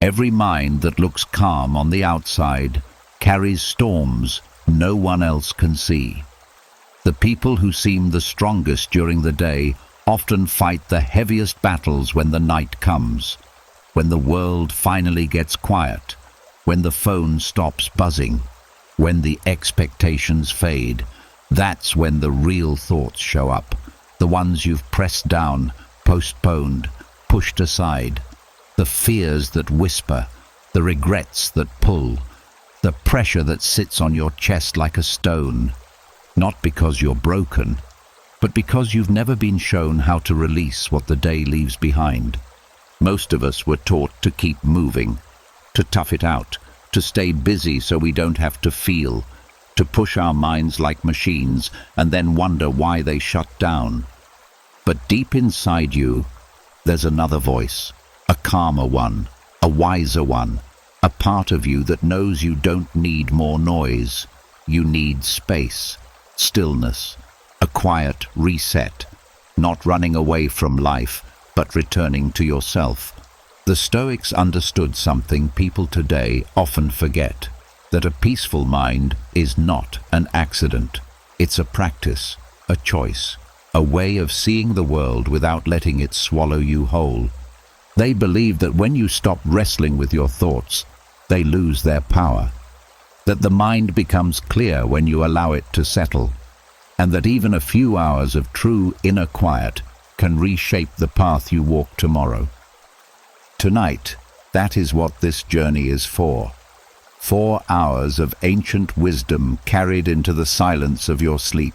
Every mind that looks calm on the outside carries storms no one else can see. The people who seem the strongest during the day often fight the heaviest battles when the night comes, when the world finally gets quiet, when the phone stops buzzing, when the expectations fade. That's when the real thoughts show up, the ones you've pressed down, postponed, pushed aside, the fears that whisper, the regrets that pull, the pressure that sits on your chest like a stone. Not because you're broken, but because you've never been shown how to release what the day leaves behind. Most of us were taught to keep moving, to tough it out, to stay busy so we don't have to feel, to push our minds like machines and then wonder why they shut down. But deep inside you, there's another voice, a calmer one, a wiser one, a part of you that knows you don't need more noise. You need space, stillness, a quiet reset, not running away from life, but returning to yourself. The Stoics understood something people today often forget, that a peaceful mind is not an accident. It's a practice, a choice, a way of seeing the world without letting it swallow you whole. They believe that when you stop wrestling with your thoughts, they lose their power, that the mind becomes clear when you allow it to settle, and that even a few hours of true inner quiet can reshape the path you walk tomorrow. Tonight, that is what this journey is for. 4 hours of ancient wisdom carried into the silence of your sleep.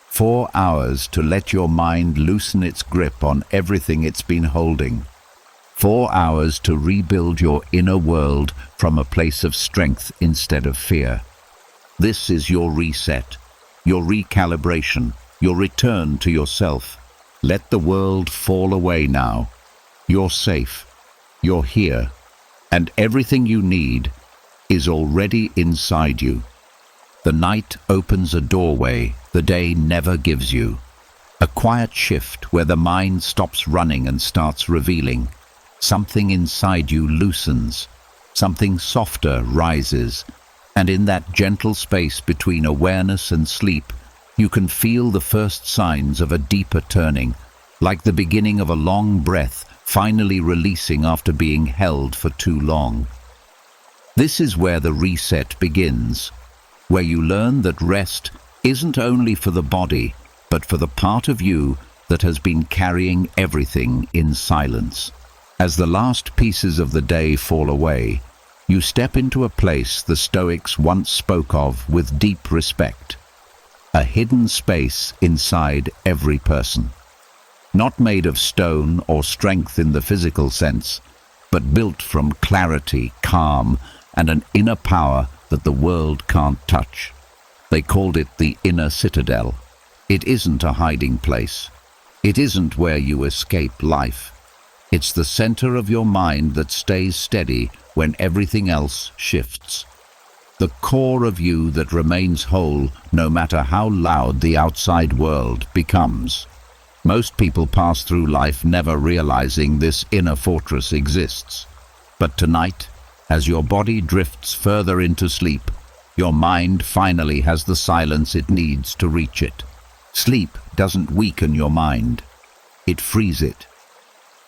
4 hours to let your mind loosen its grip on everything it's been holding. 4 hours to rebuild your inner world from a place of strength instead of fear. This is your reset, your recalibration, your return to yourself. Let the world fall away now. You're safe, you're here, and everything you need is already inside you. The night opens a doorway the day never gives you. A quiet shift where the mind stops running and starts revealing. Something inside you loosens, something softer rises, and in that gentle space between awareness and sleep, you can feel the first signs of a deeper turning, like the beginning of a long breath finally releasing after being held for too long. This is where the reset begins, where you learn that rest isn't only for the body, but for the part of you that has been carrying everything in silence. As the last pieces of the day fall away, you step into a place the Stoics once spoke of with deep respect. A hidden space inside every person. Not made of stone or strength in the physical sense, but built from clarity, calm, and an inner power that the world can't touch. They called it the inner citadel. It isn't a hiding place. It isn't where you escape life. It's the center of your mind that stays steady when everything else shifts. The core of you that remains whole no matter how loud the outside world becomes. Most people pass through life never realizing this inner fortress exists. But tonight, as your body drifts further into sleep, your mind finally has the silence it needs to reach it. Sleep doesn't weaken your mind. It frees it.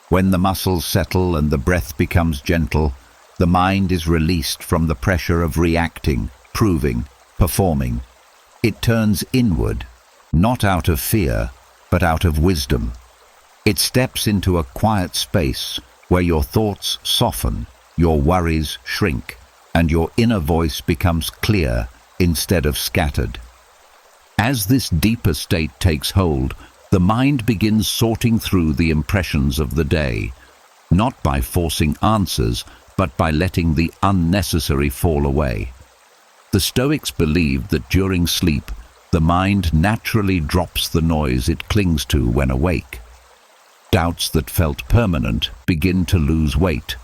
When the muscles settle and the breath becomes gentle, the mind is released from the pressure of reacting, proving, performing. It turns inward, not out of fear, but out of wisdom. It steps into a quiet space where your thoughts soften, your worries shrink, and your inner voice becomes clear instead of scattered. As this deeper state takes hold, the mind begins sorting through the impressions of the day, not by forcing answers, but by letting the unnecessary fall away. The Stoics believed that during sleep, the mind naturally drops the noise it clings to when awake. Doubts that felt permanent begin to lose weight.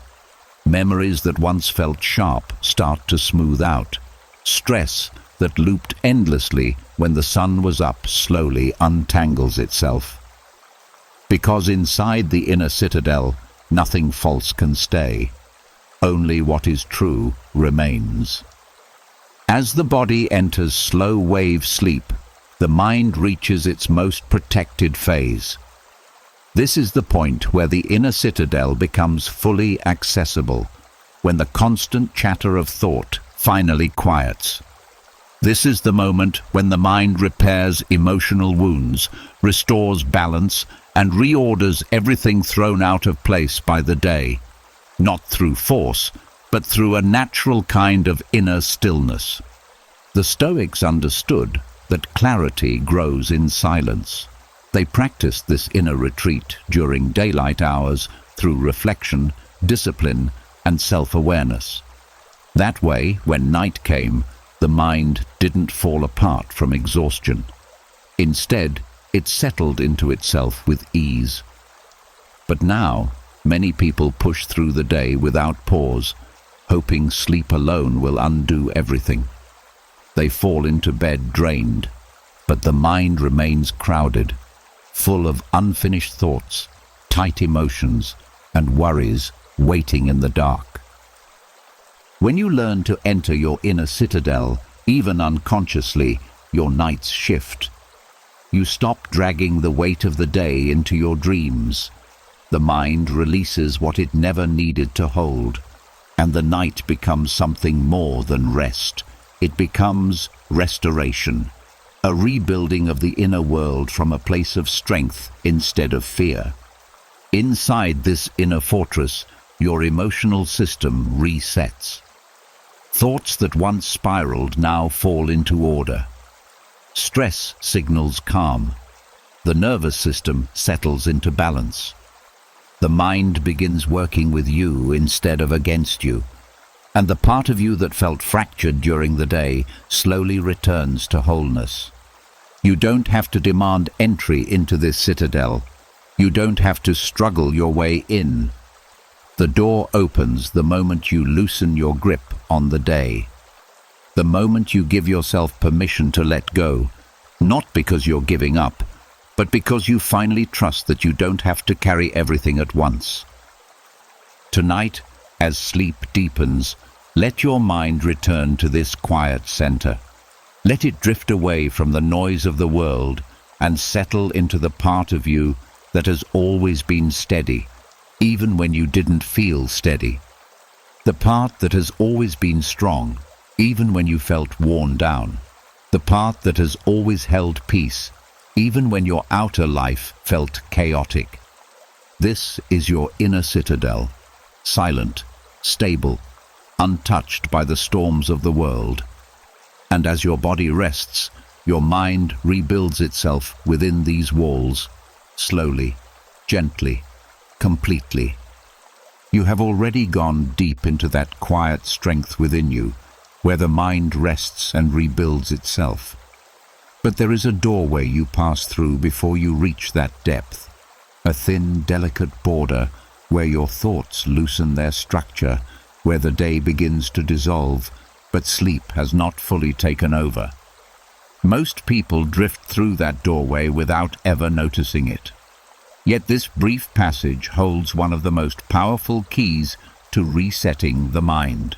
Memories that once felt sharp start to smooth out. Stress that looped endlessly when the sun was up slowly untangles itself. Because inside the inner citadel, nothing false can stay. Only what is true remains. As the body enters slow wave sleep, the mind reaches its most protected phase. This is the point where the inner citadel becomes fully accessible, when the constant chatter of thought finally quiets. This is the moment when the mind repairs emotional wounds, restores balance, and reorders everything thrown out of place by the day, not through force, but through a natural kind of inner stillness. The Stoics understood that clarity grows in silence. They practiced this inner retreat during daylight hours through reflection, discipline, and self-awareness. That way, when night came, the mind didn't fall apart from exhaustion. Instead, it settled into itself with ease. But now, many people push through the day without pause, hoping sleep alone will undo everything. They fall into bed drained, but the mind remains crowded, full of unfinished thoughts, tight emotions, and worries waiting in the dark. When you learn to enter your inner citadel, even unconsciously, your nights shift. You stop dragging the weight of the day into your dreams. The mind releases what it never needed to hold, and the night becomes something more than rest. It becomes restoration, a rebuilding of the inner world from a place of strength instead of fear. Inside this inner fortress, your emotional system resets. Thoughts that once spiraled now fall into order. Stress signals calm. The nervous system settles into balance. The mind begins working with you instead of against you, and the part of you that felt fractured during the day slowly returns to wholeness. You don't have to demand entry into this citadel. You don't have to struggle your way in. The door opens the moment you loosen your grip on the day. The moment you give yourself permission to let go, not because you're giving up, but because you finally trust that you don't have to carry everything at once. Tonight, as sleep deepens, let your mind return to this quiet center. Let it drift away from the noise of the world and settle into the part of you that has always been steady, even when you didn't feel steady. The part that has always been strong, even when you felt worn down. The part that has always held peace, even when your outer life felt chaotic. This is your inner citadel, silent, stable, untouched by the storms of the world. And as your body rests, your mind rebuilds itself within these walls, slowly, gently, completely. You have already gone deep into that quiet strength within you, where the mind rests and rebuilds itself. But there is a doorway you pass through before you reach that depth, a thin, delicate border where your thoughts loosen their structure, where the day begins to dissolve, but sleep has not fully taken over. Most people drift through that doorway without ever noticing it. Yet this brief passage holds one of the most powerful keys to resetting the mind.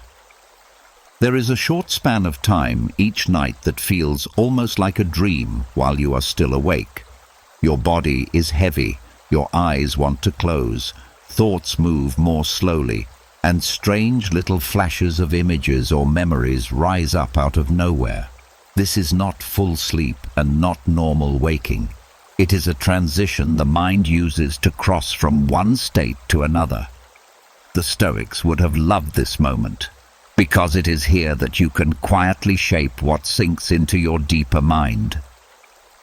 There is a short span of time each night that feels almost like a dream while you are still awake. Your body is heavy, your eyes want to close, thoughts move more slowly, and strange little flashes of images or memories rise up out of nowhere. This is not full sleep and not normal waking. It is a transition the mind uses to cross from one state to another. The Stoics would have loved this moment, because it is here that you can quietly shape what sinks into your deeper mind.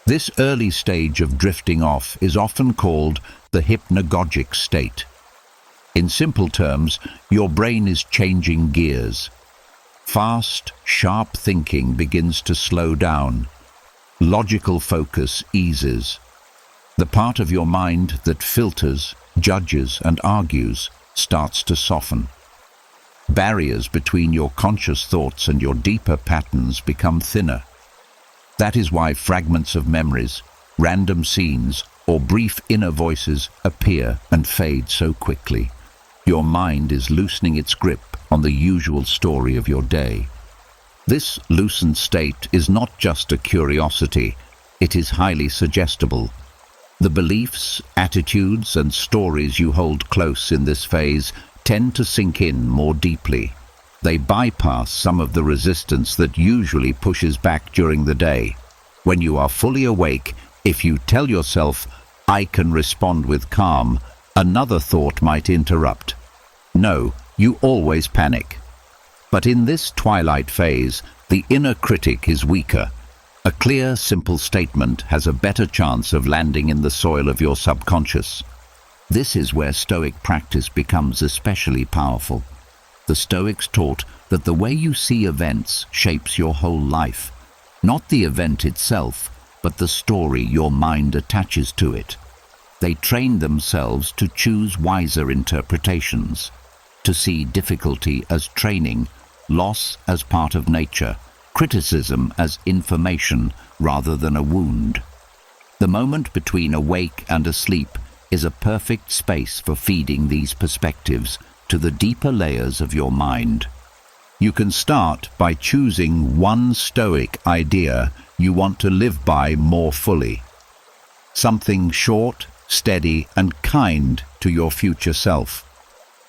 This early stage of drifting off is often called the hypnagogic state. In simple terms, your brain is changing gears. Fast, sharp thinking begins to slow down. Logical focus eases. The part of your mind that filters, judges, and argues starts to soften. Barriers between your conscious thoughts and your deeper patterns become thinner. That is why fragments of memories, random scenes, or brief inner voices appear and fade so quickly. Your mind is loosening its grip on the usual story of your day. This loosened state is not just a curiosity, it is highly suggestible. The beliefs, attitudes, and stories you hold close in this phase tend to sink in more deeply. They bypass some of the resistance that usually pushes back during the day. When you are fully awake, if you tell yourself, "I can respond with calm," another thought might interrupt. No, you always panic. But in this twilight phase, the inner critic is weaker. A clear, simple statement has a better chance of landing in the soil of your subconscious. This is where Stoic practice becomes especially powerful. The Stoics taught that the way you see events shapes your whole life. Not the event itself, but the story your mind attaches to it. They trained themselves to choose wiser interpretations, to see difficulty as training, loss as part of nature, criticism as information rather than a wound. The moment between awake and asleep is a perfect space for feeding these perspectives to the deeper layers of your mind. You can start by choosing one Stoic idea you want to live by more fully. Something short, steady, and kind to your future self.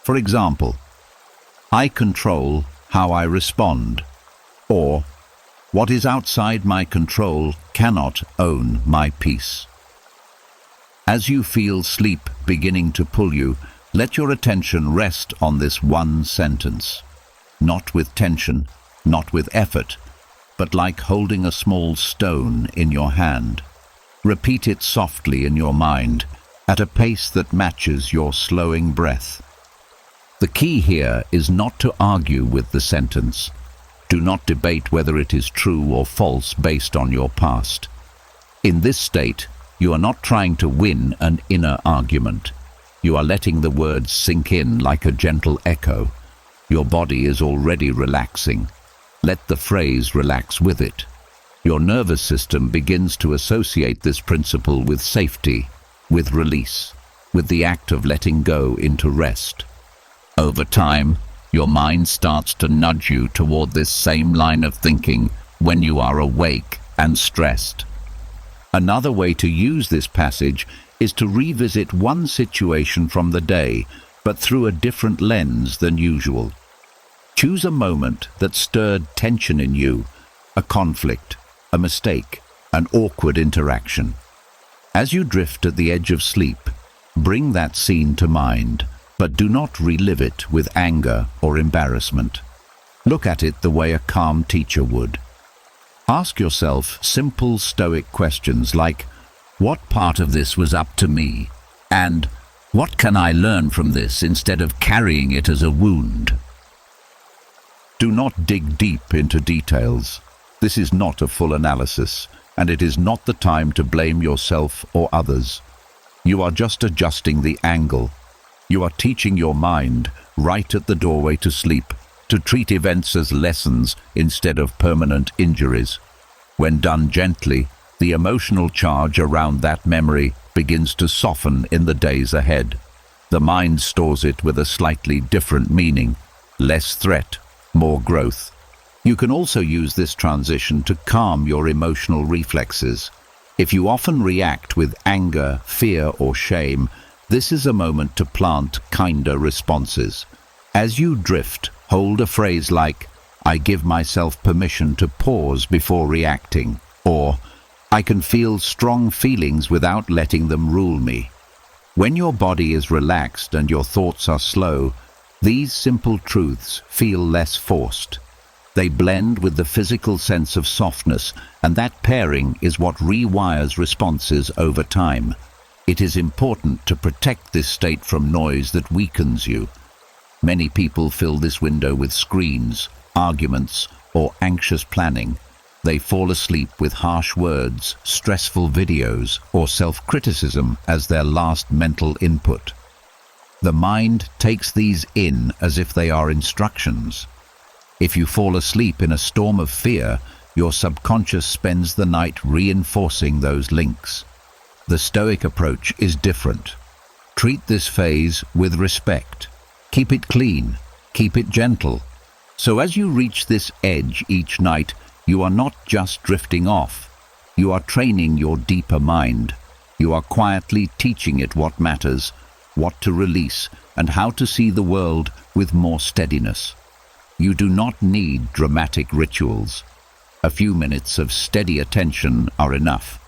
For example, "I control how I respond," or "What is outside my control cannot own my peace." As you feel sleep beginning to pull you, let your attention rest on this one sentence. Not with tension, not with effort, but like holding a small stone in your hand. Repeat it softly in your mind, at a pace that matches your slowing breath. The key here is not to argue with the sentence. Do not debate whether it is true or false based on your past. In this state, you are not trying to win an inner argument. You are letting the words sink in like a gentle echo. Your body is already relaxing. Let the phrase relax with it. Your nervous system begins to associate this principle with safety, with release, with the act of letting go into rest. Over time, your mind starts to nudge you toward this same line of thinking when you are awake and stressed. Another way to use this passage is to revisit one situation from the day, but through a different lens than usual. Choose a moment that stirred tension in you, a conflict, a mistake, an awkward interaction. As you drift at the edge of sleep, bring that scene to mind, but do not relive it with anger or embarrassment. Look at it the way a calm teacher would. Ask yourself simple Stoic questions like, "What part of this was up to me?" and "What can I learn from this instead of carrying it as a wound?" Do not dig deep into details. This is not a full analysis, and it is not the time to blame yourself or others. You are just adjusting the angle. You are teaching your mind, right at the doorway to sleep, to treat events as lessons instead of permanent injuries. When done gently, the emotional charge around that memory begins to soften in the days ahead. The mind stores it with a slightly different meaning, less threat, more growth. You can also use this transition to calm your emotional reflexes. If you often react with anger, fear, or shame, this is a moment to plant kinder responses. As you drift, hold a phrase like, "I give myself permission to pause before reacting," or "I can feel strong feelings without letting them rule me." When your body is relaxed and your thoughts are slow, these simple truths feel less forced. They blend with the physical sense of softness, and that pairing is what rewires responses over time. It is important to protect this state from noise that weakens you. Many people fill this window with screens, arguments, or anxious planning. They fall asleep with harsh words, stressful videos, or self-criticism as their last mental input. The mind takes these in as if they are instructions. If you fall asleep in a storm of fear, your subconscious spends the night reinforcing those links. The Stoic approach is different. Treat this phase with respect. Keep it clean. Keep it gentle. So as you reach this edge each night, you are not just drifting off. You are training your deeper mind. You are quietly teaching it what matters, what to release, and how to see the world with more steadiness. You do not need dramatic rituals. A few minutes of steady attention are enough.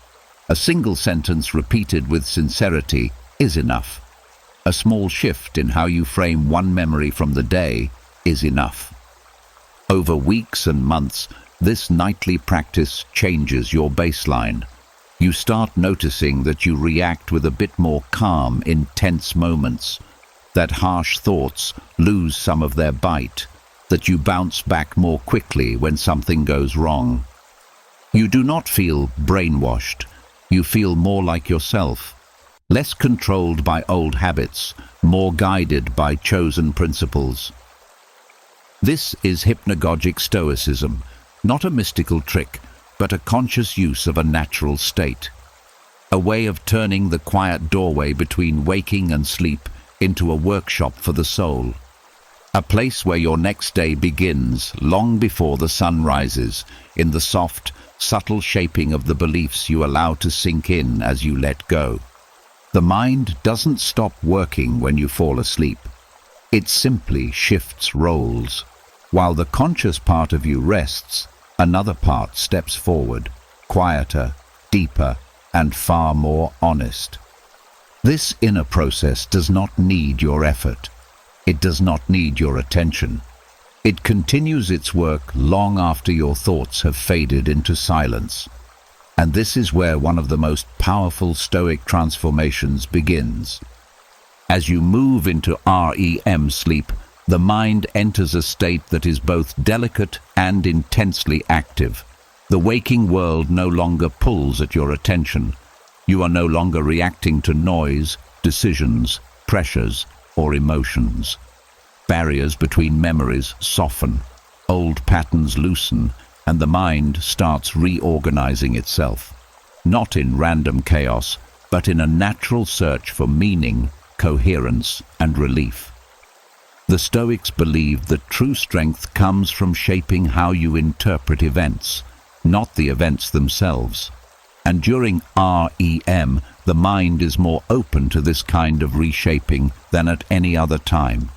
A single sentence repeated with sincerity is enough. A small shift in how you frame one memory from the day is enough. Over weeks and months, this nightly practice changes your baseline. You start noticing that you react with a bit more calm in tense moments, that harsh thoughts lose some of their bite, that you bounce back more quickly when something goes wrong. You do not feel brainwashed. You feel more like yourself, less controlled by old habits, more guided by chosen principles. This is hypnagogic Stoicism, not a mystical trick, but a conscious use of a natural state. A way of turning the quiet doorway between waking and sleep into a workshop for the soul. A place where your next day begins long before the sun rises, in the soft, subtle shaping of the beliefs you allow to sink in as you let go. The mind doesn't stop working when you fall asleep. It simply shifts roles. While the conscious part of you rests, another part steps forward, quieter, deeper, and far more honest. This inner process does not need your effort. It does not need your attention. It continues its work long after your thoughts have faded into silence. And this is where one of the most powerful Stoic transformations begins. As you move into REM sleep, the mind enters a state that is both delicate and intensely active. The waking world no longer pulls at your attention. You are no longer reacting to noise, decisions, pressures, or emotions. Barriers between memories soften, old patterns loosen, and the mind starts reorganizing itself. Not in random chaos, but in a natural search for meaning, coherence, and relief. The Stoics believed that true strength comes from shaping how you interpret events, not the events themselves. And during REM, the mind is more open to this kind of reshaping than at any other time.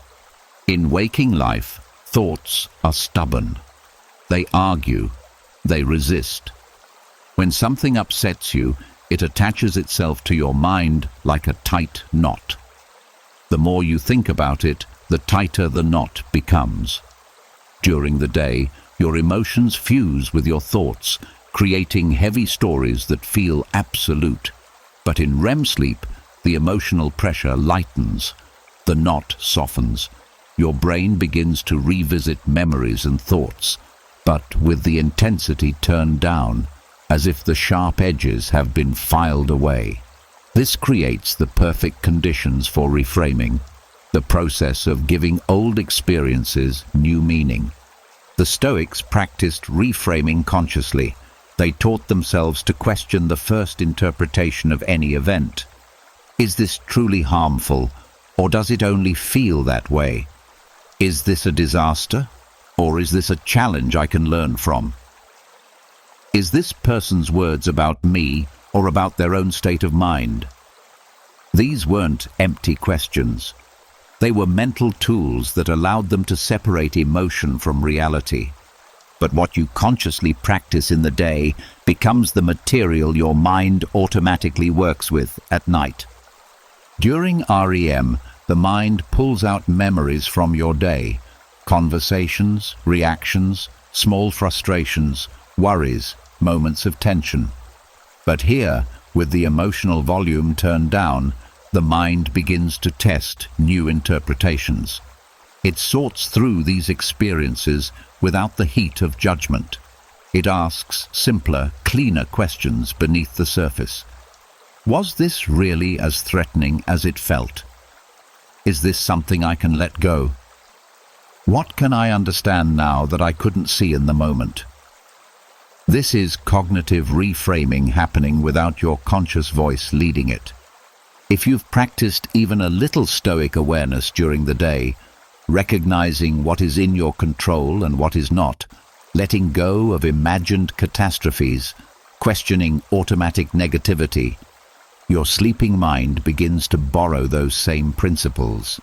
In waking life, thoughts are stubborn. They argue. They resist. When something upsets you, it attaches itself to your mind like a tight knot. The more you think about it, the tighter the knot becomes. During the day, your emotions fuse with your thoughts, creating heavy stories that feel absolute. But in REM sleep, the emotional pressure lightens. The knot softens. Your brain begins to revisit memories and thoughts, but with the intensity turned down, as if the sharp edges have been filed away. This creates the perfect conditions for reframing, the process of giving old experiences new meaning. The Stoics practiced reframing consciously. They taught themselves to question the first interpretation of any event. Is this truly harmful, or does it only feel that way? Is this a disaster, or is this a challenge I can learn from? Is this person's words about me, or about their own state of mind? These weren't empty questions. They were mental tools that allowed them to separate emotion from reality. But what you consciously practice in the day becomes the material your mind automatically works with at night. During REM, the mind pulls out memories from your day, conversations, reactions, small frustrations, worries, moments of tension. But here, with the emotional volume turned down, the mind begins to test new interpretations. It sorts through these experiences without the heat of judgment. It asks simpler, cleaner questions beneath the surface. Was this really as threatening as it felt? Is this something I can let go? What can I understand now that I couldn't see in the moment? This is cognitive reframing happening without your conscious voice leading it. If you've practiced even a little Stoic awareness during the day, recognizing what is in your control and what is not, letting go of imagined catastrophes, questioning automatic negativity. Your sleeping mind begins to borrow those same principles.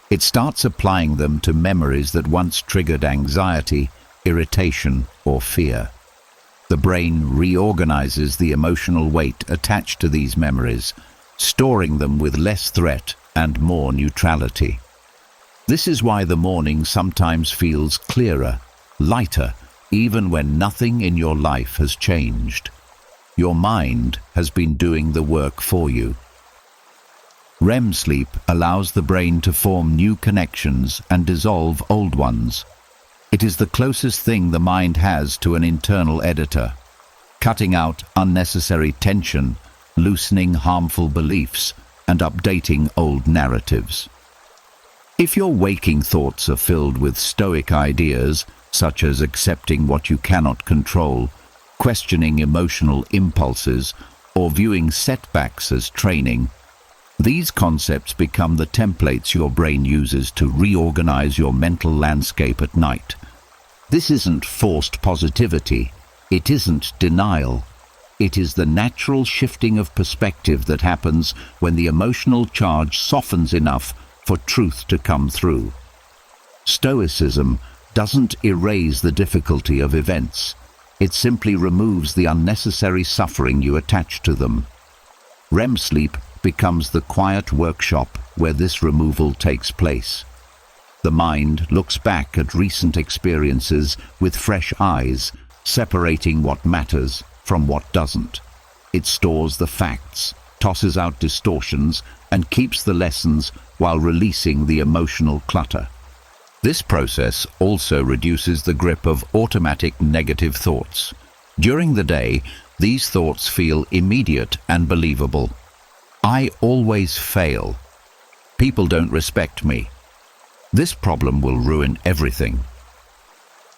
It starts applying them to memories that once triggered anxiety, irritation, or fear. The brain reorganizes the emotional weight attached to these memories, storing them with less threat and more neutrality. This is why the morning sometimes feels clearer, lighter, even when nothing in your life has changed. Your mind has been doing the work for you. REM sleep allows the brain to form new connections and dissolve old ones. It is the closest thing the mind has to an internal editor, cutting out unnecessary tension, loosening harmful beliefs, and updating old narratives. If your waking thoughts are filled with Stoic ideas, such as accepting what you cannot control, questioning emotional impulses, or viewing setbacks as training, these concepts become the templates your brain uses to reorganize your mental landscape at night. This isn't forced positivity. It isn't denial. It is the natural shifting of perspective that happens when the emotional charge softens enough for truth to come through. Stoicism doesn't erase the difficulty of events. It simply removes the unnecessary suffering you attach to them. REM sleep becomes the quiet workshop where this removal takes place. The mind looks back at recent experiences with fresh eyes, separating what matters from what doesn't. It stores the facts, tosses out distortions, and keeps the lessons while releasing the emotional clutter. This process also reduces the grip of automatic negative thoughts. During the day, these thoughts feel immediate and believable. I always fail. People don't respect me. This problem will ruin everything.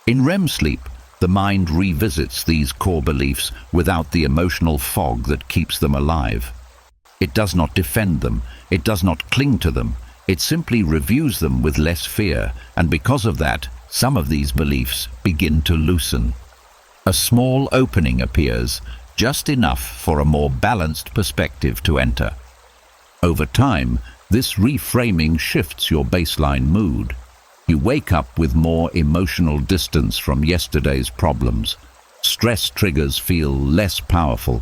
In REM sleep, the mind revisits these core beliefs without the emotional fog that keeps them alive. It does not defend them. It does not cling to them. It simply reviews them with less fear, and because of that, some of these beliefs begin to loosen. A small opening appears, just enough for a more balanced perspective to enter. Over time, this reframing shifts your baseline mood. You wake up with more emotional distance from yesterday's problems. Stress triggers feel less powerful.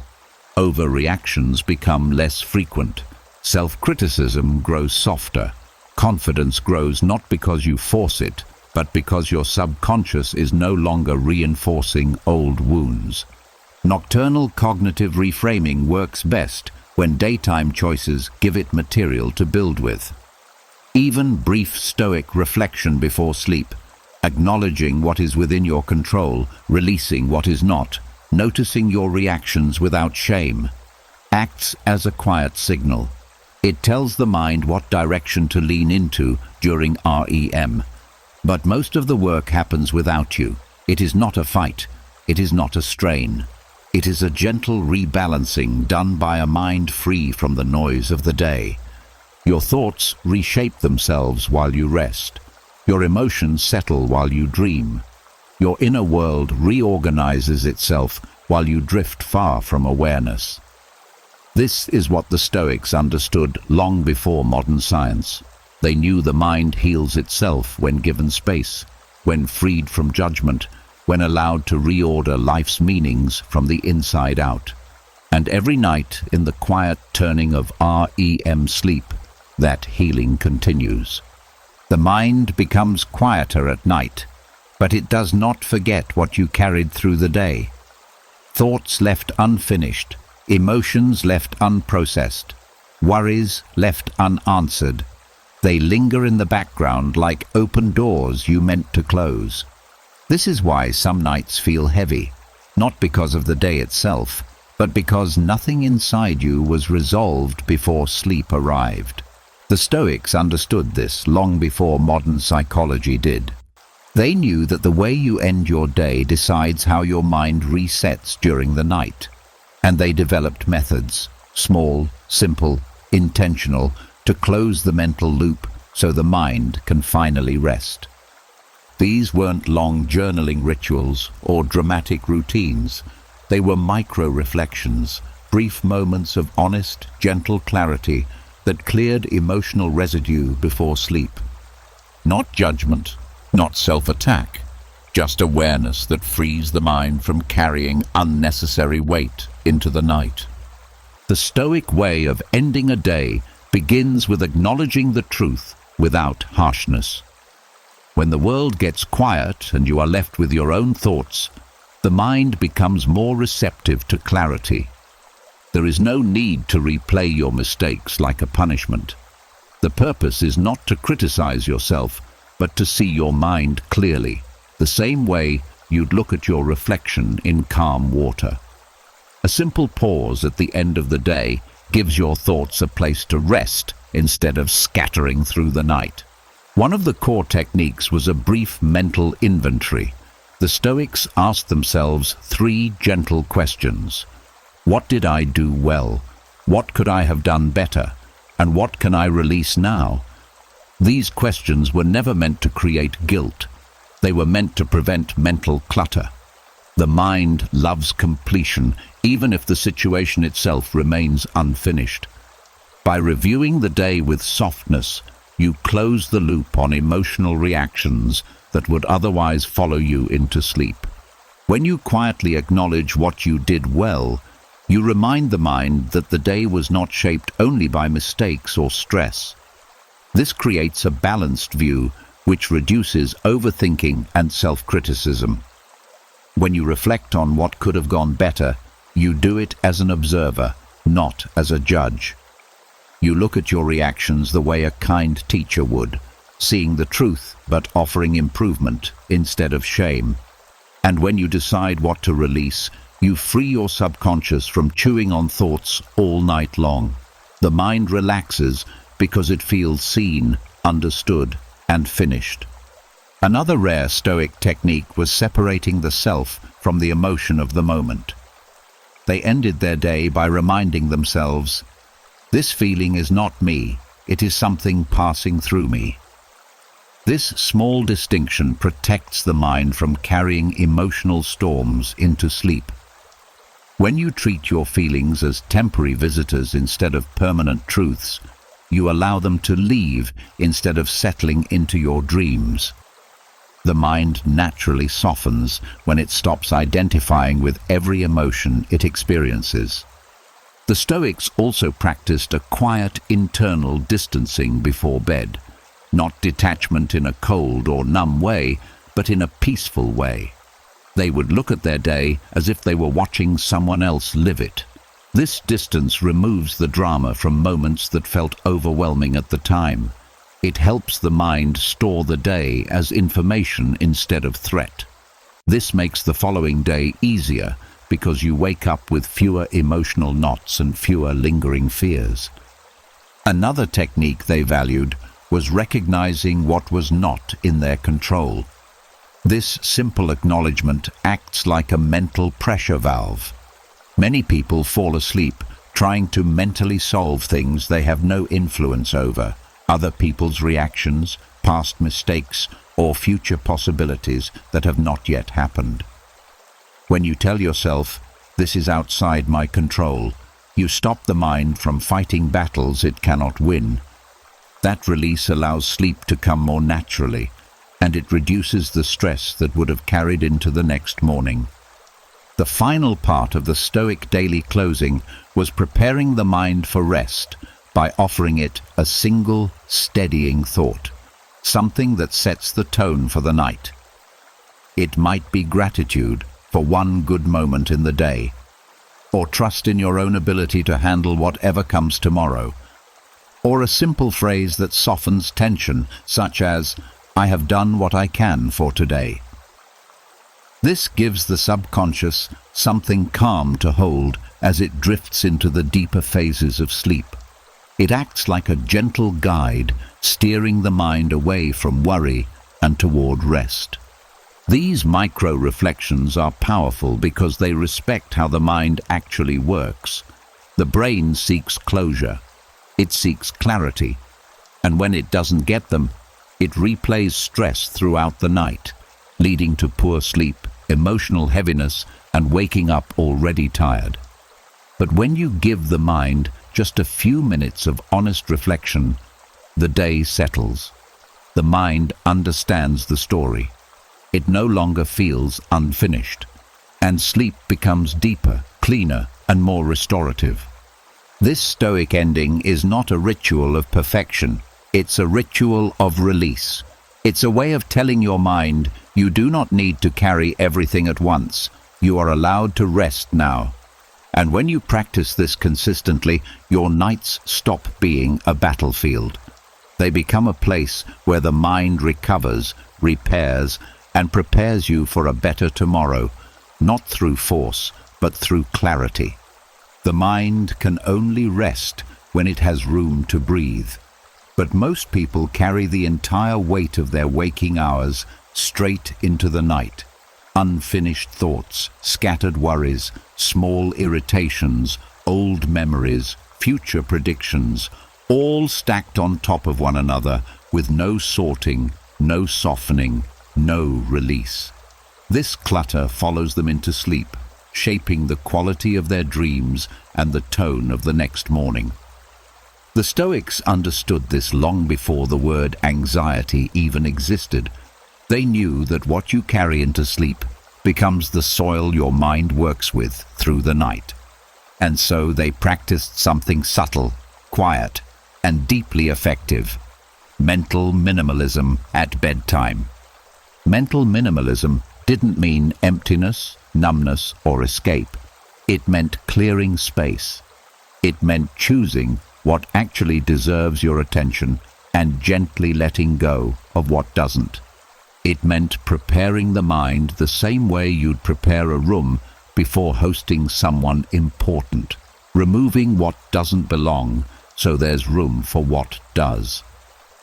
Overreactions become less frequent. Self-criticism grows softer. Confidence grows not because you force it, but because your subconscious is no longer reinforcing old wounds. Nocturnal cognitive reframing works best when daytime choices give it material to build with. Even brief Stoic reflection before sleep, acknowledging what is within your control, releasing what is not, noticing your reactions without shame, acts as a quiet signal. It tells the mind what direction to lean into during REM. But most of the work happens without you. It is not a fight. It is not a strain. It is a gentle rebalancing done by a mind free from the noise of the day. Your thoughts reshape themselves while you rest. Your emotions settle while you dream. Your inner world reorganizes itself while you drift far from awareness. This is what the Stoics understood long before modern science. They knew the mind heals itself when given space, when freed from judgment, when allowed to reorder life's meanings from the inside out. And every night, in the quiet turning of REM sleep, that healing continues. The mind becomes quieter at night, but it does not forget what you carried through the day. Thoughts left unfinished, emotions left unprocessed, worries left unanswered. They linger in the background like open doors you meant to close. This is why some nights feel heavy, not because of the day itself, but because nothing inside you was resolved before sleep arrived. The Stoics understood this long before modern psychology did. They knew that the way you end your day decides how your mind resets during the night. And they developed methods, small, simple, intentional, to close the mental loop, so the mind can finally rest. These weren't long journaling rituals or dramatic routines. They were micro-reflections, brief moments of honest, gentle clarity that cleared emotional residue before sleep. Not judgment, not self-attack, just awareness that frees the mind from carrying unnecessary weight into the night. The Stoic way of ending a day begins with acknowledging the truth without harshness. When the world gets quiet and you are left with your own thoughts, the mind becomes more receptive to clarity. There is no need to replay your mistakes like a punishment. The purpose is not to criticize yourself, but to see your mind clearly, the same way you'd look at your reflection in calm water. A simple pause at the end of the day gives your thoughts a place to rest instead of scattering through the night. One of the core techniques was a brief mental inventory. The Stoics asked themselves 3 gentle questions. What did I do well? What could I have done better? And what can I release now? These questions were never meant to create guilt. They were meant to prevent mental clutter. The mind loves completion, even if the situation itself remains unfinished. By reviewing the day with softness, you close the loop on emotional reactions that would otherwise follow you into sleep. When you quietly acknowledge what you did well, you remind the mind that the day was not shaped only by mistakes or stress. This creates a balanced view which reduces overthinking and self-criticism. When you reflect on what could have gone better, you do it as an observer, not as a judge. You look at your reactions the way a kind teacher would, seeing the truth but offering improvement instead of shame. And when you decide what to release, you free your subconscious from chewing on thoughts all night long. The mind relaxes because it feels seen, understood, and finished. Another rare Stoic technique was separating the self from the emotion of the moment. They ended their day by reminding themselves, "This feeling is not me, it is something passing through me." This small distinction protects the mind from carrying emotional storms into sleep. When you treat your feelings as temporary visitors instead of permanent truths, you allow them to leave instead of settling into your dreams. The mind naturally softens when it stops identifying with every emotion it experiences. The Stoics also practiced a quiet internal distancing before bed, not detachment in a cold or numb way, but in a peaceful way. They would look at their day as if they were watching someone else live it. This distance removes the drama from moments that felt overwhelming at the time. It helps the mind store the day as information instead of threat. This makes the following day easier because you wake up with fewer emotional knots and fewer lingering fears. Another technique they valued was recognizing what was not in their control. This simple acknowledgement acts like a mental pressure valve. Many people fall asleep trying to mentally solve things they have no influence over, other people's reactions, past mistakes, or future possibilities that have not yet happened. When you tell yourself, "This is outside my control," you stop the mind from fighting battles it cannot win. That release allows sleep to come more naturally, and it reduces the stress that would have carried into the next morning. The final part of the Stoic daily closing was preparing the mind for rest by offering it a single, steadying thought, something that sets the tone for the night. It might be gratitude for one good moment in the day, or trust in your own ability to handle whatever comes tomorrow, or a simple phrase that softens tension, such as, "I have done what I can for today." This gives the subconscious something calm to hold as it drifts into the deeper phases of sleep. It acts like a gentle guide, steering the mind away from worry and toward rest. These micro-reflections are powerful because they respect how the mind actually works. The brain seeks closure. It seeks clarity. and when it doesn't get them, it replays stress throughout the night, leading to poor sleep, emotional heaviness, and waking up already tired. But when you give the mind just a few minutes of honest reflection, the day settles. The mind understands the story. It no longer feels unfinished, and sleep becomes deeper, cleaner, and more restorative. This Stoic ending is not a ritual of perfection. It's a ritual of release. It's a way of telling your mind, you do not need to carry everything at once. You are allowed to rest now. And when you practice this consistently, your nights stop being a battlefield. They become a place where the mind recovers, repairs, and prepares you for a better tomorrow, not through force, but through clarity. The mind can only rest when it has room to breathe. But most people carry the entire weight of their waking hours straight into the night. Unfinished thoughts, scattered worries, small irritations, old memories, future predictions, all stacked on top of one another with no sorting, no softening, no release. This clutter follows them into sleep, shaping the quality of their dreams and the tone of the next morning. The Stoics understood this long before the word anxiety even existed. They knew that what you carry into sleep becomes the soil your mind works with through the night. And so they practiced something subtle, quiet, and deeply effective: mental minimalism at bedtime. Mental minimalism didn't mean emptiness, numbness, or escape. It meant clearing space. It meant choosing what actually deserves your attention and gently letting go of what doesn't. It meant preparing the mind the same way you'd prepare a room before hosting someone important, removing what doesn't belong so there's room for what does.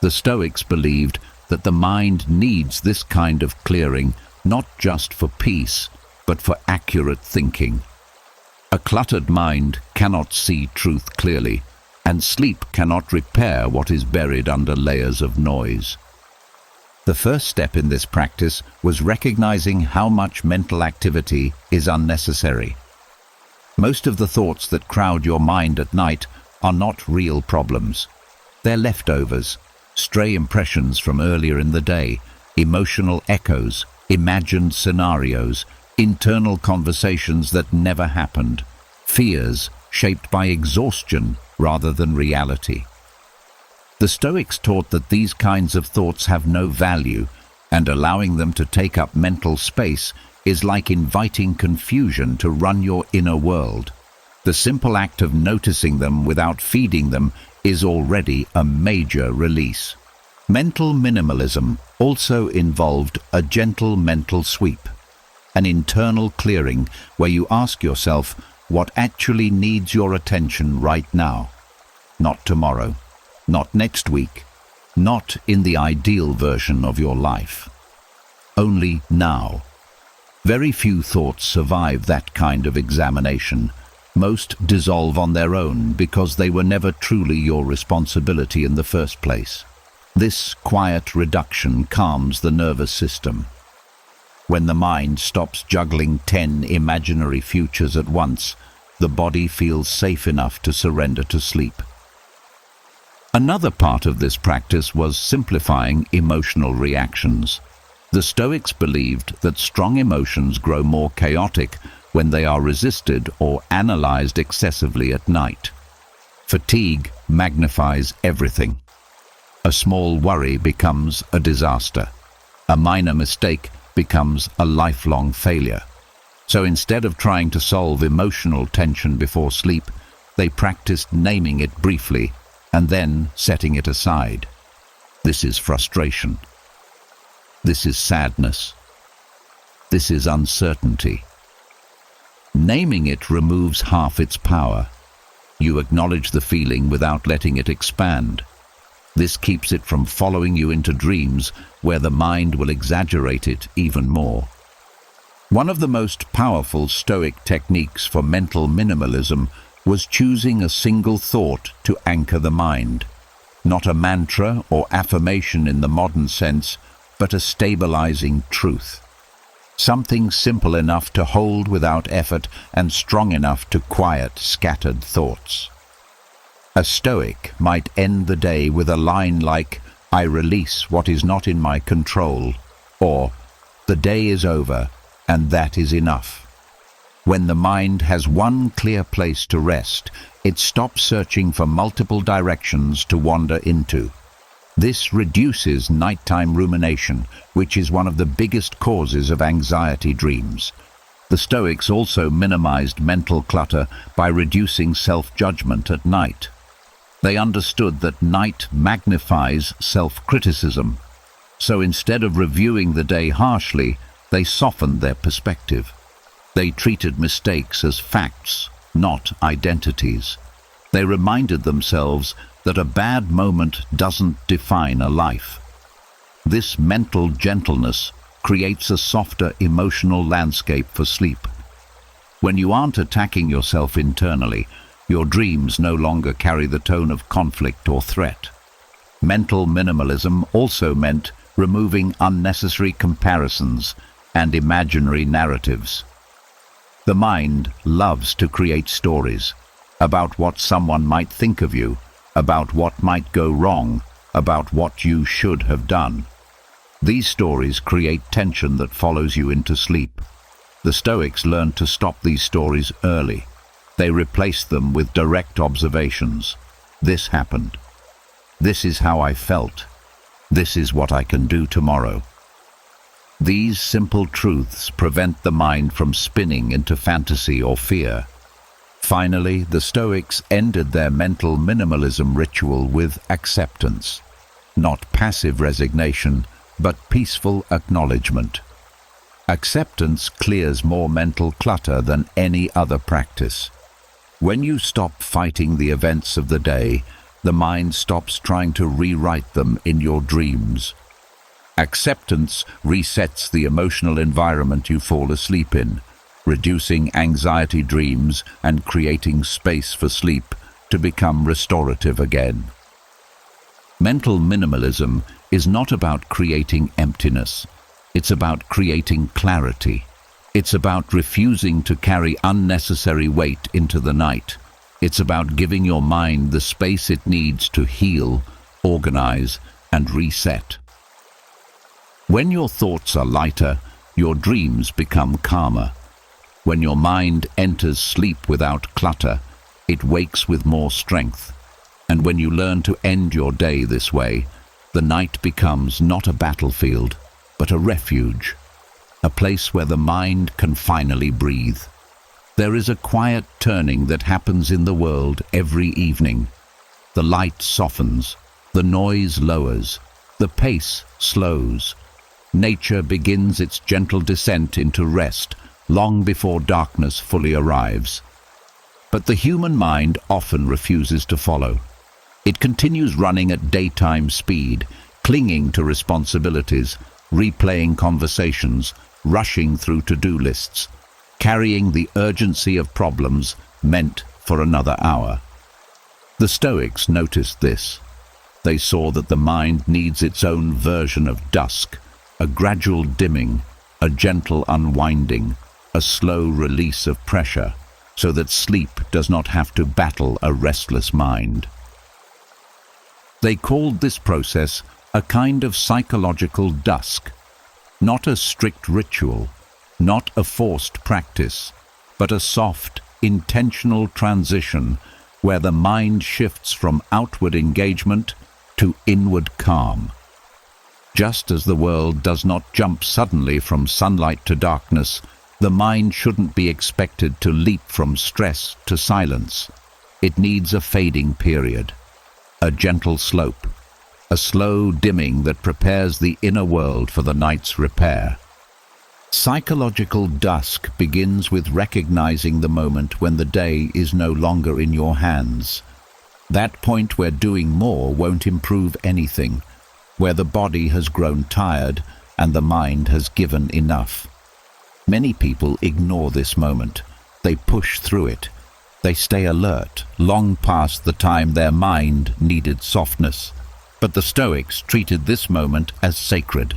The Stoics believed that the mind needs this kind of clearing not just for peace, but for accurate thinking. A cluttered mind cannot see truth clearly, and sleep cannot repair what is buried under layers of noise. The first step in this practice was recognizing how much mental activity is unnecessary. Most of the thoughts that crowd your mind at night are not real problems. They're leftovers, stray impressions from earlier in the day, emotional echoes, imagined scenarios, internal conversations that never happened, fears shaped by exhaustion rather than reality. The Stoics taught that these kinds of thoughts have no value, and allowing them to take up mental space is like inviting confusion to run your inner world. The simple act of noticing them without feeding them is already a major release. Mental minimalism also involved a gentle mental sweep, an internal clearing where you ask yourself what actually needs your attention right now. Not tomorrow, not next week, not in the ideal version of your life. Only now. Very few thoughts survive that kind of examination. Most dissolve on their own because they were never truly your responsibility in the first place. This quiet reduction calms the nervous system. When the mind stops juggling 10 imaginary futures at once, the body feels safe enough to surrender to sleep. Another part of this practice was simplifying emotional reactions. The Stoics believed that strong emotions grow more chaotic when they are resisted or analyzed excessively at night. Fatigue magnifies everything. A small worry becomes a disaster. A minor mistake becomes a lifelong failure. So instead of trying to solve emotional tension before sleep, they practiced naming it briefly and then setting it aside. This is frustration. This is sadness. This is uncertainty. Naming it removes half its power. You acknowledge the feeling without letting it expand. This keeps it from following you into dreams where the mind will exaggerate it even more. One of the most powerful Stoic techniques for mental minimalism was choosing a single thought to anchor the mind. not a mantra or affirmation in the modern sense, but a stabilizing truth. Something simple enough to hold without effort and strong enough to quiet scattered thoughts. A Stoic might end the day with a line like, "I release what is not in my control," or "The day is over, and that is enough." When the mind has one clear place to rest, it stops searching for multiple directions to wander into. This reduces nighttime rumination, which is one of the biggest causes of anxiety dreams. The Stoics also minimized mental clutter by reducing self-judgment at night. They understood that night magnifies self-criticism, so instead of reviewing the day harshly, they softened their perspective. They treated mistakes as facts, not identities. They reminded themselves that a bad moment doesn't define a life. This mental gentleness creates a softer emotional landscape for sleep. When you aren't attacking yourself internally, your dreams no longer carry the tone of conflict or threat. Mental minimalism also meant removing unnecessary comparisons and imaginary narratives. The mind loves to create stories about what someone might think of you, about what might go wrong, about what you should have done. These stories create tension that follows you into sleep. The Stoics learned to stop these stories early. They replaced them with direct observations. This happened. This is how I felt. This is what I can do tomorrow. These simple truths prevent the mind from spinning into fantasy or fear. Finally, the Stoics ended their mental minimalism ritual with acceptance. Not passive resignation, but peaceful acknowledgement. Acceptance clears more mental clutter than any other practice. When you stop fighting the events of the day, the mind stops trying to rewrite them in your dreams. Acceptance resets the emotional environment you fall asleep in, reducing anxiety dreams and creating space for sleep to become restorative again. Mental minimalism is not about creating emptiness. It's about creating clarity. It's about refusing to carry unnecessary weight into the night. It's about giving your mind the space it needs to heal, organize, and reset. When your thoughts are lighter, your dreams become calmer. When your mind enters sleep without clutter, it wakes with more strength. And when you learn to end your day this way, the night becomes not a battlefield, but a refuge, a place where the mind can finally breathe. There is a quiet turning that happens in the world every evening. The light softens, the noise lowers, the pace slows. Nature begins its gentle descent into rest long before darkness fully arrives. But the human mind often refuses to follow. It continues running at daytime speed, clinging to responsibilities, replaying conversations, rushing through to-do lists, carrying the urgency of problems meant for another hour. The Stoics noticed this. They saw that the mind needs its own version of dusk, a gradual dimming, a gentle unwinding, a slow release of pressure, so that sleep does not have to battle a restless mind. They called this process a kind of psychological dusk, not a strict ritual, not a forced practice, but a soft, intentional transition where the mind shifts from outward engagement to inward calm. Just as the world does not jump suddenly from sunlight to darkness, the mind shouldn't be expected to leap from stress to silence. It needs a fading period, a gentle slope, a slow dimming that prepares the inner world for the night's repair. Psychological dusk begins with recognizing the moment when the day is no longer in your hands. That point where doing more won't improve anything, where the body has grown tired and the mind has given enough. Many people ignore this moment. They push through it. They stay alert, long past the time their mind needed softness. But the Stoics treated this moment as sacred.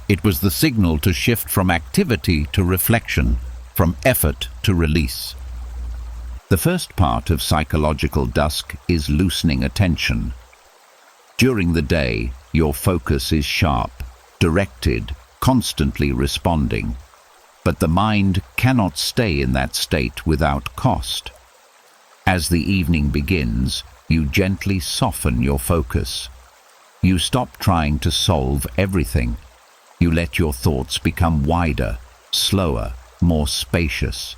It was the signal to shift from activity to reflection, from effort to release. The first part of psychological dusk is loosening attention. During the day, your focus is sharp, directed, constantly responding. But the mind cannot stay in that state without cost. As the evening begins, you gently soften your focus. You stop trying to solve everything. You let your thoughts become wider, slower, more spacious.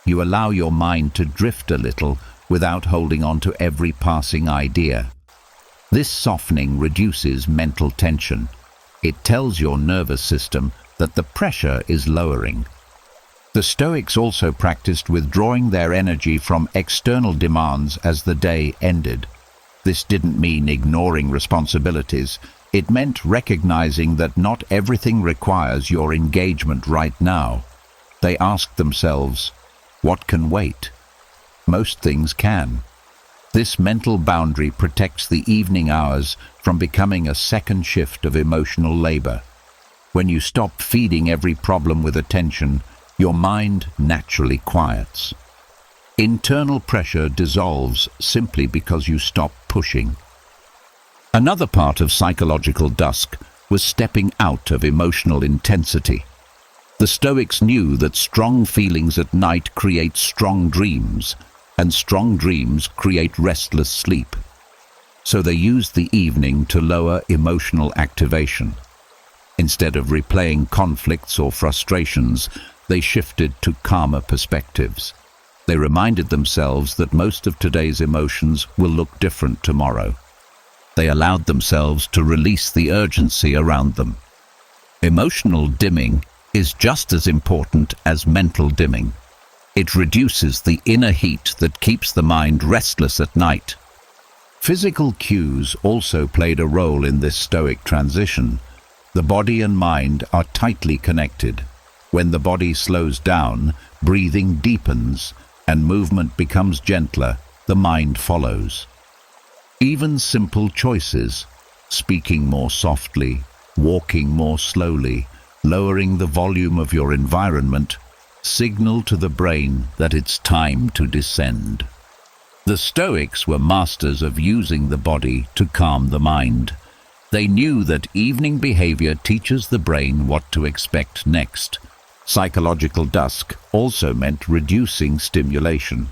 You allow your mind to drift a little without holding on to every passing idea. This softening reduces mental tension. It tells your nervous system that the pressure is lowering. The Stoics also practiced withdrawing their energy from external demands as the day ended. This didn't mean ignoring responsibilities. It meant recognizing that not everything requires your engagement right now. They asked themselves, what can wait? Most things can. This mental boundary protects the evening hours from becoming a second shift of emotional labor. When you stop feeding every problem with attention, your mind naturally quiets. Internal pressure dissolves simply because you stop pushing. Another part of psychological dusk was stepping out of emotional intensity. The Stoics knew that strong feelings at night create strong dreams, and strong dreams create restless sleep. So they used the evening to lower emotional activation. Instead of replaying conflicts or frustrations, they shifted to calmer perspectives. They reminded themselves that most of today's emotions will look different tomorrow. They allowed themselves to release the urgency around them. Emotional dimming is just as important as mental dimming. It reduces the inner heat that keeps the mind restless at night. Physical cues also played a role in this Stoic transition. The body and mind are tightly connected. When the body slows down, breathing deepens, and movement becomes gentler, the mind follows. Even simple choices, speaking more softly, walking more slowly, lowering the volume of your environment, signal to the brain that it's time to descend. The Stoics were masters of using the body to calm the mind. They knew that evening behavior teaches the brain what to expect next. Psychological dusk also meant reducing stimulation.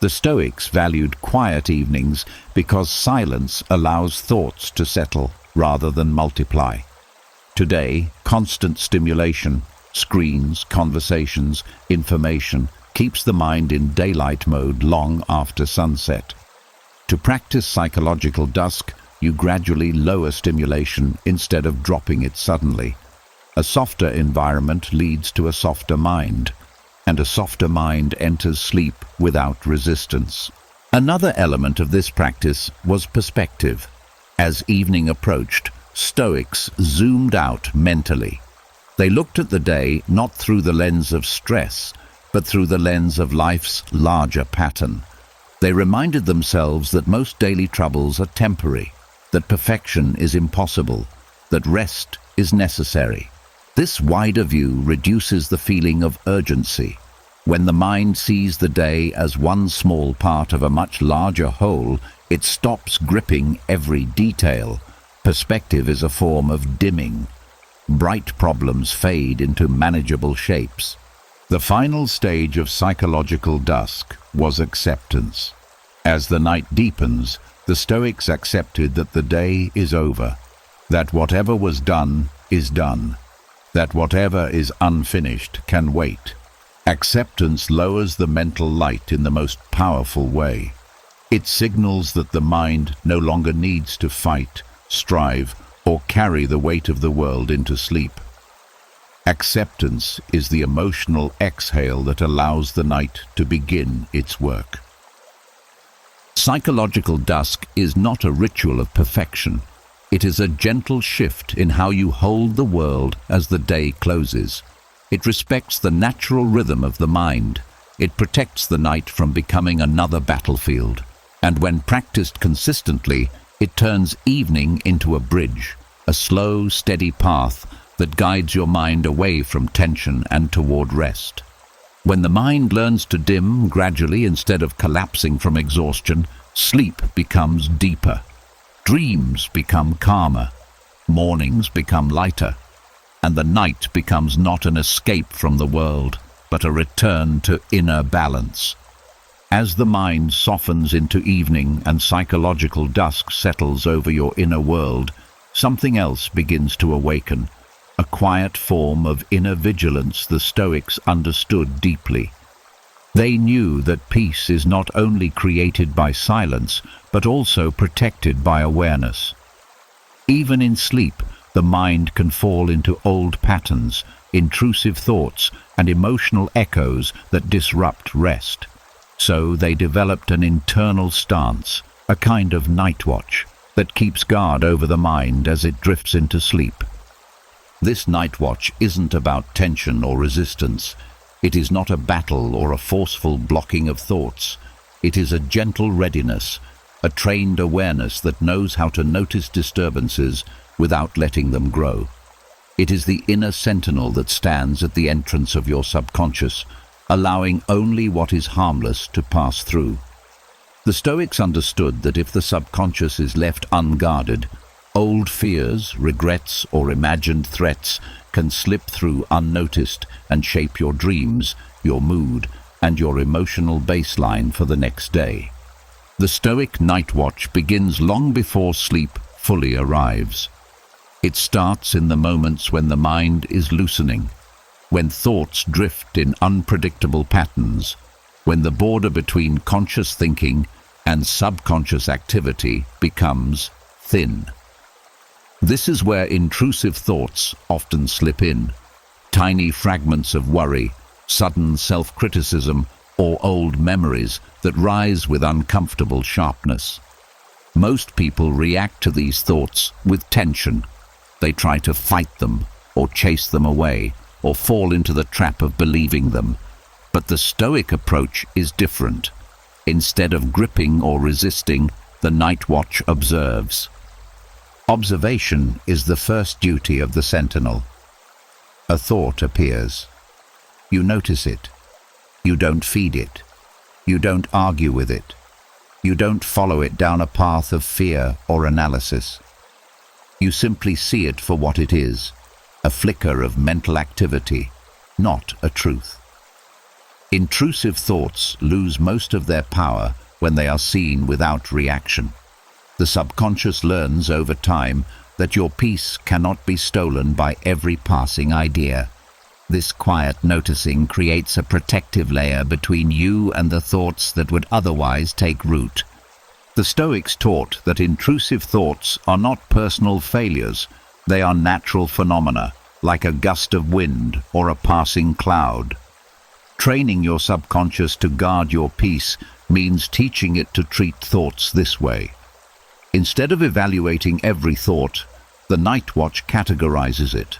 The Stoics valued quiet evenings because silence allows thoughts to settle rather than multiply. Today, constant stimulation, screens, conversations, information, keeps the mind in daylight mode long after sunset. To practice psychological dusk, you gradually lower stimulation instead of dropping it suddenly. A softer environment leads to a softer mind, and a softer mind enters sleep without resistance. Another element of this practice was perspective. As evening approached, Stoics zoomed out mentally. They looked at the day not through the lens of stress, but through the lens of life's larger pattern. They reminded themselves that most daily troubles are temporary, that perfection is impossible, that rest is necessary. This wider view reduces the feeling of urgency. When the mind sees the day as one small part of a much larger whole, it stops gripping every detail. Perspective is a form of dimming. Bright problems fade into manageable shapes. The final stage of psychological dusk was acceptance. As the night deepens, the Stoics accepted that the day is over, that whatever was done is done, that whatever is unfinished can wait. Acceptance lowers the mental light in the most powerful way. It signals that the mind no longer needs to fight, strive, or carry the weight of the world into sleep. Acceptance is the emotional exhale that allows the night to begin its work. Psychological dusk is not a ritual of perfection. It is a gentle shift in how you hold the world as the day closes. It respects the natural rhythm of the mind, It protects the night from becoming another battlefield. And when practiced consistently, it turns evening into a bridge, a slow, steady path that guides your mind away from tension and toward rest. When the mind learns to dim gradually instead of collapsing from exhaustion, sleep becomes deeper. Dreams become calmer. Mornings become lighter. And the night becomes not an escape from the world, but a return to inner balance. As the mind softens into evening and psychological dusk settles over your inner world, something else begins to awaken, a quiet form of inner vigilance the Stoics understood deeply. They knew that peace is not only created by silence, but also protected by awareness. Even in sleep, the mind can fall into old patterns, intrusive thoughts, and emotional echoes that disrupt rest. So they developed an internal stance, a kind of night watch, that keeps guard over the mind as it drifts into sleep. This night watch isn't about tension or resistance. It is not a battle or a forceful blocking of thoughts. It is a gentle readiness, a trained awareness that knows how to notice disturbances without letting them grow. It is the inner sentinel that stands at the entrance of your subconscious, allowing only what is harmless to pass through. The Stoics understood that if the subconscious is left unguarded, old fears, regrets, or imagined threats can slip through unnoticed and shape your dreams, your mood, and your emotional baseline for the next day. The Stoic night watch begins long before sleep fully arrives. It starts in the moments when the mind is loosening, when thoughts drift in unpredictable patterns, when the border between conscious thinking and subconscious activity becomes thin. This is where intrusive thoughts often slip in, tiny fragments of worry, sudden self-criticism, or old memories that rise with uncomfortable sharpness. Most people react to these thoughts with tension. They try to fight them, or chase them away, or fall into the trap of believing them. But the Stoic approach is different. Instead of gripping or resisting, the night watch observes. Observation is the first duty of the sentinel. A thought appears. You notice it. You don't feed it. You don't argue with it. You don't follow it down a path of fear or analysis. You simply see it for what it is, a flicker of mental activity, not a truth. Intrusive thoughts lose most of their power when they are seen without reaction. The subconscious learns over time that your peace cannot be stolen by every passing idea. This quiet noticing creates a protective layer between you and the thoughts that would otherwise take root. The Stoics taught that intrusive thoughts are not personal failures. They are natural phenomena, like a gust of wind or a passing cloud. Training your subconscious to guard your peace means teaching it to treat thoughts this way. Instead of evaluating every thought, the night watch categorizes it: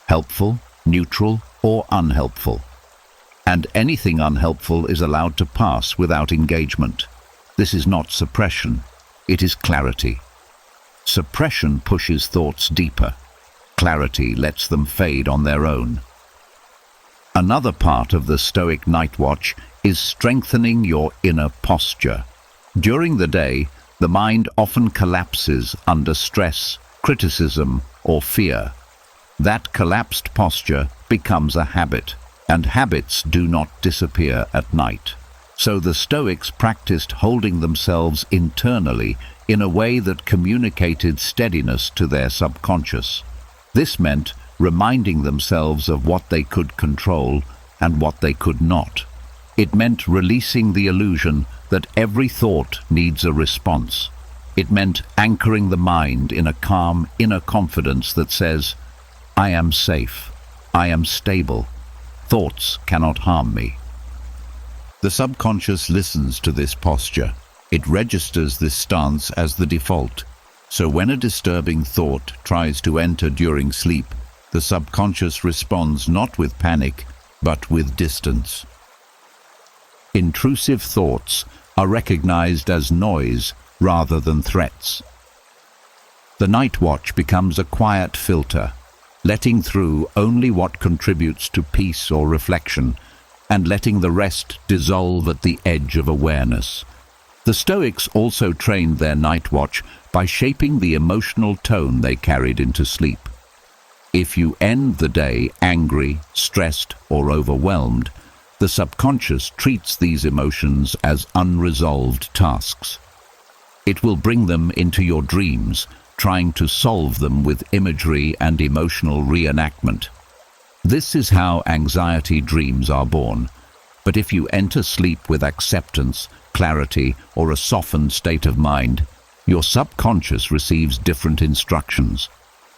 helpful, neutral, or unhelpful. And anything unhelpful is allowed to pass without engagement. This is not suppression, it is clarity. Suppression pushes thoughts deeper. Clarity lets them fade on their own. Another part of the Stoic night watch is strengthening your inner posture. During the day, the mind often collapses under stress, criticism, or fear. That collapsed posture becomes a habit, and habits do not disappear at night. So the Stoics practiced holding themselves internally in a way that communicated steadiness to their subconscious. This meant reminding themselves of what they could control and what they could not. It meant releasing the illusion that every thought needs a response. It meant anchoring the mind in a calm inner confidence that says, I am safe, I am stable, thoughts cannot harm me. The subconscious listens to this posture. It registers this stance as the default. So when a disturbing thought tries to enter during sleep, the subconscious responds not with panic, but with distance. Intrusive thoughts are recognized as noise rather than threats. The night watch becomes a quiet filter, letting through only what contributes to peace or reflection, and letting the rest dissolve at the edge of awareness. The Stoics also trained their night watch by shaping the emotional tone they carried into sleep. If you end the day angry, stressed, or overwhelmed, the subconscious treats these emotions as unresolved tasks. It will bring them into your dreams, trying to solve them with imagery and emotional reenactment. This is how anxiety dreams are born. But if you enter sleep with acceptance, clarity, or a softened state of mind, your subconscious receives different instructions.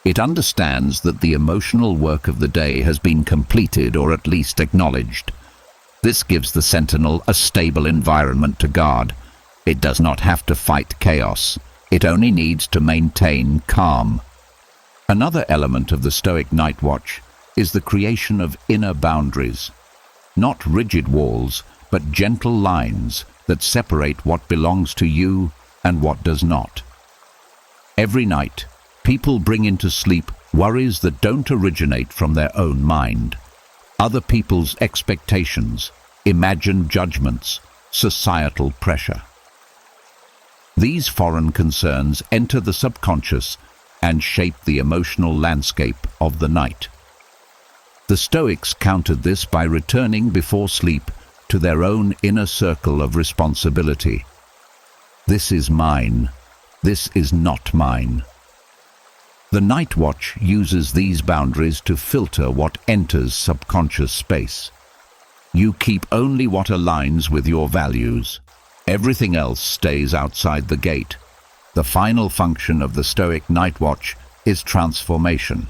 It understands that the emotional work of the day has been completed or at least acknowledged. This gives the sentinel a stable environment to guard. It does not have to fight chaos. It only needs to maintain calm. Another element of the Stoic night watch is the creation of inner boundaries. Not rigid walls, but gentle lines that separate what belongs to you and what does not. Every night, people bring into sleep worries that don't originate from their own mind. Other people's expectations, imagined judgments, societal pressure. These foreign concerns enter the subconscious and shape the emotional landscape of the night. The Stoics countered this by returning before sleep to their own inner circle of responsibility. This is mine. This is not mine. The night watch uses these boundaries to filter what enters subconscious space. You keep only what aligns with your values. Everything else stays outside the gate. The final function of the Stoic night watch is transformation.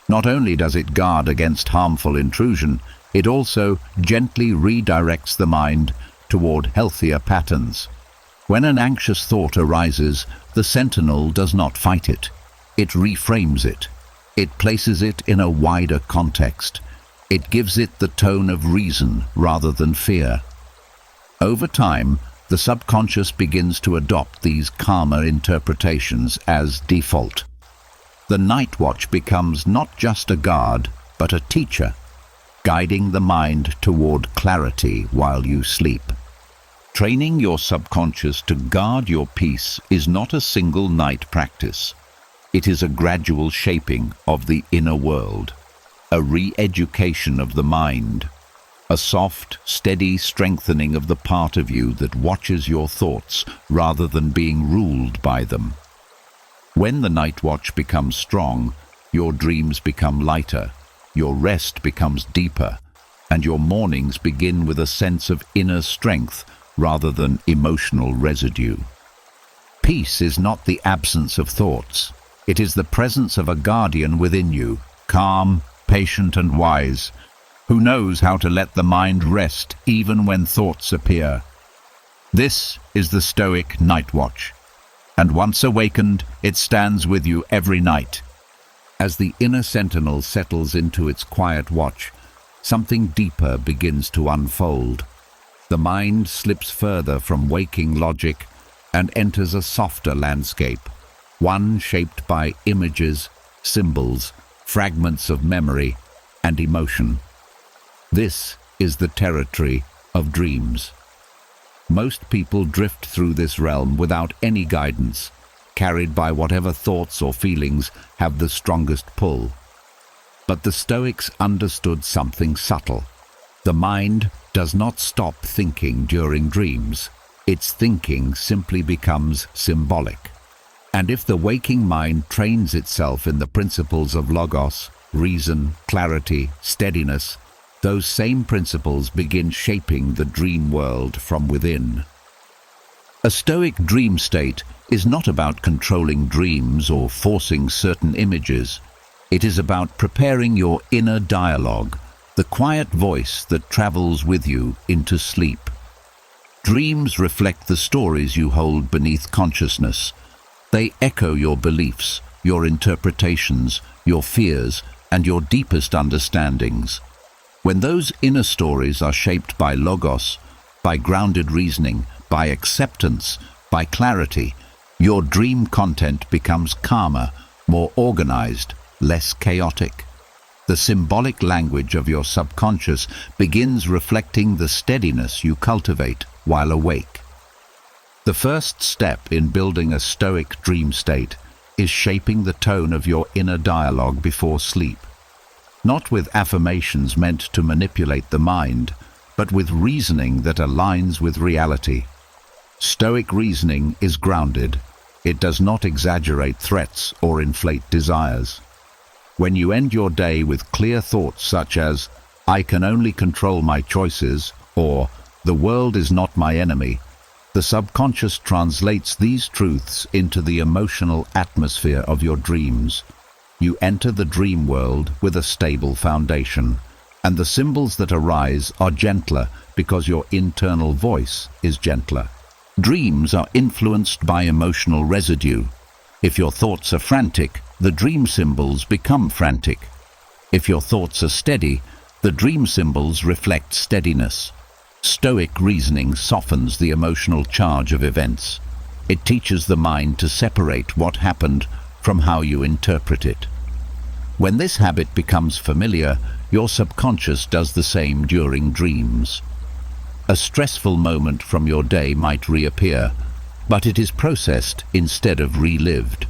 Not only does it guard against harmful intrusion, it also gently redirects the mind toward healthier patterns. When an anxious thought arises, the sentinel does not fight it. It reframes it. It places it in a wider context. It gives it the tone of reason rather than fear. Over time, the subconscious begins to adopt these calmer interpretations as default. The night watch becomes not just a guard, but a teacher, guiding the mind toward clarity while you sleep. Training your subconscious to guard your peace is not a single night practice. It is a gradual shaping of the inner world, a re-education of the mind, a soft, steady strengthening of the part of you that watches your thoughts rather than being ruled by them. When the night watch becomes strong, your dreams become lighter, your rest becomes deeper, and your mornings begin with a sense of inner strength rather than emotional residue. Peace is not the absence of thoughts. It is the presence of a guardian within you, calm, patient, and wise, who knows how to let the mind rest even when thoughts appear. This is the Stoic night watch, and once awakened, it stands with you every night. As the inner sentinel settles into its quiet watch, something deeper begins to unfold. The mind slips further from waking logic and enters a softer landscape, one shaped by images, symbols, fragments of memory, and emotion. This is the territory of dreams. Most people drift through this realm without any guidance, carried by whatever thoughts or feelings have the strongest pull. But the Stoics understood something subtle. The mind does not stop thinking during dreams. Its thinking simply becomes symbolic. And if the waking mind trains itself in the principles of logos, reason, clarity, steadiness, those same principles begin shaping the dream world from within. A Stoic dream state is not about controlling dreams or forcing certain images. It is about preparing your inner dialogue, the quiet voice that travels with you into sleep. Dreams reflect the stories you hold beneath consciousness. They echo your beliefs, your interpretations, your fears, and your deepest understandings. When those inner stories are shaped by logos, by grounded reasoning, by acceptance, by clarity, your dream content becomes calmer, more organized, less chaotic. The symbolic language of your subconscious begins reflecting the steadiness you cultivate while awake. The first step in building a Stoic dream state is shaping the tone of your inner dialogue before sleep. Not with affirmations meant to manipulate the mind, but with reasoning that aligns with reality. Stoic reasoning is grounded. It does not exaggerate threats or inflate desires. When you end your day with clear thoughts such as, "I can only control my choices," or "the world is not my enemy," the subconscious translates these truths into the emotional atmosphere of your dreams. You enter the dream world with a stable foundation, and the symbols that arise are gentler because your internal voice is gentler. Dreams are influenced by emotional residue. If your thoughts are frantic, the dream symbols become frantic. If your thoughts are steady, the dream symbols reflect steadiness. Stoic reasoning softens the emotional charge of events. It teaches the mind to separate what happened from how you interpret it. When this habit becomes familiar, your subconscious does the same during dreams. A stressful moment from your day might reappear, but it is processed instead of relived.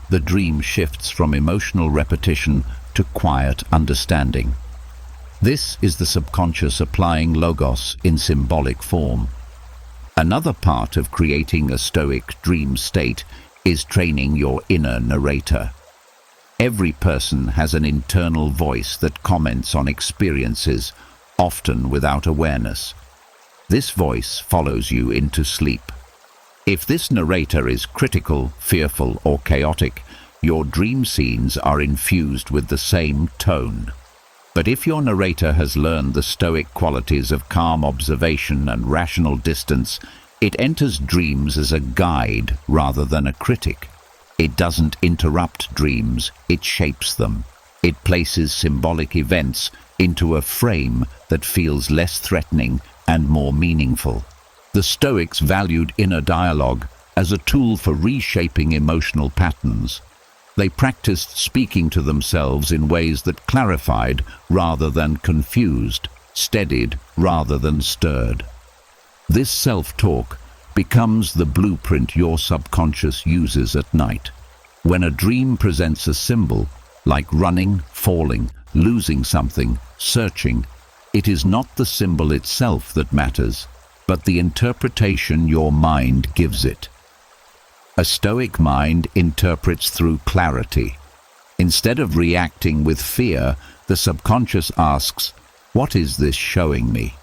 The dream shifts from emotional repetition to quiet understanding. This is the subconscious applying logos in symbolic form. Another part of creating a Stoic dream state is training your inner narrator. Every person has an internal voice that comments on experiences, often without awareness. This voice follows you into sleep. If this narrator is critical, fearful, or chaotic, your dream scenes are infused with the same tone. But if your narrator has learned the Stoic qualities of calm observation and rational distance, it enters dreams as a guide rather than a critic. It doesn't interrupt dreams, it shapes them. It places symbolic events into a frame that feels less threatening and more meaningful. The Stoics valued inner dialogue as a tool for reshaping emotional patterns. They practiced speaking to themselves in ways that clarified rather than confused, steadied rather than stirred. This self-talk becomes the blueprint your subconscious uses at night. When a dream presents a symbol, like running, falling, losing something, searching, it is not the symbol itself that matters, but the interpretation your mind gives it. A Stoic mind interprets through clarity. Instead of reacting with fear, the subconscious asks, "What is this showing me?"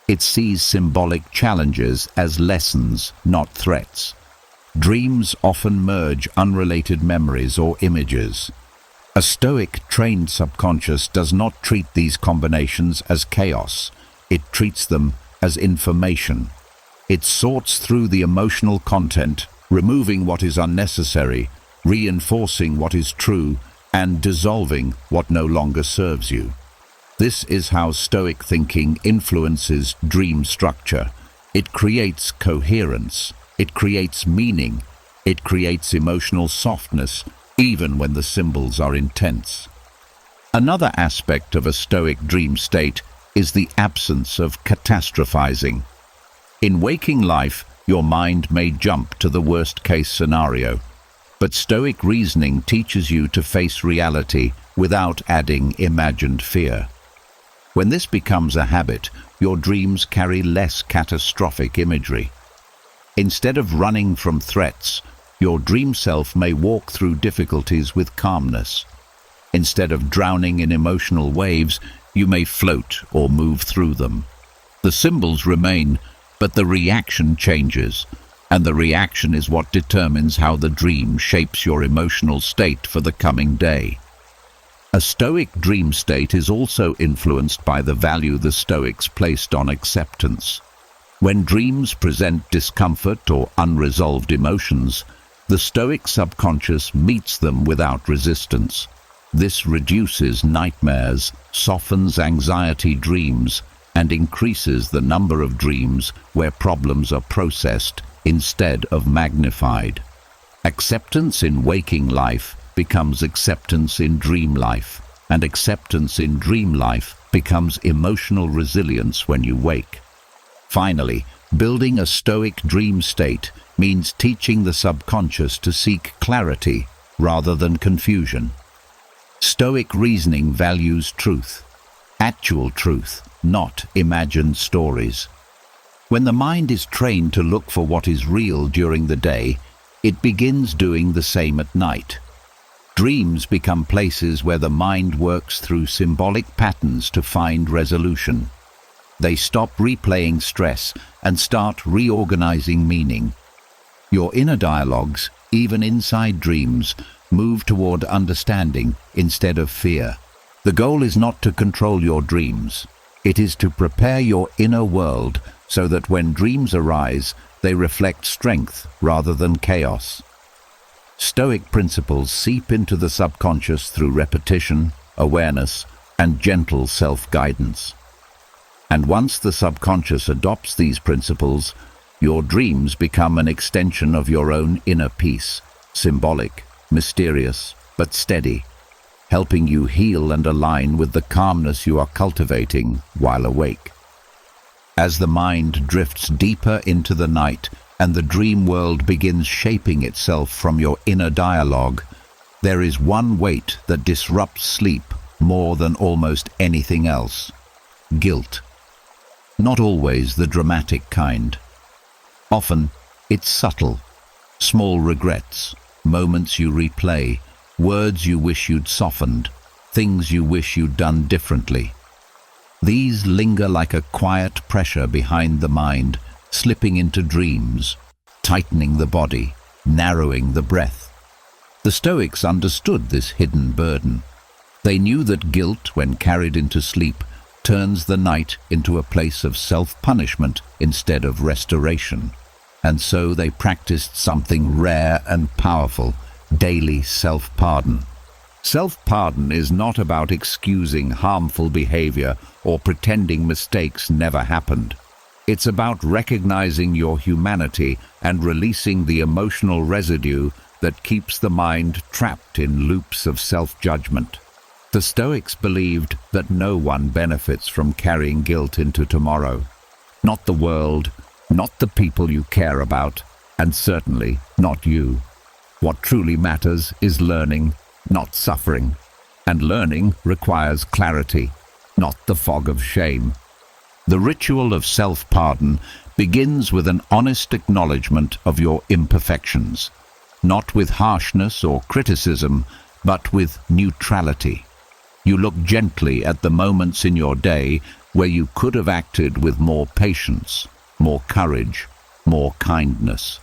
It sees symbolic challenges as lessons, not threats. Dreams often merge unrelated memories or images. A Stoic trained subconscious does not treat these combinations as chaos. It treats them as information. It sorts through the emotional content, removing what is unnecessary, reinforcing what is true, and dissolving what no longer serves you. This is how Stoic thinking influences dream structure. It creates coherence. It creates meaning. It creates emotional softness, even when the symbols are intense. Another aspect of a Stoic dream state is the absence of catastrophizing. In waking life, your mind may jump to the worst-case scenario, but Stoic reasoning teaches you to face reality without adding imagined fear. When this becomes a habit, your dreams carry less catastrophic imagery. Instead of running from threats, your dream self may walk through difficulties with calmness. Instead of drowning in emotional waves, you may float or move through them. The symbols remain, but the reaction changes, and the reaction is what determines how the dream shapes your emotional state for the coming day. A Stoic dream state is also influenced by the value the Stoics placed on acceptance. When dreams present discomfort or unresolved emotions, the Stoic subconscious meets them without resistance. This reduces nightmares, softens anxiety dreams, and increases the number of dreams where problems are processed instead of magnified. Acceptance in waking life becomes acceptance in dream life, and acceptance in dream life becomes emotional resilience when you wake. Finally, building a Stoic dream state means teaching the subconscious to seek clarity rather than confusion. Stoic reasoning values truth, actual truth, not imagined stories. When the mind is trained to look for what is real during the day, it begins doing the same at night. Dreams become places where the mind works through symbolic patterns to find resolution. They stop replaying stress and start reorganizing meaning. Your inner dialogues, even inside dreams, move toward understanding instead of fear. The goal is not to control your dreams. It is to prepare your inner world so that when dreams arise, they reflect strength rather than chaos. Stoic principles seep into the subconscious through repetition, awareness, and gentle self-guidance. And once the subconscious adopts these principles, your dreams become an extension of your own inner peace, symbolic, mysterious, but steady, helping you heal and align with the calmness you are cultivating while awake. As the mind drifts deeper into the night and the dream world begins shaping itself from your inner dialogue, there is one weight that disrupts sleep more than almost anything else: guilt. Not always the dramatic kind. Often, it's subtle. Small regrets, moments you replay, words you wish you'd softened, things you wish you'd done differently. These linger like a quiet pressure behind the mind, slipping into dreams, tightening the body, narrowing the breath. The Stoics understood this hidden burden. They knew that guilt, when carried into sleep, turns the night into a place of self-punishment instead of restoration. And so they practiced something rare and powerful: daily self-pardon. Self-pardon is not about excusing harmful behavior or pretending mistakes never happened. It's about recognizing your humanity and releasing the emotional residue that keeps the mind trapped in loops of self-judgment. The Stoics believed that no one benefits from carrying guilt into tomorrow. Not the world, not the people you care about, and certainly not you. What truly matters is learning, not suffering. And learning requires clarity, not the fog of shame. The ritual of self-pardon begins with an honest acknowledgement of your imperfections, not with harshness or criticism, but with neutrality. You look gently at the moments in your day where you could have acted with more patience, more courage, more kindness.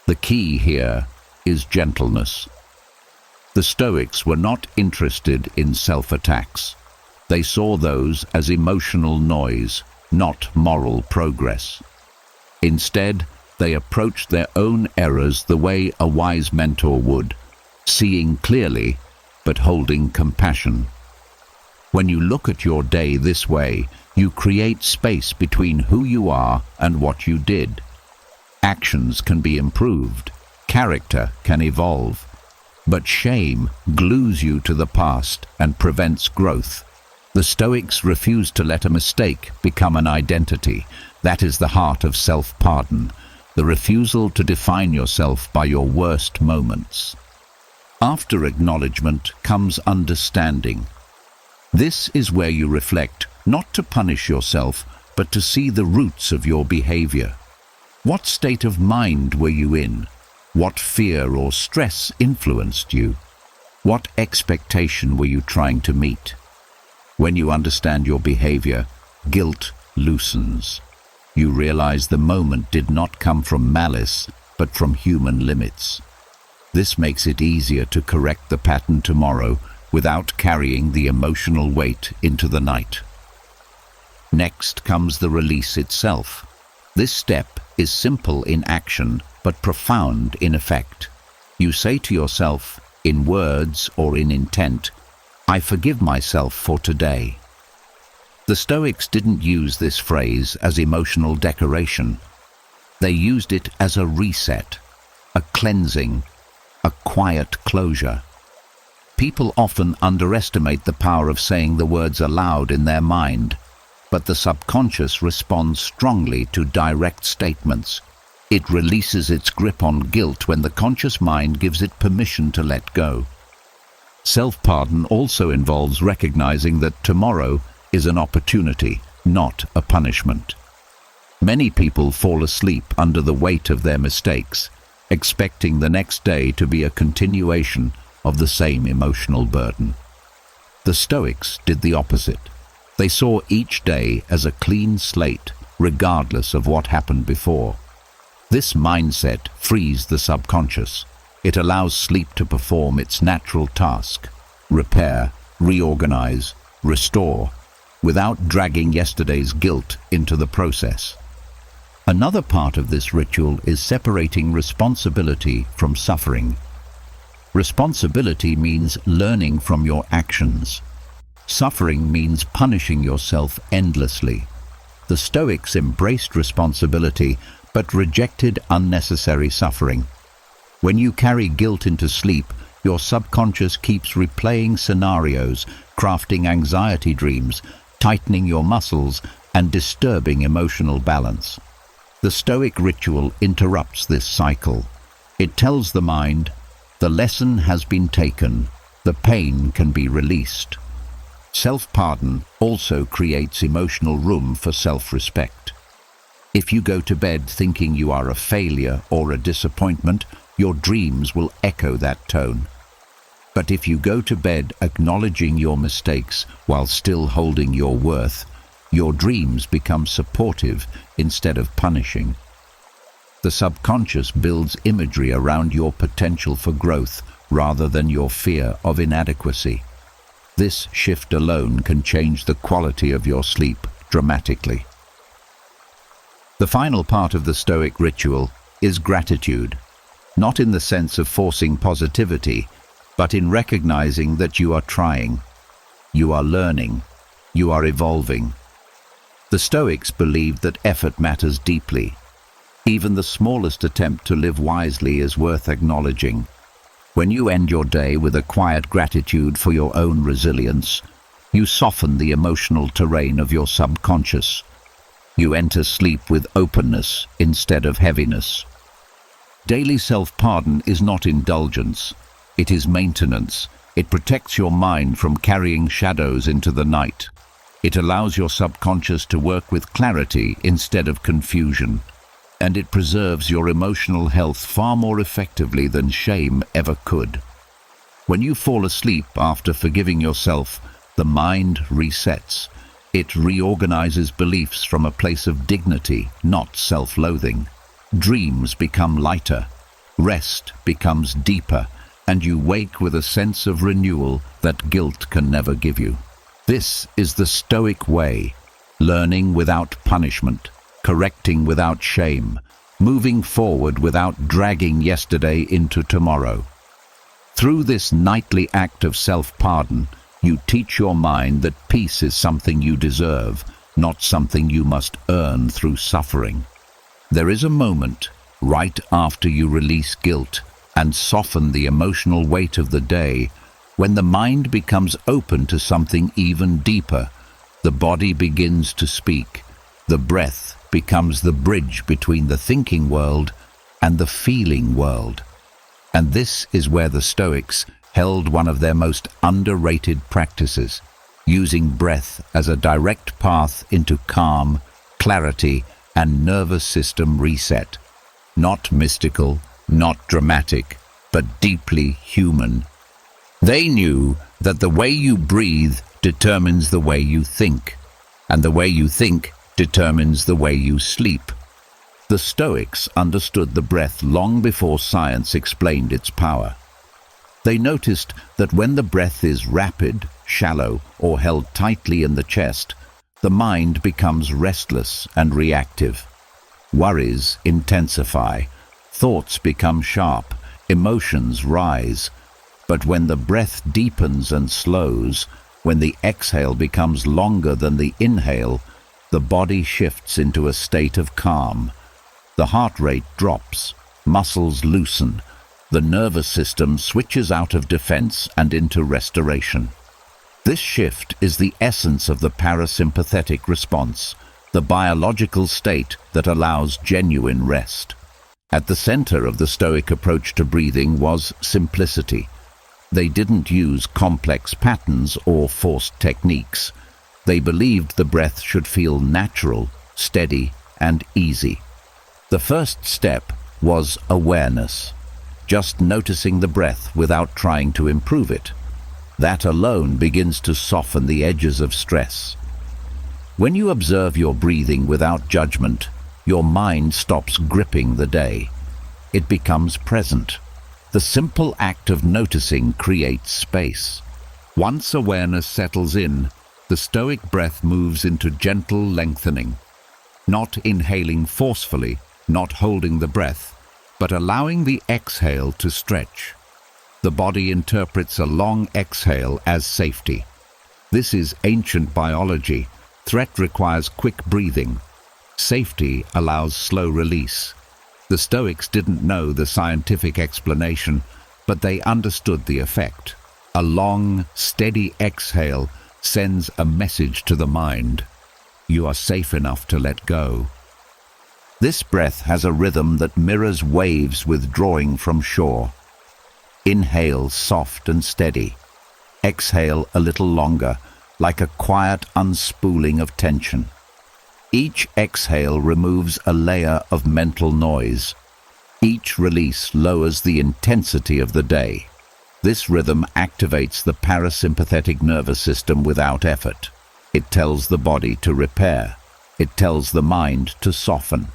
The key here is gentleness. The Stoics were not interested in self-attacks. They saw those as emotional noise, not moral progress. Instead, they approached their own errors the way a wise mentor would, seeing clearly but holding compassion. When you look at your day this way, you create space between who you are and what you did. Actions can be improved, character can evolve, but shame glues you to the past and prevents growth. The Stoics refused to let a mistake become an identity. That is the heart of self-pardon, the refusal to define yourself by your worst moments. After acknowledgement comes understanding. This is where you reflect, not to punish yourself, but to see the roots of your behavior. What state of mind were you in? What fear or stress influenced you? What expectation were you trying to meet? When you understand your behavior, guilt loosens. You realize the moment did not come from malice, but from human limits. This makes it easier to correct the pattern tomorrow without carrying the emotional weight into the night. Next comes the release itself. This step is simple in action, but profound in effect. You say to yourself, in words or in intent, "I forgive myself for today." The Stoics didn't use this phrase as emotional decoration. They used it as a reset, a cleansing, a quiet closure. People often underestimate the power of saying the words aloud in their mind, but the subconscious responds strongly to direct statements. It releases its grip on guilt when the conscious mind gives it permission to let go. Self-pardon also involves recognizing that tomorrow is an opportunity, not a punishment. Many people fall asleep under the weight of their mistakes, expecting the next day to be a continuation of the same emotional burden. The Stoics did the opposite. They saw each day as a clean slate, regardless of what happened before. This mindset frees the subconscious. It allows sleep to perform its natural task: repair, reorganize, restore, without dragging yesterday's guilt into the process. Another part of this ritual is separating responsibility from suffering. Responsibility means learning from your actions. Suffering means punishing yourself endlessly. The Stoics embraced responsibility but rejected unnecessary suffering. When you carry guilt into sleep, your subconscious keeps replaying scenarios, crafting anxiety dreams, tightening your muscles, and disturbing emotional balance. The Stoic ritual interrupts this cycle. It tells the mind, the lesson has been taken, the pain can be released. Self-pardon also creates emotional room for self-respect. If you go to bed thinking you are a failure or a disappointment, your dreams will echo that tone. But if you go to bed acknowledging your mistakes while still holding your worth, your dreams become supportive instead of punishing. The subconscious builds imagery around your potential for growth rather than your fear of inadequacy. This shift alone can change the quality of your sleep dramatically. The final part of the Stoic ritual is gratitude, not in the sense of forcing positivity, but in recognizing that you are trying, you are learning, you are evolving. The Stoics believed that effort matters deeply. Even the smallest attempt to live wisely is worth acknowledging. When you end your day with a quiet gratitude for your own resilience, you soften the emotional terrain of your subconscious. You enter sleep with openness instead of heaviness. Daily self-pardon is not indulgence. It is maintenance. It protects your mind from carrying shadows into the night. It allows your subconscious to work with clarity instead of confusion. And it preserves your emotional health far more effectively than shame ever could. When you fall asleep after forgiving yourself, the mind resets. It reorganizes beliefs from a place of dignity, not self-loathing. Dreams become lighter, rest becomes deeper, and you wake with a sense of renewal that guilt can never give you. This is the Stoic way: learning without punishment, correcting without shame, moving forward without dragging yesterday into tomorrow. Through this nightly act of self-pardon, you teach your mind that peace is something you deserve, not something you must earn through suffering. There is a moment, right after you release guilt and soften the emotional weight of the day, when the mind becomes open to something even deeper. The body begins to speak. The breath becomes the bridge between the thinking world and the feeling world. And this is where the Stoics held one of their most underrated practices, using breath as a direct path into calm, clarity, and nervous system reset. Not mystical, not dramatic, but deeply human. They knew that the way you breathe determines the way you think, and the way you think determines the way you sleep. The Stoics understood the breath long before science explained its power. They noticed that when the breath is rapid, shallow, or held tightly in the chest, the mind becomes restless and reactive. Worries intensify, thoughts become sharp, emotions rise. But when the breath deepens and slows, When the exhale becomes longer than the inhale, the body shifts into a state of calm. The heart rate drops, muscles loosen, the nervous system switches out of defense and into restoration. This shift is the essence of the parasympathetic response, the biological state that allows genuine rest. At the center of the Stoic approach to breathing was simplicity. They didn't use complex patterns or forced techniques. They believed the breath should feel natural, steady, and easy. The first step was awareness, just noticing the breath without trying to improve it. That alone begins to soften the edges of stress. When you observe your breathing without judgment, your mind stops gripping the day. It becomes present. The simple act of noticing creates space. Once awareness settles in, the Stoic breath moves into gentle lengthening. Not inhaling forcefully, not holding the breath, but allowing the exhale to stretch. The body interprets a long exhale as safety. This is ancient biology. Threat requires quick breathing. Safety allows slow release. The Stoics didn't know the scientific explanation, but they understood the effect. A long, steady exhale sends a message to the mind. You are safe enough to let go. This breath has a rhythm that mirrors waves withdrawing from shore. Inhale soft and steady. Exhale a little longer, like a quiet unspooling of tension. Each exhale removes a layer of mental noise. Each release lowers the intensity of the day. This rhythm activates the parasympathetic nervous system without effort. It tells the body to repair. It tells the mind to soften.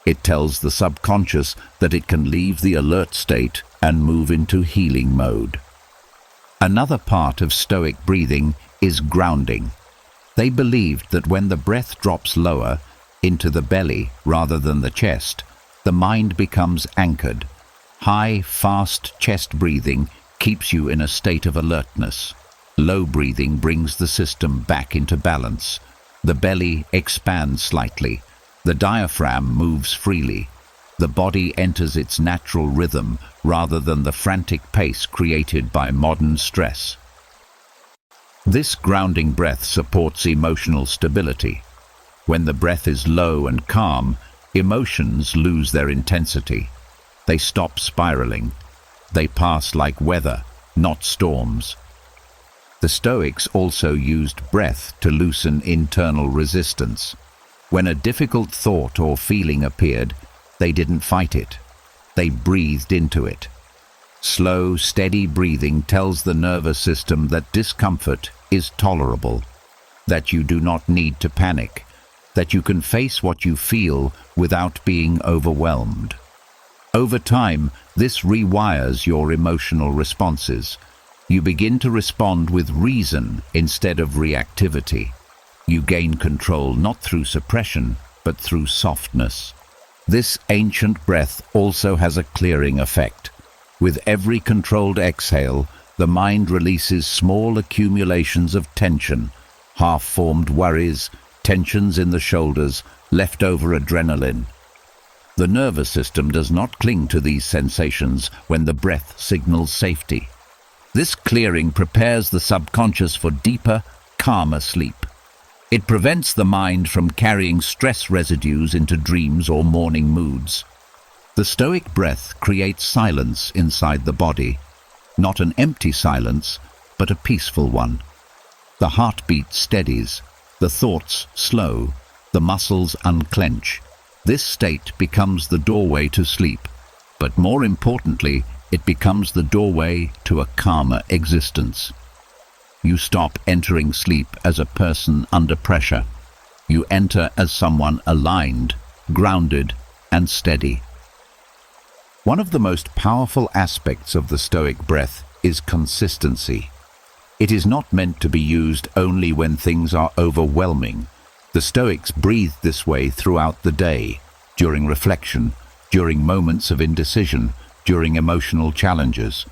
It tells the subconscious that it can leave the alert state and move into healing mode. Another part of Stoic breathing is grounding. They believed that when the breath drops lower, into the belly rather than the chest, the mind becomes anchored. High, fast chest breathing keeps you in a state of alertness. Low breathing brings the system back into balance. The belly expands slightly. The diaphragm moves freely. The body enters its natural rhythm rather than the frantic pace created by modern stress. This grounding breath supports emotional stability. When the breath is low and calm, emotions lose their intensity. They stop spiraling. They pass like weather, not storms. The Stoics also used breath to loosen internal resistance. When a difficult thought or feeling appeared, they didn't fight it. They breathed into it. Slow, steady breathing tells the nervous system that discomfort is tolerable, that you do not need to panic, that you can face what you feel without being overwhelmed. Over time, this rewires your emotional responses. You begin to respond with reason instead of reactivity. You gain control not through suppression, but through softness. This ancient breath also has a clearing effect. With every controlled exhale, the mind releases small accumulations of tension, half-formed worries, tensions in the shoulders, leftover adrenaline. The nervous system does not cling to these sensations when the breath signals safety. This clearing prepares the subconscious for deeper, calmer sleep. It prevents the mind from carrying stress residues into dreams or morning moods. The Stoic breath creates silence inside the body, not an empty silence, but a peaceful one. The heartbeat steadies, the thoughts slow, the muscles unclench. This state becomes the doorway to sleep, but more importantly, it becomes the doorway to a calmer existence. You stop entering sleep as a person under pressure. You enter as someone aligned, grounded, and steady. One of the most powerful aspects of the Stoic breath is consistency. It is not meant to be used only when things are overwhelming. The Stoics breathed this way throughout the day, during reflection, during moments of indecision, during emotional challenges.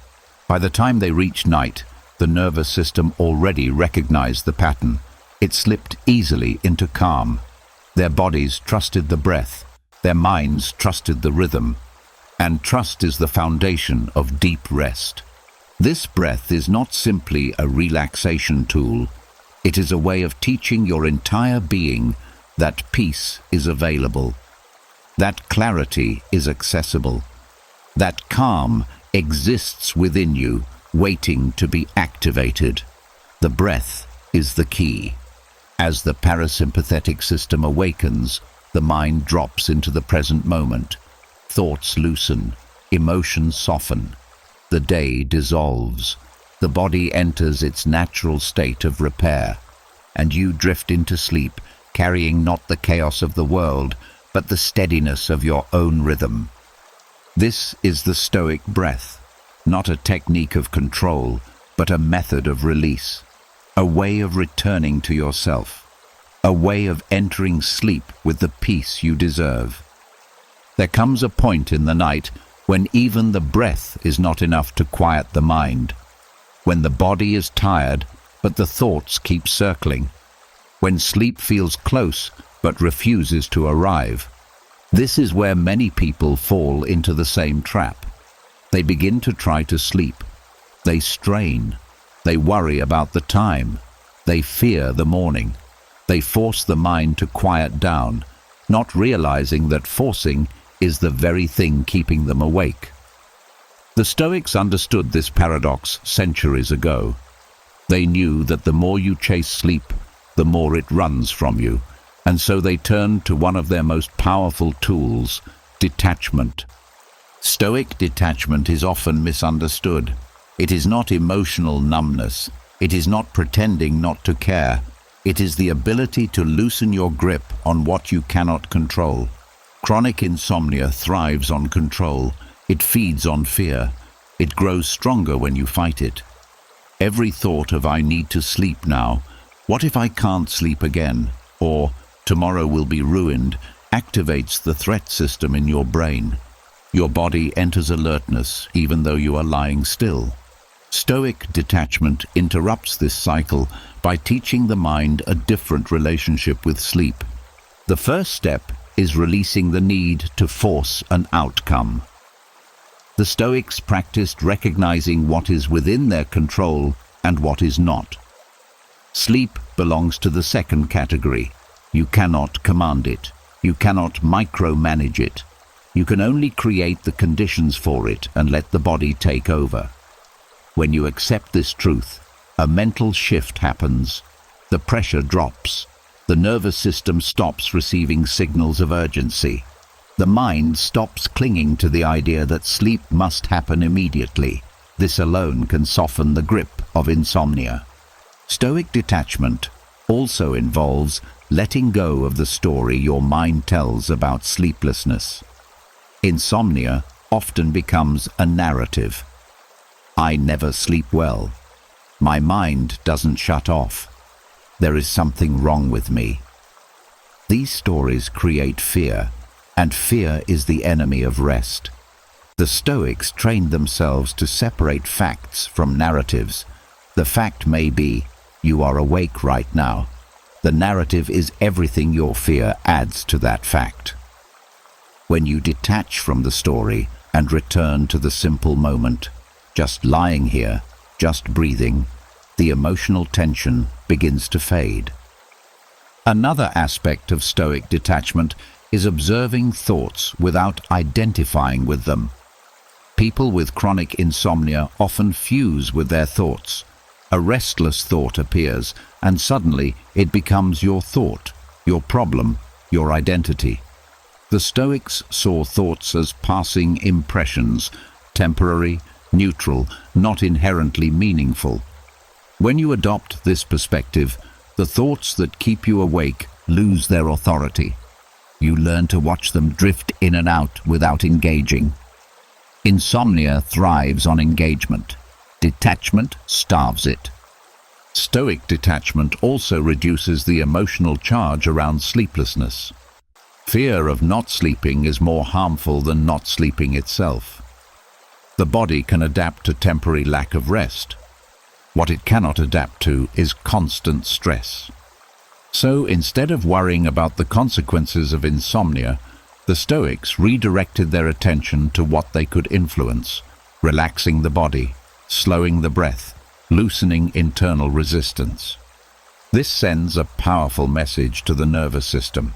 By the time they reached night, The nervous system already recognized the pattern. It slipped easily into calm. Their bodies trusted the breath. Their minds trusted the rhythm. And trust is the foundation of deep rest. This breath is not simply a relaxation tool. It is a way of teaching your entire being that peace is available, that clarity is accessible, that calm exists within you, waiting to be activated. The breath is the key. As the parasympathetic system awakens, the mind drops into the present moment. Thoughts loosen, emotions soften. The day dissolves. The body enters its natural state of repair, and you drift into sleep, carrying not the chaos of the world, but the steadiness of your own rhythm. This is the Stoic breath, not a technique of control, but a method of release, a way of returning to yourself, a way of entering sleep with the peace you deserve. There comes a point in the night when even the breath is not enough to quiet the mind, when the body is tired, but the thoughts keep circling, when sleep feels close but refuses to arrive. This is where many people fall into the same trap. They begin to try to sleep. They strain. They worry about the time. They fear the morning. They force the mind to quiet down, not realizing that forcing is the very thing keeping them awake. The Stoics understood this paradox centuries ago. They knew that the more you chase sleep, the more it runs from you, and so they turned to one of their most powerful tools, detachment. Stoic detachment is often misunderstood. It is not emotional numbness. It is not pretending not to care. It is the ability to loosen your grip on what you cannot control. Chronic insomnia thrives on control. It feeds on fear. It grows stronger when you fight it. Every thought of "I need to sleep now," "What if I can't sleep again?" or "Tomorrow will be ruined," activates the threat system in your brain. Your body enters alertness even though you are lying still. Stoic detachment interrupts this cycle by teaching the mind a different relationship with sleep. The first step is releasing the need to force an outcome. The Stoics practiced recognizing what is within their control and what is not. Sleep belongs to the second category. You cannot command it. You cannot micromanage it. You can only create the conditions for it and let the body take over. When you accept this truth, a mental shift happens. The pressure drops. The nervous system stops receiving signals of urgency. The mind stops clinging to the idea that sleep must happen immediately. This alone can soften the grip of insomnia. Stoic detachment also involves letting go of the story your mind tells about sleeplessness. Insomnia often becomes a narrative. I never sleep well. My mind doesn't shut off. There is something wrong with me. These stories create fear, and fear is the enemy of rest. The Stoics trained themselves to separate facts from narratives. The fact may be, you are awake right now. The narrative is everything your fear adds to that fact. When you detach from the story and return to the simple moment, just lying here, just breathing, the emotional tension begins to fade. Another aspect of Stoic detachment is observing thoughts without identifying with them. People with chronic insomnia often fuse with their thoughts. A restless thought appears, and suddenly it becomes your thought, your problem, your identity. The Stoics saw thoughts as passing impressions, temporary, neutral, not inherently meaningful. When you adopt this perspective, the thoughts that keep you awake lose their authority. You learn to watch them drift in and out without engaging. Insomnia thrives on engagement. Detachment starves it. Stoic detachment also reduces the emotional charge around sleeplessness. Fear of not sleeping is more harmful than not sleeping itself. The body can adapt to temporary lack of rest. What it cannot adapt to is constant stress. So instead of worrying about the consequences of insomnia, the Stoics redirected their attention to what they could influence, relaxing the body, slowing the breath, loosening internal resistance. This sends a powerful message to the nervous system.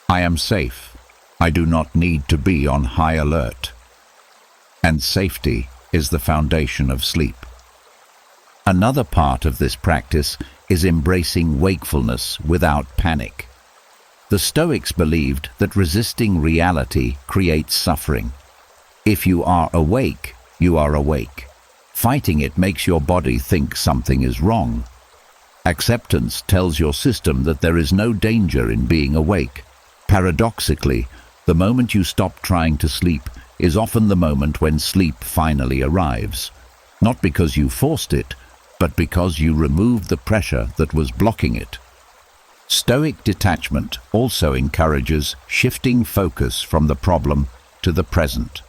I am safe. I do not need to be on high alert. And safety is the foundation of sleep. Another part of this practice is embracing wakefulness without panic. The Stoics believed that resisting reality creates suffering. If you are awake, you are awake. Fighting it makes your body think something is wrong. Acceptance tells your system that there is no danger in being awake. Paradoxically, the moment you stop trying to sleep is often the moment when sleep finally arrives. Not because you forced it, but because you removed the pressure that was blocking it. Stoic detachment also encourages shifting focus from the problem to the present.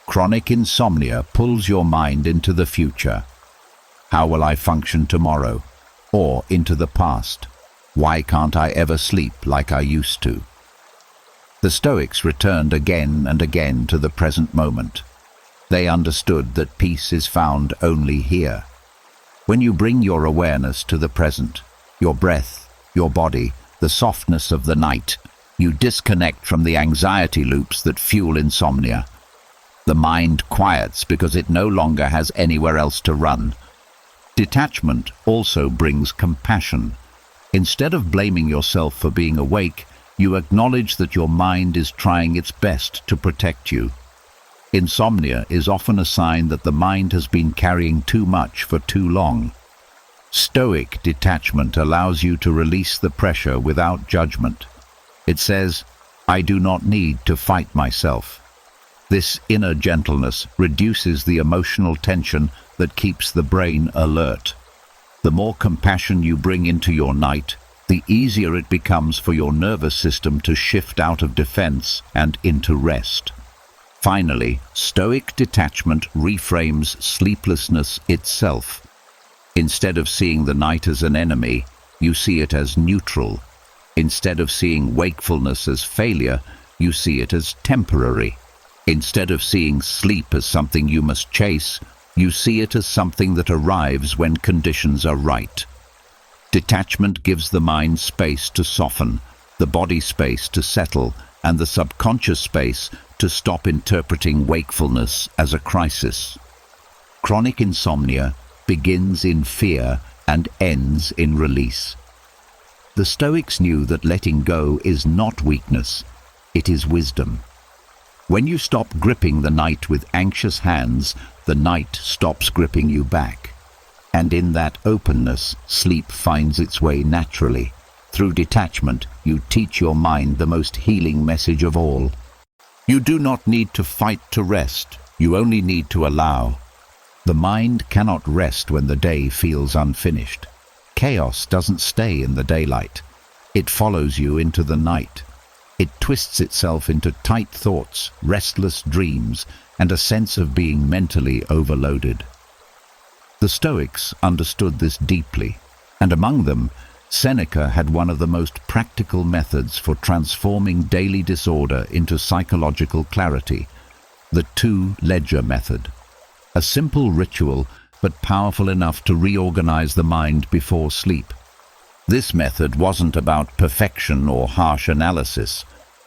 Chronic insomnia pulls your mind into the future. How will I function tomorrow? Or into the past. Why can't I ever sleep like I used to? The Stoics returned again and again to the present moment. They understood that peace is found only here. When you bring your awareness to the present, your breath, your body, the softness of the night, you disconnect from the anxiety loops that fuel insomnia. The mind quiets because it no longer has anywhere else to run. Detachment also brings compassion. Instead of blaming yourself for being awake, you acknowledge that your mind is trying its best to protect you. Insomnia is often a sign that the mind has been carrying too much for too long. Stoic detachment allows you to release the pressure without judgment. It says, I do not need to fight myself. This inner gentleness reduces the emotional tension that keeps the brain alert. The more compassion you bring into your night, the easier it becomes for your nervous system to shift out of defense and into rest. Finally, Stoic detachment reframes sleeplessness itself. Instead of seeing the night as an enemy, you see it as neutral. Instead of seeing wakefulness as failure, you see it as temporary. Instead of seeing sleep as something you must chase, you see it as something that arrives when conditions are right. Detachment gives the mind space to soften, the body space to settle, and the subconscious space to stop interpreting wakefulness as a crisis. Chronic insomnia begins in fear and ends in release. The Stoics knew that letting go is not weakness, it is wisdom. When you stop gripping the night with anxious hands, the night stops gripping you back. And in that openness, sleep finds its way naturally. Through detachment, you teach your mind the most healing message of all. You do not need to fight to rest, you only need to allow. The mind cannot rest when the day feels unfinished. Chaos doesn't stay in the daylight. It follows you into the night. It twists itself into tight thoughts, restless dreams, and a sense of being mentally overloaded. The Stoics understood this deeply, and among them, Seneca had one of the most practical methods for transforming daily disorder into psychological clarity, the two-ledger method. A simple ritual, but powerful enough to reorganize the mind before sleep. This method wasn't about perfection or harsh analysis.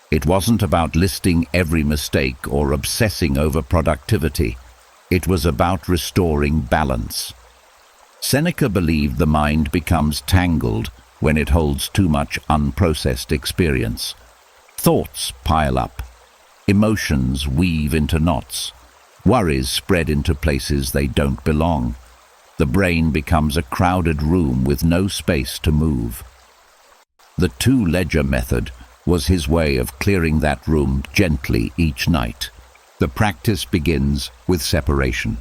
It wasn't about listing every mistake or obsessing over productivity. It was about restoring balance. Seneca believed the mind becomes tangled when it holds too much unprocessed experience. Thoughts pile up. Emotions weave into knots. Worries spread into places they don't belong. The brain becomes a crowded room with no space to move. The two-ledger method was his way of clearing that room gently each night. The practice begins with separation.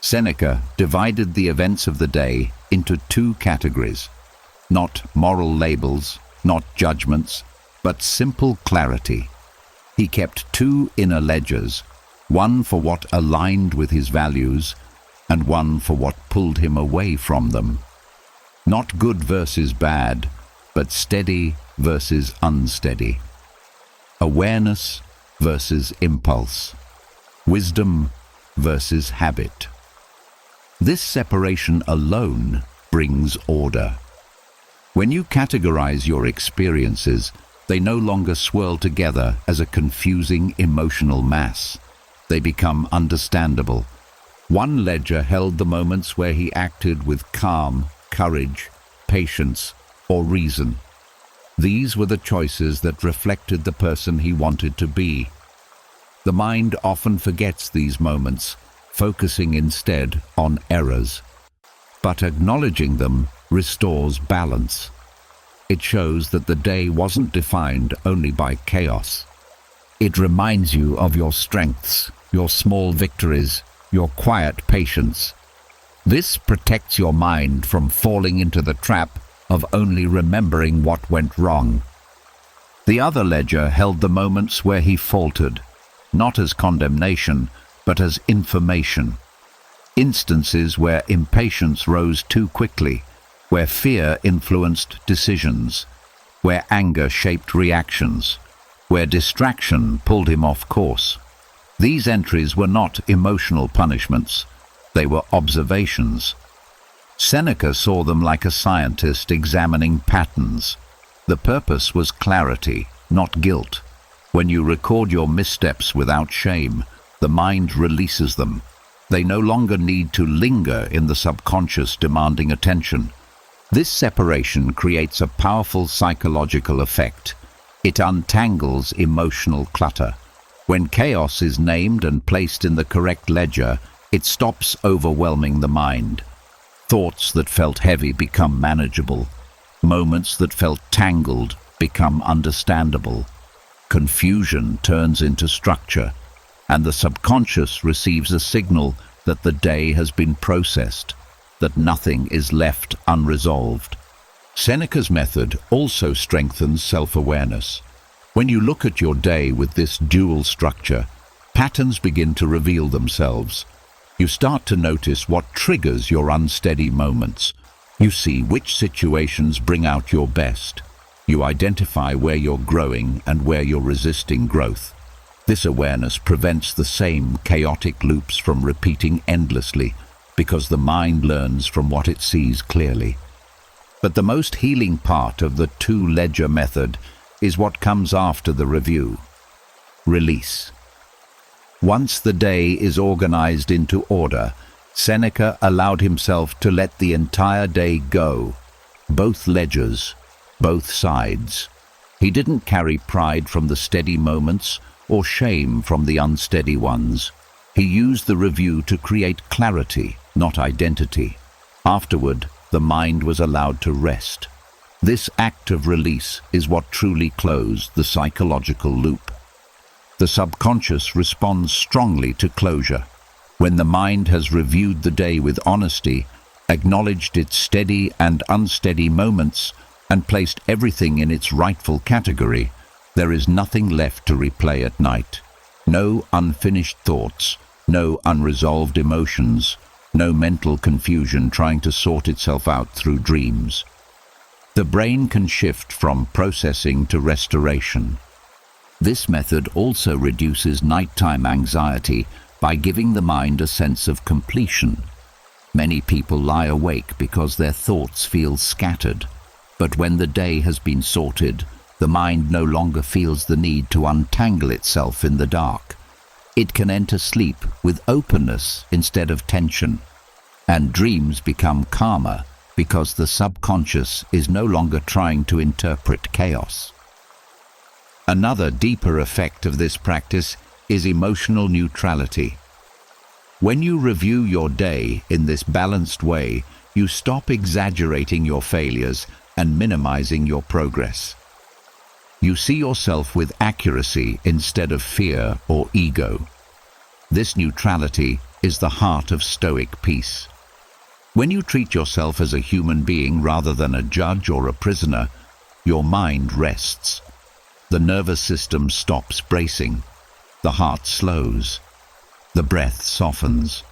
Seneca divided the events of the day into two categories. Not moral labels, not judgments, but simple clarity. He kept two inner ledgers, one for what aligned with his values, and one for what pulled him away from them. Not good versus bad, but steady versus unsteady. Awareness versus impulse. Wisdom versus habit. This separation alone brings order. When you categorize your experiences, they no longer swirl together as a confusing emotional mass. They become understandable. One ledger held the moments where he acted with calm, courage, patience, or reason. These were the choices that reflected the person he wanted to be. The mind often forgets these moments, focusing instead on errors. But acknowledging them restores balance. It shows that the day wasn't defined only by chaos. It reminds you of your strengths, your small victories, your quiet patience. This protects your mind from falling into the trap of only remembering what went wrong. The other ledger held the moments where he faltered, not as condemnation, but as information. Instances where impatience rose too quickly, where fear influenced decisions, where anger shaped reactions, where distraction pulled him off course. These entries were not emotional punishments, they were observations. Seneca saw them like a scientist examining patterns. The purpose was clarity, not guilt. When you record your missteps without shame, the mind releases them. They no longer need to linger in the subconscious demanding attention. This separation creates a powerful psychological effect. It untangles emotional clutter. When chaos is named and placed in the correct ledger, it stops overwhelming the mind. Thoughts that felt heavy become manageable. Moments that felt tangled become understandable. Confusion turns into structure, and the subconscious receives a signal that the day has been processed, that nothing is left unresolved. Seneca's method also strengthens self-awareness. When you look at your day with this dual structure, patterns begin to reveal themselves. You start to notice what triggers your unsteady moments. You see which situations bring out your best. You identify where you're growing and where you're resisting growth. This awareness prevents the same chaotic loops from repeating endlessly, because the mind learns from what it sees clearly. But the most healing part of the two-ledger method is what comes after the review: release. Once the day is organized into order, Seneca allowed himself to let the entire day go. Both ledgers, both sides. He didn't carry pride from the steady moments or shame from the unsteady ones. He used the review to create clarity, not identity. Afterward, the mind was allowed to rest. This act of release is what truly closed the psychological loop. The subconscious responds strongly to closure. When the mind has reviewed the day with honesty, acknowledged its steady and unsteady moments, and placed everything in its rightful category, there is nothing left to replay at night. No unfinished thoughts, no unresolved emotions, no mental confusion trying to sort itself out through dreams. The brain can shift from processing to restoration. This method also reduces nighttime anxiety by giving the mind a sense of completion. Many people lie awake because their thoughts feel scattered, but when the day has been sorted, the mind no longer feels the need to untangle itself in the dark. It can enter sleep with openness instead of tension, and dreams become calmer because the subconscious is no longer trying to interpret chaos. Another deeper effect of this practice is emotional neutrality. When you review your day in this balanced way, you stop exaggerating your failures and minimizing your progress. You see yourself with accuracy instead of fear or ego. This neutrality is the heart of Stoic peace. When you treat yourself as a human being rather than a judge or a prisoner, your mind rests. The nervous system stops bracing. The heart slows. The breath softens.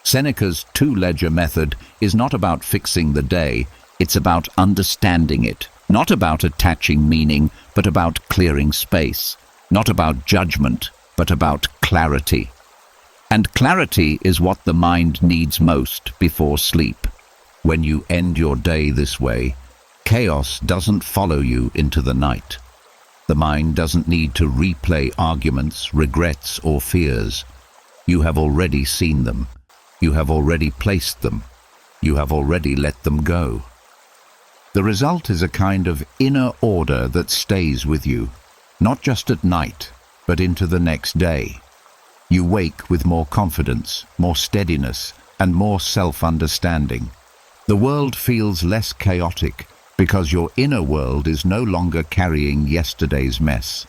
Seneca's two-ledger method is not about fixing the day, it's about understanding it. Not about attaching meaning, but about clearing space. Not about judgment, but about clarity. And clarity is what the mind needs most before sleep. When you end your day this way, chaos doesn't follow you into the night. The mind doesn't need to replay arguments, regrets, or fears. You have already seen them. You have already placed them. You have already let them go. The result is a kind of inner order that stays with you, not just at night, but into the next day. You wake with more confidence, more steadiness, and more self-understanding. The world feels less chaotic because your inner world is no longer carrying yesterday's mess.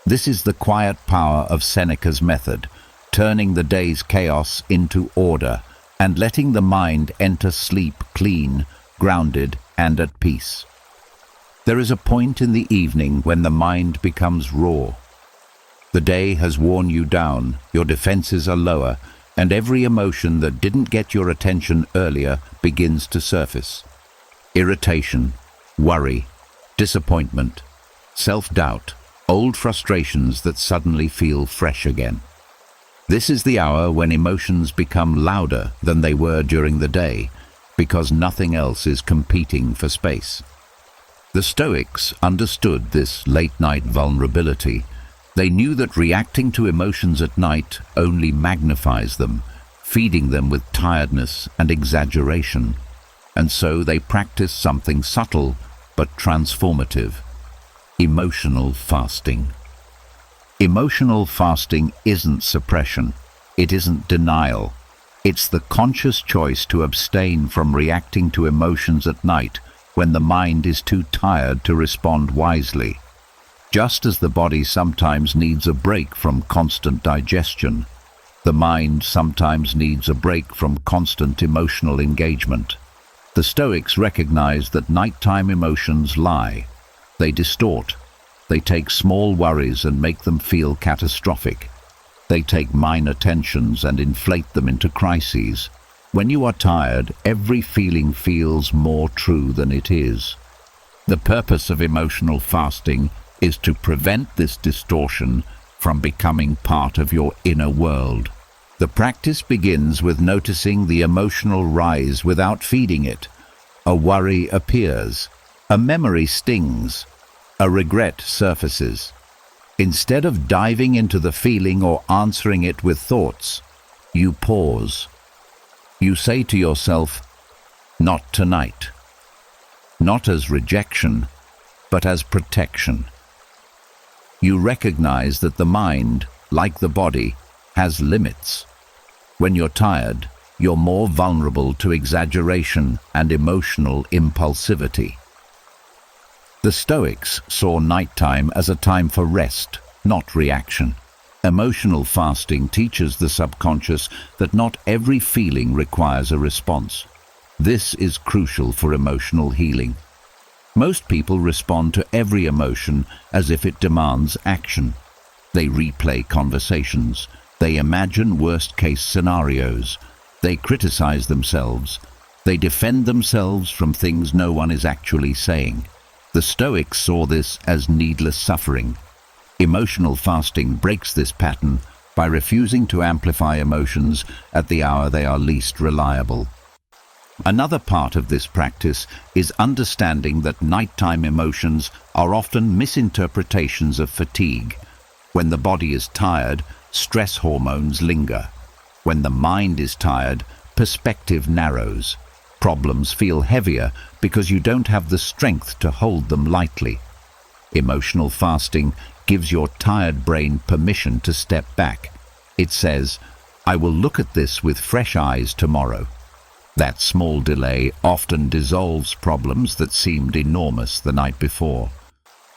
This is the quiet power of Seneca's method, turning the day's chaos into order and letting the mind enter sleep clean, grounded, and at peace. There is a point in the evening when the mind becomes raw. The day has worn you down, your defenses are lower, and every emotion that didn't get your attention earlier begins to surface. Irritation, worry, disappointment, self-doubt, old frustrations that suddenly feel fresh again. This is the hour when emotions become louder than they were during the day, because nothing else is competing for space. The Stoics understood this late-night vulnerability. They knew that reacting to emotions at night only magnifies them, feeding them with tiredness and exaggeration. And so they practiced something subtle but transformative: emotional fasting. Emotional fasting isn't suppression. It isn't denial. It's the conscious choice to abstain from reacting to emotions at night when the mind is too tired to respond wisely. Just as the body sometimes needs a break from constant digestion, the mind sometimes needs a break from constant emotional engagement. The Stoics recognized that nighttime emotions lie. They distort. They take small worries and make them feel catastrophic. They take minor tensions and inflate them into crises. When you are tired, every feeling feels more true than it is. The purpose of emotional fasting is to prevent this distortion from becoming part of your inner world. The practice begins with noticing the emotional rise without feeding it. A worry appears. A memory stings. A regret surfaces. Instead of diving into the feeling or answering it with thoughts, you pause. You say to yourself, "Not tonight." Not as rejection, but as protection. You recognize that the mind, like the body, has limits. When you're tired, you're more vulnerable to exaggeration and emotional impulsivity. The Stoics saw nighttime as a time for rest, not reaction. Emotional fasting teaches the subconscious that not every feeling requires a response. This is crucial for emotional healing. Most people respond to every emotion as if it demands action. They replay conversations. They imagine worst-case scenarios. They criticize themselves. They defend themselves from things no one is actually saying. The Stoics saw this as needless suffering. Emotional fasting breaks this pattern by refusing to amplify emotions at the hour they are least reliable. Another part of this practice is understanding that nighttime emotions are often misinterpretations of fatigue. When the body is tired, stress hormones linger. When the mind is tired, perspective narrows. Problems feel heavier because you don't have the strength to hold them lightly. Emotional fasting gives your tired brain permission to step back. It says, "I will look at this with fresh eyes tomorrow." That small delay often dissolves problems that seemed enormous the night before.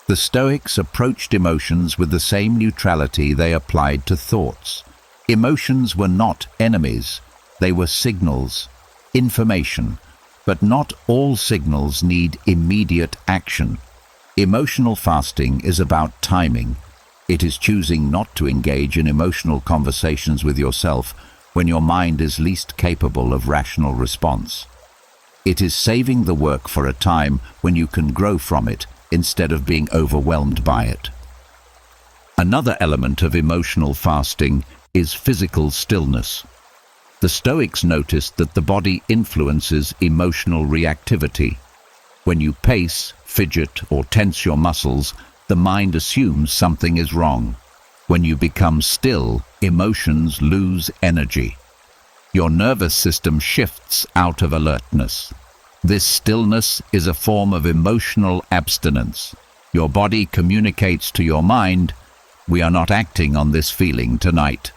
The Stoics approached emotions with the same neutrality they applied to thoughts. Emotions were not enemies, they were signals, information, but not all signals need immediate action. Emotional fasting is about timing. It is choosing not to engage in emotional conversations with yourself when your mind is least capable of rational response. It is saving the work for a time when you can grow from it instead of being overwhelmed by it. Another element of emotional fasting is physical stillness. The Stoics noticed that the body influences emotional reactivity. When you pace, fidget, or tense your muscles, the mind assumes something is wrong. When you become still, emotions lose energy. Your nervous system shifts out of alertness. This stillness is a form of emotional abstinence. Your body communicates to your mind, "We are not acting on this feeling tonight."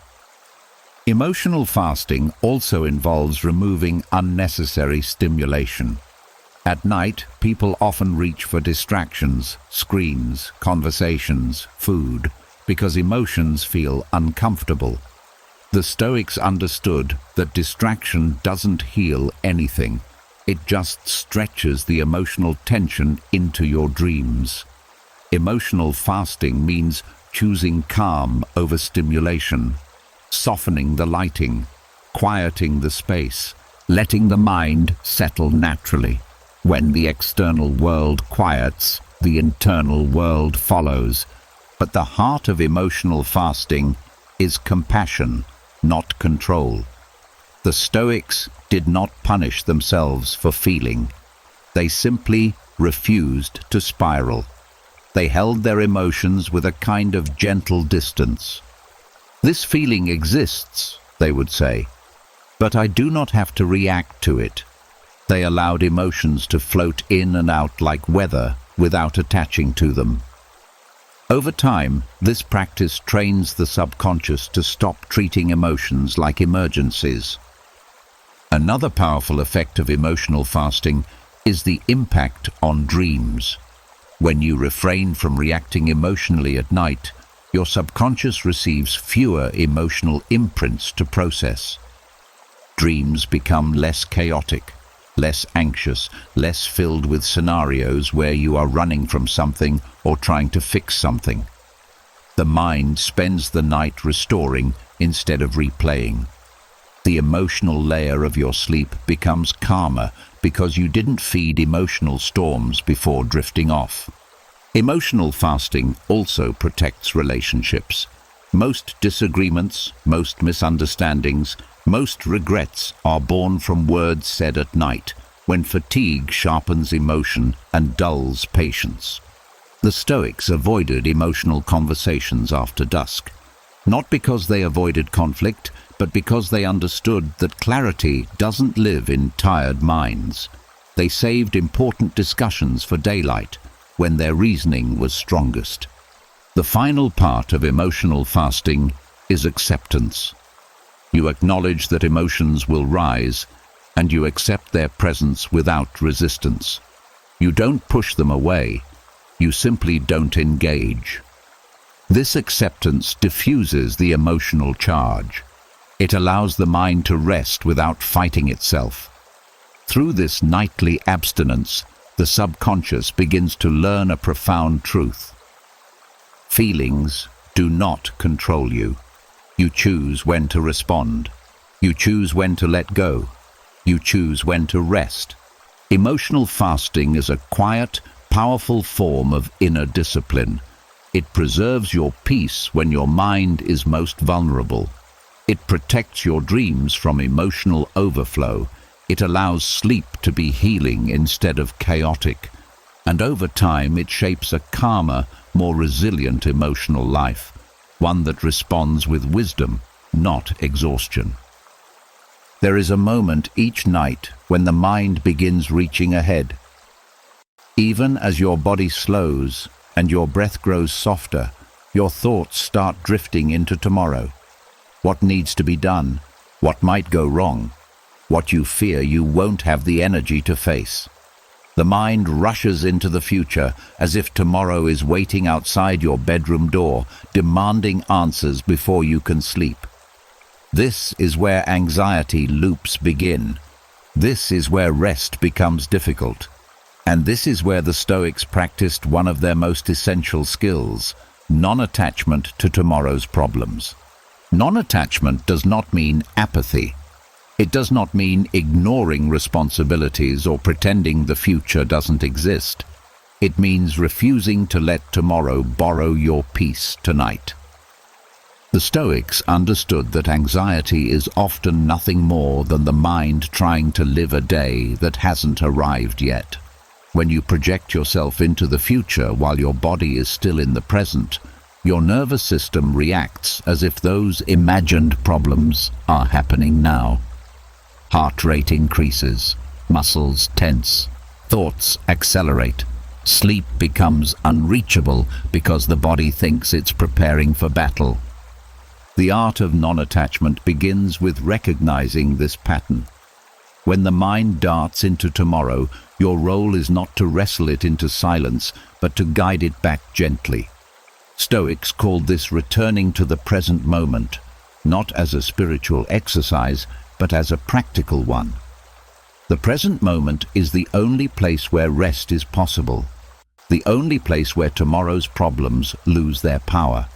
Emotional fasting also involves removing unnecessary stimulation. At night, people often reach for distractions, screens, conversations, food, because emotions feel uncomfortable. The Stoics understood that distraction doesn't heal anything. It just stretches the emotional tension into your dreams. Emotional fasting means choosing calm over stimulation, softening the lighting, quieting the space, letting the mind settle naturally. When the external world quiets, the internal world follows. But the heart of emotional fasting is compassion, not control. The Stoics did not punish themselves for feeling. They simply refused to spiral. They held their emotions with a kind of gentle distance. "This feeling exists," they would say, "but I do not have to react to it." They allowed emotions to float in and out like weather without attaching to them. Over time, this practice trains the subconscious to stop treating emotions like emergencies. Another powerful effect of emotional fasting is the impact on dreams. When you refrain from reacting emotionally at night, your subconscious receives fewer emotional imprints to process. Dreams become less chaotic, less anxious, less filled with scenarios where you are running from something or trying to fix something. The mind spends the night restoring instead of replaying. The emotional layer of your sleep becomes calmer because you didn't feed emotional storms before drifting off. Emotional fasting also protects relationships. Most disagreements, most misunderstandings, most regrets are born from words said at night, when fatigue sharpens emotion and dulls patience. The Stoics avoided emotional conversations after dusk, not because they avoided conflict, but because they understood that clarity doesn't live in tired minds. They saved important discussions for daylight, when their reasoning was strongest. The final part of emotional fasting is acceptance. You acknowledge that emotions will rise, and you accept their presence without resistance. You don't push them away, you simply don't engage. This acceptance diffuses the emotional charge. It allows the mind to rest without fighting itself. Through this nightly abstinence, the subconscious begins to learn a profound truth. Feelings do not control you. You choose when to respond. You choose when to let go. You choose when to rest. Emotional fasting is a quiet, powerful form of inner discipline. It preserves your peace when your mind is most vulnerable. It protects your dreams from emotional overflow. It allows sleep to be healing instead of chaotic. And over time, it shapes a calmer, more resilient emotional life, one that responds with wisdom, not exhaustion. There is a moment each night when the mind begins reaching ahead. Even as your body slows and your breath grows softer, your thoughts start drifting into tomorrow. What needs to be done? What might go wrong? What you fear you won't have the energy to face. The mind rushes into the future as if tomorrow is waiting outside your bedroom door, demanding answers before you can sleep. This is where anxiety loops begin. This is where rest becomes difficult. And this is where the Stoics practiced one of their most essential skills, non-attachment to tomorrow's problems. Non-attachment does not mean apathy. It does not mean ignoring responsibilities or pretending the future doesn't exist. It means refusing to let tomorrow borrow your peace tonight. The Stoics understood that anxiety is often nothing more than the mind trying to live a day that hasn't arrived yet. When you project yourself into the future while your body is still in the present, your nervous system reacts as if those imagined problems are happening now. Heart rate increases, muscles tense, thoughts accelerate. Sleep becomes unreachable because the body thinks it's preparing for battle. The art of non-attachment begins with recognizing this pattern. When the mind darts into tomorrow, your role is not to wrestle it into silence, but to guide it back gently. Stoics called this returning to the present moment, not as a spiritual exercise, but as a practical one. The present moment is the only place where rest is possible, the only place where tomorrow's problems lose their power.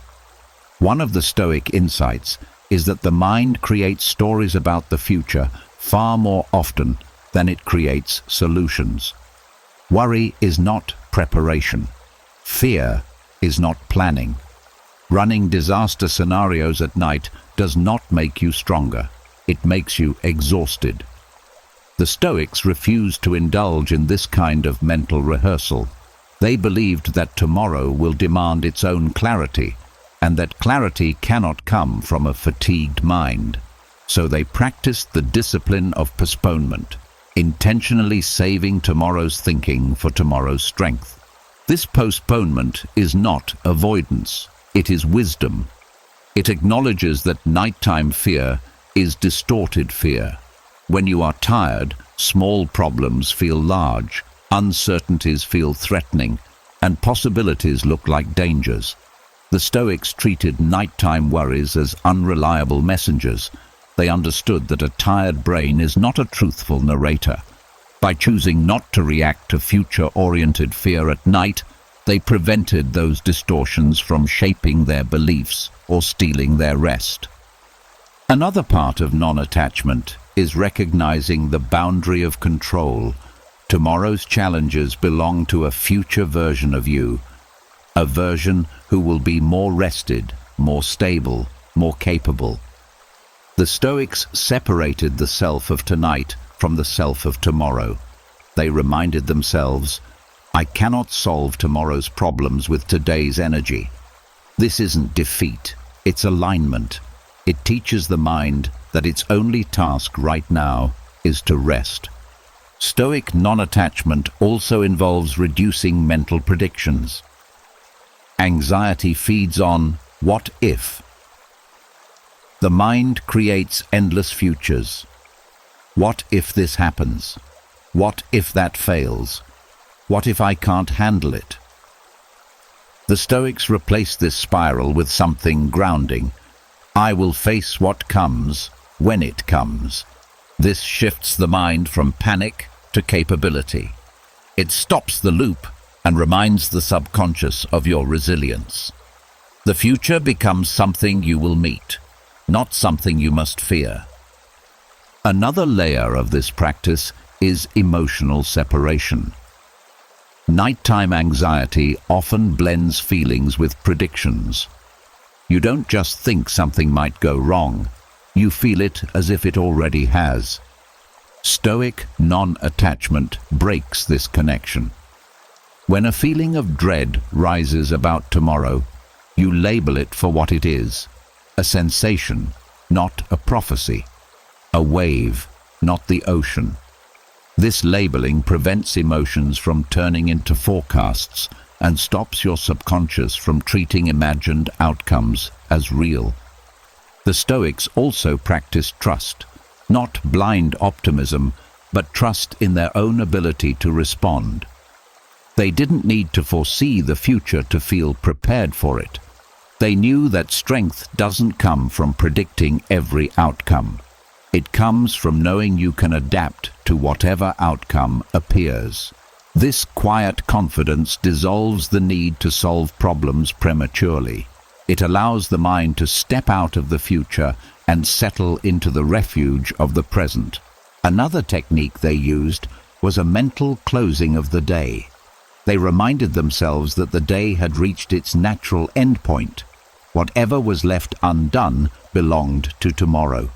One of the Stoic insights is that the mind creates stories about the future far more often than it creates solutions. Worry is not preparation. Fear is not planning. Running disaster scenarios at night does not make you stronger. It makes you exhausted. The Stoics refused to indulge in this kind of mental rehearsal. They believed that tomorrow will demand its own clarity, and that clarity cannot come from a fatigued mind. So they practiced the discipline of postponement, intentionally saving tomorrow's thinking for tomorrow's strength. This postponement is not avoidance, it is wisdom. It acknowledges that nighttime fear is distorted fear. When you are tired, small problems feel large, uncertainties feel threatening, and possibilities look like dangers. The Stoics treated nighttime worries as unreliable messengers. They understood that a tired brain is not a truthful narrator. By choosing not to react to future-oriented fear at night, they prevented those distortions from shaping their beliefs or stealing their rest. Another part of non-attachment is recognizing the boundary of control. Tomorrow's challenges belong to a future version of you, a version who will be more rested, more stable, more capable. The Stoics separated the self of tonight from the self of tomorrow. They reminded themselves, I cannot solve tomorrow's problems with today's energy. This isn't defeat, it's alignment. It teaches the mind that its only task right now is to rest. Stoic non-attachment also involves reducing mental predictions. Anxiety feeds on what if. The mind creates endless futures. What if this happens? What if that fails? What if I can't handle it? The Stoics replaced this spiral with something grounding. I will face what comes when it comes. This shifts the mind from panic to capability. It stops the loop and reminds the subconscious of your resilience. The future becomes something you will meet, not something you must fear. Another layer of this practice is emotional separation. Nighttime anxiety often blends feelings with predictions. You don't just think something might go wrong, you feel it as if it already has. Stoic non-attachment breaks this connection. When a feeling of dread rises about tomorrow, you label it for what it is, a sensation, not a prophecy, a wave, not the ocean. This labeling prevents emotions from turning into forecasts and stops your subconscious from treating imagined outcomes as real. The Stoics also practiced trust, not blind optimism, but trust in their own ability to respond. They didn't need to foresee the future to feel prepared for it. They knew that strength doesn't come from predicting every outcome. It comes from knowing you can adapt to whatever outcome appears. This quiet confidence dissolves the need to solve problems prematurely. It allows the mind to step out of the future and settle into the refuge of the present. Another technique they used was a mental closing of the day. They reminded themselves that the day had reached its natural endpoint. Whatever was left undone belonged to tomorrow.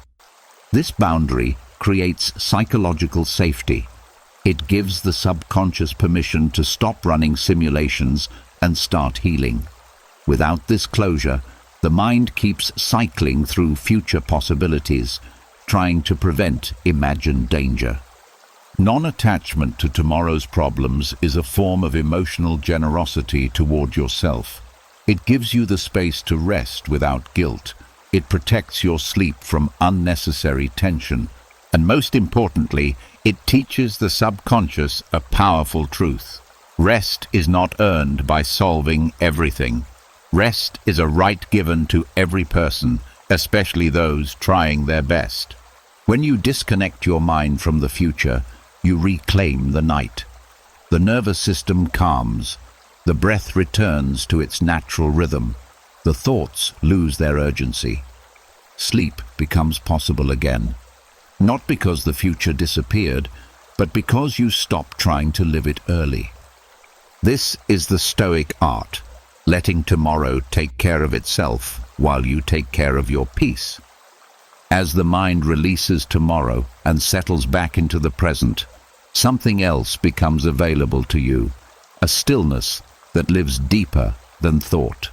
This boundary creates psychological safety. It gives the subconscious permission to stop running simulations and start healing. Without this closure, the mind keeps cycling through future possibilities, trying to prevent imagined danger. Non-attachment to tomorrow's problems is a form of emotional generosity toward yourself. It gives you the space to rest without guilt. It protects your sleep from unnecessary tension. And most importantly, it teaches the subconscious a powerful truth. Rest is not earned by solving everything. Rest is a right given to every person, especially those trying their best. When you disconnect your mind from the future, you reclaim the night. The nervous system calms. The breath returns to its natural rhythm. The thoughts lose their urgency. Sleep becomes possible again. Not because the future disappeared, but because you stop trying to live it early. This is the Stoic art, letting tomorrow take care of itself while you take care of your peace. As the mind releases tomorrow and settles back into the present, something else becomes available to you, a stillness that lives deeper than thought.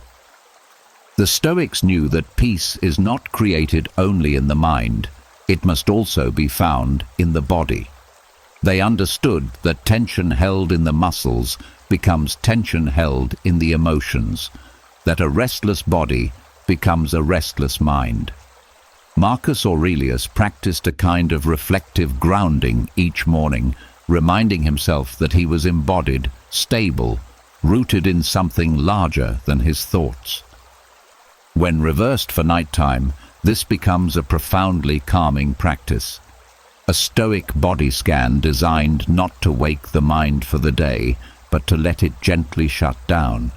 The Stoics knew that peace is not created only in the mind, it must also be found in the body. They understood that tension held in the muscles becomes tension held in the emotions, that a restless body becomes a restless mind. Marcus Aurelius practiced a kind of reflective grounding each morning, reminding himself that he was embodied, stable, rooted in something larger than his thoughts. When reversed for nighttime, this becomes a profoundly calming practice. A Stoic body scan designed not to wake the mind for the day, but to let it gently shut down.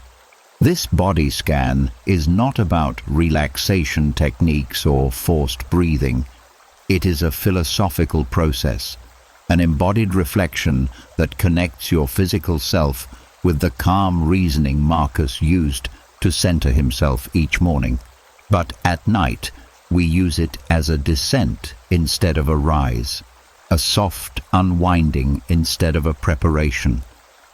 This body scan is not about relaxation techniques or forced breathing. It is a philosophical process, an embodied reflection that connects your physical self with the calm reasoning Marcus used to center himself each morning. But at night, we use it as a descent instead of a rise, a soft unwinding instead of a preparation.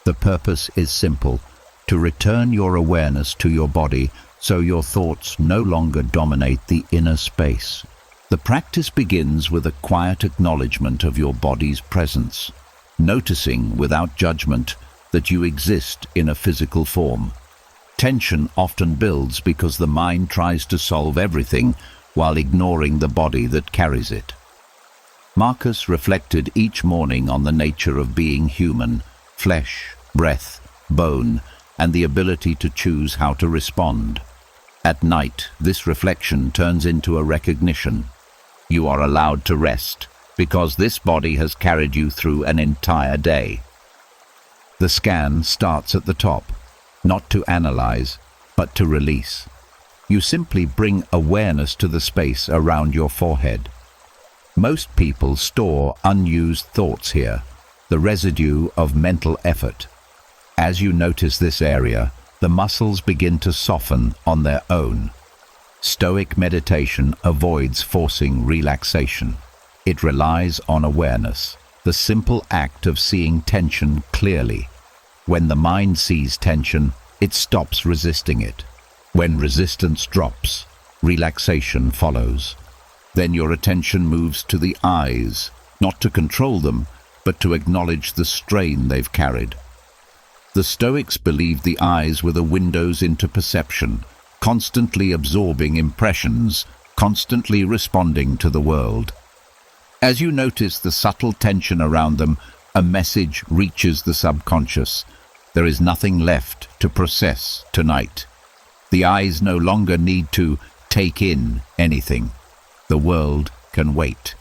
The purpose is simple: to return your awareness to your body so your thoughts no longer dominate the inner space. The practice begins with a quiet acknowledgement of your body's presence, noticing without judgment that you exist in a physical form. Tension often builds because the mind tries to solve everything while ignoring the body that carries it. Marcus reflected each morning on the nature of being human: flesh, breath, bone, and the ability to choose how to respond. At night, this reflection turns into a recognition. You are allowed to rest, because this body has carried you through an entire day. The scan starts at the top, not to analyze, but to release. You simply bring awareness to the space around your forehead. Most people store unused thoughts here, the residue of mental effort. As you notice this area, the muscles begin to soften on their own. Stoic meditation avoids forcing relaxation. It relies on awareness, the simple act of seeing tension clearly. When the mind sees tension, it stops resisting it. When resistance drops, relaxation follows. Then your attention moves to the eyes, not to control them, but to acknowledge the strain they've carried. The Stoics believed the eyes were the windows into perception, constantly absorbing impressions, constantly responding to the world. As you notice the subtle tension around them, a message reaches the subconscious. There is nothing left to process tonight. The eyes no longer need to take in anything. The world can wait.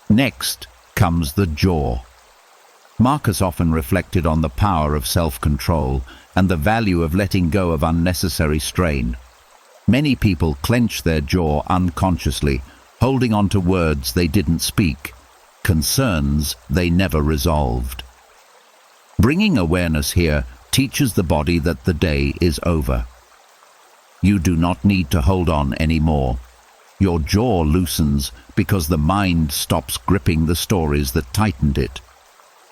Next comes the jaw. Marcus often reflected on the power of self-control and the value of letting go of unnecessary strain. Many people clench their jaw unconsciously, holding on to words they didn't speak, concerns they never resolved. Bringing awareness here teaches the body that the day is over. You do not need to hold on anymore. Your jaw loosens because the mind stops gripping the stories that tightened it.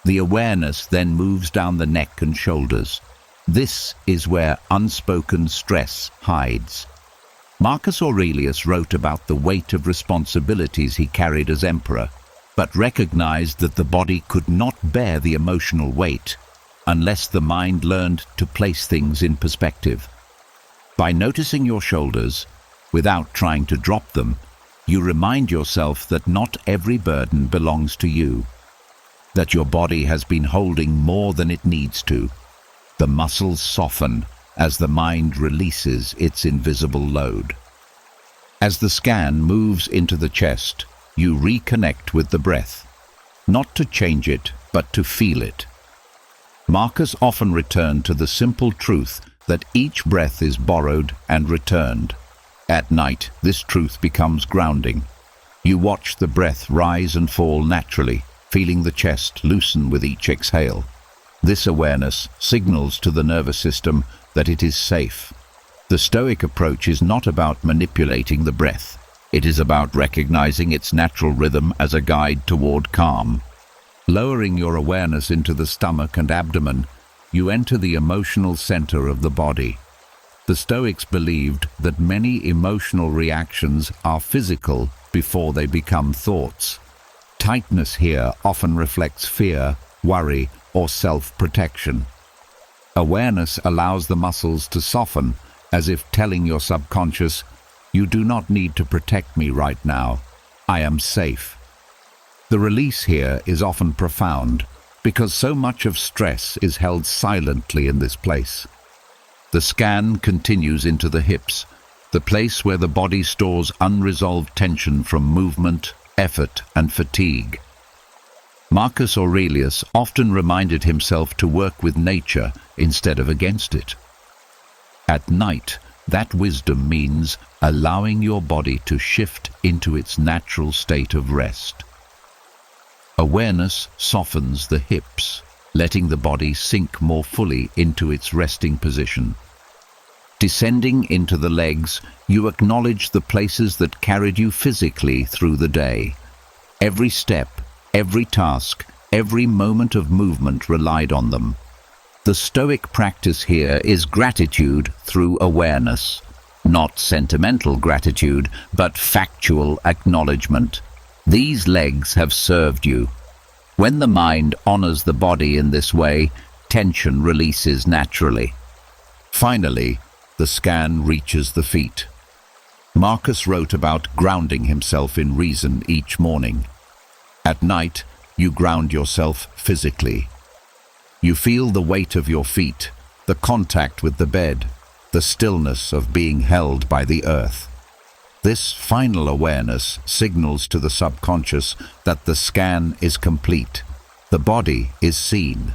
The awareness then moves down the neck and shoulders. This is where unspoken stress hides. Marcus Aurelius wrote about the weight of responsibilities he carried as emperor, but recognized that the body could not bear the emotional weight unless the mind learned to place things in perspective. By noticing your shoulders, without trying to drop them, you remind yourself that not every burden belongs to you, that your body has been holding more than it needs to. The muscles soften as the mind releases its invisible load. As the scan moves into the chest, you reconnect with the breath, not to change it, but to feel it. Marcus often returned to the simple truth that each breath is borrowed and returned. At night, this truth becomes grounding. You watch the breath rise and fall naturally, feeling the chest loosen with each exhale. This awareness signals to the nervous system that it is safe. The Stoic approach is not about manipulating the breath. It is about recognizing its natural rhythm as a guide toward calm. Lowering your awareness into the stomach and abdomen, you enter the emotional center of the body. The Stoics believed that many emotional reactions are physical before they become thoughts. Tightness here often reflects fear, worry, or self-protection. Awareness allows the muscles to soften, as if telling your subconscious, "You do not need to protect me right now. I am safe." The release here is often profound, because so much of stress is held silently in this place. The scan continues into the hips, the place where the body stores unresolved tension from movement, effort, and fatigue. Marcus Aurelius often reminded himself to work with nature instead of against it. At night, that wisdom means allowing your body to shift into its natural state of rest. Awareness softens the hips, letting the body sink more fully into its resting position. Descending into the legs, you acknowledge the places that carried you physically through the day. Every step, every task, every moment of movement relied on them. The Stoic practice here is gratitude through awareness. Not sentimental gratitude, but factual acknowledgement. These legs have served you. When the mind honors the body in this way, tension releases naturally. Finally, the scan reaches the feet. Marcus wrote about grounding himself in reason each morning. At night, you ground yourself physically. You feel the weight of your feet, the contact with the bed, the stillness of being held by the earth. This final awareness signals to the subconscious that the scan is complete. The body is seen.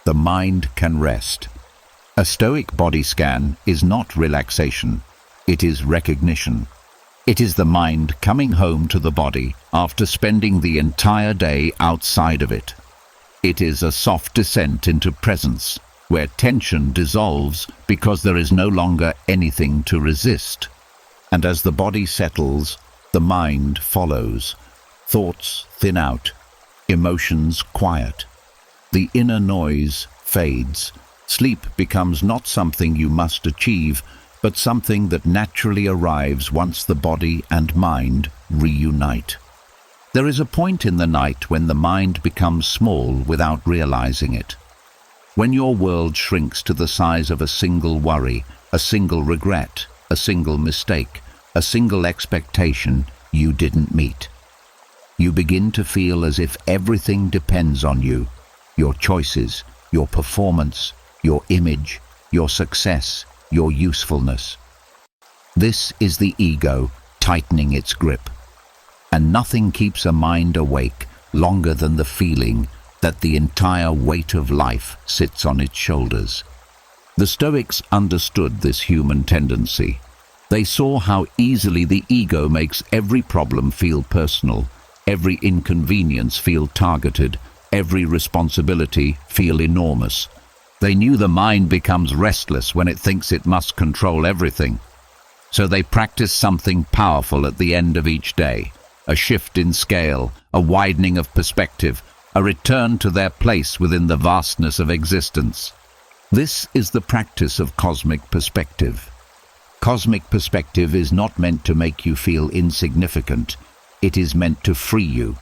The mind can rest. A Stoic body scan is not relaxation. It is recognition. It is the mind coming home to the body after spending the entire day outside of it. It is a soft descent into presence, where tension dissolves because there is no longer anything to resist. And as the body settles, the mind follows. Thoughts thin out, emotions quiet. The inner noise fades. Sleep becomes not something you must achieve, but something that naturally arrives once the body and mind reunite. There is a point in the night when the mind becomes small without realizing it. When your world shrinks to the size of a single worry, a single regret, a single mistake, a single expectation you didn't meet. You begin to feel as if everything depends on you, your choices, your performance, your image, your success, your usefulness. This is the ego tightening its grip. And nothing keeps a mind awake longer than the feeling that the entire weight of life sits on its shoulders. The Stoics understood this human tendency. They saw how easily the ego makes every problem feel personal, every inconvenience feel targeted, every responsibility feel enormous. They knew the mind becomes restless when it thinks it must control everything. So they practiced something powerful at the end of each day, a shift in scale, a widening of perspective, a return to their place within the vastness of existence. This is the practice of cosmic perspective. Cosmic perspective is not meant to make you feel insignificant. It is meant to free you.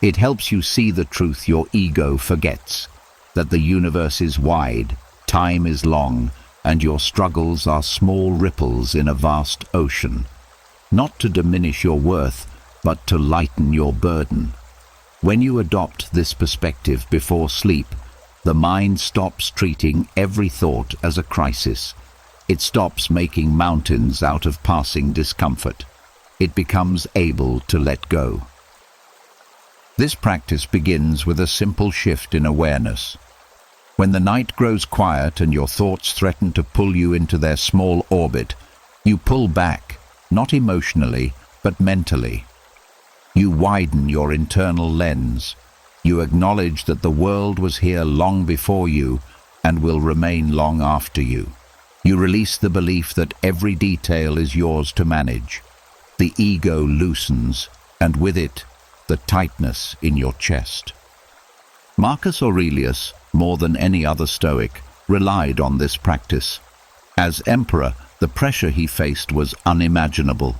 It helps you see the truth your ego forgets, that the universe is wide, time is long, and your struggles are small ripples in a vast ocean. Not to diminish your worth, but to lighten your burden. When you adopt this perspective before sleep, the mind stops treating every thought as a crisis. It stops making mountains out of passing discomfort. It becomes able to let go. This practice begins with a simple shift in awareness. When the night grows quiet and your thoughts threaten to pull you into their small orbit, you pull back, not emotionally, but mentally. You widen your internal lens. You acknowledge that the world was here long before you and will remain long after you. You release the belief that every detail is yours to manage. The ego loosens, and with it, the tightness in your chest. Marcus Aurelius, more than any other Stoic, relied on this practice. As emperor, the pressure he faced was unimaginable.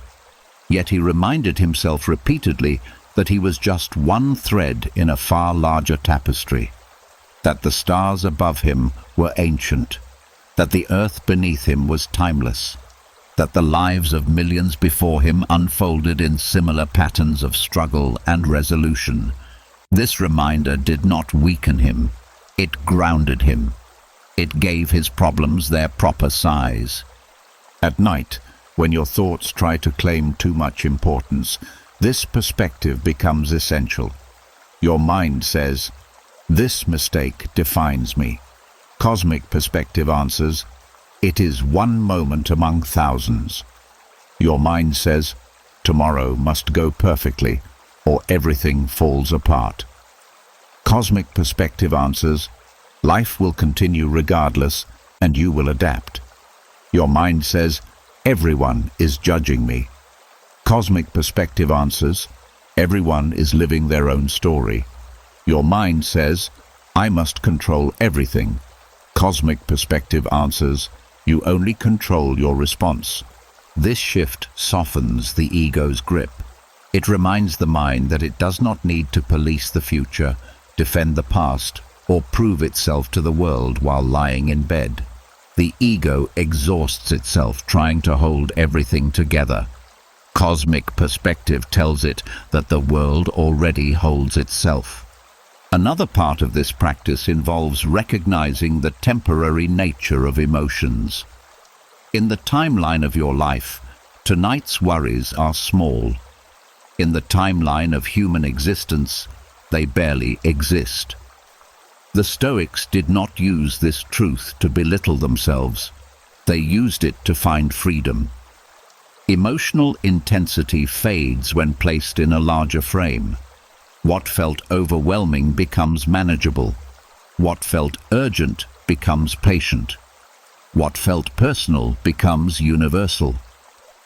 Yet he reminded himself repeatedly that he was just one thread in a far larger tapestry, that the stars above him were ancient, that the earth beneath him was timeless, that the lives of millions before him unfolded in similar patterns of struggle and resolution. This reminder did not weaken him, it grounded him. It gave his problems their proper size. At night, when your thoughts try to claim too much importance, this perspective becomes essential. Your mind says, "This mistake defines me." Cosmic perspective answers, "It is one moment among thousands." Your mind says, "Tomorrow must go perfectly, or everything falls apart." Cosmic perspective answers, "Life will continue regardless, and you will adapt." Your mind says, "Everyone is judging me." Cosmic perspective answers, "Everyone is living their own story." Your mind says, "I must control everything." Cosmic perspective answers, "You only control your response." This shift softens the ego's grip. It reminds the mind that it does not need to police the future, defend the past, or prove itself to the world while lying in bed. The ego exhausts itself trying to hold everything together. Cosmic perspective tells it that the world already holds itself. Another part of this practice involves recognizing the temporary nature of emotions. In the timeline of your life, tonight's worries are small. In the timeline of human existence, they barely exist. The Stoics did not use this truth to belittle themselves. They used it to find freedom. Emotional intensity fades when placed in a larger frame. What felt overwhelming becomes manageable. What felt urgent becomes patient. What felt personal becomes universal.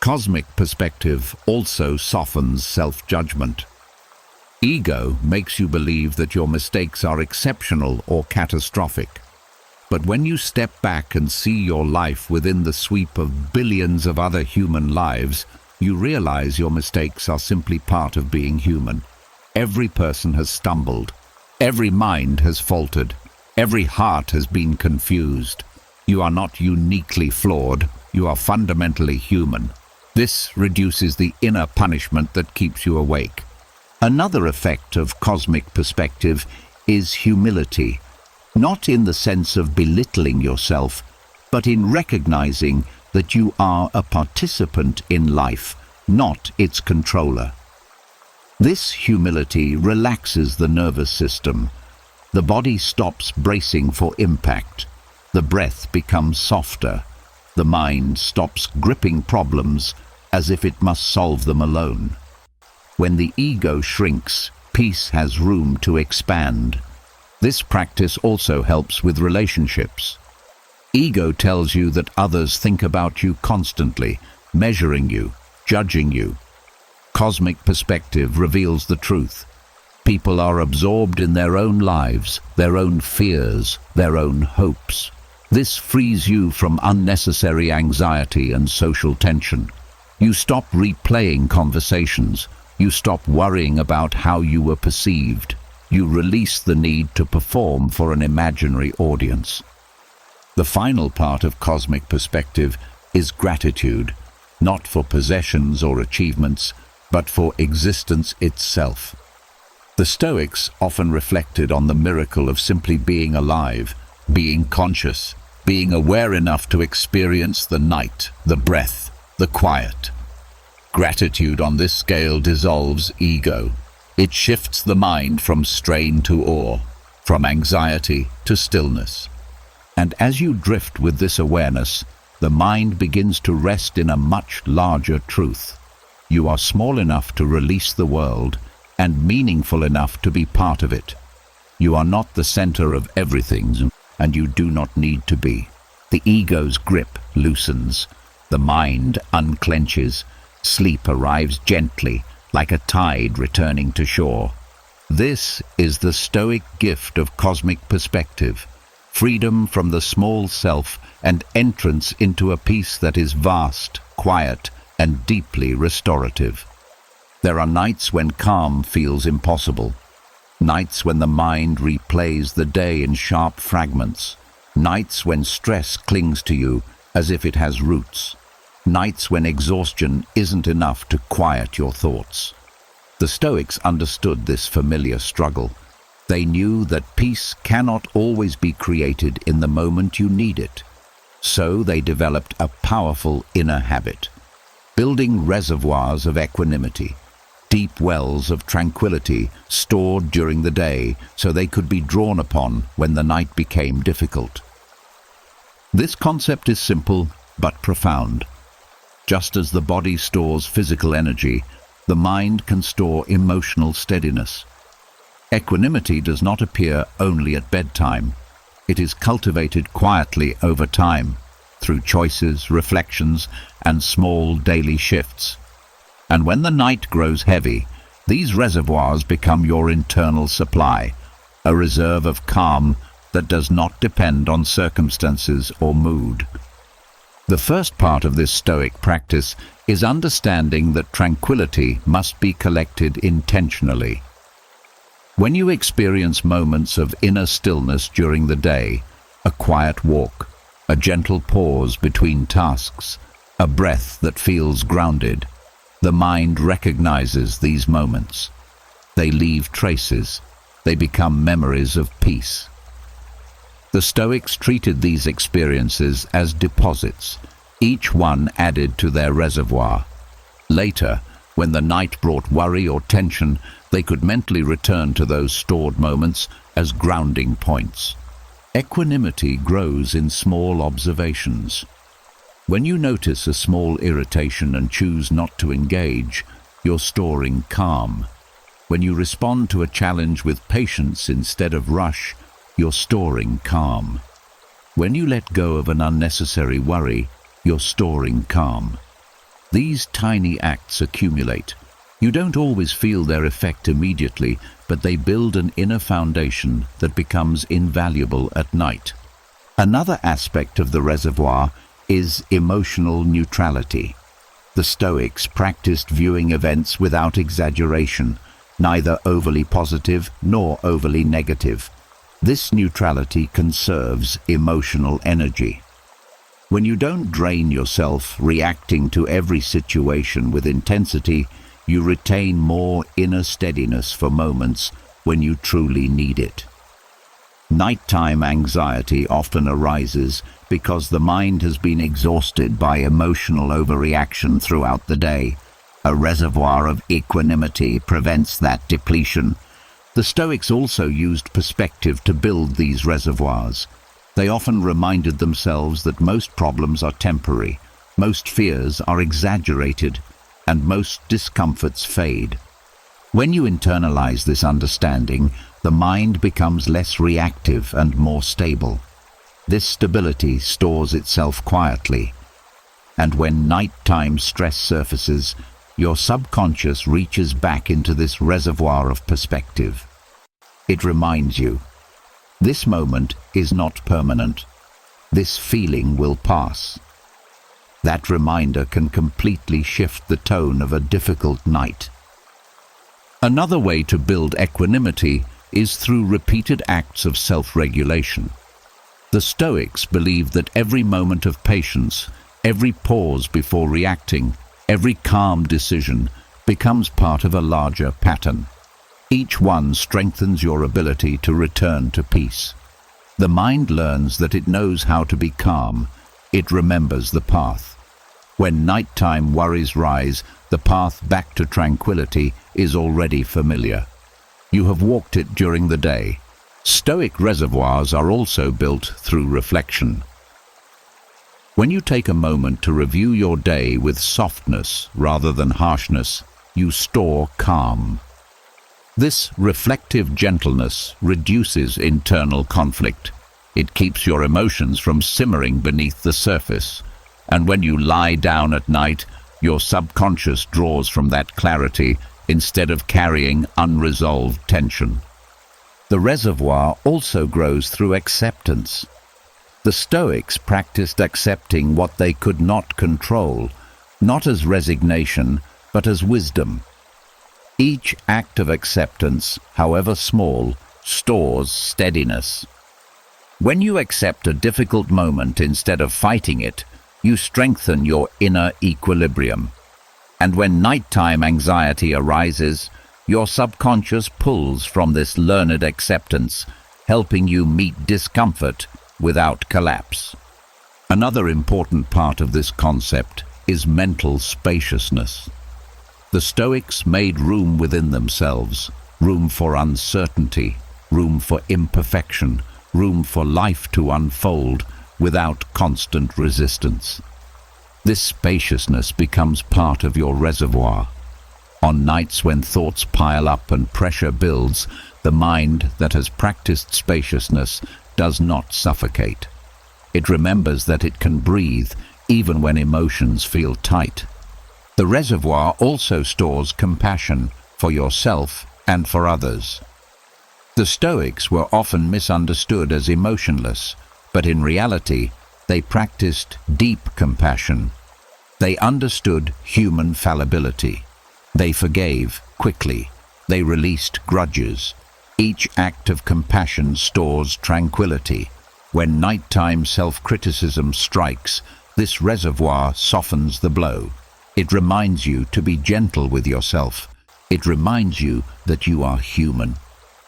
Cosmic perspective also softens self-judgment. Ego makes you believe that your mistakes are exceptional or catastrophic. But when you step back and see your life within the sweep of billions of other human lives, you realize your mistakes are simply part of being human. Every person has stumbled. Every mind has faltered. Every heart has been confused. You are not uniquely flawed. You are fundamentally human. This reduces the inner punishment that keeps you awake. Another effect of cosmic perspective is humility, not in the sense of belittling yourself, but in recognizing that you are a participant in life, not its controller. This humility relaxes the nervous system. The body stops bracing for impact. The breath becomes softer. The mind stops gripping problems as if it must solve them alone. When the ego shrinks, peace has room to expand. This practice also helps with relationships. Ego tells you that others think about you constantly, measuring you, judging you. Cosmic perspective reveals the truth. People are absorbed in their own lives, their own fears, their own hopes. This frees you from unnecessary anxiety and social tension. You stop replaying conversations. You stop worrying about how you were perceived. You release the need to perform for an imaginary audience. The final part of cosmic perspective is gratitude, not for possessions or achievements, but for existence itself. The Stoics often reflected on the miracle of simply being alive, being conscious, being aware enough to experience the night, the breath, the quiet. Gratitude on this scale dissolves ego. It shifts the mind from strain to awe, from anxiety to stillness. And as you drift with this awareness, the mind begins to rest in a much larger truth. You are small enough to release the world and meaningful enough to be part of it. You are not the center of everything, and you do not need to be. The ego's grip loosens. The mind unclenches. Sleep arrives gently, like a tide returning to shore. This is the Stoic gift of cosmic perspective, freedom from the small self and entrance into a peace that is vast, quiet, and deeply restorative. There are nights when calm feels impossible, nights when the mind replays the day in sharp fragments, nights when stress clings to you as if it has roots, nights when exhaustion isn't enough to quiet your thoughts. The Stoics understood this familiar struggle. They knew that peace cannot always be created in the moment you need it. So they developed a powerful inner habit, building reservoirs of equanimity, deep wells of tranquility stored during the day so they could be drawn upon when the night became difficult. This concept is simple but profound. Just as the body stores physical energy, the mind can store emotional steadiness. Equanimity does not appear only at bedtime. It is cultivated quietly over time, through choices, reflections, and small daily shifts. And when the night grows heavy, these reservoirs become your internal supply, a reserve of calm that does not depend on circumstances or mood. The first part of this Stoic practice is understanding that tranquility must be collected intentionally. When you experience moments of inner stillness during the day, a quiet walk, a gentle pause between tasks, a breath that feels grounded, the mind recognizes these moments. They leave traces. They become memories of peace. The Stoics treated these experiences as deposits, each one added to their reservoir. Later, when the night brought worry or tension, they could mentally return to those stored moments as grounding points. Equanimity grows in small observations. When you notice a small irritation and choose not to engage, you're storing calm. When you respond to a challenge with patience instead of rush, you're storing calm. When you let go of an unnecessary worry, you're storing calm. These tiny acts accumulate. You don't always feel their effect immediately, but they build an inner foundation that becomes invaluable at night. Another aspect of the reservoir is emotional neutrality. The Stoics practiced viewing events without exaggeration, neither overly positive nor overly negative. This neutrality conserves emotional energy. When you don't drain yourself reacting to every situation with intensity, you retain more inner steadiness for moments when you truly need it. Nighttime anxiety often arises because the mind has been exhausted by emotional overreaction throughout the day. A reservoir of equanimity prevents that depletion. The Stoics also used perspective to build these reservoirs. They often reminded themselves that most problems are temporary, most fears are exaggerated, and most discomforts fade. When you internalize this understanding, the mind becomes less reactive and more stable. This stability stores itself quietly, and when nighttime stress surfaces, your subconscious reaches back into this reservoir of perspective. It reminds you, this moment is not permanent. This feeling will pass. That reminder can completely shift the tone of a difficult night. Another way to build equanimity is through repeated acts of self-regulation. The Stoics believed that every moment of patience, every pause before reacting, every calm decision becomes part of a larger pattern. Each one strengthens your ability to return to peace. The mind learns that it knows how to be calm. It remembers the path. When nighttime worries rise, the path back to tranquility is already familiar. You have walked it during the day. Stoic reservoirs are also built through reflection. When you take a moment to review your day with softness rather than harshness, you store calm. This reflective gentleness reduces internal conflict. It keeps your emotions from simmering beneath the surface. And when you lie down at night, your subconscious draws from that clarity instead of carrying unresolved tension. The reservoir also grows through acceptance. The Stoics practiced accepting what they could not control, not as resignation, but as wisdom. Each act of acceptance, however small, stores steadiness. When you accept a difficult moment instead of fighting it, you strengthen your inner equilibrium. And when nighttime anxiety arises, your subconscious pulls from this learned acceptance, helping you meet discomfort without collapse. Another important part of this concept is mental spaciousness. The Stoics made room within themselves, room for uncertainty, room for imperfection, room for life to unfold without constant resistance. This spaciousness becomes part of your reservoir. On nights when thoughts pile up and pressure builds, the mind that has practiced spaciousness does not suffocate. It remembers that it can breathe even when emotions feel tight. The reservoir also stores compassion for yourself and for others. The Stoics were often misunderstood as emotionless, but in reality, they practiced deep compassion. They understood human fallibility. They forgave quickly. They released grudges. Each act of compassion stores tranquility. When nighttime self-criticism strikes, this reservoir softens the blow. It reminds you to be gentle with yourself. It reminds you that you are human.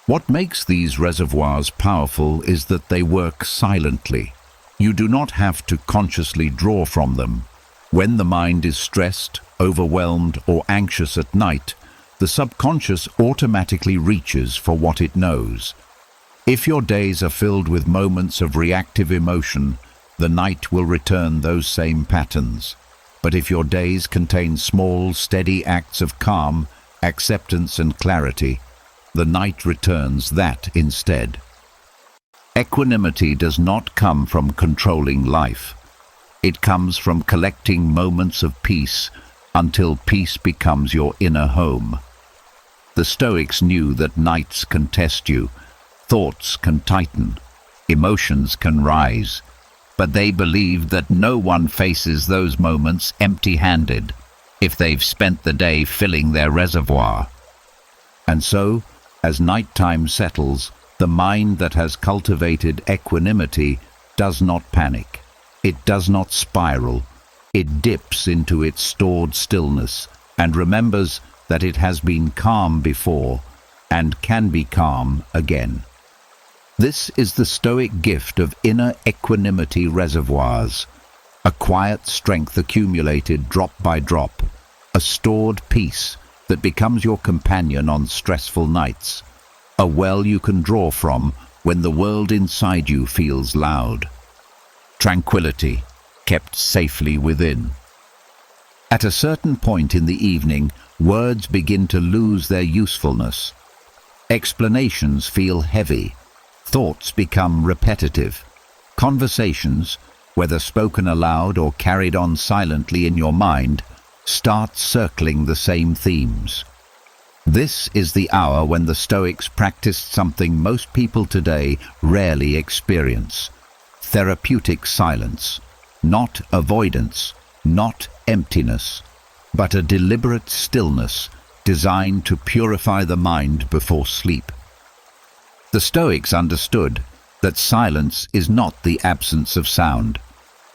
What makes these reservoirs powerful is that they work silently. You do not have to consciously draw from them. When the mind is stressed, overwhelmed, or anxious at night, the subconscious automatically reaches for what it knows. If your days are filled with moments of reactive emotion, the night will return those same patterns. But if your days contain small, steady acts of calm, acceptance, and clarity, the night returns that instead. Equanimity does not come from controlling life. It comes from collecting moments of peace until peace becomes your inner home. The Stoics knew that nights can test you, thoughts can tighten, emotions can rise, but they believed that no one faces those moments empty-handed if they've spent the day filling their reservoir. And so, as nighttime settles, the mind that has cultivated equanimity does not panic. It does not spiral. It dips into its stored stillness and remembers that it has been calm before and can be calm again. This is the Stoic gift of inner equanimity reservoirs, a quiet strength accumulated drop by drop, a stored peace that becomes your companion on stressful nights, a well you can draw from when the world inside you feels loud. Tranquility, kept safely within. At a certain point in the evening, words begin to lose their usefulness. Explanations feel heavy. Thoughts become repetitive. Conversations, whether spoken aloud or carried on silently in your mind, start circling the same themes. This is the hour when the Stoics practiced something most people today rarely experience: therapeutic silence. Not avoidance, not emptiness, but a deliberate stillness designed to purify the mind before sleep. The Stoics understood that silence is not the absence of sound.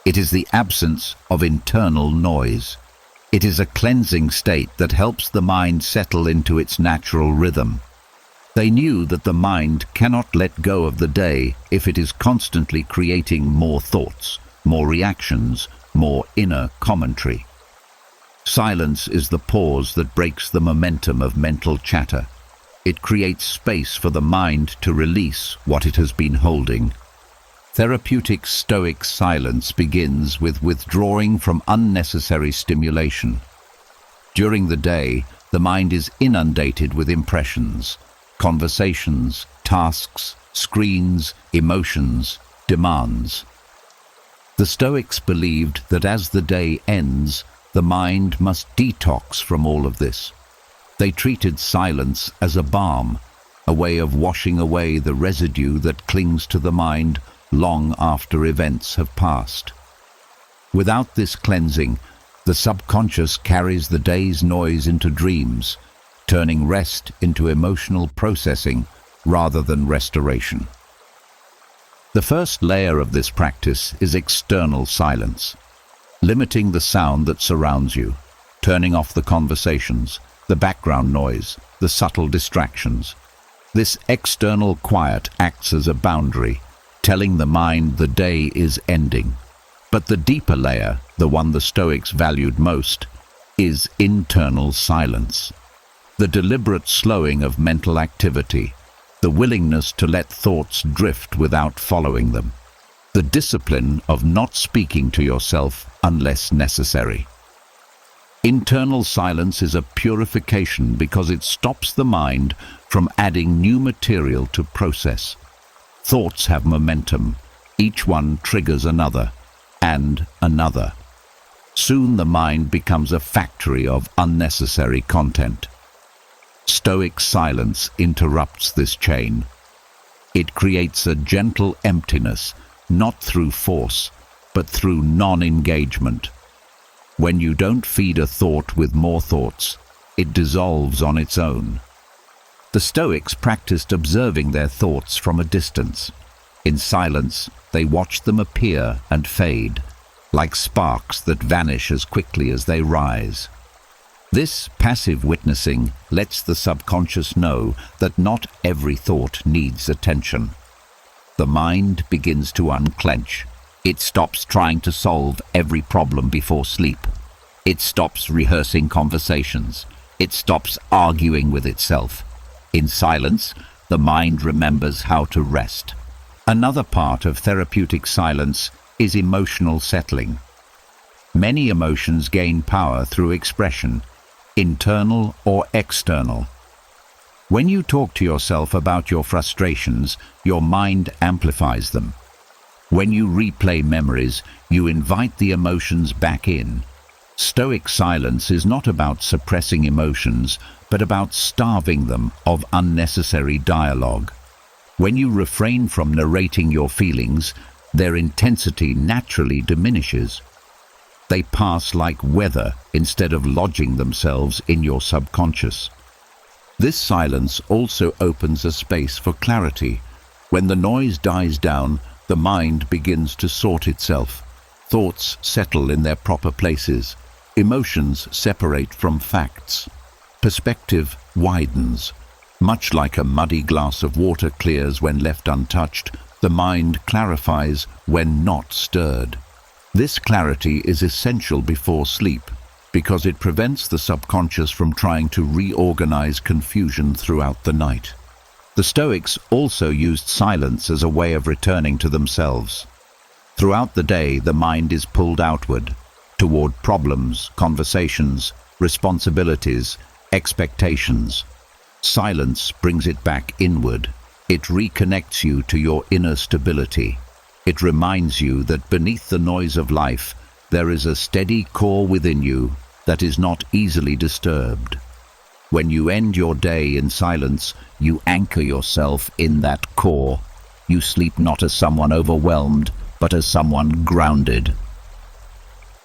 It is the absence of internal noise. It is a cleansing state that helps the mind settle into its natural rhythm. They knew that the mind cannot let go of the day if it is constantly creating more thoughts, more reactions, more inner commentary. Silence is the pause that breaks the momentum of mental chatter. It creates space for the mind to release what it has been holding. Therapeutic Stoic silence begins with withdrawing from unnecessary stimulation. During the day, the mind is inundated with impressions, conversations, tasks, screens, emotions, demands. The Stoics believed that as the day ends, the mind must detox from all of this. They treated silence as a balm, a way of washing away the residue that clings to the mind long after events have passed. Without this cleansing, the subconscious carries the day's noise into dreams, turning rest into emotional processing rather than restoration. The first layer of this practice is external silence, limiting the sound that surrounds you, turning off the conversations, the background noise, the subtle distractions. This external quiet acts as a boundary, telling the mind the day is ending. But the deeper layer, the one the Stoics valued most, is internal silence. The deliberate slowing of mental activity, the willingness to let thoughts drift without following them, the discipline of not speaking to yourself unless necessary. Internal silence is a purification because it stops the mind from adding new material to process. Thoughts have momentum. Each one triggers another, and another. Soon the mind becomes a factory of unnecessary content. Stoic silence interrupts this chain. It creates a gentle emptiness, not through force, but through non-engagement. When you don't feed a thought with more thoughts, it dissolves on its own. The Stoics practiced observing their thoughts from a distance. In silence, they watched them appear and fade, like sparks that vanish as quickly as they rise. This passive witnessing lets the subconscious know that not every thought needs attention. The mind begins to unclench. It stops trying to solve every problem before sleep. It stops rehearsing conversations. It stops arguing with itself. In silence, the mind remembers how to rest. Another part of therapeutic silence is emotional settling. Many emotions gain power through expression, internal or external. When you talk to yourself about your frustrations, your mind amplifies them. When you replay memories, you invite the emotions back in. Stoic silence is not about suppressing emotions, but about starving them of unnecessary dialogue. When you refrain from narrating your feelings, their intensity naturally diminishes. They pass like weather instead of lodging themselves in your subconscious. This silence also opens a space for clarity. When the noise dies down, the mind begins to sort itself. Thoughts settle in their proper places. Emotions separate from facts. Perspective widens. Much like a muddy glass of water clears when left untouched, the mind clarifies when not stirred. This clarity is essential before sleep because it prevents the subconscious from trying to reorganize confusion throughout the night. The Stoics also used silence as a way of returning to themselves. Throughout the day, the mind is pulled outward, toward problems, conversations, responsibilities, expectations. Silence brings it back inward. It reconnects you to your inner stability. It reminds you that beneath the noise of life, there is a steady core within you that is not easily disturbed. When you end your day in silence, you anchor yourself in that core. You sleep not as someone overwhelmed, but as someone grounded.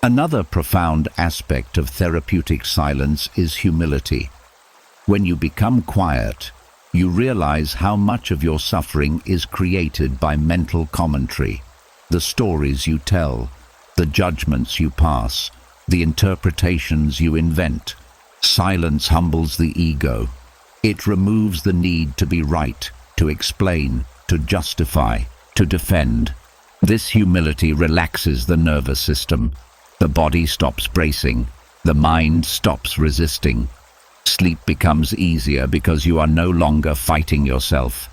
Another profound aspect of therapeutic silence is humility. When you become quiet, you realize how much of your suffering is created by mental commentary, the stories you tell, the judgments you pass, the interpretations you invent. Silence humbles the ego. It removes the need to be right, to explain, to justify, to defend. This humility relaxes the nervous system. The body stops bracing. The mind stops resisting. Sleep becomes easier because you are no longer fighting yourself.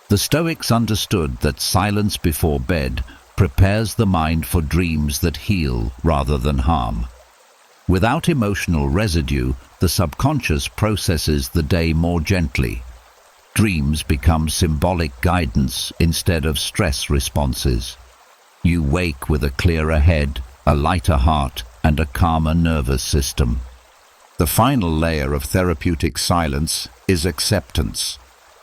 The Stoics understood that silence before bed prepares the mind for dreams that heal rather than harm. Without emotional residue, the subconscious processes the day more gently. Dreams become symbolic guidance instead of stress responses. You wake with a clearer head, a lighter heart, and a calmer nervous system. The final layer of therapeutic silence is acceptance.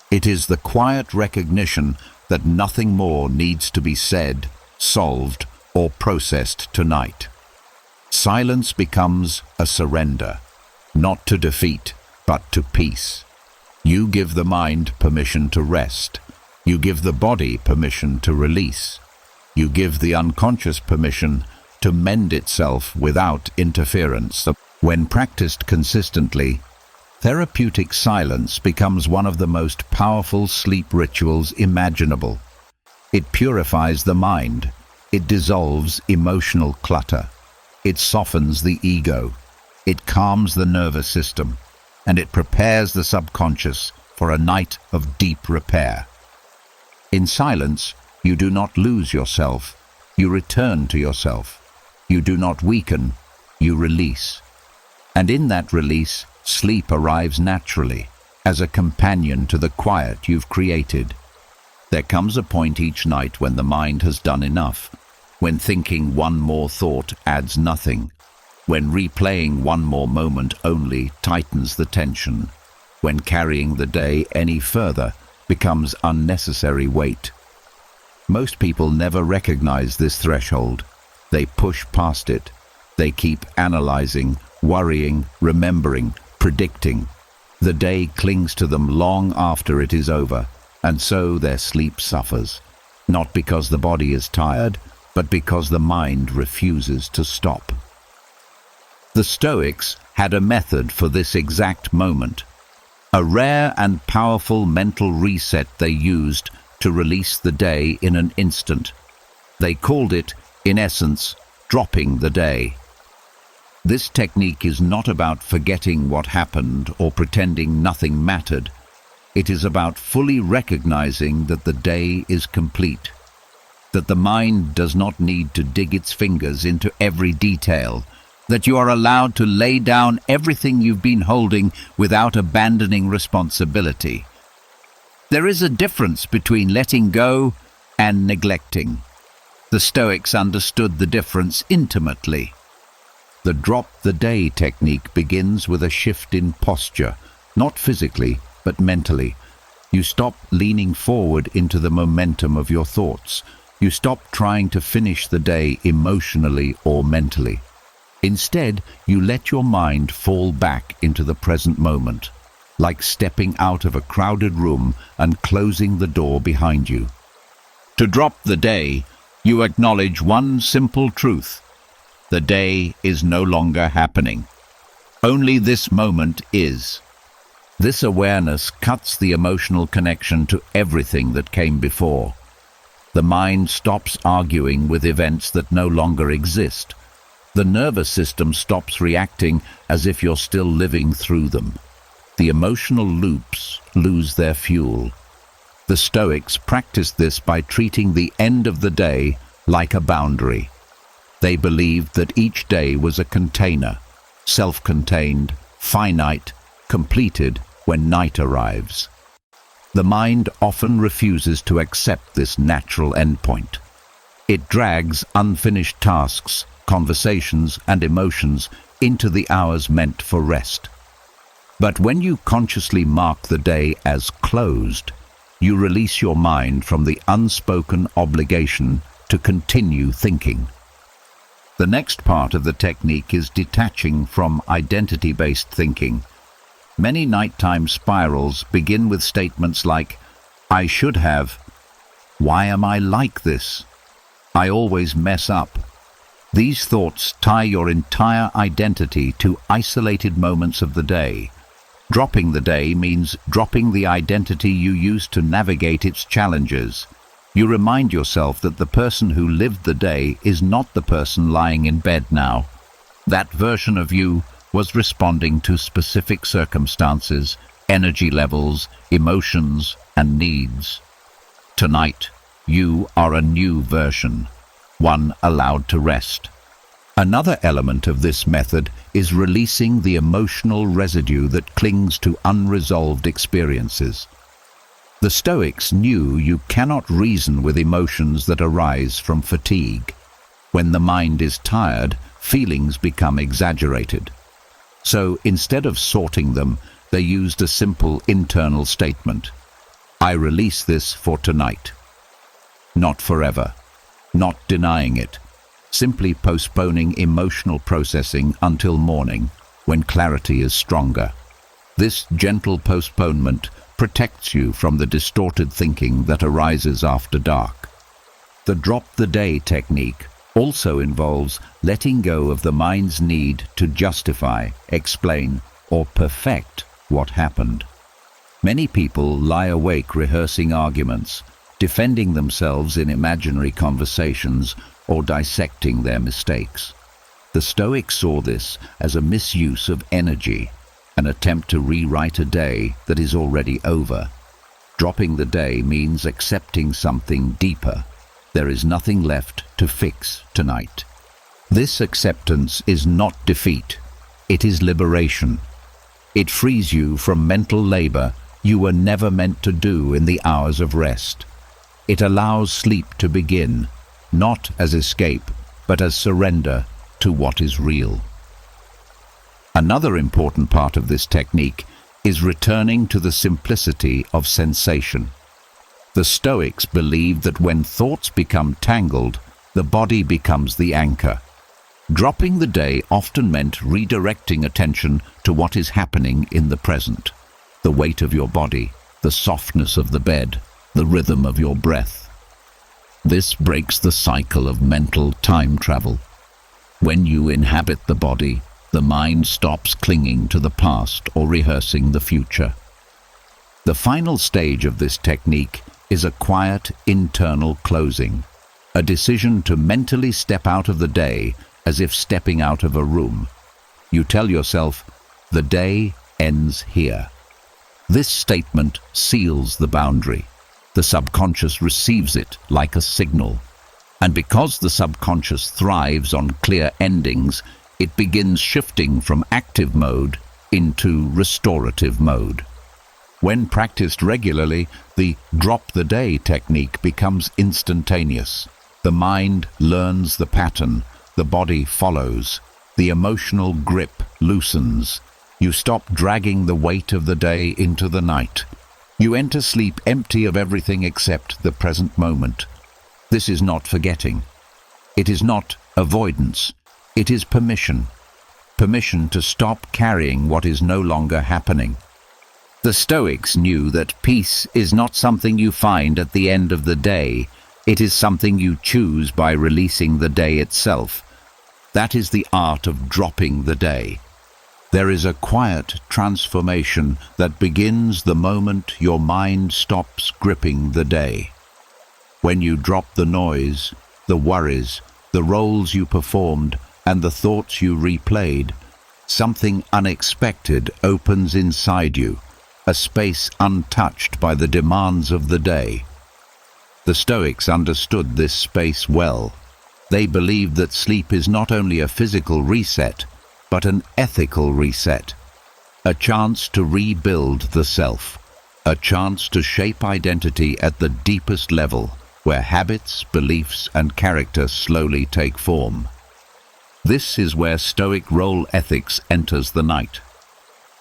It is the quiet recognition that nothing more needs to be said, solved, or processed tonight. Silence becomes a surrender, not to defeat, but to peace. You give the mind permission to rest. You give the body permission to release. You give the unconscious permission to mend itself without interference. When practiced consistently, therapeutic silence becomes one of the most powerful sleep rituals imaginable. It purifies the mind. It dissolves emotional clutter. It softens the ego. It calms the nervous system, and it prepares the subconscious for a night of deep repair. In silence, you do not lose yourself. You return to yourself. You do not weaken. You release. And in that release, sleep arrives naturally, as a companion to the quiet you've created. There comes a point each night when the mind has done enough, when thinking one more thought adds nothing, when replaying one more moment only tightens the tension, when carrying the day any further becomes unnecessary weight. Most people never recognize this threshold. They push past it. They keep analyzing, worrying, remembering, predicting. The day clings to them long after it is over, and so their sleep suffers, not because the body is tired, but because the mind refuses to stop. The Stoics had a method for this exact moment, a rare and powerful mental reset they used to release the day in an instant. They called it, in essence, dropping the day. This technique is not about forgetting what happened or pretending nothing mattered. It is about fully recognizing that the day is complete, that the mind does not need to dig its fingers into every detail, that you are allowed to lay down everything you've been holding without abandoning responsibility. There is a difference between letting go and neglecting. The Stoics understood the difference intimately. The drop the day technique begins with a shift in posture, not physically, but mentally. You stop leaning forward into the momentum of your thoughts. You stop trying to finish the day emotionally or mentally. Instead, you let your mind fall back into the present moment, like stepping out of a crowded room and closing the door behind you. To drop the day, you acknowledge one simple truth. The day is no longer happening. Only this moment is. This awareness cuts the emotional connection to everything that came before. The mind stops arguing with events that no longer exist. The nervous system stops reacting as if you're still living through them. The emotional loops lose their fuel. The Stoics practiced this by treating the end of the day like a boundary. They believed that each day was a container, self-contained, finite, completed when night arrives. The mind often refuses to accept this natural endpoint. It drags unfinished tasks, conversations, and emotions into the hours meant for rest. But when you consciously mark the day as closed, you release your mind from the unspoken obligation to continue thinking. The next part of the technique is detaching from identity-based thinking. Many nighttime spirals begin with statements like, "I should have," "Why am I like this?" "I always mess up." These thoughts tie your entire identity to isolated moments of the day. Dropping the day means dropping the identity you used to navigate its challenges. You remind yourself that the person who lived the day is not the person lying in bed now. That version of you was responding to specific circumstances, energy levels, emotions, and needs. Tonight, you are a new version, one allowed to rest. Another element of this method is releasing the emotional residue that clings to unresolved experiences. The Stoics knew you cannot reason with emotions that arise from fatigue. When the mind is tired, feelings become exaggerated. So instead of sorting them, they used a simple internal statement. "I release this for tonight." Not forever, not denying it, simply postponing emotional processing until morning, when clarity is stronger. This gentle postponement protects you from the distorted thinking that arises after dark. The drop-the-day technique also involves letting go of the mind's need to justify, explain, or perfect what happened. Many people lie awake rehearsing arguments, defending themselves in imaginary conversations, or dissecting their mistakes. The Stoics saw this as a misuse of energy, an attempt to rewrite a day that is already over. Dropping the day means accepting something deeper. There is nothing left to fix tonight. This acceptance is not defeat. It is liberation. It frees you from mental labor you were never meant to do in the hours of rest. It allows sleep to begin, not as escape, but as surrender to what is real. Another important part of this technique is returning to the simplicity of sensation. The Stoics believed that when thoughts become tangled, the body becomes the anchor. Dropping the day often meant redirecting attention to what is happening in the present. The weight of your body, the softness of the bed, the rhythm of your breath. This breaks the cycle of mental time travel. When you inhabit the body, the mind stops clinging to the past or rehearsing the future. The final stage of this technique is a quiet internal closing, a decision to mentally step out of the day as if stepping out of a room. You tell yourself, "The day ends here." This statement seals the boundary. The subconscious receives it like a signal. And because the subconscious thrives on clear endings, it begins shifting from active mode into restorative mode. When practiced regularly, the drop-the-day technique becomes instantaneous. The mind learns the pattern, the body follows, the emotional grip loosens. You stop dragging the weight of the day into the night. You enter sleep empty of everything except the present moment. This is not forgetting. It is not avoidance. It is permission. Permission to stop carrying what is no longer happening. The Stoics knew that peace is not something you find at the end of the day. It is something you choose by releasing the day itself. That is the art of dropping the day. There is a quiet transformation that begins the moment your mind stops gripping the day. When you drop the noise, the worries, the roles you performed, and the thoughts you replayed, something unexpected opens inside you. a space untouched by the demands of the day. The Stoics understood this space well. They believed that sleep is not only a physical reset, but an ethical reset, a chance to rebuild the self, a chance to shape identity at the deepest level, where habits, beliefs, and character slowly take form. This is where Stoic role ethics enters the night.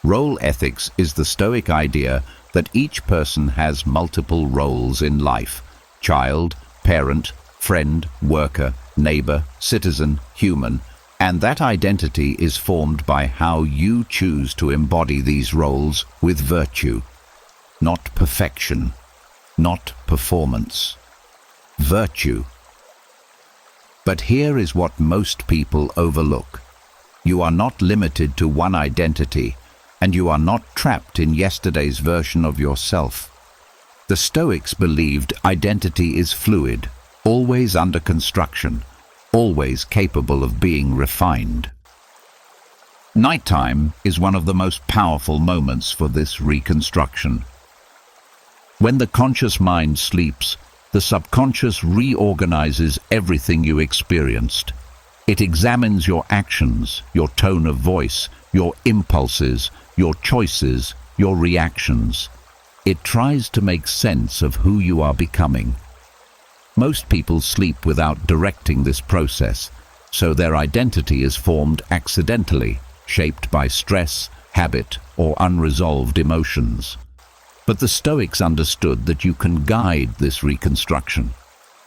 Role ethics is the Stoic idea that each person has multiple roles in life: child, parent, friend, worker, neighbor, citizen, human, and that identity is formed by how you choose to embody these roles with virtue. Not perfection, not performance. Virtue. But here is what most people overlook. You are not limited to one identity, and you are not trapped in yesterday's version of yourself. The Stoics believed identity is fluid, always under construction, always capable of being refined. Nighttime is one of the most powerful moments for this reconstruction. When the conscious mind sleeps, the subconscious reorganizes everything you experienced. It examines your actions, your tone of voice, your impulses, your choices, your reactions. It tries to make sense of who you are becoming. Most people sleep without directing this process, so their identity is formed accidentally, shaped by stress, habit, or unresolved emotions. But the Stoics understood that you can guide this reconstruction.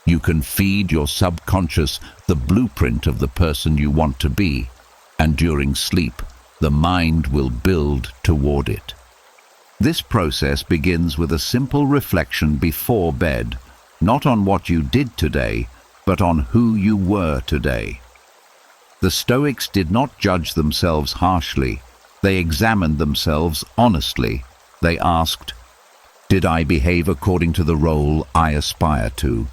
You can feed your subconscious the blueprint of the person you want to be, and during sleep, the mind will build toward it. This process begins with a simple reflection before bed, not on what you did today, but on who you were today. The Stoics did not judge themselves harshly. They examined themselves honestly. They asked, "Did I behave according to the role I aspire to?"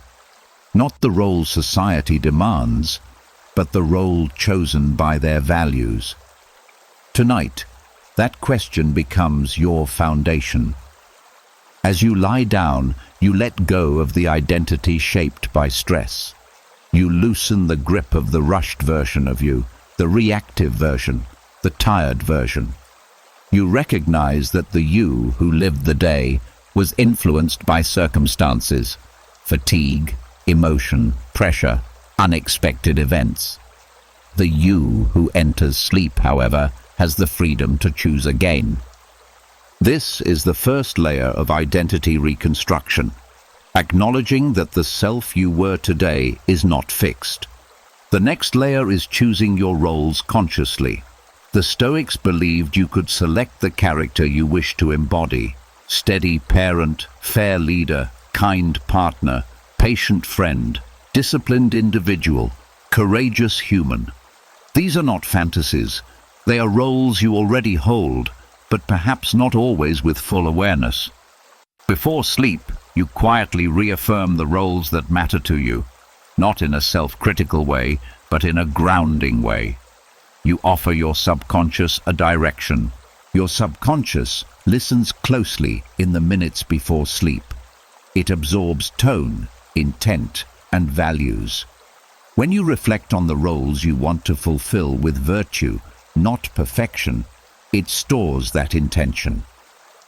Not the role society demands, but the role chosen by their values. Tonight, that question becomes your foundation. As you lie down, you let go of the identity shaped by stress. You loosen the grip of the rushed version of you, the reactive version, the tired version. You recognize that the you who lived the day was influenced by circumstances, fatigue, emotion, pressure, unexpected events. The you who enters sleep, however, has the freedom to choose again. This is the first layer of identity reconstruction, acknowledging that the self you were today is not fixed. The next layer is choosing your roles consciously. The Stoics believed you could select the character you wish to embody: steady parent, fair leader, kind partner, patient friend, disciplined individual, courageous human. These are not fantasies. They are roles you already hold, but perhaps not always with full awareness. Before sleep, you quietly reaffirm the roles that matter to you, not in a self-critical way, but in a grounding way. You offer your subconscious a direction. Your subconscious listens closely in the minutes before sleep. It absorbs tone, intent, and values. When you reflect on the roles you want to fulfill with virtue, not perfection, it stores that intention.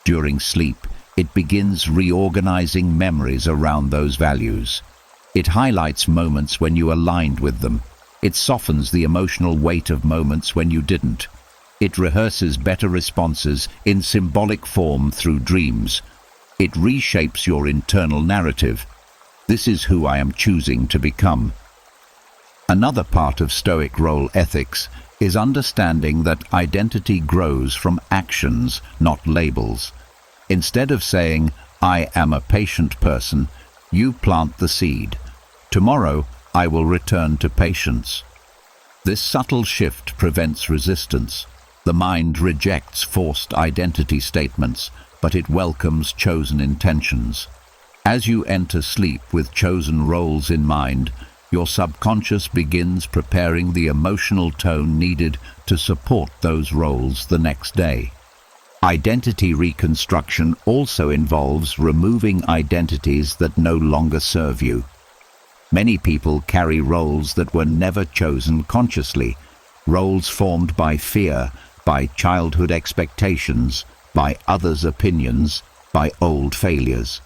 During sleep, it begins reorganizing memories around those values. It highlights moments when you aligned with them. It softens the emotional weight of moments when you didn't. It rehearses better responses in symbolic form through dreams. It reshapes your internal narrative. This is who I am choosing to become. Another part of Stoic role ethics is understanding that identity grows from actions, not labels. Instead of saying, "I am a patient person," you plant the seed. "Tomorrow, I will return to patience." This subtle shift prevents resistance. The mind rejects forced identity statements, but it welcomes chosen intentions. As you enter sleep with chosen roles in mind, your subconscious begins preparing the emotional tone needed to support those roles the next day. Identity reconstruction also involves removing identities that no longer serve you. Many people carry roles that were never chosen consciously, roles formed by fear, by childhood expectations, by others' opinions, by old failures.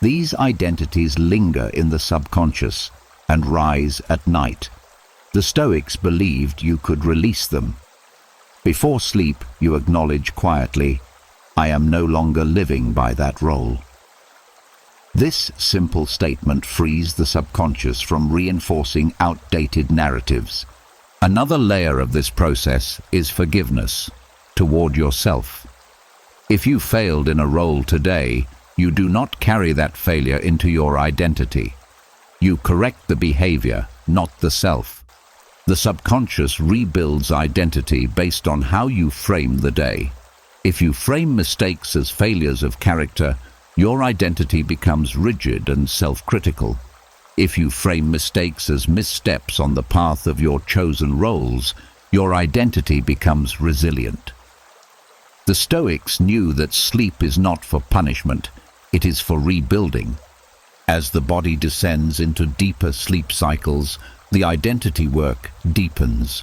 These identities linger in the subconscious and rise at night. The Stoics believed you could release them. Before sleep, you acknowledge quietly, "I am no longer living by that role." This simple statement frees the subconscious from reinforcing outdated narratives. Another layer of this process is forgiveness toward yourself. If you failed in a role today, you do not carry that failure into your identity. You correct the behavior, not the self. The subconscious rebuilds identity based on how you frame the day. If you frame mistakes as failures of character, your identity becomes rigid and self-critical. If you frame mistakes as missteps on the path of your chosen roles, your identity becomes resilient. The Stoics knew that sleep is not for punishment, it is for rebuilding. As the body descends into deeper sleep cycles, the identity work deepens.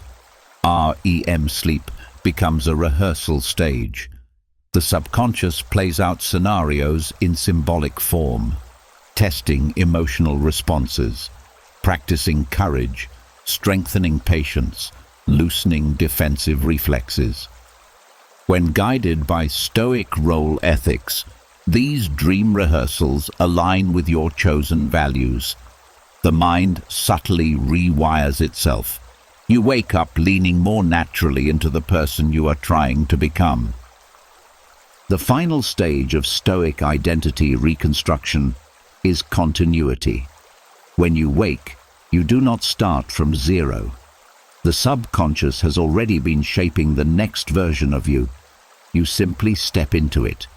REM sleep becomes a rehearsal stage. The subconscious plays out scenarios in symbolic form, testing emotional responses, practicing courage, strengthening patience, loosening defensive reflexes. When guided by Stoic role ethics, these dream rehearsals align with your chosen values. The mind subtly rewires itself. You wake up leaning more naturally into the person you are trying to become. The final stage of Stoic identity reconstruction is continuity. When you wake, you do not start from zero. The subconscious has already been shaping the next version of you. You simply step into it.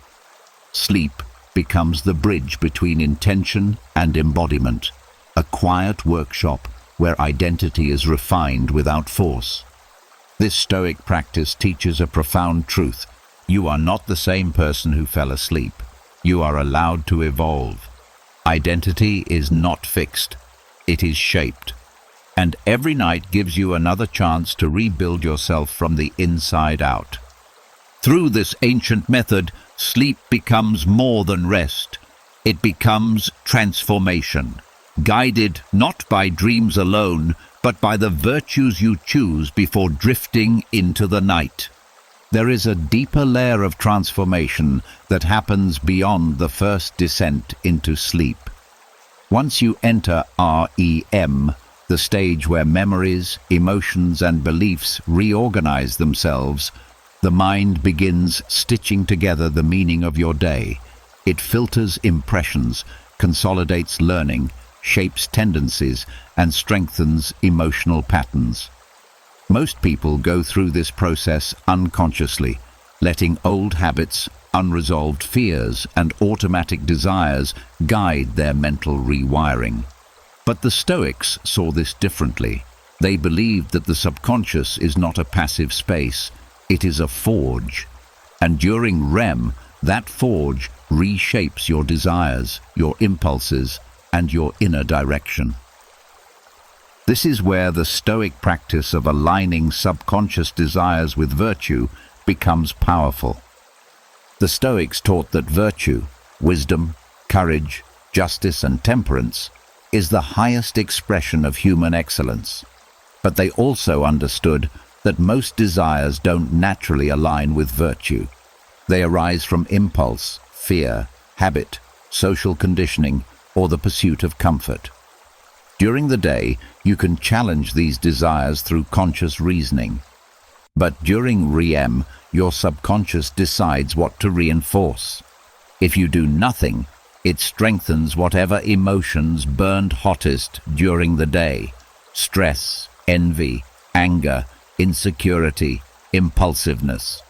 Sleep becomes the bridge between intention and embodiment, a quiet workshop where identity is refined without force. This Stoic practice teaches a profound truth. You are not the same person who fell asleep. You are allowed to evolve. Identity is not fixed. It is shaped. And every night gives you another chance to rebuild yourself from the inside out. Through this ancient method, sleep becomes more than rest. It becomes transformation, guided not by dreams alone, but by the virtues you choose before drifting into the night. There is a deeper layer of transformation that happens beyond the first descent into sleep. Once you enter REM, the stage where memories, emotions, and beliefs reorganize themselves, the mind begins stitching together the meaning of your day. It filters impressions, consolidates learning, shapes tendencies, and strengthens emotional patterns. Most people go through this process unconsciously, letting old habits, unresolved fears, and automatic desires guide their mental rewiring. But the Stoics saw this differently. They believed that the subconscious is not a passive space, it is a forge. And during REM, that forge reshapes your desires, your impulses, and your inner direction. This is where the Stoic practice of aligning subconscious desires with virtue becomes powerful. The Stoics taught that virtue, wisdom, courage, justice, and temperance is the highest expression of human excellence. But they also understood that most desires don't naturally align with virtue. They arise from impulse, fear, habit, social conditioning, or the pursuit of comfort. During the day, you can challenge these desires through conscious reasoning. But during REM, your subconscious decides what to reinforce. If you do nothing, it strengthens whatever emotions burned hottest during the day: stress, envy, anger, insecurity, impulsiveness.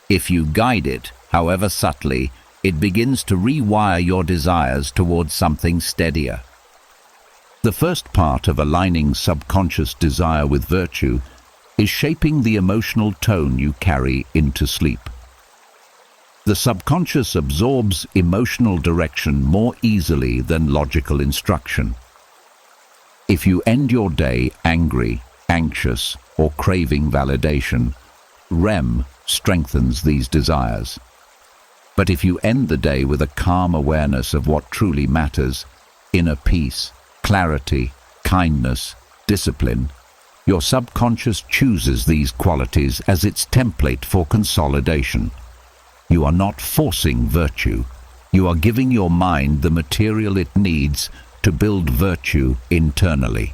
If you guide it, however subtly, it begins to rewire your desires towards something steadier. The first part of aligning subconscious desire with virtue is shaping the emotional tone you carry into sleep. The subconscious absorbs emotional direction more easily than logical instruction. If you end your day angry, anxious, or craving validation, REM strengthens these desires. But if you end the day with a calm awareness of what truly matters, inner peace, clarity, kindness, discipline, your subconscious chooses these qualities as its template for consolidation. You are not forcing virtue. You are giving your mind the material it needs to build virtue internally.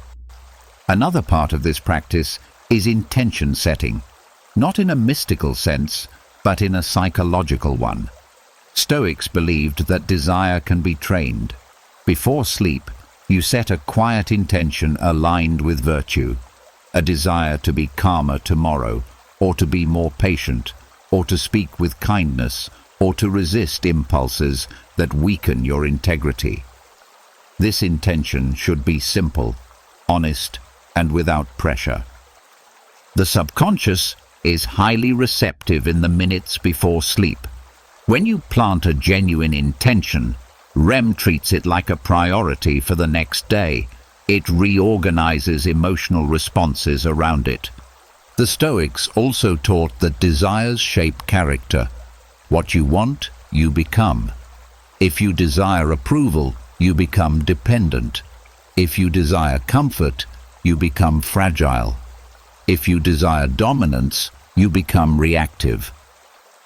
Another part of this practice is intention setting, not in a mystical sense, but in a psychological one. Stoics believed that desire can be trained. Before sleep, you set a quiet intention aligned with virtue, a desire to be calmer tomorrow, or to be more patient, or to speak with kindness, or to resist impulses that weaken your integrity. This intention should be simple, honest, and without pressure. The subconscious is highly receptive in the minutes before sleep. When you plant a genuine intention, REM treats it like a priority for the next day. It reorganizes emotional responses around it. The Stoics also taught that desires shape character. What you want, you become. If you desire approval, you become dependent. If you desire comfort, you become fragile. If you desire dominance, you become reactive.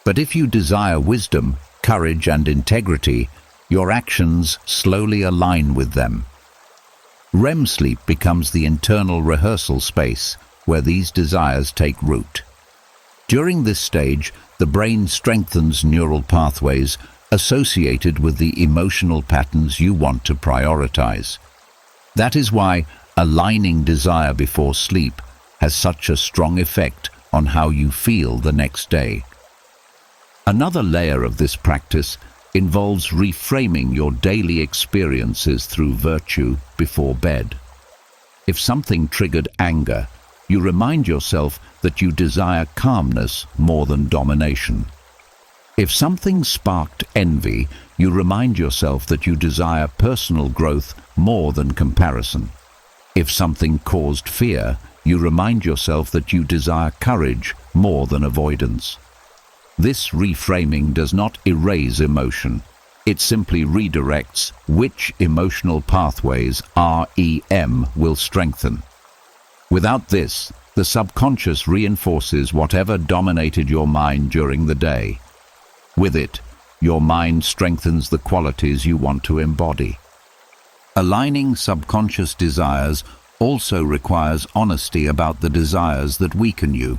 But if you desire wisdom, courage, and integrity, your actions slowly align with them. REM sleep becomes the internal rehearsal space where these desires take root. During this stage, the brain strengthens neural pathways associated with the emotional patterns you want to prioritize. That is why aligning desire before sleep has such a strong effect on how you feel the next day. Another layer of this practice involves reframing your daily experiences through virtue before bed. If something triggered anger, you remind yourself that you desire calmness more than domination. If something sparked envy, you remind yourself that you desire personal growth more than comparison. If something caused fear, you remind yourself that you desire courage more than avoidance. This reframing does not erase emotion. It simply redirects which emotional pathways REM will strengthen. Without this, the subconscious reinforces whatever dominated your mind during the day. With it, your mind strengthens the qualities you want to embody. Aligning subconscious desires also requires honesty about the desires that weaken you.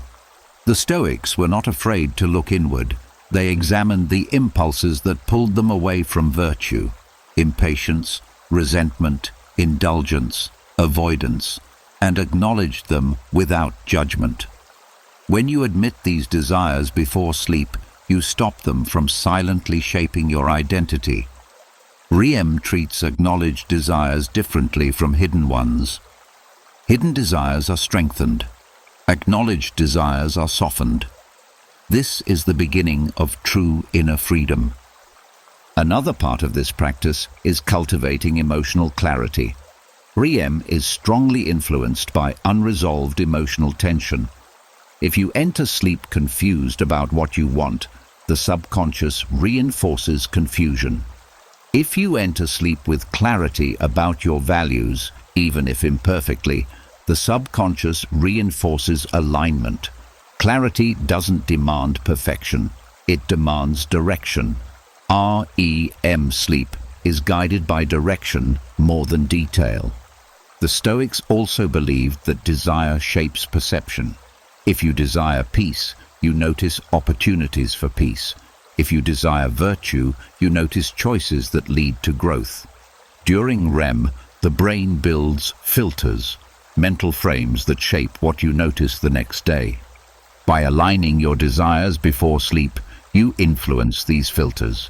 The Stoics were not afraid to look inward. They examined the impulses that pulled them away from virtue: impatience, resentment, indulgence, avoidance, and acknowledged them without judgment. When you admit these desires before sleep, you stop them from silently shaping your identity. REM treats acknowledged desires differently from hidden ones. Hidden desires are strengthened. Acknowledged desires are softened. This is the beginning of true inner freedom. Another part of this practice is cultivating emotional clarity. REM is strongly influenced by unresolved emotional tension. If you enter sleep confused about what you want, the subconscious reinforces confusion. If you enter sleep with clarity about your values, even if imperfectly, the subconscious reinforces alignment. Clarity doesn't demand perfection, it demands direction. REM sleep is guided by direction more than detail. The Stoics also believed that desire shapes perception. If you desire peace, you notice opportunities for peace. If you desire virtue, you notice choices that lead to growth. During REM, the brain builds filters, mental frames that shape what you notice the next day. By aligning your desires before sleep, you influence these filters.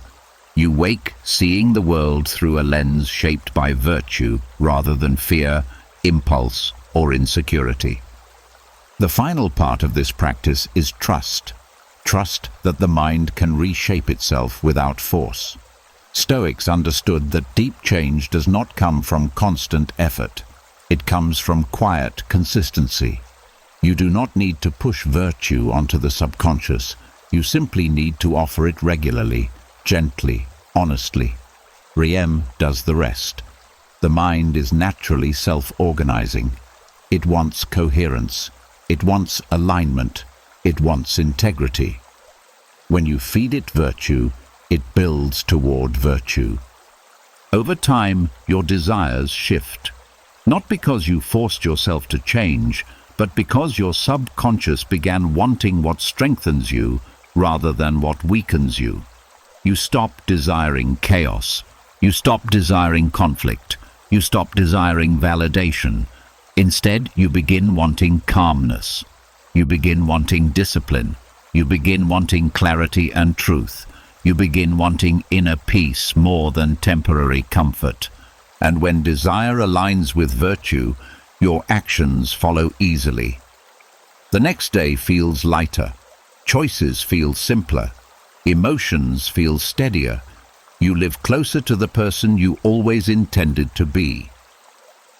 You wake seeing the world through a lens shaped by virtue rather than fear, impulse, or insecurity. The final part of this practice is trust. Trust that the mind can reshape itself without force. Stoics understood that deep change does not come from constant effort. It comes from quiet consistency. You do not need to push virtue onto the subconscious. You simply need to offer it regularly, gently, honestly. Riem does the rest. The mind is naturally self-organizing. It wants coherence. It wants alignment. It wants integrity. When you feed it virtue, it builds toward virtue. Over time, your desires shift. Not because you forced yourself to change, but because your subconscious began wanting what strengthens you rather than what weakens you. You stop desiring chaos. You stop desiring conflict. You stop desiring validation. Instead, you begin wanting calmness. You begin wanting discipline. You begin wanting clarity and truth. You begin wanting inner peace more than temporary comfort. And when desire aligns with virtue, your actions follow easily. The next day feels lighter. Choices feel simpler. Emotions feel steadier. You live closer to the person you always intended to be.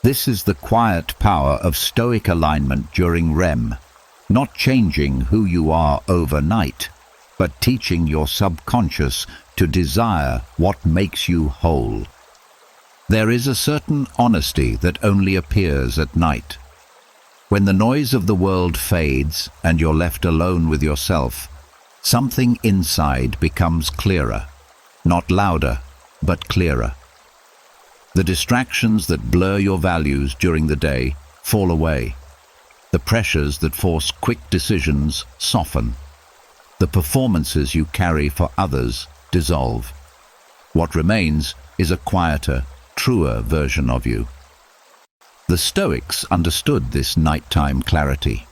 This is the quiet power of Stoic alignment during REM, not changing who you are overnight, but teaching your subconscious to desire what makes you whole. There is a certain honesty that only appears at night. When the noise of the world fades and you're left alone with yourself, something inside becomes clearer. Not louder, but clearer. The distractions that blur your values during the day fall away. The pressures that force quick decisions soften. The performances you carry for others dissolve. What remains is a quieter, truer version of you. The Stoics understood this nighttime clarity.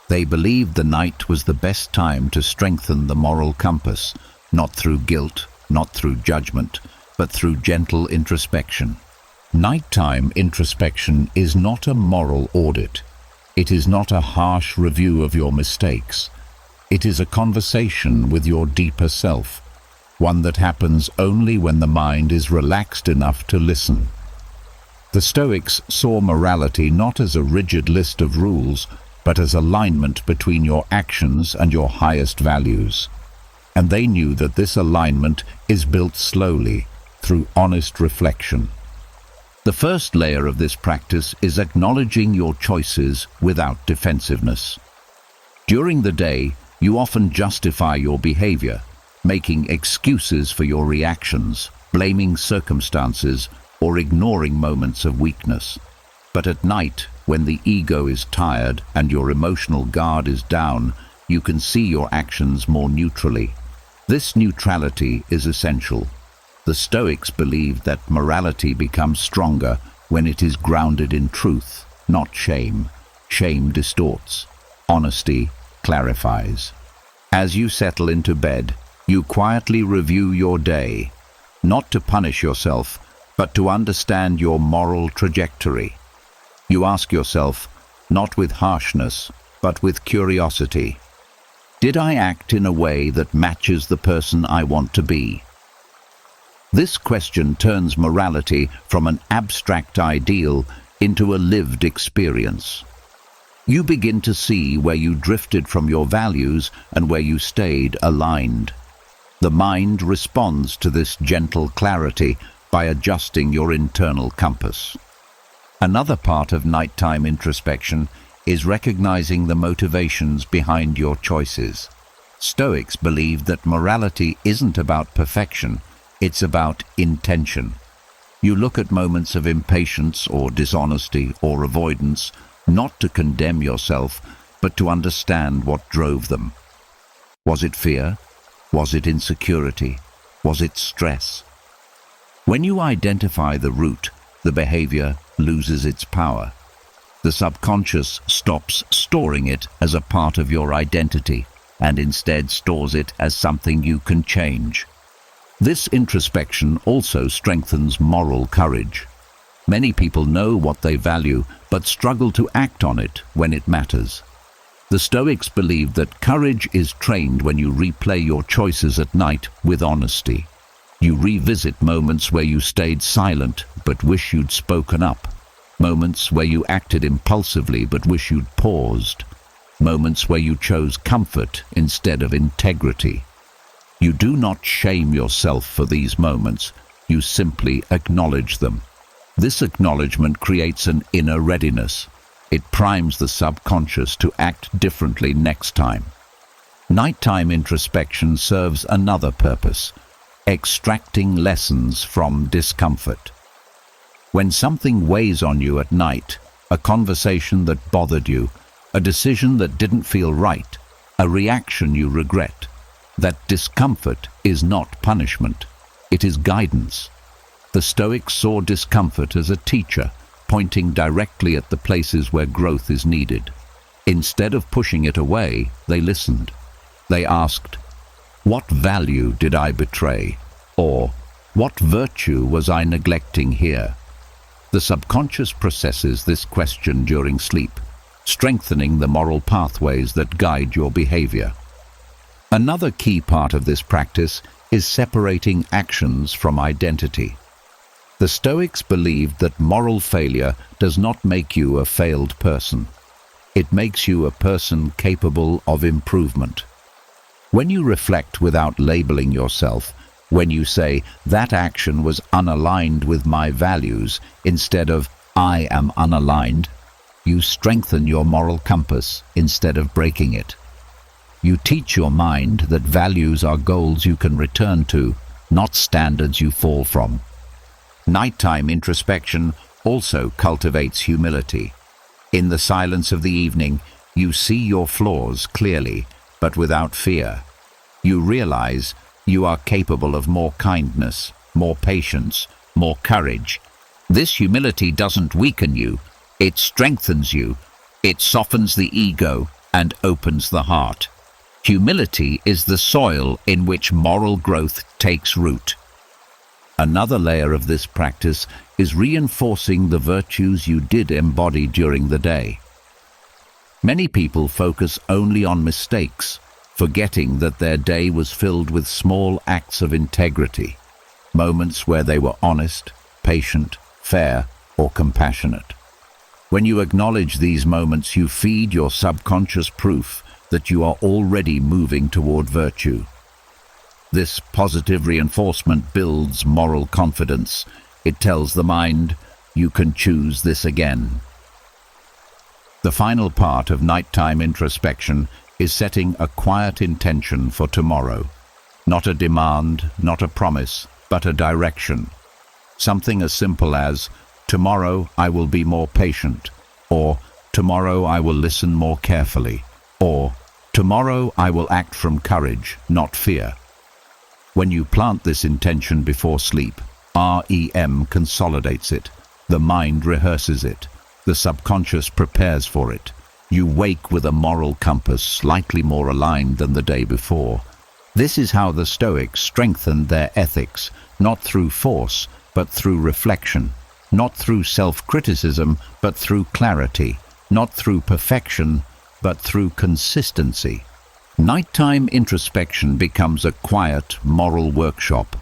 They believed the night was the best time to strengthen the moral compass, not through guilt, not through judgment, but through gentle introspection. Nighttime introspection is not a moral audit. It is not a harsh review of your mistakes. It is a conversation with your deeper self, one that happens only when the mind is relaxed enough to listen. The Stoics saw morality not as a rigid list of rules, but as alignment between your actions and your highest values. And they knew that this alignment is built slowly, through honest reflection. The first layer of this practice is acknowledging your choices without defensiveness. During the day, you often justify your behavior, making excuses for your reactions, blaming circumstances, or ignoring moments of weakness. But at night, when the ego is tired and your emotional guard is down, you can see your actions more neutrally. This neutrality is essential. The Stoics believed that morality becomes stronger when it is grounded in truth, not shame. Shame distorts. Honesty clarifies. As you settle into bed, you quietly review your day, not to punish yourself, but to understand your moral trajectory. You ask yourself, not with harshness, but with curiosity, did I act in a way that matches the person I want to be? This question turns morality from an abstract ideal into a lived experience. You begin to see where you drifted from your values and where you stayed aligned. The mind responds to this gentle clarity by adjusting your internal compass. Another part of nighttime introspection is recognizing the motivations behind your choices. Stoics believe that morality isn't about perfection, it's about intention. You look at moments of impatience or dishonesty or avoidance, not to condemn yourself, but to understand what drove them. Was it fear? Was it insecurity? Was it stress? When you identify the root, the behavior loses its power. The subconscious stops storing it as a part of your identity and instead stores it as something you can change. This introspection also strengthens moral courage. Many people know what they value but struggle to act on it when it matters. The Stoics believed that courage is trained when you replay your choices at night with honesty. You revisit moments where you stayed silent but wish you'd spoken up. Moments where you acted impulsively but wish you'd paused. Moments where you chose comfort instead of integrity. You do not shame yourself for these moments. You simply acknowledge them. This acknowledgement creates an inner readiness. It primes the subconscious to act differently next time. Nighttime introspection serves another purpose: extracting lessons from discomfort. When something weighs on you at night, a conversation that bothered you, a decision that didn't feel right, a reaction you regret, that discomfort is not punishment. It is guidance. The Stoics saw discomfort as a teacher, pointing directly at the places where growth is needed. Instead of pushing it away, they listened. They asked, "What value did I betray?" Or, "What virtue was I neglecting here?" The subconscious processes this question during sleep, strengthening the moral pathways that guide your behavior. Another key part of this practice is separating actions from identity. The Stoics believed that moral failure does not make you a failed person. It makes you a person capable of improvement. When you reflect without labeling yourself, when you say, "That action was unaligned with my values," instead of "I am unaligned," you strengthen your moral compass instead of breaking it. You teach your mind that values are goals you can return to, not standards you fall from. Nighttime introspection also cultivates humility. In the silence of the evening, you see your flaws clearly, but without fear. You realize you are capable of more kindness, more patience, more courage. This humility doesn't weaken you, it strengthens you. It softens the ego and opens the heart. Humility is the soil in which moral growth takes root. Another layer of this practice is reinforcing the virtues you did embody during the day. Many people focus only on mistakes, forgetting that their day was filled with small acts of integrity, moments where they were honest, patient, fair, or compassionate. When you acknowledge these moments, you feed your subconscious proof that you are already moving toward virtue. This positive reinforcement builds moral confidence. It tells the mind, "You can choose this again." The final part of nighttime introspection is setting a quiet intention for tomorrow. Not a demand, not a promise, but a direction. Something as simple as, "Tomorrow I will be more patient," or "Tomorrow I will listen more carefully," or "Tomorrow I will act from courage, not fear." When you plant this intention before sleep, REM consolidates it. The mind rehearses it. The subconscious prepares for it. You wake with a moral compass slightly more aligned than the day before. This is how the Stoics strengthened their ethics, not through force, but through reflection, not through self-criticism, but through clarity, not through perfection, but through consistency. Nighttime introspection becomes a quiet, moral workshop,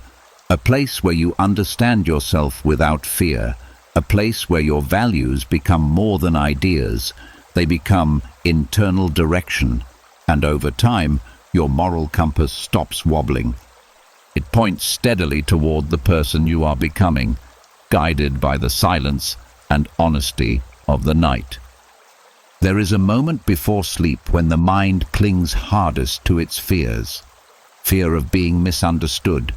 a place where you understand yourself without fear, a place where your values become more than ideas. They become internal direction, and over time, your moral compass stops wobbling. It points steadily toward the person you are becoming, guided by the silence and honesty of the night. There is a moment before sleep when the mind clings hardest to its fears. Fear of being misunderstood,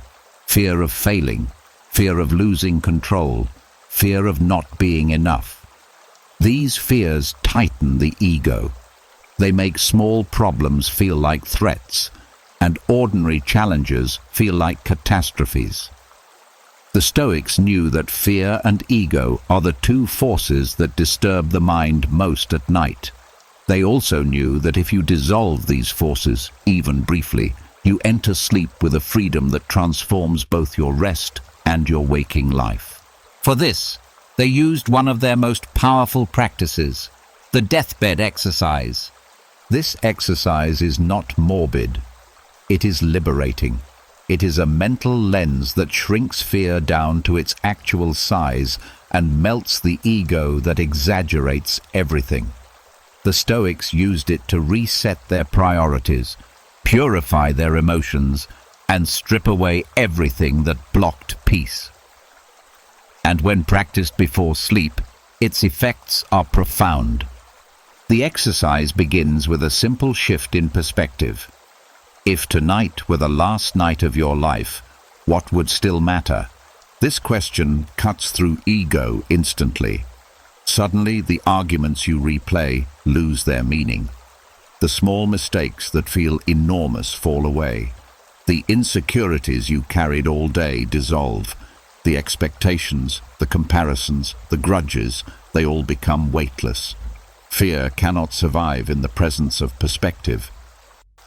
fear of failing, fear of losing control, fear of not being enough. These fears tighten the ego. They make small problems feel like threats, and ordinary challenges feel like catastrophes. The Stoics knew that fear and ego are the two forces that disturb the mind most at night. They also knew that if you dissolve these forces, even briefly, you enter sleep with a freedom that transforms both your rest and your waking life. For this, they used one of their most powerful practices, the deathbed exercise. This exercise is not morbid. It is liberating. It is a mental lens that shrinks fear down to its actual size and melts the ego that exaggerates everything. The Stoics used it to reset their priorities, purify their emotions, and strip away everything that blocked peace. And when practiced before sleep, its effects are profound. The exercise begins with a simple shift in perspective. If tonight were the last night of your life, what would still matter? This question cuts through ego instantly. Suddenly, the arguments you replay lose their meaning. The small mistakes that feel enormous fall away. The insecurities you carried all day dissolve. The expectations, the comparisons, the grudges, they all become weightless. Fear cannot survive in the presence of perspective.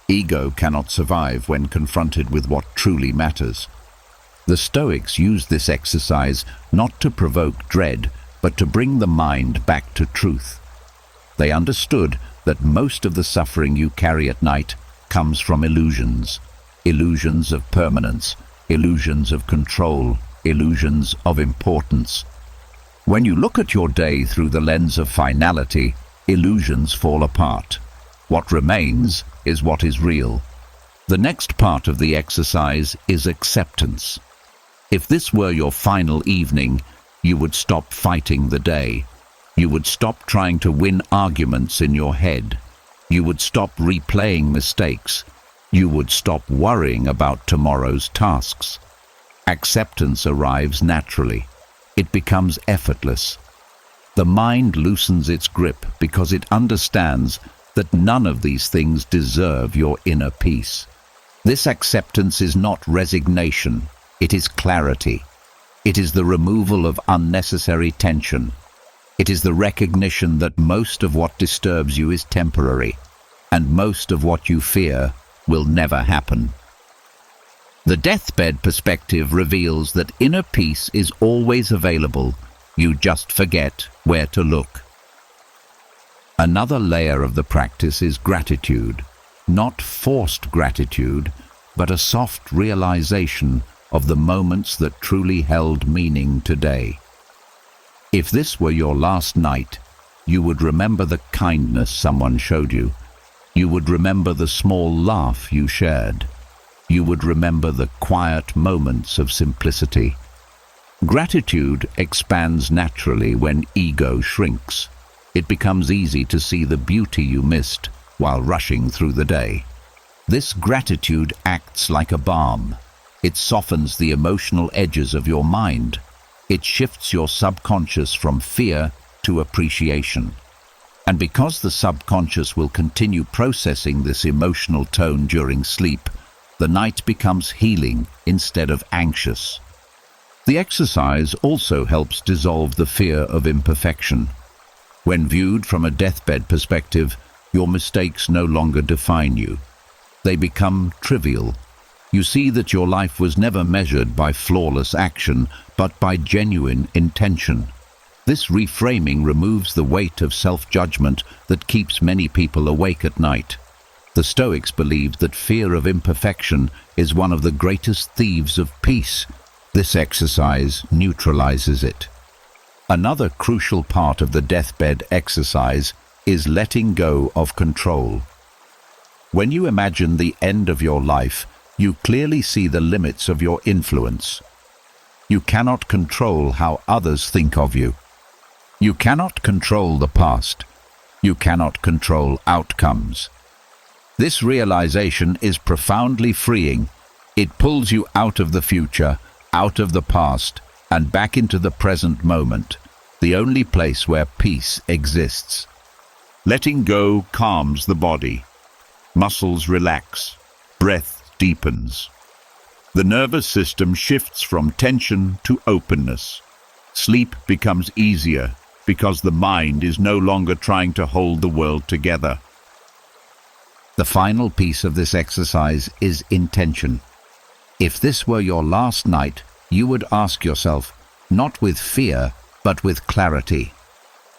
Ego cannot survive when confronted with what truly matters. The Stoics used this exercise not to provoke dread, but to bring the mind back to truth. They understood that most of the suffering you carry at night comes from illusions. Illusions of permanence, illusions of control, illusions of importance. When you look at your day through the lens of finality, illusions fall apart. What remains is what is real. The next part of the exercise is acceptance. If this were your final evening, you would stop fighting the day. You would stop trying to win arguments in your head. You would stop replaying mistakes. You would stop worrying about tomorrow's tasks. Acceptance arrives naturally. It becomes effortless. The mind loosens its grip because it understands that none of these things deserve your inner peace. This acceptance is not resignation, it is clarity. It is the removal of unnecessary tension. It is the recognition that most of what disturbs you is temporary, and most of what you fear will never happen. The deathbed perspective reveals that inner peace is always available. You just forget where to look. Another layer of the practice is gratitude. Not forced gratitude, but a soft realization of the moments that truly held meaning today. If this were your last night, you would remember the kindness someone showed you. You would remember the small laugh you shared. You would remember the quiet moments of simplicity. Gratitude expands naturally when ego shrinks. It becomes easy to see the beauty you missed while rushing through the day. This gratitude acts like a balm. It softens the emotional edges of your mind. It shifts your subconscious from fear to appreciation. And because the subconscious will continue processing this emotional tone during sleep, the night becomes healing instead of anxious. The exercise also helps dissolve the fear of imperfection. When viewed from a deathbed perspective, your mistakes no longer define you. They become trivial. You see that your life was never measured by flawless action, but by genuine intention. This reframing removes the weight of self-judgment that keeps many people awake at night. The Stoics believed that fear of imperfection is one of the greatest thieves of peace. This exercise neutralizes it. Another crucial part of the deathbed exercise is letting go of control. When you imagine the end of your life, you clearly see the limits of your influence. You cannot control how others think of you. You cannot control the past. You cannot control outcomes. This realization is profoundly freeing. It pulls you out of the future, out of the past, and back into the present moment, the only place where peace exists. Letting go calms the body. Muscles relax. Breath deepens. The nervous system shifts from tension to openness. Sleep becomes easier because the mind is no longer trying to hold the world together. The final piece of this exercise is intention. If this were your last night, you would ask yourself, not with fear, but with clarity,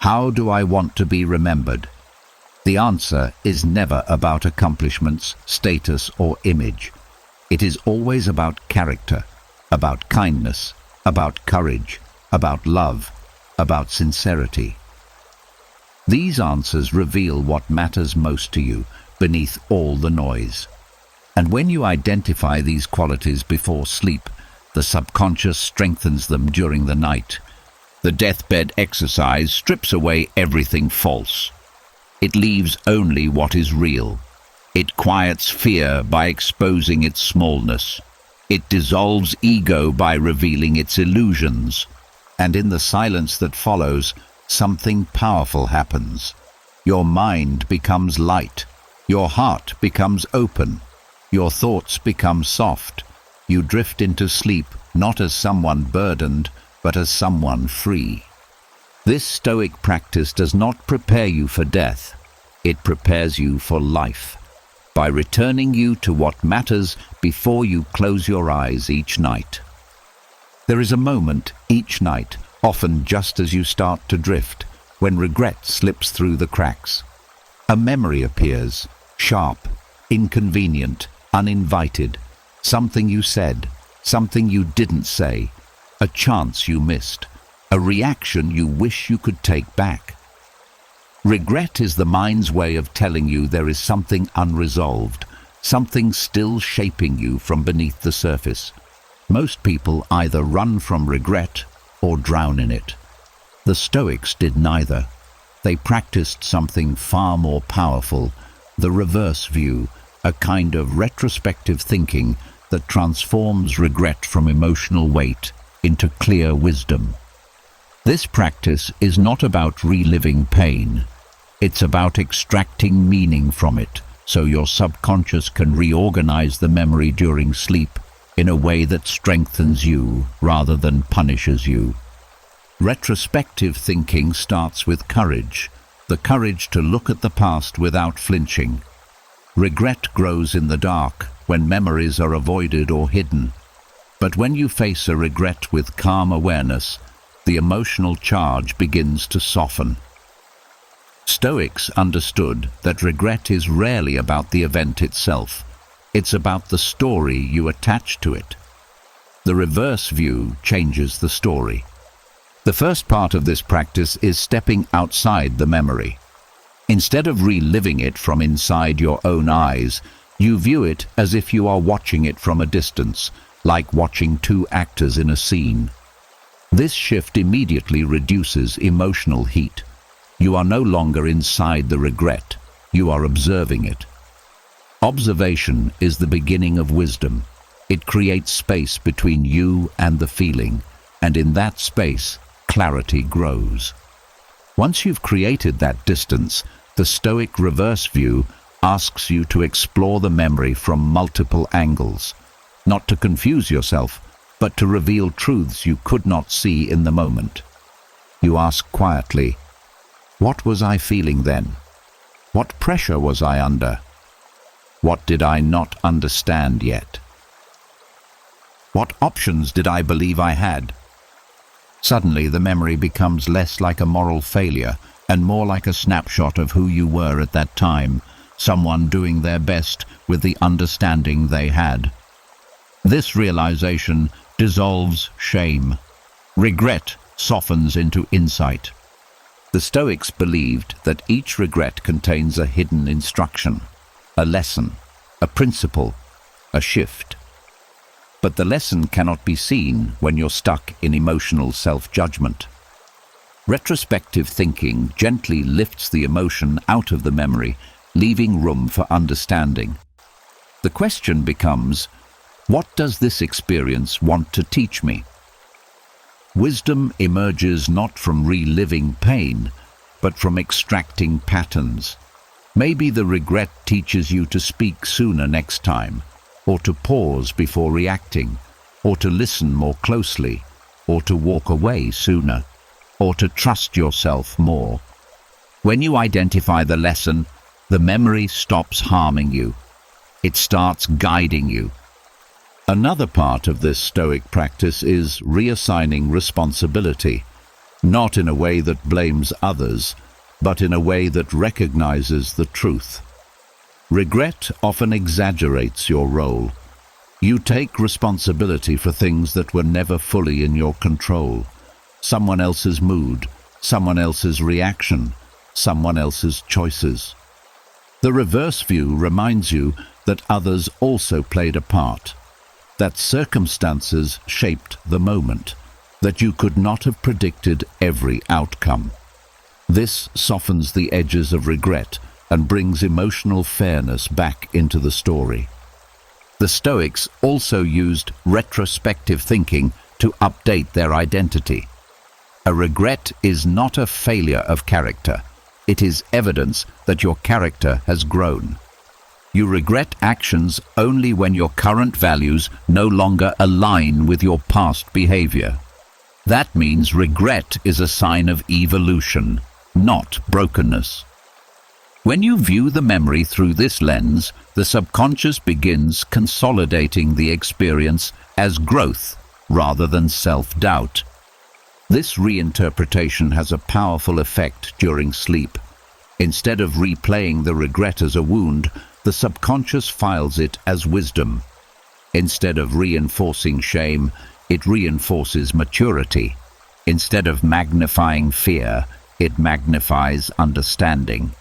how do I want to be remembered? The answer is never about accomplishments, status, or image. It is always about character, about kindness, about courage, about love, about sincerity. These answers reveal what matters most to you beneath all the noise. And when you identify these qualities before sleep, the subconscious strengthens them during the night. The deathbed exercise strips away everything false. It leaves only what is real. It quiets fear by exposing its smallness. It dissolves ego by revealing its illusions. And in the silence that follows, something powerful happens. Your mind becomes light. Your heart becomes open. Your thoughts become soft. You drift into sleep not as someone burdened, but as someone free. This Stoic practice does not prepare you for death. It prepares you for life, by returning you to what matters before you close your eyes each night. There is a moment each night, often just as you start to drift, when regret slips through the cracks. A memory appears, sharp, inconvenient, uninvited, something you said, something you didn't say, a chance you missed, a reaction you wish you could take back. Regret is the mind's way of telling you there is something unresolved, something still shaping you from beneath the surface. Most people either run from regret or drown in it. The Stoics did neither. They practiced something far more powerful, the reverse view, a kind of retrospective thinking that transforms regret from emotional weight into clear wisdom. This practice is not about reliving pain. It's about extracting meaning from it, so your subconscious can reorganize the memory during sleep in a way that strengthens you rather than punishes you. Retrospective thinking starts with courage, the courage to look at the past without flinching. Regret grows in the dark when memories are avoided or hidden. But when you face a regret with calm awareness, the emotional charge begins to soften. Stoics understood that regret is rarely about the event itself. It's about the story you attach to it. The reverse view changes the story. The first part of this practice is stepping outside the memory. Instead of reliving it from inside your own eyes, you view it as if you are watching it from a distance, like watching two actors in a scene. This shift immediately reduces emotional heat. You are no longer inside the regret, you are observing it. Observation is the beginning of wisdom. It creates space between you and the feeling, and in that space, clarity grows. Once you've created that distance, the Stoic reverse view asks you to explore the memory from multiple angles, not to confuse yourself, but to reveal truths you could not see in the moment. You ask quietly, what was I feeling then? What pressure was I under? What did I not understand yet? What options did I believe I had? Suddenly, the memory becomes less like a moral failure and more like a snapshot of who you were at that time, someone doing their best with the understanding they had. This realization dissolves shame. Regret softens into insight. The Stoics believed that each regret contains a hidden instruction, a lesson, a principle, a shift. But the lesson cannot be seen when you're stuck in emotional self-judgment. Retrospective thinking gently lifts the emotion out of the memory, leaving room for understanding. The question becomes, what does this experience want to teach me? Wisdom emerges not from reliving pain, but from extracting patterns. Maybe the regret teaches you to speak sooner next time, or to pause before reacting, or to listen more closely, or to walk away sooner, or to trust yourself more. When you identify the lesson, the memory stops harming you. It starts guiding you. Another part of this Stoic practice is reassigning responsibility, not in a way that blames others, but in a way that recognizes the truth. Regret often exaggerates your role. You take responsibility for things that were never fully in your control. Someone else's mood, someone else's reaction, someone else's choices. The reverse view reminds you that others also played a part, that circumstances shaped the moment, that you could not have predicted every outcome. This softens the edges of regret and brings emotional fairness back into the story. The Stoics also used retrospective thinking to update their identity. A regret is not a failure of character. It is evidence that your character has grown. You regret actions only when your current values no longer align with your past behavior. That means regret is a sign of evolution, not brokenness. When you view the memory through this lens, the subconscious begins consolidating the experience as growth rather than self-doubt. This reinterpretation has a powerful effect during sleep. Instead of replaying the regret as a wound, the subconscious files it as wisdom. Instead of reinforcing shame, it reinforces maturity. Instead of magnifying fear, it magnifies understanding.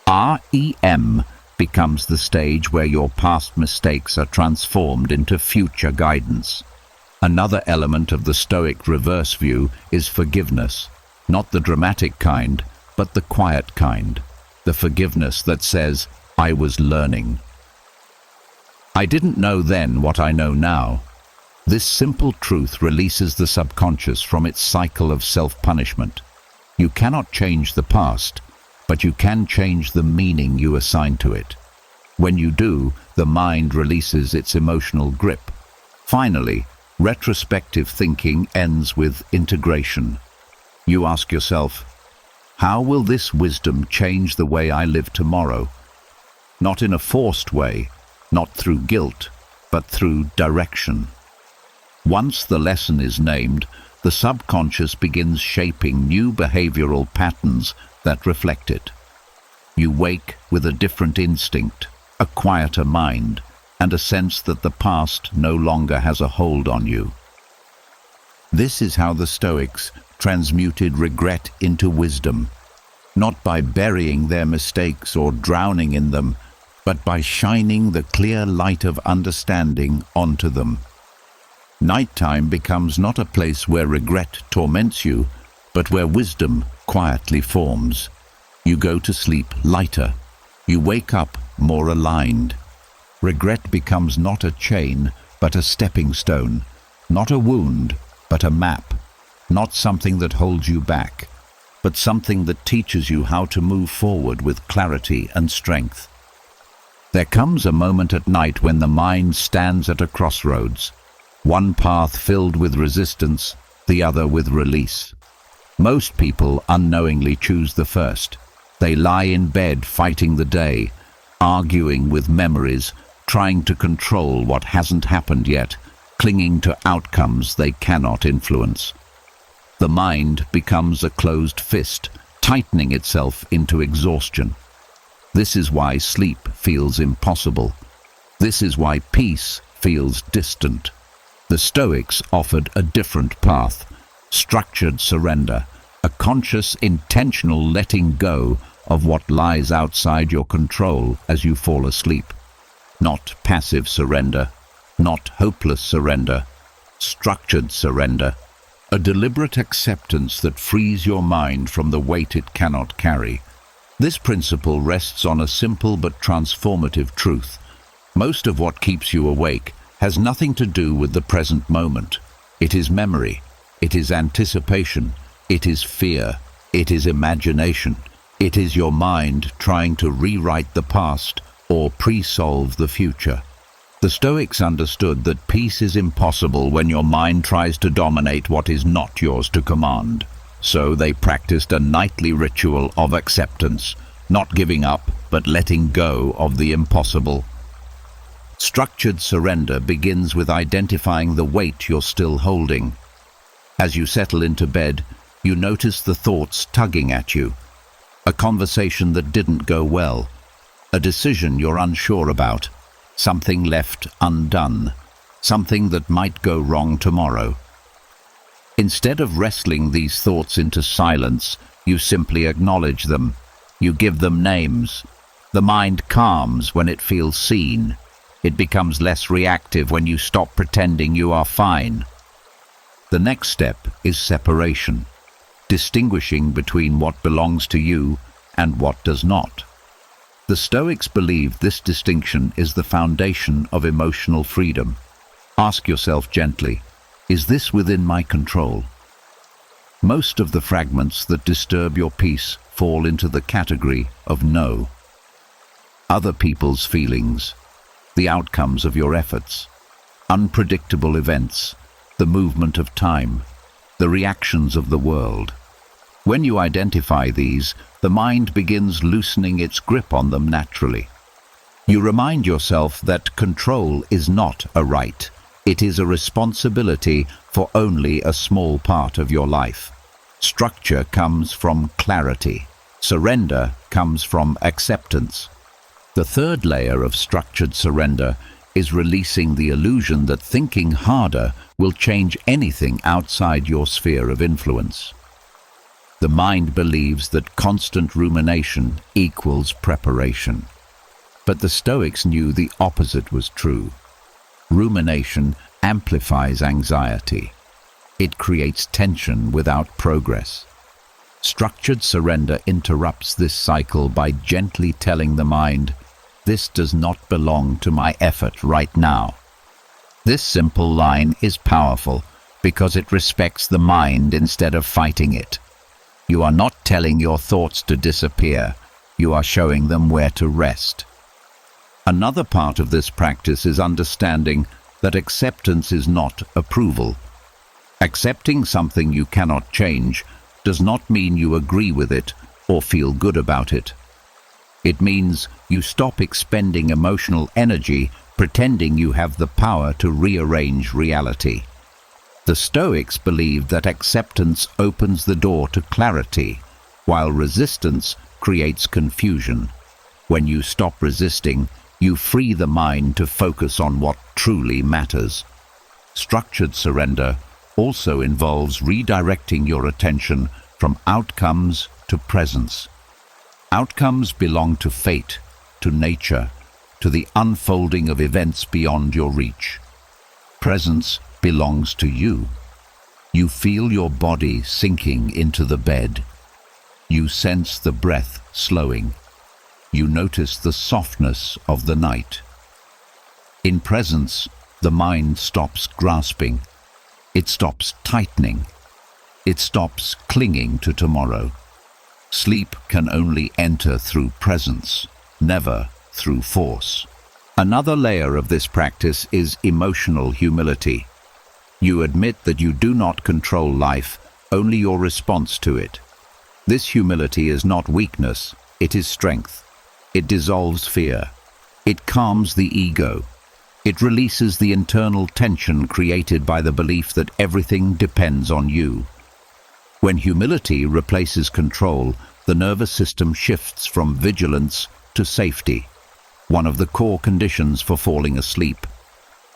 REM becomes the stage where your past mistakes are transformed into future guidance. Another element of the Stoic reverse view is forgiveness, not the dramatic kind, but the quiet kind, the forgiveness that says, "I was learning. I didn't know then what I know now." This simple truth releases the subconscious from its cycle of self-punishment. You cannot change the past, but you can change the meaning you assign to it. When you do, the mind releases its emotional grip. Finally, retrospective thinking ends with integration. You ask yourself, how will this wisdom change the way I live tomorrow? Not in a forced way, not through guilt, but through direction. Once the lesson is named, the subconscious begins shaping new behavioral patterns that reflect it. You wake with a different instinct, a quieter mind, and a sense that the past no longer has a hold on you. This is how the Stoics transmuted regret into wisdom, not by burying their mistakes or drowning in them, but by shining the clear light of understanding onto them. Nighttime becomes not a place where regret torments you, but where wisdom quietly forms. You go to sleep lighter. You wake up more aligned. Regret becomes not a chain, but a stepping stone, not a wound, but a map, not something that holds you back, but something that teaches you how to move forward with clarity and strength. There comes a moment at night when the mind stands at a crossroads, one path filled with resistance, the other with release. Most people unknowingly choose the first. They lie in bed fighting the day, arguing with memories, trying to control what hasn't happened yet, clinging to outcomes they cannot influence. The mind becomes a closed fist, tightening itself into exhaustion. This is why sleep feels impossible. This is why peace feels distant. The Stoics offered a different path, structured surrender, a conscious, intentional letting go of what lies outside your control as you fall asleep. Not passive surrender, not hopeless surrender, structured surrender, a deliberate acceptance that frees your mind from the weight it cannot carry. This principle rests on a simple but transformative truth. Most of what keeps you awake has nothing to do with the present moment. It is memory, it is anticipation, it is fear, it is imagination. It is your mind trying to rewrite the past or pre-solve the future. The Stoics understood that peace is impossible when your mind tries to dominate what is not yours to command. So they practiced a nightly ritual of acceptance, not giving up, but letting go of the impossible. Structured surrender begins with identifying the weight you're still holding. As you settle into bed, you notice the thoughts tugging at you. a conversation that didn't go well, a decision you're unsure about, something left undone, something that might go wrong tomorrow. Instead of wrestling these thoughts into silence, you simply acknowledge them. You give them names. The mind calms when it feels seen. It becomes less reactive when you stop pretending you are fine. The next step is separation, distinguishing between what belongs to you and what does not. The Stoics believe this distinction is the foundation of emotional freedom. Ask yourself gently, is this within my control? Most of the fragments that disturb your peace fall into the category of no. Other people's feelings, the outcomes of your efforts, unpredictable events, the movement of time, the reactions of the world. When you identify these, the mind begins loosening its grip on them naturally. You remind yourself that control is not a right. It is a responsibility for only a small part of your life. Structure comes from clarity. Surrender comes from acceptance. The third layer of structured surrender is releasing the illusion that thinking harder will change anything outside your sphere of influence. The mind believes that constant rumination equals preparation. But the Stoics knew the opposite was true. Rumination amplifies anxiety. It creates tension without progress. Structured surrender interrupts this cycle by gently telling the mind, "This does not belong to my effort right now." This simple line is powerful because it respects the mind instead of fighting it. You are not telling your thoughts to disappear. You are showing them where to rest. Another part of this practice is understanding that acceptance is not approval. Accepting something you cannot change does not mean you agree with it or feel good about it. It means you stop expending emotional energy pretending you have the power to rearrange reality. The Stoics believe that acceptance opens the door to clarity, while resistance creates confusion. When you stop resisting, you free the mind to focus on what truly matters. Structured surrender also involves redirecting your attention from outcomes to presence. Outcomes belong to fate, to nature, to the unfolding of events beyond your reach. Presence belongs to you. You feel your body sinking into the bed. You sense the breath slowing. You notice the softness of the night. In presence, the mind stops grasping. It stops tightening. It stops clinging to tomorrow. Sleep can only enter through presence, never through force. Another layer of this practice is emotional humility. You admit that you do not control life, only your response to it. This humility is not weakness, it is strength. It dissolves fear. It calms the ego. It releases the internal tension created by the belief that everything depends on you. When humility replaces control, the nervous system shifts from vigilance to safety, one of the core conditions for falling asleep.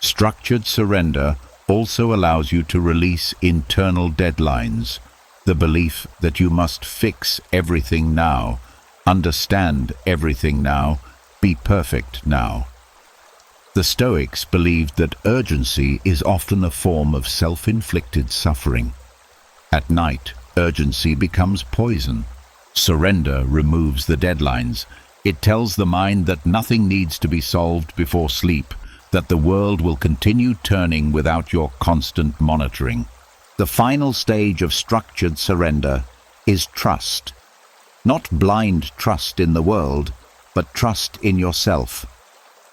Structured surrender also allows you to release internal deadlines, the belief that you must fix everything now, understand everything now, be perfect now. The Stoics believed that urgency is often a form of self-inflicted suffering. At night, urgency becomes poison. Surrender removes the deadlines. It tells the mind that nothing needs to be solved before sleep, that the world will continue turning without your constant monitoring. The final stage of structured surrender is trust. Not blind trust in the world, but trust in yourself.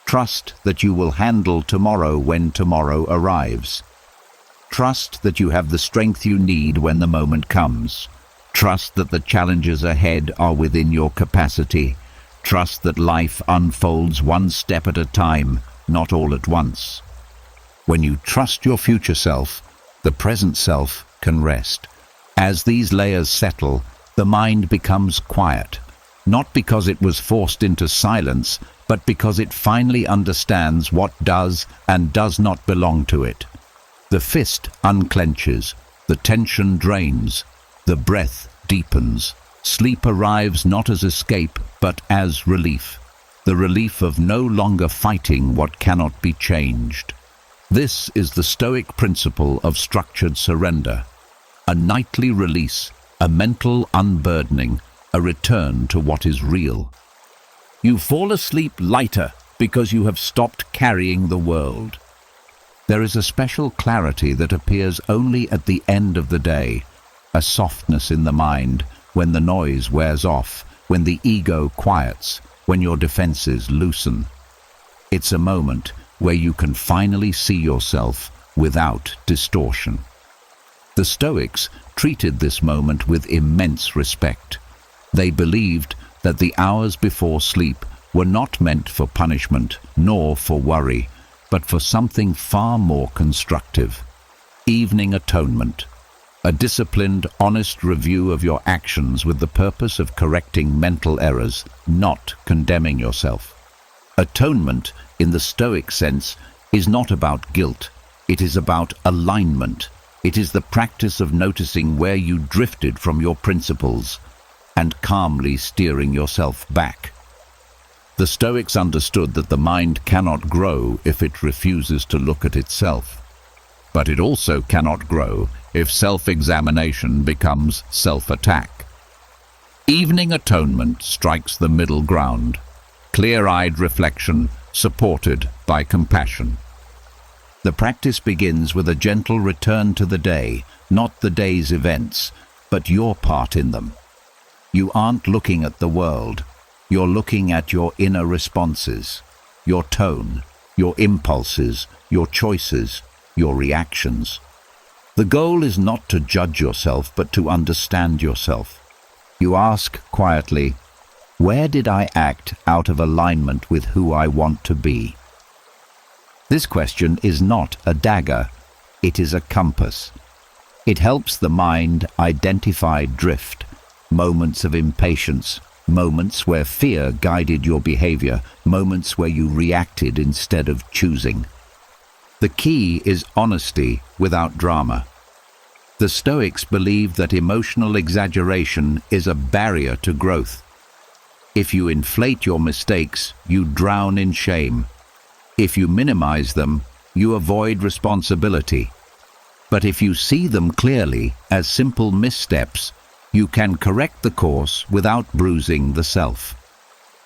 Trust that you will handle tomorrow when tomorrow arrives. Trust that you have the strength you need when the moment comes. Trust that the challenges ahead are within your capacity. Trust that life unfolds one step at a time, not all at once. When you trust your future self, the present self can rest. As these layers settle, the mind becomes quiet, not because it was forced into silence, but because it finally understands what does and does not belong to it. The fist unclenches, the tension drains, the breath deepens. Sleep arrives not as escape, but as relief. The relief of no longer fighting what cannot be changed. This is the Stoic principle of structured surrender. A nightly release, a mental unburdening, a return to what is real. You fall asleep lighter because you have stopped carrying the world. There is a special clarity that appears only at the end of the day, a softness in the mind when the noise wears off, when the ego quiets, when your defenses loosen. It's a moment where you can finally see yourself without distortion. The Stoics treated this moment with immense respect. They believed that the hours before sleep were not meant for punishment nor for worry, but for something far more constructive. Evening atonement. A disciplined, honest review of your actions with the purpose of correcting mental errors, not condemning yourself. Atonement, in the Stoic sense, is not about guilt. It is about alignment. It is the practice of noticing where you drifted from your principles and calmly steering yourself back. The Stoics understood that the mind cannot grow if it refuses to look at itself. But it also cannot grow if self-examination becomes self-attack. Evening atonement strikes the middle ground, clear-eyed reflection supported by compassion. The practice begins with a gentle return to the day, not the day's events, but your part in them. You aren't looking at the world, you're looking at your inner responses, your tone, your impulses, your choices, your reactions. The goal is not to judge yourself, but to understand yourself. You ask quietly, where did I act out of alignment with who I want to be? This question is not a dagger, it is a compass. It helps the mind identify drift, moments of impatience, moments where fear guided your behavior, moments where you reacted instead of choosing. The key is honesty without drama. The Stoics believe that emotional exaggeration is a barrier to growth. If you inflate your mistakes, you drown in shame. If you minimize them, you avoid responsibility. But if you see them clearly as simple missteps, you can correct the course without bruising the self.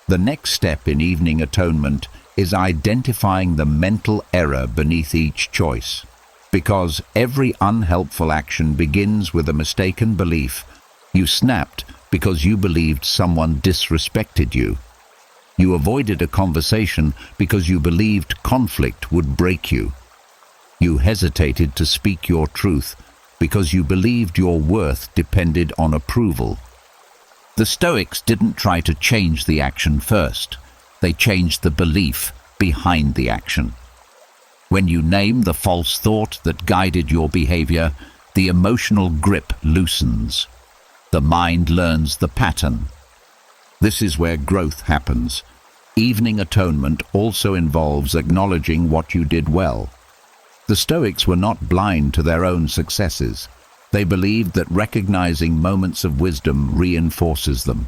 The next step in evening atonement is identifying the mental error beneath each choice. Because every unhelpful action begins with a mistaken belief. You snapped because you believed someone disrespected you. You avoided a conversation because you believed conflict would break you. You hesitated to speak your truth because you believed your worth depended on approval. The Stoics didn't try to change the action first. They changed the belief behind the action. When you name the false thought that guided your behavior, the emotional grip loosens. The mind learns the pattern. This is where growth happens. Evening atonement also involves acknowledging what you did well. The Stoics were not blind to their own successes. They believed that recognizing moments of wisdom reinforces them.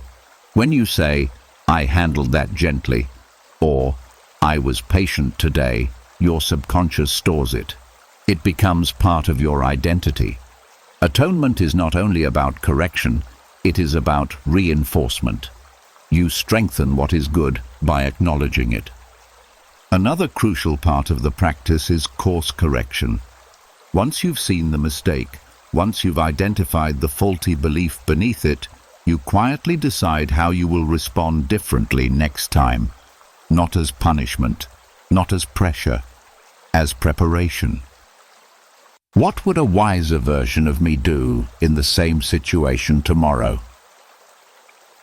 When you say, "I handled that gently," or "I was patient today," your subconscious stores it. It becomes part of your identity. Atonement is not only about correction, it is about reinforcement. You strengthen what is good by acknowledging it. Another crucial part of the practice is course correction. Once you've seen the mistake, once you've identified the faulty belief beneath it, you quietly decide how you will respond differently next time. Not as punishment, not as pressure, as preparation. What would a wiser version of me do in the same situation tomorrow?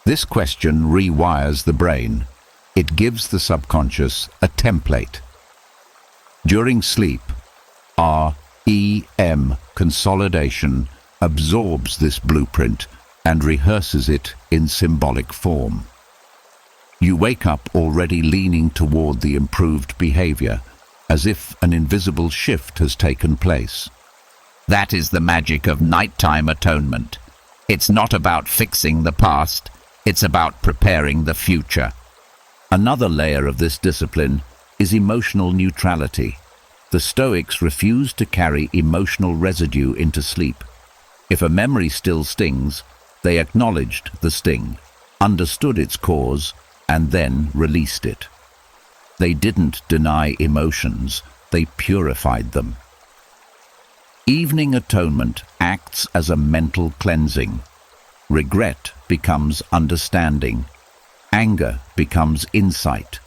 This question rewires the brain. It gives the subconscious a template. During sleep, REM consolidation absorbs this blueprint and rehearses it in symbolic form. You wake up already leaning toward the improved behavior, as if an invisible shift has taken place. That is the magic of nighttime atonement. It's not about fixing the past, it's about preparing the future. Another layer of this discipline is emotional neutrality. The Stoics refuse to carry emotional residue into sleep. If a memory still stings, they acknowledged the sting, understood its cause, and then released it. They didn't deny emotions, they purified them. Evening atonement acts as a mental cleansing. Regret becomes understanding. Anger becomes insight.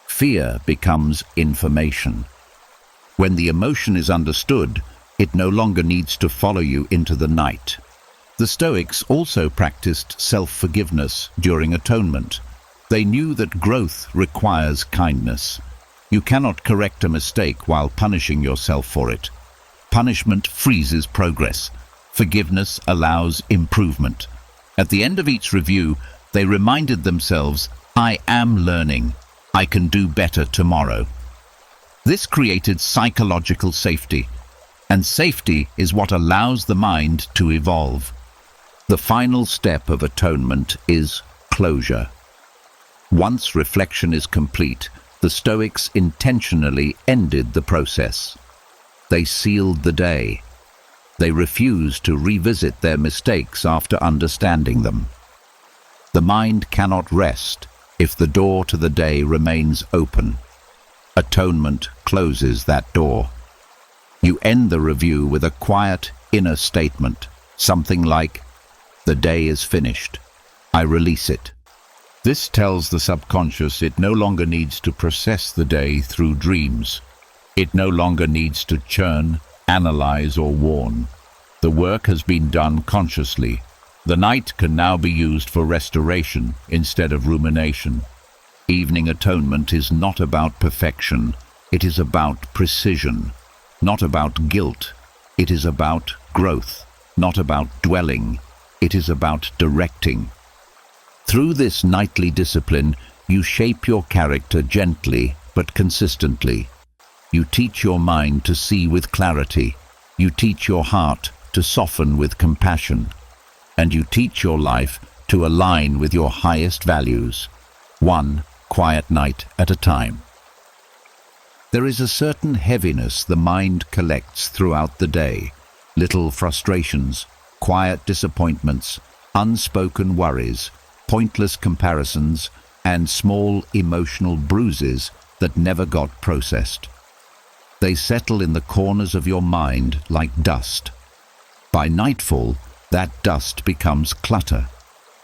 Fear becomes information. When the emotion is understood, it no longer needs to follow you into the night. The Stoics also practiced self-forgiveness during atonement. They knew that growth requires kindness. You cannot correct a mistake while punishing yourself for it. Punishment freezes progress. Forgiveness allows improvement. At the end of each review, they reminded themselves, "I am learning. I can do better tomorrow." This created psychological safety, and safety is what allows the mind to evolve. The final step of atonement is closure. Once reflection is complete, the Stoics intentionally ended the process. They sealed the day. They refused to revisit their mistakes after understanding them. The mind cannot rest if the door to the day remains open. Atonement closes that door. You end the review with a quiet inner statement, something like, "The day is finished. I release it." This tells the subconscious it no longer needs to process the day through dreams. It no longer needs to churn, analyze, or warn. The work has been done consciously. The night can now be used for restoration instead of rumination. Evening atonement is not about perfection. It is about precision. Not about guilt. It is about growth. Not about dwelling. It is about directing. Through this nightly discipline, you shape your character gently but consistently. You teach your mind to see with clarity. You teach your heart to soften with compassion. And you teach your life to align with your highest values, one quiet night at a time. There is a certain heaviness the mind collects throughout the day, little frustrations, quiet disappointments, unspoken worries, pointless comparisons, and small emotional bruises that never got processed. They settle in the corners of your mind like dust. By nightfall, that dust becomes clutter.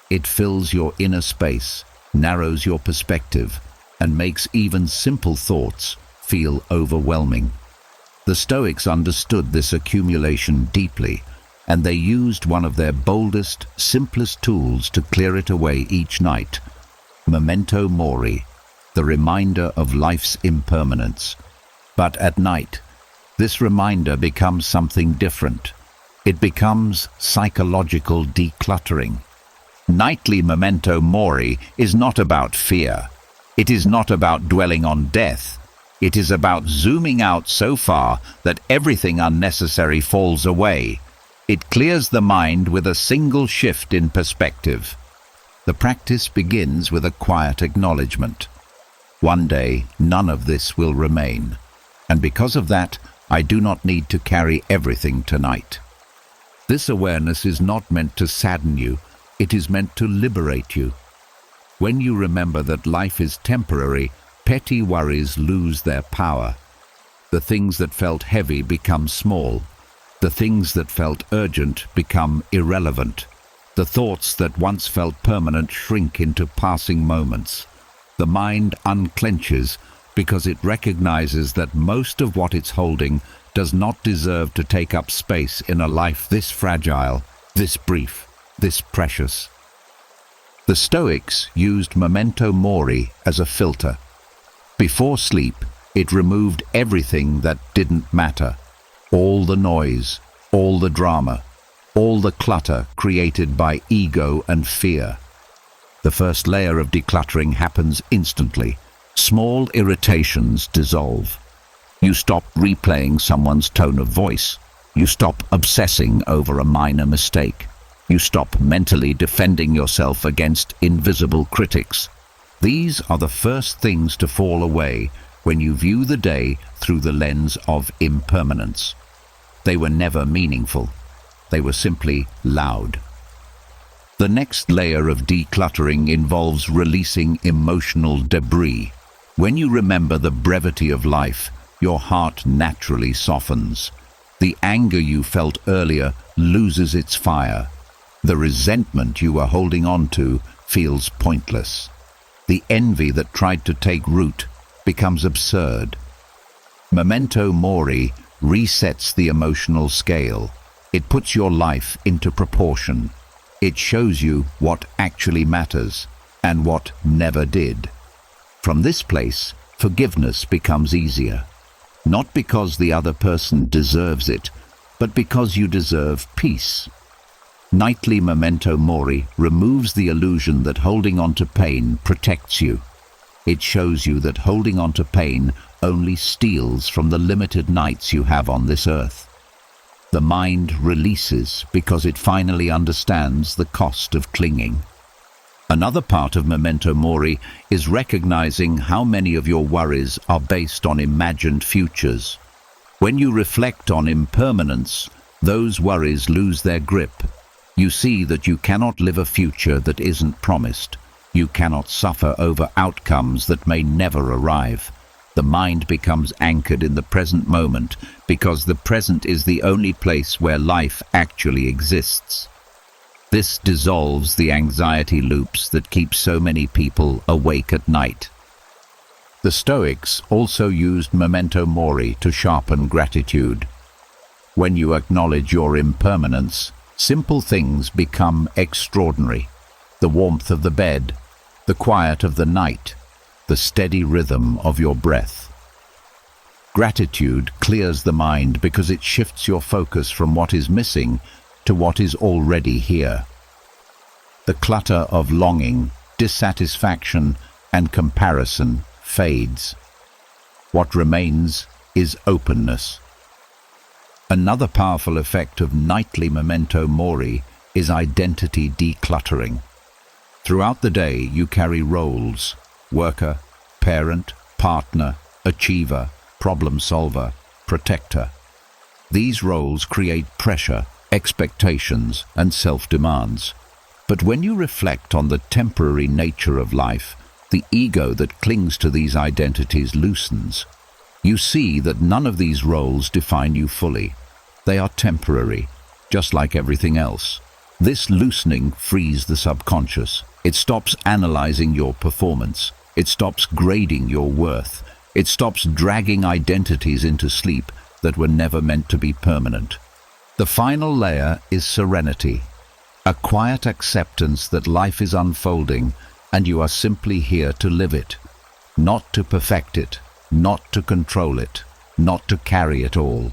It fills your inner space, narrows your perspective, and makes even simple thoughts feel overwhelming. The Stoics understood this accumulation deeply, and they used one of their boldest, simplest tools to clear it away each night: memento mori, the reminder of life's impermanence. But at night, this reminder becomes something different. It becomes psychological decluttering. Nightly memento mori is not about fear. It is not about dwelling on death. It is about zooming out so far that everything unnecessary falls away. It clears the mind with a single shift in perspective. The practice begins with a quiet acknowledgement. One day, none of this will remain, and because of that, I do not need to carry everything tonight. This awareness is not meant to sadden you, it is meant to liberate you. When you remember that life is temporary, petty worries lose their power. The things that felt heavy become small. The things that felt urgent become irrelevant. The thoughts that once felt permanent shrink into passing moments. The mind unclenches because it recognizes that most of what it's holding does not deserve to take up space in a life this fragile, this brief, this precious. The Stoics used memento mori as a filter. Before sleep, it removed everything that didn't matter. All the noise, all the drama, all the clutter created by ego and fear. The first layer of decluttering happens instantly. Small irritations dissolve. You stop replaying someone's tone of voice. You stop obsessing over a minor mistake. You stop mentally defending yourself against invisible critics. These are the first things to fall away when you view the day through the lens of impermanence. They were never meaningful. They were simply loud. The next layer of decluttering involves releasing emotional debris. When you remember the brevity of life, your heart naturally softens. The anger you felt earlier loses its fire. The resentment you were holding on to feels pointless. The envy that tried to take root becomes absurd. Memento mori resets the emotional scale. It puts your life into proportion. It shows you what actually matters and what never did. From this place, forgiveness becomes easier. Not because the other person deserves it, but because you deserve peace. Nightly memento mori removes the illusion that holding on to pain protects you. It shows you that holding on to pain only steals from the limited nights you have on this earth. The mind releases because it finally understands the cost of clinging. Another part of memento mori is recognizing how many of your worries are based on imagined futures. When you reflect on impermanence, those worries lose their grip. You see that you cannot live a future that isn't promised. You cannot suffer over outcomes that may never arrive. The mind becomes anchored in the present moment because the present is the only place where life actually exists. This dissolves the anxiety loops that keep so many people awake at night. The Stoics also used memento mori to sharpen gratitude. When you acknowledge your impermanence, simple things become extraordinary. The warmth of the bed, the quiet of the night, the steady rhythm of your breath. Gratitude clears the mind because it shifts your focus from what is missing to what is already here. The clutter of longing, dissatisfaction, and comparison fades. What remains is openness. Another powerful effect of nightly memento mori is identity decluttering. Throughout the day, you carry roles: worker, parent, partner, achiever, problem solver, protector. These roles create pressure, expectations, and self-demands. But when you reflect on the temporary nature of life, the ego that clings to these identities loosens. You see that none of these roles define you fully. They are temporary, just like everything else. This loosening frees the subconscious. It stops analyzing your performance. It stops grading your worth. It stops dragging identities into sleep that were never meant to be permanent. The final layer is serenity, a quiet acceptance that life is unfolding and you are simply here to live it, not to perfect it, not to control it, not to carry it all.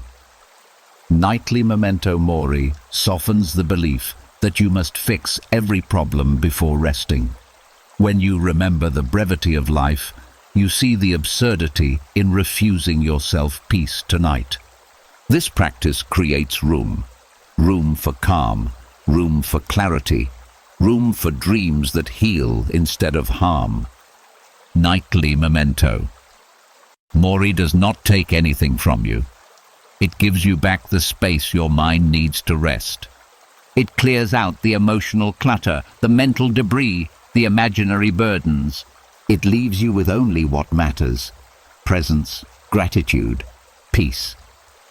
Nightly memento mori softens the belief that you must fix every problem before resting. When you remember the brevity of life, you see the absurdity in refusing yourself peace tonight. This practice creates room for calm, room for clarity, room for dreams that heal instead of harm. Nightly memento mori does not take anything from you. It gives you back the space your mind needs to rest. It clears out the emotional clutter, the mental debris, the imaginary burdens. It leaves you with only what matters: presence, gratitude, peace.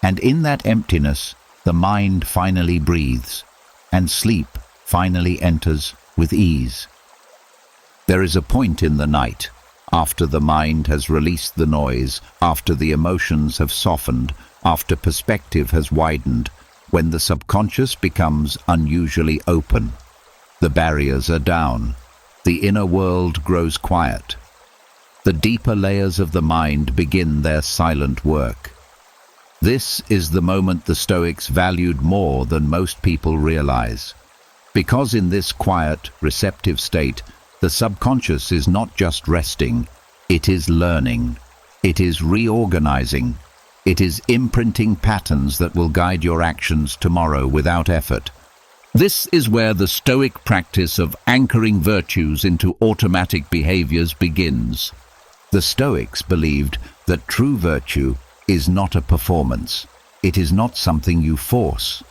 And in that emptiness, the mind finally breathes, and sleep finally enters with ease. There is a point in the night, after the mind has released the noise, after the emotions have softened, after perspective has widened, when the subconscious becomes unusually open. The barriers are down. The inner world grows quiet. The deeper layers of the mind begin their silent work. This is the moment the Stoics valued more than most people realize. Because in this quiet, receptive state, The subconscious is not just resting, it is learning. It is reorganizing. It is imprinting patterns that will guide your actions tomorrow without effort. This is where the Stoic practice of anchoring virtues into automatic behaviors begins. The Stoics believed that true virtue is not a performance. It is not something you force.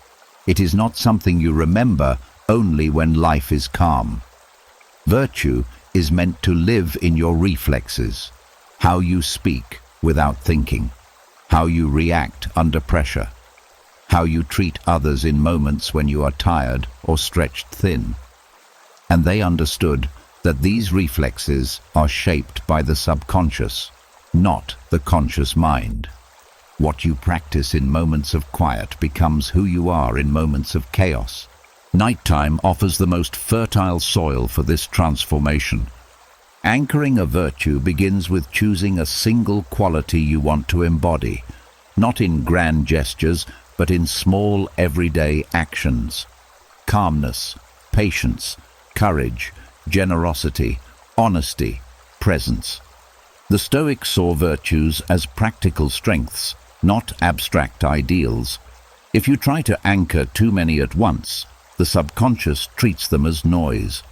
It is not something you remember only when life is calm. Virtue is meant to live in your reflexes, how you speak without thinking, how you react under pressure, how you treat others in moments when you are tired or stretched thin. And they understood that these reflexes are shaped by the subconscious, not the conscious mind. What you practice in moments of quiet becomes who you are in moments of chaos. Nighttime offers the most fertile soil for this transformation. Anchoring a virtue begins with choosing a single quality you want to embody, not in grand gestures, but in small, everyday actions. Calmness, patience, courage, generosity, honesty, presence. The Stoics saw virtues as practical strengths, not abstract ideals. If you try to anchor too many at once, the subconscious treats them as noise.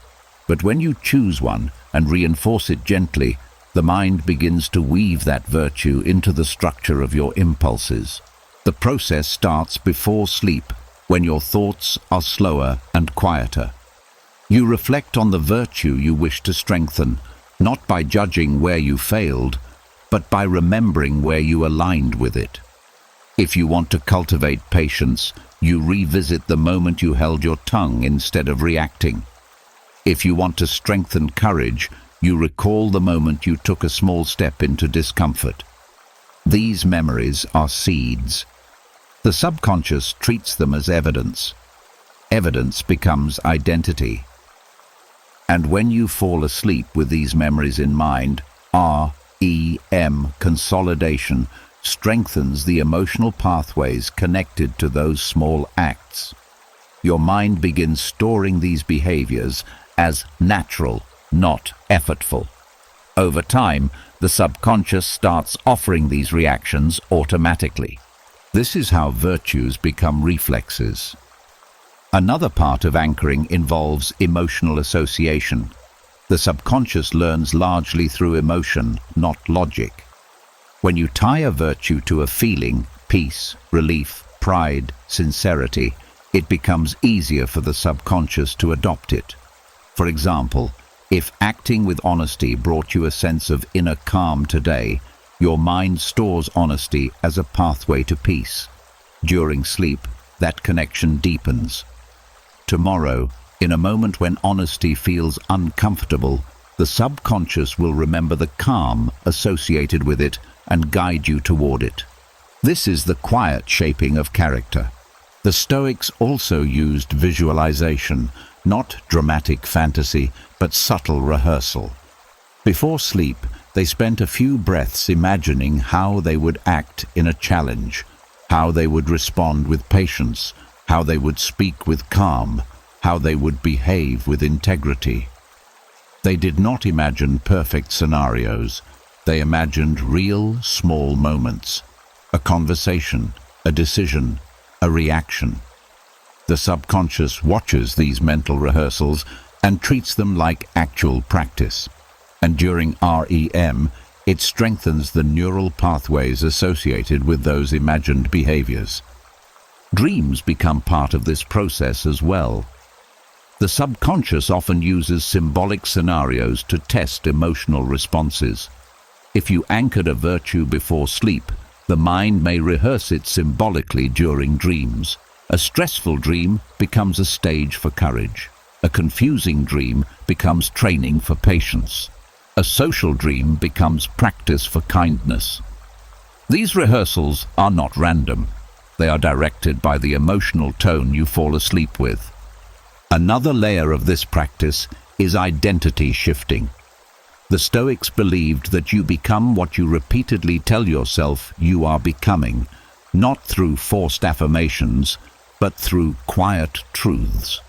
But when you choose one and reinforce it gently, the mind begins to weave that virtue into the structure of your impulses. The process starts before sleep, when your thoughts are slower and quieter. You reflect on the virtue you wish to strengthen, not by judging where you failed, but by remembering where you aligned with it. If you want to cultivate patience, you revisit the moment you held your tongue instead of reacting. If you want to strengthen courage, you recall the moment you took a small step into discomfort. These memories are seeds. The subconscious treats them as evidence. Evidence becomes identity. And when you fall asleep with these memories in mind, REM, consolidation, strengthens the emotional pathways connected to those small acts. Your mind begins storing these behaviors as natural, not effortful. Over time, the subconscious starts offering these reactions automatically. This is how virtues become reflexes. Another part of anchoring involves emotional association. The subconscious learns largely through emotion, not logic. When you tie a virtue to a feeling, peace, relief, pride, sincerity, it becomes easier for the subconscious to adopt it. For example, if acting with honesty brought you a sense of inner calm today, your mind stores honesty as a pathway to peace. During sleep, that connection deepens. Tomorrow, in a moment when honesty feels uncomfortable, the subconscious will remember the calm associated with it and guide you toward it. This is the quiet shaping of character. The Stoics also used visualization, not dramatic fantasy, but subtle rehearsal. Before sleep, they spent a few breaths imagining how they would act in a challenge, how they would respond with patience, how they would speak with calm, how they would behave with integrity. They did not imagine perfect scenarios. They imagined real, small moments, a conversation, a decision, a reaction. The subconscious watches these mental rehearsals and treats them like actual practice. And during REM, it strengthens the neural pathways associated with those imagined behaviors. Dreams become part of this process as well. The subconscious often uses symbolic scenarios to test emotional responses. If you anchored a virtue before sleep, the mind may rehearse it symbolically during dreams. A stressful dream becomes a stage for courage. A confusing dream becomes training for patience. A social dream becomes practice for kindness. These rehearsals are not random. They are directed by the emotional tone you fall asleep with. Another layer of this practice is identity shifting. The Stoics believed that you become what you repeatedly tell yourself you are becoming, not through forced affirmations, but through quiet truths.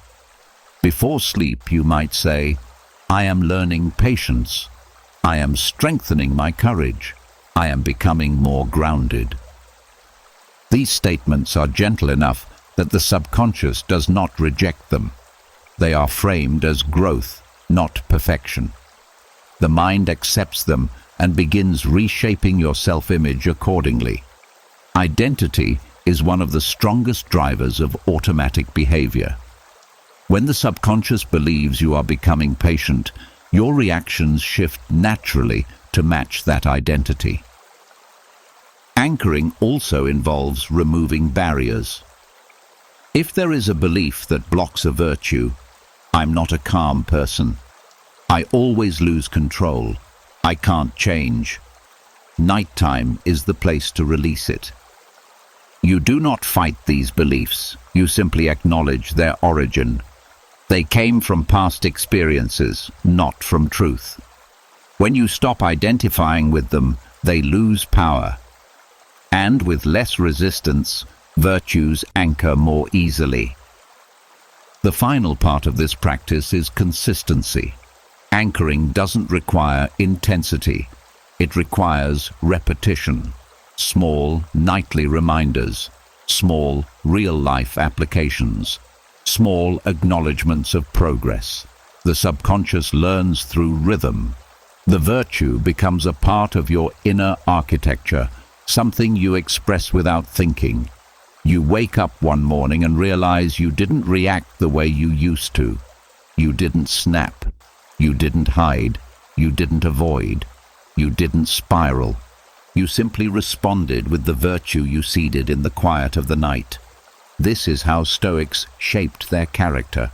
Before sleep, you might say, I am learning patience. I am strengthening my courage. I am becoming more grounded. These statements are gentle enough that the subconscious does not reject them. They are framed as growth, not perfection. The mind accepts them and begins reshaping your self-image accordingly. Identity is one of the strongest drivers of automatic behavior. When the subconscious believes you are becoming patient, your reactions shift naturally to match that identity. Anchoring also involves removing barriers. If there is a belief that blocks a virtue, I'm not a calm person. I always lose control. I can't change. Nighttime is the place to release it. You do not fight these beliefs. You simply acknowledge their origin. They came from past experiences, not from truth. When you stop identifying with them, they lose power. And with less resistance, virtues anchor more easily. The final part of this practice is consistency. Anchoring doesn't require intensity. It requires repetition, small, nightly reminders, small, real-life applications, small acknowledgements of progress. The subconscious learns through rhythm. The virtue becomes a part of your inner architecture, something you express without thinking. You wake up one morning and realize you didn't react the way you used to. You didn't snap. You didn't hide. You didn't avoid. You didn't spiral. You simply responded with the virtue you seeded in the quiet of the night. This is how Stoics shaped their character.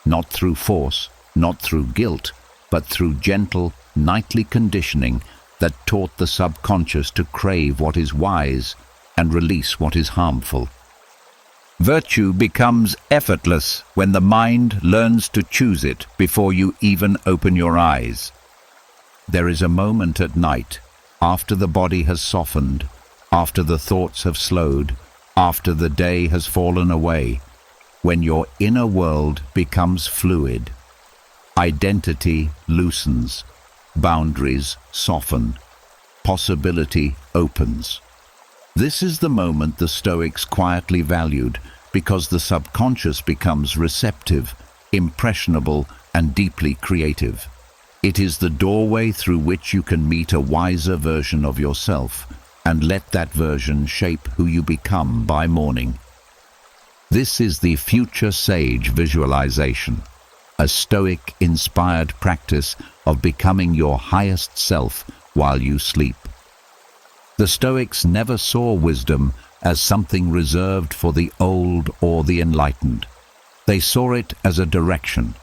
Not through force, not through guilt, but through gentle, nightly conditioning that taught the subconscious to crave what is wise and release what is harmful. Virtue becomes effortless when the mind learns to choose it before you even open your eyes. There is a moment at night, after the body has softened, after the thoughts have slowed, after the day has fallen away, when your inner world becomes fluid. Identity loosens, boundaries soften, possibility opens. This is the moment the Stoics quietly valued, because the subconscious becomes receptive, impressionable, and deeply creative. It is the doorway through which you can meet a wiser version of yourself and let that version shape who you become by morning. This is the future sage visualization, a Stoic-inspired practice of becoming your highest self while you sleep. The Stoics never saw wisdom as something reserved for the old or the enlightened. They saw it as a direction,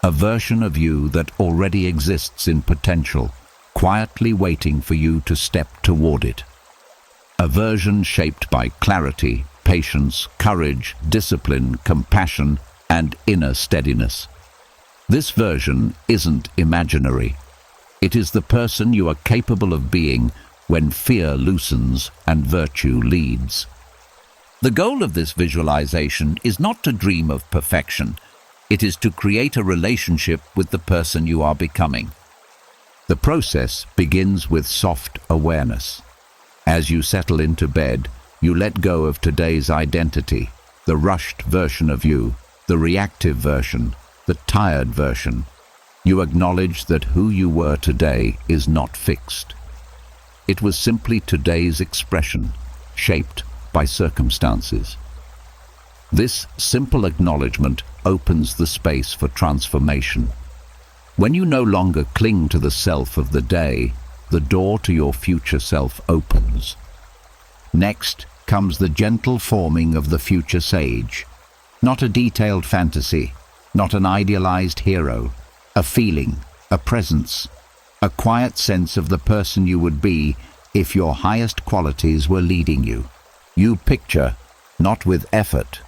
a version of you that already exists in potential, quietly waiting for you to step toward it. A version shaped by clarity, patience, courage, discipline, compassion, and inner steadiness. This version isn't imaginary. It is the person you are capable of being when fear loosens and virtue leads. The goal of this visualization is not to dream of perfection. It is to create a relationship with the person you are becoming. The process begins with soft awareness. As you settle into bed, you let go of today's identity, the rushed version of you, the reactive version, the tired version. You acknowledge that who you were today is not fixed. It was simply today's expression, shaped by circumstances. This simple acknowledgement opens the space for transformation. When you no longer cling to the self of the day, the door to your future self opens. Next comes the gentle forming of the future sage. Not a detailed fantasy, not an idealized hero, a feeling, a presence, a quiet sense of the person you would be if your highest qualities were leading you. You picture, not with effort,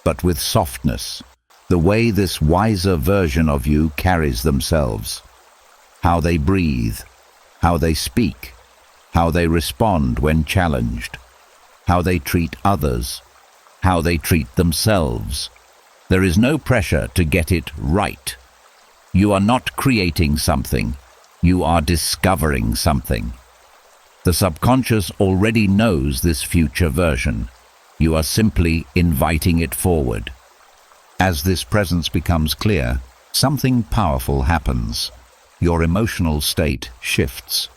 but with softness, the way this wiser version of you carries themselves, how they breathe, how they speak, how they respond when challenged, how they treat others, how they treat themselves. There is no pressure to get it right. You are not creating something, you are discovering something. The subconscious already knows this future version. You are simply inviting it forward. As this presence becomes clear, something powerful happens. Your emotional state shifts.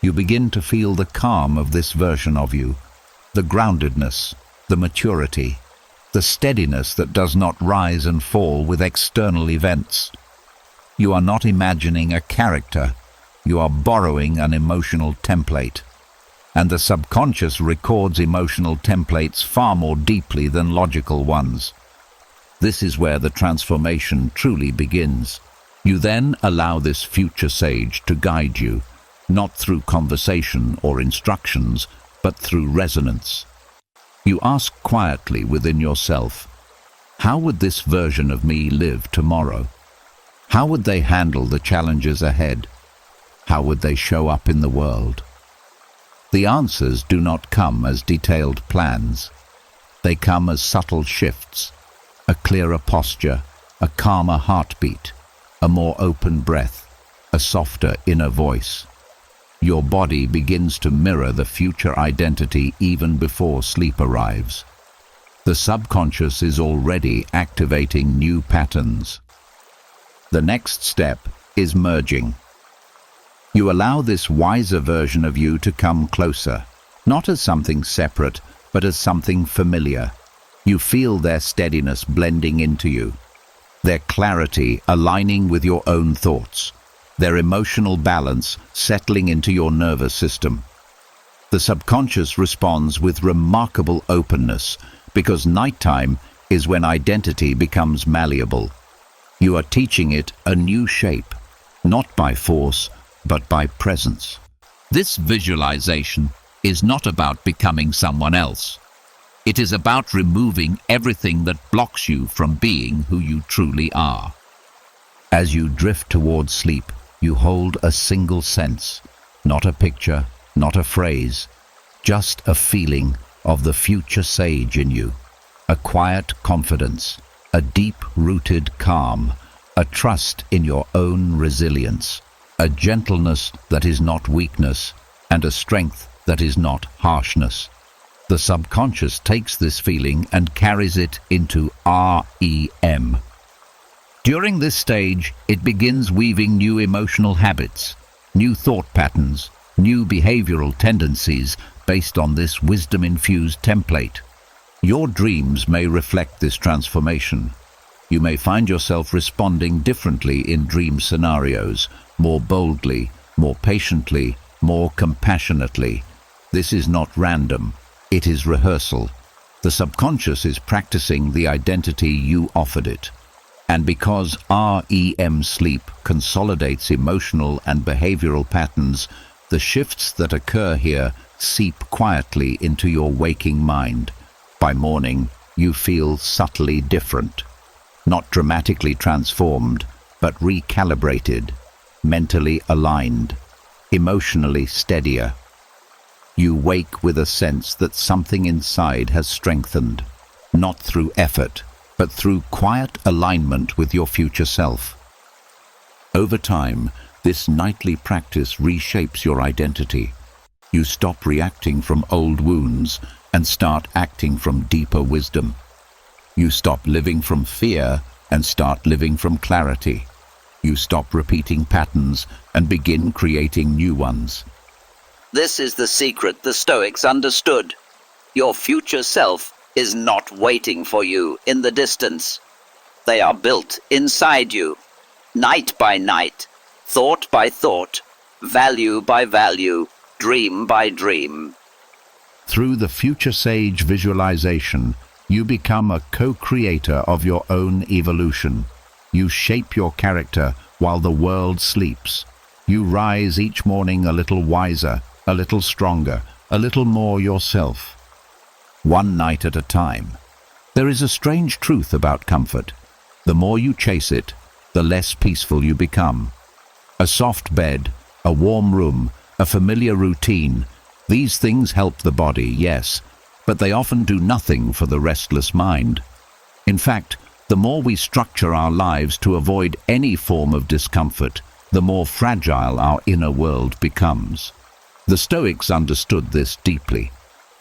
You begin to feel the calm of this version of you, the groundedness, the maturity, the steadiness that does not rise and fall with external events. You are not imagining a character, you are borrowing an emotional template. And the subconscious records emotional templates far more deeply than logical ones. This is where the transformation truly begins. You then allow this future sage to guide you, not through conversation or instructions, but through resonance. You ask quietly within yourself, how would this version of me live tomorrow? How would they handle the challenges ahead? How would they show up in the world? The answers do not come as detailed plans. They come as subtle shifts, a clearer posture, a calmer heartbeat, a more open breath, a softer inner voice. Your body begins to mirror the future identity even before sleep arrives. The subconscious is already activating new patterns. The next step is merging. You allow this wiser version of you to come closer, not as something separate, but as something familiar. You feel their steadiness blending into you, their clarity aligning with your own thoughts, their emotional balance settling into your nervous system. The subconscious responds with remarkable openness because nighttime is when identity becomes malleable. You are teaching it a new shape, not by force, but by presence. This visualization is not about becoming someone else. It is about removing everything that blocks you from being who you truly are. As you drift towards sleep, you hold a single sense, not a picture, not a phrase, just a feeling of the future sage in you, a quiet confidence, a deep-rooted calm, a trust in your own resilience, a gentleness that is not weakness, and a strength that is not harshness. The subconscious takes this feeling and carries it into REM. During this stage, it begins weaving new emotional habits, new thought patterns, new behavioral tendencies based on this wisdom-infused template. Your dreams may reflect this transformation. You may find yourself responding differently in dream scenarios, more boldly, more patiently, more compassionately. This is not random. It is rehearsal. The subconscious is practicing the identity you offered it. And because REM sleep consolidates emotional and behavioral patterns, the shifts that occur here seep quietly into your waking mind. By morning, you feel subtly different. Not dramatically transformed, but recalibrated, mentally aligned, emotionally steadier. You wake with a sense that something inside has strengthened, not through effort, but through quiet alignment with your future self. Over time, this nightly practice reshapes your identity. You stop reacting from old wounds and start acting from deeper wisdom. You stop living from fear and start living from clarity. You stop repeating patterns and begin creating new ones. This is the secret the Stoics understood. Your future self is not waiting for you in the distance. They are built inside you, night by night, thought by thought, value by value, dream by dream. Through the future sage visualization, you become a co-creator of your own evolution. You shape your character while the world sleeps. You rise each morning a little wiser, a little stronger, a little more yourself. One night at a time. There is a strange truth about comfort. The more you chase it, the less peaceful you become. A soft bed, a warm room, a familiar routine, these things help the body, yes, but they often do nothing for the restless mind. In fact, The more we structure our lives to avoid any form of discomfort, the more fragile our inner world becomes. The Stoics understood this deeply.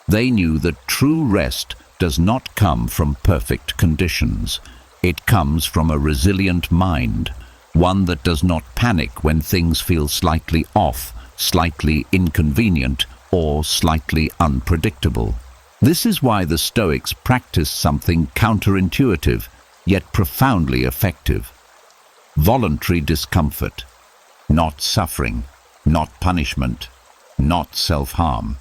They knew that true rest does not come from perfect conditions. It comes from a resilient mind, one that does not panic when things feel slightly off, slightly inconvenient, or slightly unpredictable. This is why the Stoics practiced something counterintuitive, yet profoundly effective. Voluntary discomfort. Not suffering, not punishment, not self-harm.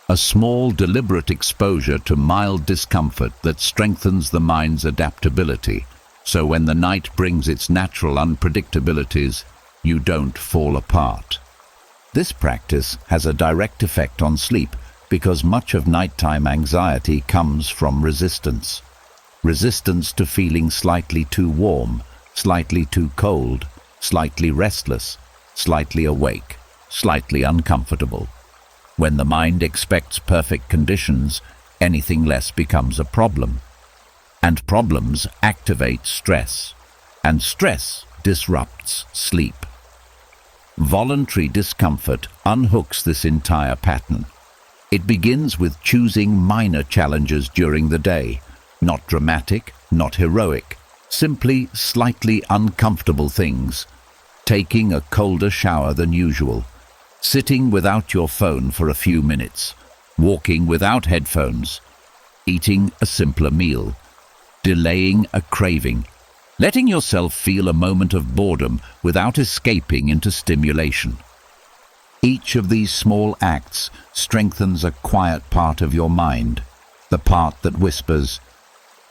A small, deliberate exposure to mild discomfort that strengthens the mind's adaptability, so when the night brings its natural unpredictabilities, you don't fall apart. This practice has a direct effect on sleep because much of nighttime anxiety comes from resistance. Resistance to feeling slightly too warm, slightly too cold, slightly restless, slightly awake, slightly uncomfortable. When the mind expects perfect conditions, anything less becomes a problem. And problems activate stress, and stress disrupts sleep. Voluntary discomfort unhooks this entire pattern. It begins with choosing minor challenges during the day, not dramatic, not heroic, simply slightly uncomfortable things. Taking a colder shower than usual, sitting without your phone for a few minutes, walking without headphones, eating a simpler meal, delaying a craving, letting yourself feel a moment of boredom without escaping into stimulation. Each of these small acts strengthens a quiet part of your mind, the part that whispers,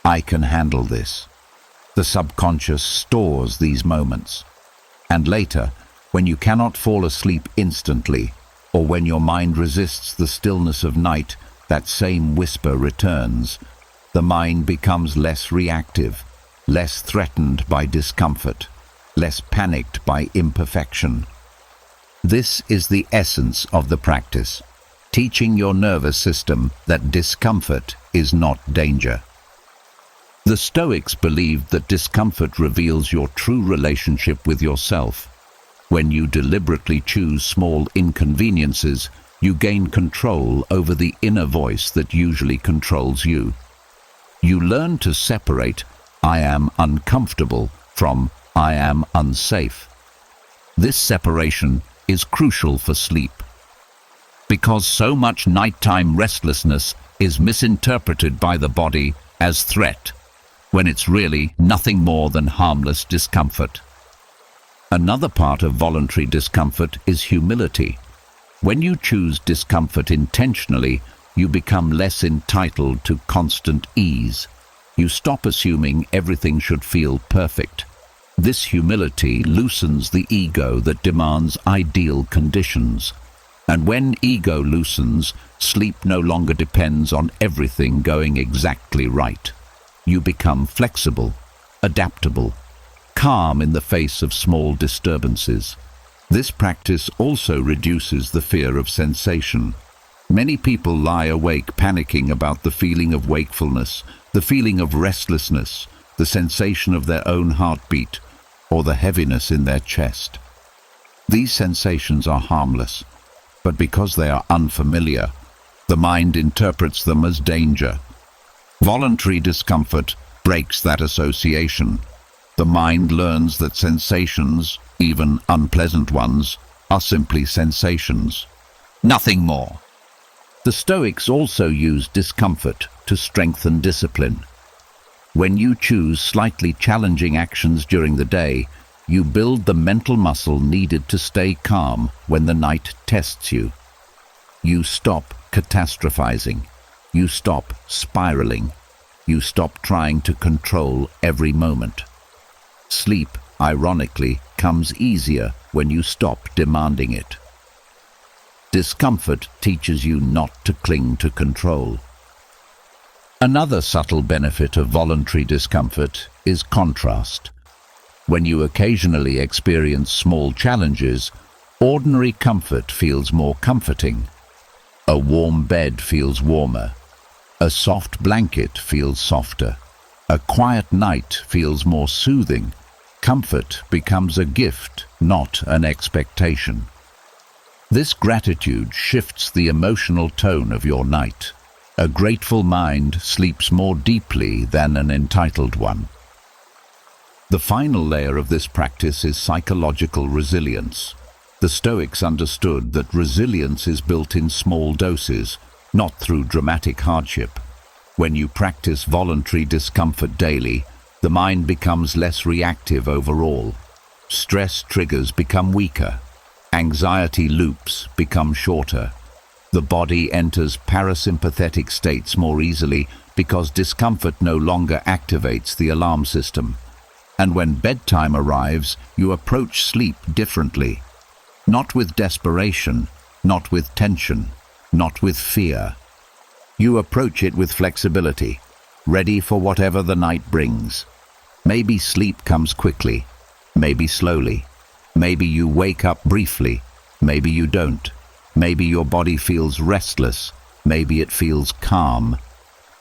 "I can handle this." The subconscious stores these moments. And later, when you cannot fall asleep instantly, or when your mind resists the stillness of night, that same whisper returns. The mind becomes less reactive, less threatened by discomfort, less panicked by imperfection. This is the essence of the practice, teaching your nervous system that discomfort is not danger. The Stoics believed that discomfort reveals your true relationship with yourself. When you deliberately choose small inconveniences, you gain control over the inner voice that usually controls you. You learn to separate "I am uncomfortable" from "I am unsafe." This separation is crucial for sleep, because so much nighttime restlessness is misinterpreted by the body as threat, when it's really nothing more than harmless discomfort. Another part of voluntary discomfort is humility. When you choose discomfort intentionally, you become less entitled to constant ease. You stop assuming everything should feel perfect. This humility loosens the ego that demands ideal conditions. And when ego loosens, sleep no longer depends on everything going exactly right. You become flexible, adaptable, calm in the face of small disturbances. This practice also reduces the fear of sensation. Many people lie awake panicking about the feeling of wakefulness, the feeling of restlessness, the sensation of their own heartbeat, or the heaviness in their chest. These sensations are harmless, but because they are unfamiliar, the mind interprets them as danger. Voluntary discomfort breaks that association. The mind learns that sensations, even unpleasant ones, are simply sensations. Nothing more. The Stoics also used discomfort to strengthen discipline. When you choose slightly challenging actions during the day, you build the mental muscle needed to stay calm when the night tests you. You stop catastrophizing. You stop spiraling. You stop trying to control every moment. Sleep, ironically, comes easier when you stop demanding it. Discomfort teaches you not to cling to control. Another subtle benefit of voluntary discomfort is contrast. When you occasionally experience small challenges, ordinary comfort feels more comforting. A warm bed feels warmer. A soft blanket feels softer. A quiet night feels more soothing. Comfort becomes a gift, not an expectation. This gratitude shifts the emotional tone of your night. A grateful mind sleeps more deeply than an entitled one. The final layer of this practice is psychological resilience. The Stoics understood that resilience is built in small doses, not through dramatic hardship. When you practice voluntary discomfort daily, the mind becomes less reactive overall. Stress triggers become weaker. Anxiety loops become shorter. The body enters parasympathetic states more easily because discomfort no longer activates the alarm system. And when bedtime arrives, you approach sleep differently. Not with desperation, not with tension, not with fear. You approach it with flexibility, ready for whatever the night brings. Maybe sleep comes quickly, maybe slowly. Maybe you wake up briefly, maybe you don't. Maybe your body feels restless, maybe it feels calm.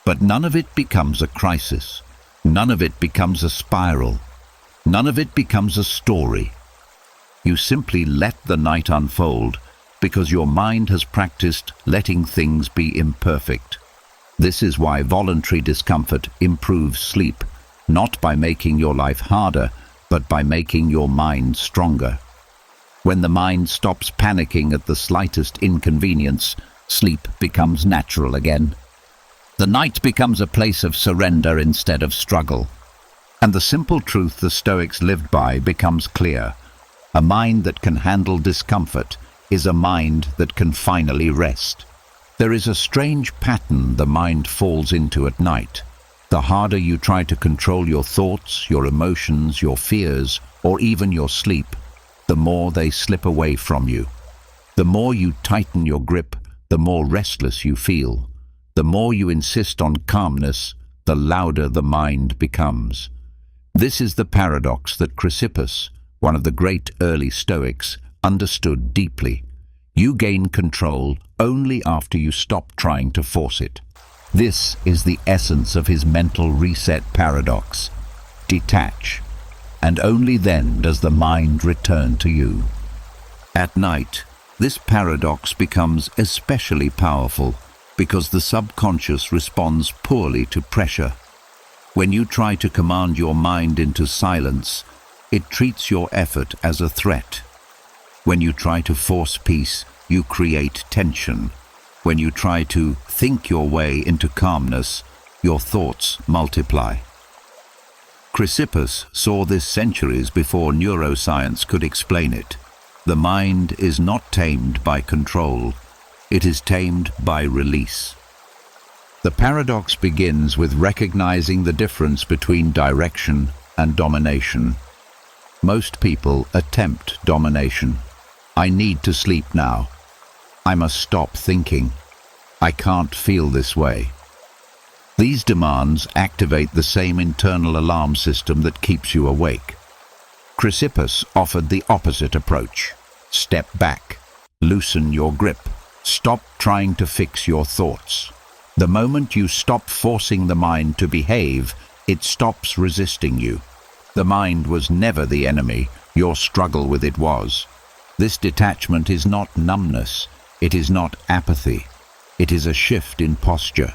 But none of it becomes a crisis. None of it becomes a spiral. None of it becomes a story. You simply let the night unfold because your mind has practiced letting things be imperfect. This is why voluntary discomfort improves sleep, not by making your life harder, but by making your mind stronger. When the mind stops panicking at the slightest inconvenience, sleep becomes natural again. The night becomes a place of surrender instead of struggle. And the simple truth the Stoics lived by becomes clear. A mind that can handle discomfort is a mind that can finally rest. There is a strange pattern the mind falls into at night. The harder you try to control your thoughts, your emotions, your fears, or even your sleep, the more they slip away from you. The more you tighten your grip, the more restless you feel. The more you insist on calmness, the louder the mind becomes. This is the paradox that Chrysippus, one of the great early Stoics, understood deeply. You gain control only after you stop trying to force it. This is the essence of his mental reset paradox. Detach, and only then does the mind return to you. At night, this paradox becomes especially powerful because the subconscious responds poorly to pressure. When you try to command your mind into silence, it treats your effort as a threat. When you try to force peace, you create tension. When you try to think your way into calmness, your thoughts multiply. Chrysippus saw this centuries before neuroscience could explain it. The mind is not tamed by control, it is tamed by release. The paradox begins with recognizing the difference between direction and domination. Most people attempt domination. I need to sleep now. I must stop thinking. I can't feel this way. These demands activate the same internal alarm system that keeps you awake. Chrysippus offered the opposite approach. Step back. Loosen your grip. Stop trying to fix your thoughts. The moment you stop forcing the mind to behave, it stops resisting you. The mind was never the enemy, your struggle with it was. This detachment is not numbness, it is not apathy, it is a shift in posture.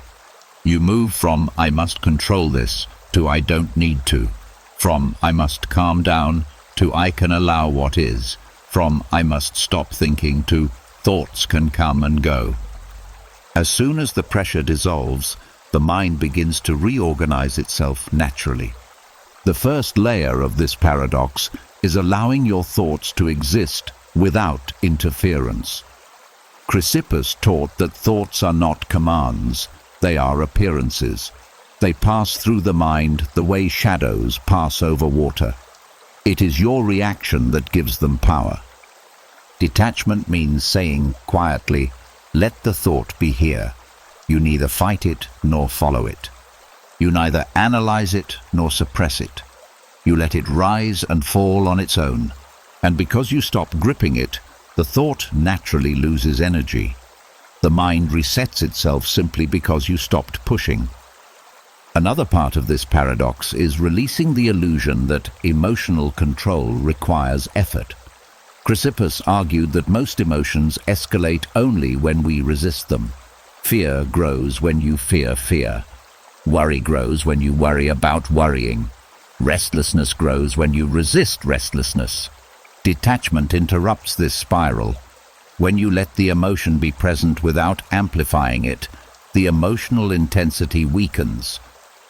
You move from "I must control this" to "I don't need to", from "I must calm down" to "I can allow what is", from "I must stop thinking" to "thoughts can come and go". As soon as the pressure dissolves, the mind begins to reorganize itself naturally. The first layer of this paradox is allowing your thoughts to exist without interference. Chrysippus taught that thoughts are not commands, they are appearances. They pass through the mind the way shadows pass over water. It is your reaction that gives them power. Detachment means saying quietly, "Let the thought be here." You neither fight it nor follow it. You neither analyze it nor suppress it. You let it rise and fall on its own. And because you stop gripping it, the thought naturally loses energy. The mind resets itself simply because you stopped pushing. Another part of this paradox is releasing the illusion that emotional control requires effort. Chrysippus argued that most emotions escalate only when we resist them. Fear grows when you fear fear. Worry grows when you worry about worrying. Restlessness grows when you resist restlessness. Detachment interrupts this spiral. When you let the emotion be present without amplifying it, the emotional intensity weakens.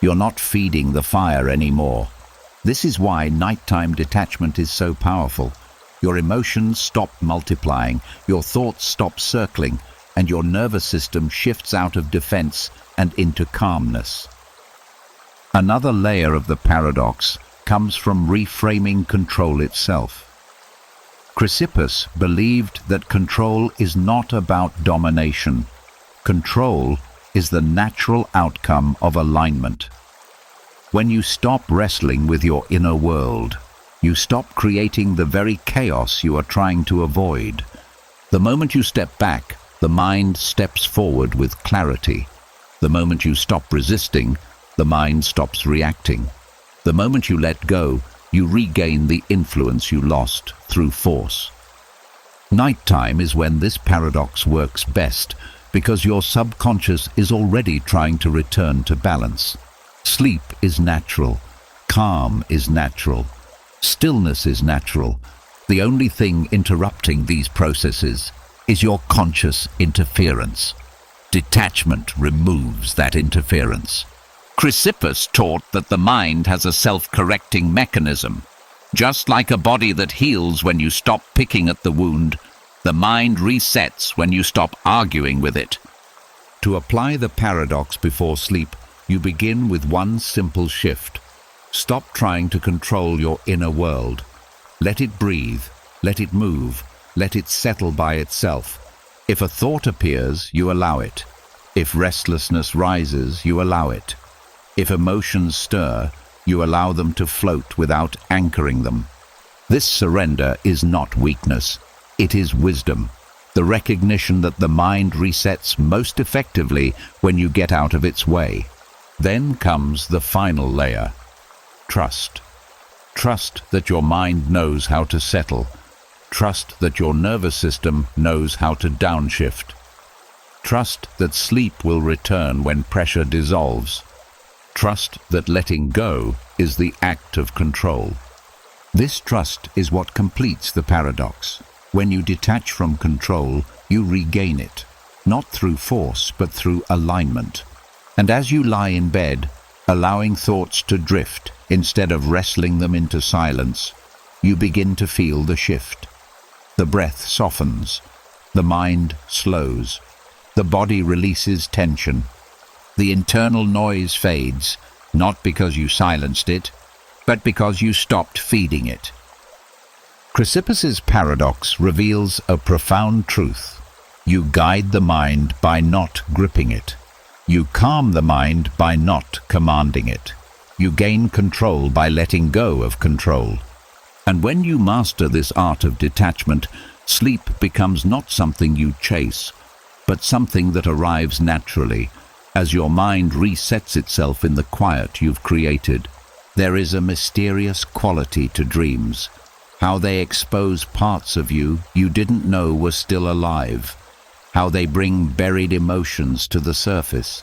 You're not feeding the fire anymore. This is why nighttime detachment is so powerful. Your emotions stop multiplying, your thoughts stop circling, and your nervous system shifts out of defense and into calmness. Another layer of the paradox comes from reframing control itself. Chrysippus believed that control is not about domination. Control is the natural outcome of alignment. When you stop wrestling with your inner world, you stop creating the very chaos you are trying to avoid. The moment you step back, the mind steps forward with clarity. The moment you stop resisting, the mind stops reacting. The moment you let go, you regain the influence you lost through force. Nighttime is when this paradox works best, because your subconscious is already trying to return to balance. Sleep is natural. Calm is natural. Stillness is natural. The only thing interrupting these processes is your conscious interference. Detachment removes that interference. Chrysippus taught that the mind has a self-correcting mechanism. Just like a body that heals when you stop picking at the wound, the mind resets when you stop arguing with it. To apply the paradox before sleep, you begin with one simple shift. Stop trying to control your inner world. Let it breathe, let it move, let it settle by itself. If a thought appears, you allow it. If restlessness rises, you allow it. If emotions stir, you allow them to float without anchoring them. This surrender is not weakness. It is wisdom. The recognition that the mind resets most effectively when you get out of its way. Then comes the final layer. Trust. Trust that your mind knows how to settle. Trust that your nervous system knows how to downshift. Trust that sleep will return when pressure dissolves. Trust that letting go is the act of control. This trust is what completes the paradox. When you detach from control, you regain it, not through force, but through alignment. And as you lie in bed, allowing thoughts to drift instead of wrestling them into silence, you begin to feel the shift. The breath softens, the mind slows, the body releases tension. The internal noise fades, not because you silenced it, but because you stopped feeding it. Chrysippus's paradox reveals a profound truth. You guide the mind by not gripping it. You calm the mind by not commanding it. You gain control by letting go of control. And when you master this art of detachment, sleep becomes not something you chase, but something that arrives naturally, as your mind resets itself in the quiet you've created. There is a mysterious quality to dreams, how they expose parts of you didn't know were still alive, how they bring buried emotions to the surface,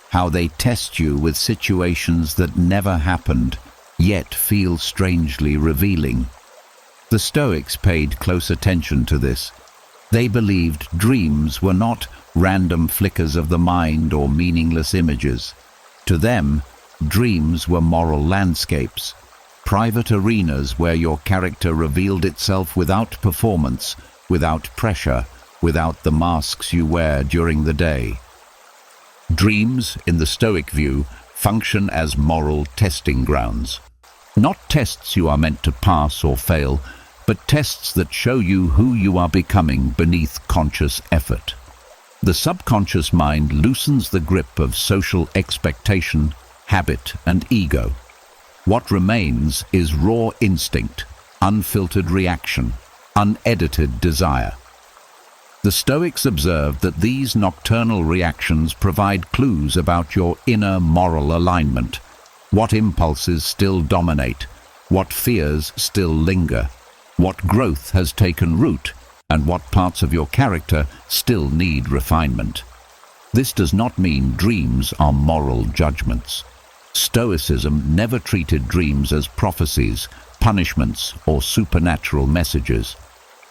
how they test you with situations that never happened, yet feel strangely revealing. The Stoics paid close attention to this. They believed dreams were not random flickers of the mind or meaningless images. To them, dreams were moral landscapes, private arenas where your character revealed itself without performance, without pressure, without the masks you wear during the day. Dreams, in the Stoic view, function as moral testing grounds. Not tests you are meant to pass or fail, but tests that show you who you are becoming beneath conscious effort. The subconscious mind loosens the grip of social expectation, habit, and ego. What remains is raw instinct, unfiltered reaction, unedited desire. The Stoics observed that these nocturnal reactions provide clues about your inner moral alignment. What impulses still dominate, what fears still linger, what growth has taken root, and what parts of your character still need refinement. This does not mean dreams are moral judgments. Stoicism never treated dreams as prophecies, punishments, or supernatural messages.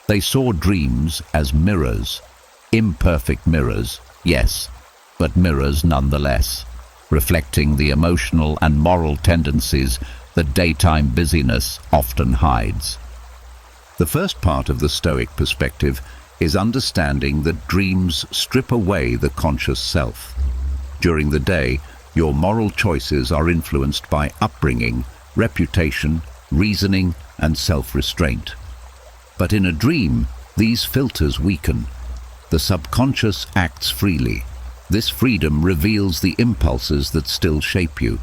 They saw dreams as mirrors. Imperfect mirrors, yes, but mirrors nonetheless, reflecting the emotional and moral tendencies that daytime busyness often hides. The first part of the Stoic perspective is understanding that dreams strip away the conscious self. During the day, your moral choices are influenced by upbringing, reputation, reasoning, and self-restraint. But in a dream, these filters weaken. The subconscious acts freely. This freedom reveals the impulses that still shape you.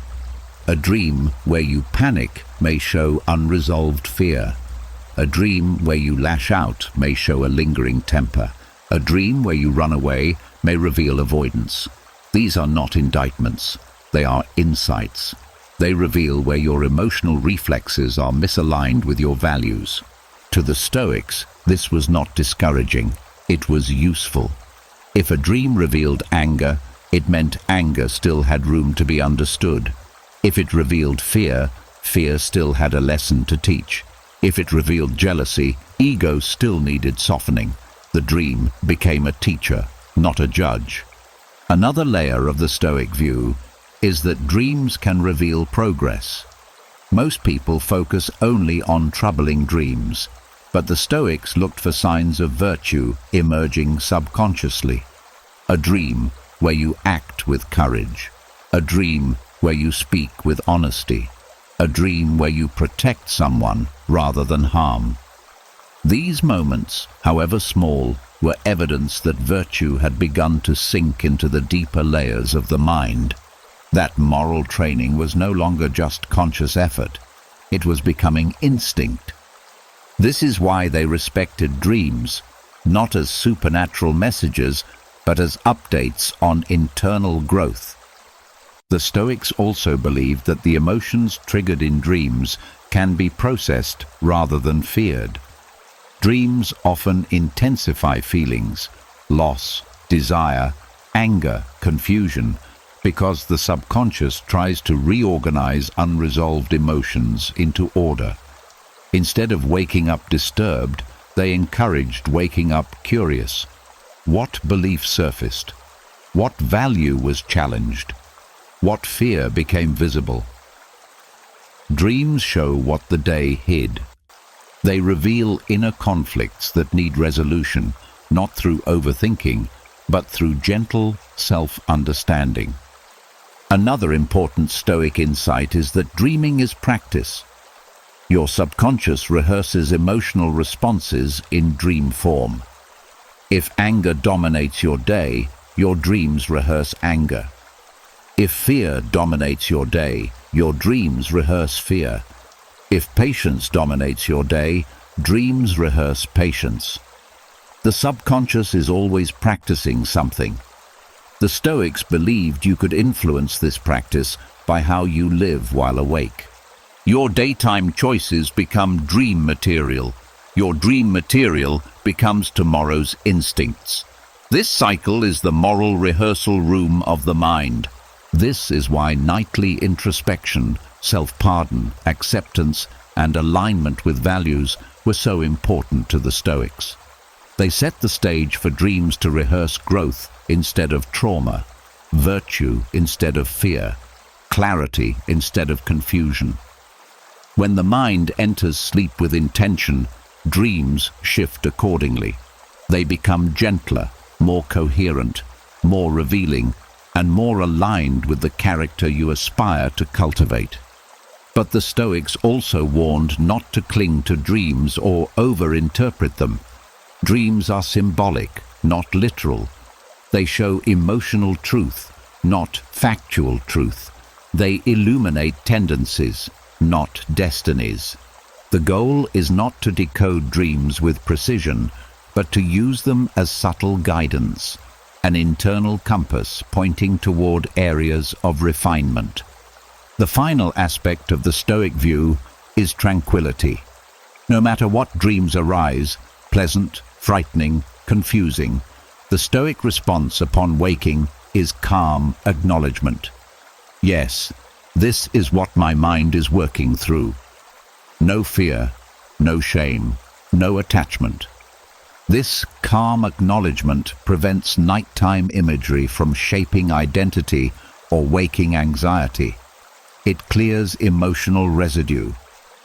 A dream where you panic may show unresolved fear. A dream where you lash out may show a lingering temper. A dream where you run away may reveal avoidance. These are not indictments. They are insights. They reveal where your emotional reflexes are misaligned with your values. To the Stoics, this was not discouraging. It was useful. If a dream revealed anger, it meant anger still had room to be understood. If it revealed fear, fear still had a lesson to teach. If it revealed jealousy, ego still needed softening. The dream became a teacher, not a judge. Another layer of the Stoic view is that dreams can reveal progress. Most people focus only on troubling dreams, but the Stoics looked for signs of virtue emerging subconsciously. A dream where you act with courage. A dream where you speak with honesty. A dream where you protect someone rather than harm. These moments, however small, were evidence that virtue had begun to sink into the deeper layers of the mind. That moral training was no longer just conscious effort. It was becoming instinct. This is why they respected dreams, not as supernatural messages, but as updates on internal growth. The Stoics also believed that the emotions triggered in dreams can be processed rather than feared. Dreams often intensify feelings, loss, desire, anger, confusion, because the subconscious tries to reorganize unresolved emotions into order. Instead of waking up disturbed, they encouraged waking up curious. What belief surfaced? What value was challenged? What fear became visible? Dreams show what the day hid. They reveal inner conflicts that need resolution, not through overthinking, but through gentle self-understanding. Another important Stoic insight is that dreaming is practice. Your subconscious rehearses emotional responses in dream form. If anger dominates your day, your dreams rehearse anger. If fear dominates your day, your dreams rehearse fear. If patience dominates your day, dreams rehearse patience. The subconscious is always practicing something. The Stoics believed you could influence this practice by how you live while awake. Your daytime choices become dream material. Your dream material becomes tomorrow's instincts. This cycle is the moral rehearsal room of the mind. This is why nightly introspection, self-pardon, acceptance, and alignment with values were so important to the Stoics. They set the stage for dreams to rehearse growth instead of trauma, virtue instead of fear, clarity instead of confusion. When the mind enters sleep with intention, dreams shift accordingly. They become gentler, more coherent, more revealing, and more aligned with the character you aspire to cultivate. But the Stoics also warned not to cling to dreams or over-interpret them. Dreams are symbolic, not literal. They show emotional truth, not factual truth. They illuminate tendencies, not destinies. The goal is not to decode dreams with precision, but to use them as subtle guidance, an internal compass pointing toward areas of refinement. The final aspect of the Stoic view is tranquility. No matter what dreams arise, pleasant, frightening, confusing, the Stoic response upon waking is calm acknowledgement. Yes, this is what my mind is working through. No fear, no shame, no attachment. This calm acknowledgement prevents nighttime imagery from shaping identity or waking anxiety. It clears emotional residue.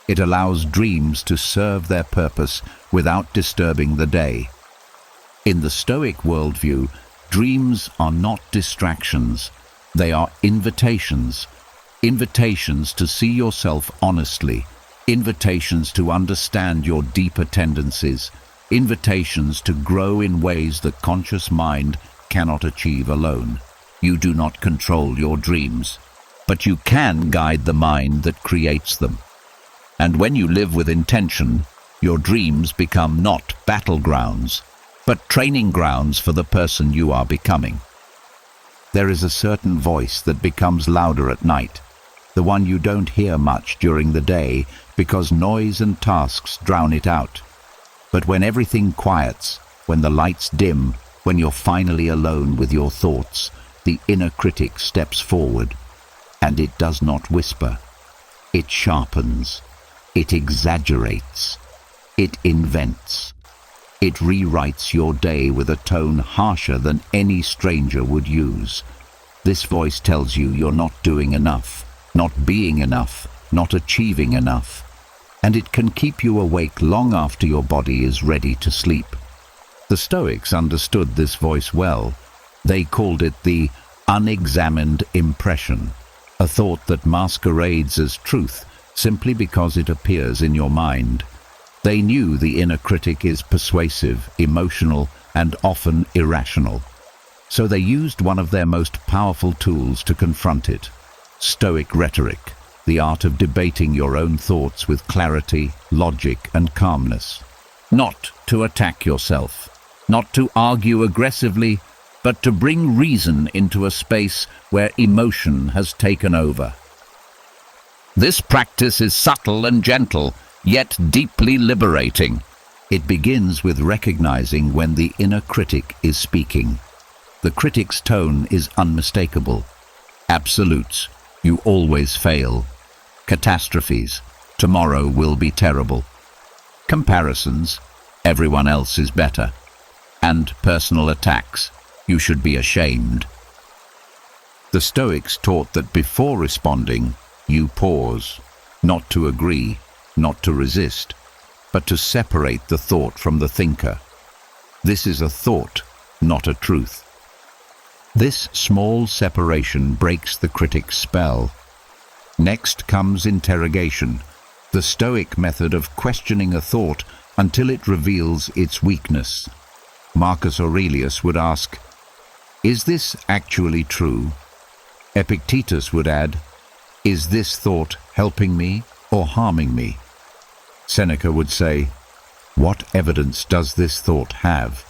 It allows dreams to serve their purpose without disturbing the day. In the Stoic worldview, dreams are not distractions. They are invitations. Invitations to see yourself honestly. Invitations to understand your deeper tendencies. Invitations to grow in ways the conscious mind cannot achieve alone. You do not control your dreams, but you can guide the mind that creates them. And when you live with intention, your dreams become not battlegrounds, but training grounds for the person you are becoming. There is a certain voice that becomes louder at night, the one you don't hear much during the day because noise and tasks drown it out. But when everything quiets, when the lights dim, when you're finally alone with your thoughts, the inner critic steps forward, and it does not whisper. It sharpens. It exaggerates. It invents. It rewrites your day with a tone harsher than any stranger would use. This voice tells you you're not doing enough, not being enough, not achieving enough. And it can keep you awake long after your body is ready to sleep. The Stoics understood this voice well. They called it the unexamined impression, a thought that masquerades as truth simply because it appears in your mind. They knew the inner critic is persuasive, emotional, and often irrational. So they used one of their most powerful tools to confront it: Stoic rhetoric, the art of debating your own thoughts with clarity, logic, and calmness. Not to attack yourself, not to argue aggressively, but to bring reason into a space where emotion has taken over. This practice is subtle and gentle, yet deeply liberating. It begins with recognizing when the inner critic is speaking. The critic's tone is unmistakable. Absolutes: you always fail. Catastrophes: tomorrow will be terrible. Comparisons: everyone else is better. And personal attacks: you should be ashamed. The Stoics taught that before responding, you pause, not to agree, not to resist, but to separate the thought from the thinker. This is a thought, not a truth. This small separation breaks the critic's spell. Next comes interrogation, the Stoic method of questioning a thought until it reveals its weakness. Marcus Aurelius would ask, "Is this actually true?" Epictetus would add, "Is this thought helping me or harming me?" Seneca would say, "What evidence does this thought have?"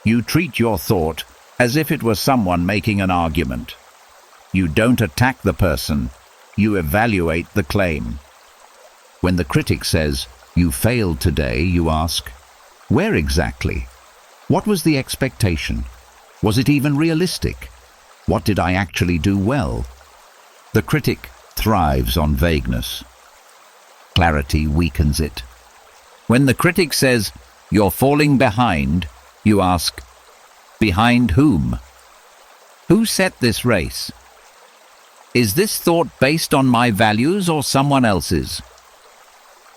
You treat your thought as if it was someone making an argument. You don't attack the person, you evaluate the claim. When the critic says, "You failed today," you ask, "Where exactly? What was the expectation? Was it even realistic? What did I actually do well?" The critic thrives on vagueness. Clarity weakens it. When the critic says, "You're falling behind," you ask, "Behind whom? Who set this race? Is this thought based on my values or someone else's?"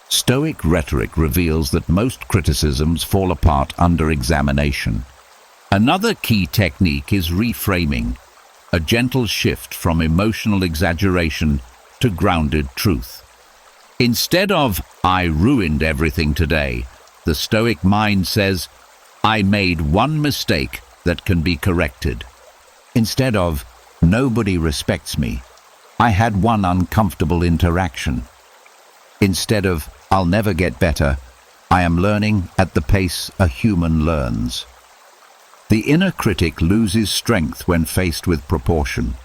Stoic rhetoric reveals that most criticisms fall apart under examination. Another key technique is reframing, a gentle shift from emotional exaggeration to grounded truth. Instead of "I ruined everything today," the Stoic mind says, "I made one mistake that can be corrected." Instead of "Nobody respects me," "I had one uncomfortable interaction." Instead of "I'll never get better," I am learning at the pace a human learns. The inner critic loses strength when faced with proportion.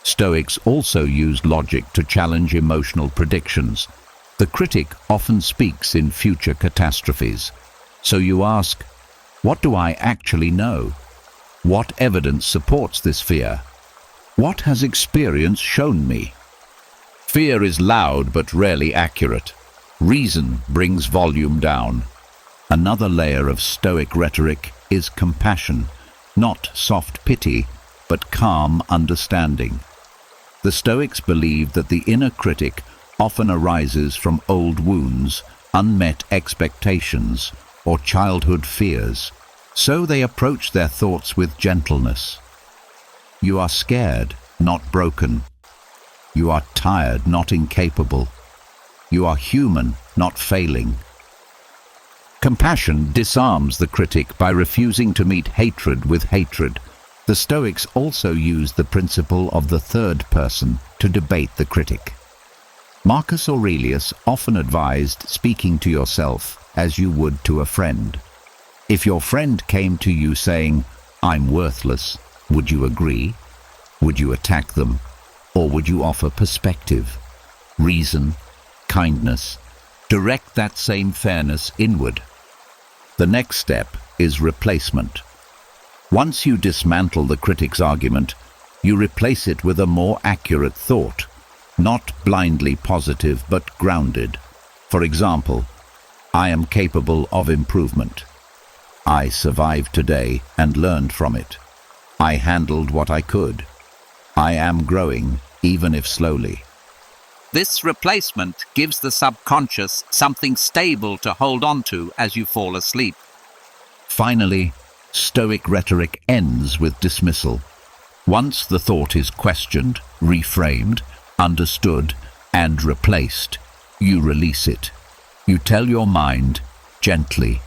Stoics also use logic to challenge emotional predictions. The critic often speaks in future catastrophes. So you ask, what do I actually know? What evidence supports this fear? What has experience shown me? Fear is loud but rarely accurate. Reason brings volume down. Another layer of Stoic rhetoric is compassion, not soft pity, but calm understanding. The Stoics believe that the inner critic often arises from old wounds, unmet expectations, or childhood fears. So they approach their thoughts with gentleness. You are scared, not broken. You are tired, not incapable. You are human, not failing. Compassion disarms the critic by refusing to meet hatred with hatred. The Stoics also use the principle of the third person to debate the critic. Marcus Aurelius often advised speaking to yourself as you would to a friend. If your friend came to you saying, "I'm worthless," would you agree? Would you attack them? Or would you offer perspective, reason, kindness? Direct that same fairness inward. The next step is replacement. Once you dismantle the critic's argument, you replace it with a more accurate thought, not blindly positive but grounded. For example, I am capable of improvement. I survived today and learned from it. I handled what I could. I am growing, even if slowly. This replacement gives the subconscious something stable to hold on to as you fall asleep. Finally, Stoic rhetoric ends with dismissal. Once the thought is questioned, reframed, understood, and replaced, you release it. You tell your mind, gently,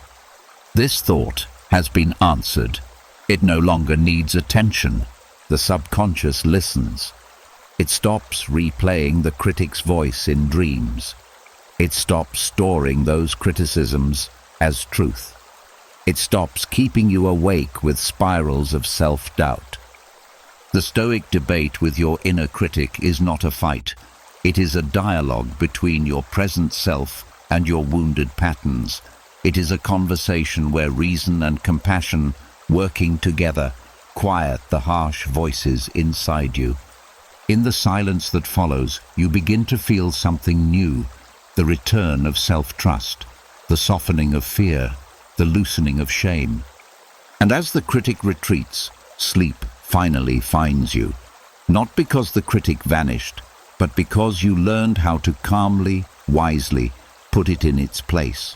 this thought has been answered. It no longer needs attention. The subconscious listens. It stops replaying the critic's voice in dreams. It stops storing those criticisms as truth. It stops keeping you awake with spirals of self-doubt. The Stoic debate with your inner critic is not a fight. It is a dialogue between your present self and your wounded patterns. It is a conversation where reason and compassion, working together, quiet the harsh voices inside you. In the silence that follows, you begin to feel something new, the return of self-trust, the softening of fear, the loosening of shame. And as the critic retreats, sleep finally finds you, not because the critic vanished, but because you learned how to calmly, wisely put it in its place.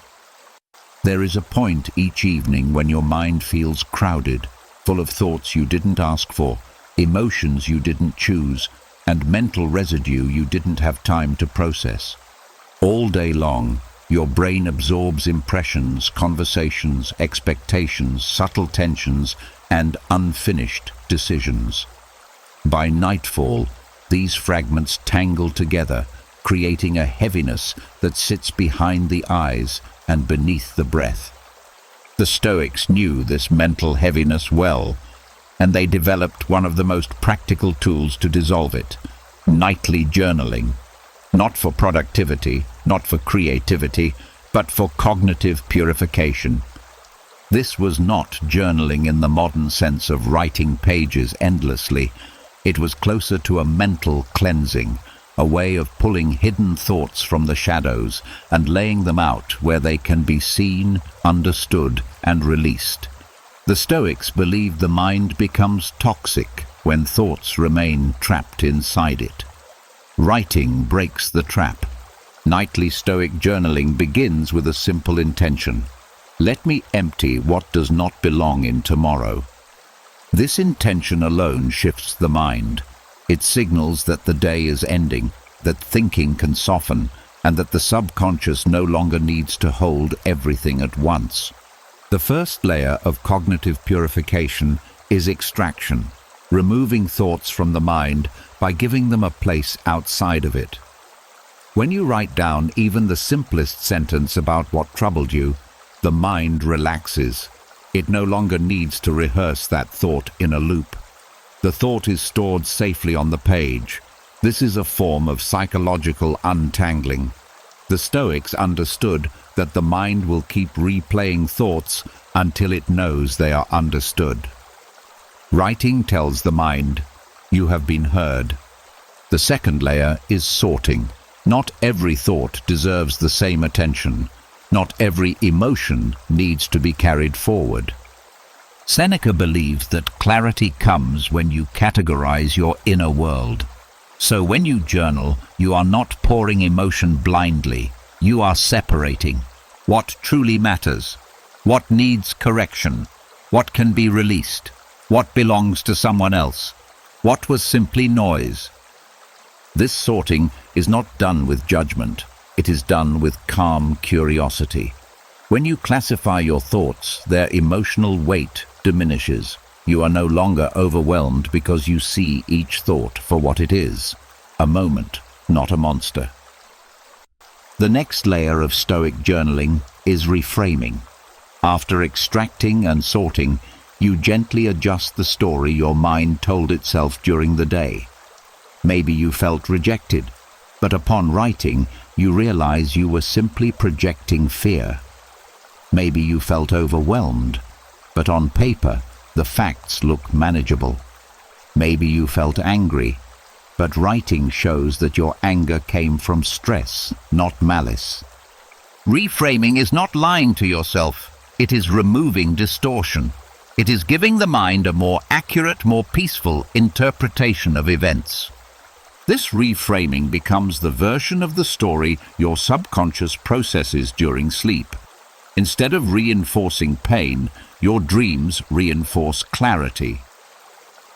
There is a point each evening when your mind feels crowded, full of thoughts you didn't ask for, emotions you didn't choose, and mental residue you didn't have time to process. All day long, your brain absorbs impressions, conversations, expectations, subtle tensions, and unfinished decisions. By nightfall, these fragments tangle together, creating a heaviness that sits behind the eyes and beneath the breath. The Stoics knew this mental heaviness well, and they developed one of the most practical tools to dissolve it: nightly journaling. Not for productivity, not for creativity, but for cognitive purification. This was not journaling in the modern sense of writing pages endlessly. It was closer to a mental cleansing, a way of pulling hidden thoughts from the shadows and laying them out where they can be seen, understood, and released. The Stoics believed the mind becomes toxic when thoughts remain trapped inside it. Writing breaks the trap. Nightly Stoic journaling begins with a simple intention: let me empty what does not belong in tomorrow. This intention alone shifts the mind. It signals that the day is ending, that thinking can soften, and that the subconscious no longer needs to hold everything at once. The first layer of cognitive purification is extraction, removing thoughts from the mind by giving them a place outside of it. When you write down even the simplest sentence about what troubled you, The mind relaxes. It no longer needs to rehearse that thought in a loop. The thought is stored safely on the page. This is a form of psychological untangling. The Stoics understood that the mind will keep replaying thoughts until it knows they are understood. Writing tells the mind, "You have been heard." The second layer is sorting. Not every thought deserves the same attention. Not every emotion needs to be carried forward. Seneca believed that clarity comes when you categorize your inner world. So when you journal, you are not pouring emotion blindly. You are separating what truly matters, what needs correction, what can be released, what belongs to someone else, what was simply noise. This sorting is not done with judgment. It is done with calm curiosity. When you classify your thoughts, their emotional weight diminishes. You are no longer overwhelmed because you see each thought for what it is, a moment, not a monster. The next layer of Stoic journaling is reframing. After extracting and sorting, you gently adjust the story your mind told itself during the day. Maybe you felt rejected, but upon writing, you realize you were simply projecting fear. Maybe you felt overwhelmed, but on paper, the facts look manageable. Maybe you felt angry, but writing shows that your anger came from stress, not malice. Reframing is not lying to yourself. It is removing distortion. It is giving the mind a more accurate, more peaceful interpretation of events. This reframing becomes the version of the story your subconscious processes during sleep. Instead of reinforcing pain, your dreams reinforce clarity.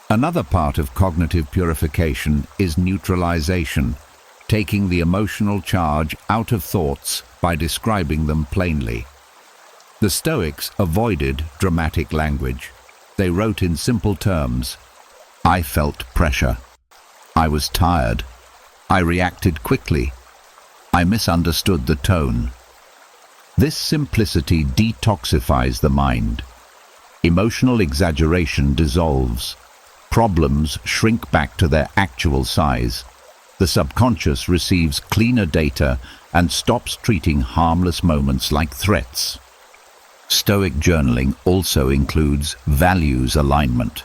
Another part of cognitive purification is neutralization, taking the emotional charge out of thoughts by describing them plainly. The Stoics avoided dramatic language. They wrote in simple terms. I felt pressure. I was tired. I reacted quickly. I misunderstood the tone. This simplicity detoxifies the mind. Emotional exaggeration dissolves. Problems shrink back to their actual size. The subconscious receives cleaner data and stops treating harmless moments like threats. Stoic journaling also includes values alignment.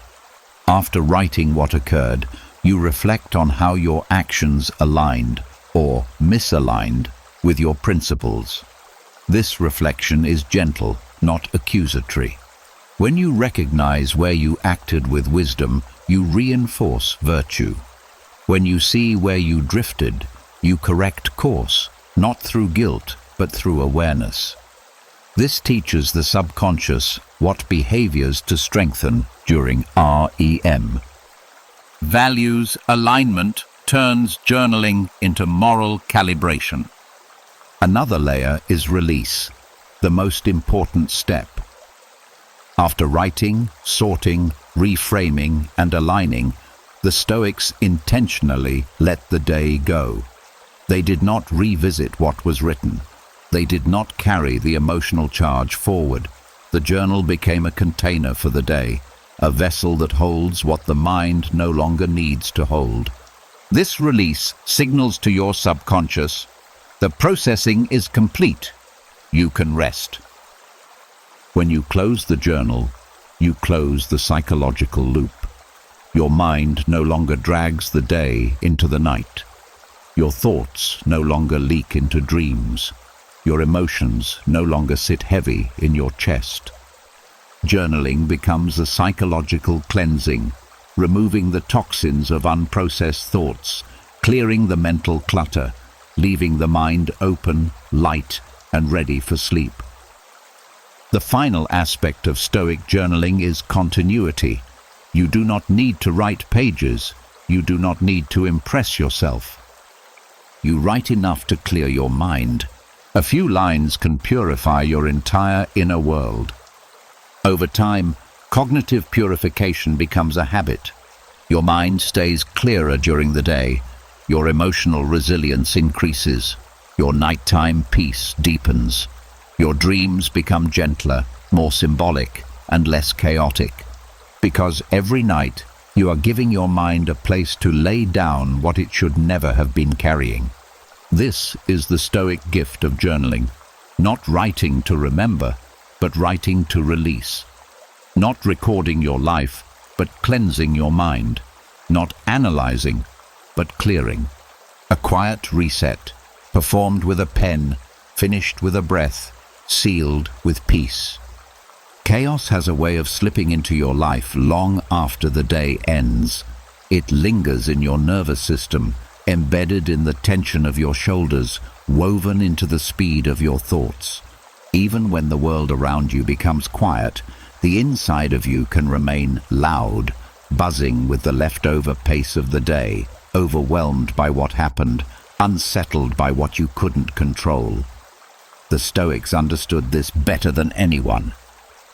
After writing what occurred, you reflect on how your actions aligned or misaligned with your principles. This reflection is gentle, not accusatory. When you recognize where you acted with wisdom, you reinforce virtue. When you see where you drifted, you correct course, not through guilt, but through awareness. This teaches the subconscious what behaviors to strengthen during REM. Values alignment turns journaling into moral calibration. Another layer is release, the most important step. After writing, sorting, reframing, and aligning, the Stoics intentionally let the day go. They did not revisit what was written. They did not carry the emotional charge forward. The journal became a container for the day, a vessel that holds what the mind no longer needs to hold. This release signals to your subconscious, the processing is complete. You can rest. When you close the journal, you close the psychological loop. Your mind no longer drags the day into the night. Your thoughts no longer leak into dreams. Your emotions no longer sit heavy in your chest. Journaling becomes a psychological cleansing, removing the toxins of unprocessed thoughts, clearing the mental clutter, leaving the mind open, light, and ready for sleep. The final aspect of Stoic journaling is continuity. You do not need to write pages. You do not need to impress yourself. You write enough to clear your mind. A few lines can purify your entire inner world. Over time, cognitive purification becomes a habit. Your mind stays clearer during the day. Your emotional resilience increases. Your nighttime peace deepens. Your dreams become gentler, more symbolic, and less chaotic, because every night you are giving your mind a place to lay down what it should never have been carrying. This is the Stoic gift of journaling, not writing to remember, but writing to release. Not recording your life, but cleansing your mind. Not analyzing, but clearing. A quiet reset, performed with a pen, finished with a breath, sealed with peace. Chaos has a way of slipping into your life long after the day ends. It lingers in your nervous system, embedded in the tension of your shoulders, woven into the speed of your thoughts. Even when the world around you becomes quiet, the inside of you can remain loud, buzzing with the leftover pace of the day, overwhelmed by what happened, unsettled by what you couldn't control. The Stoics understood this better than anyone.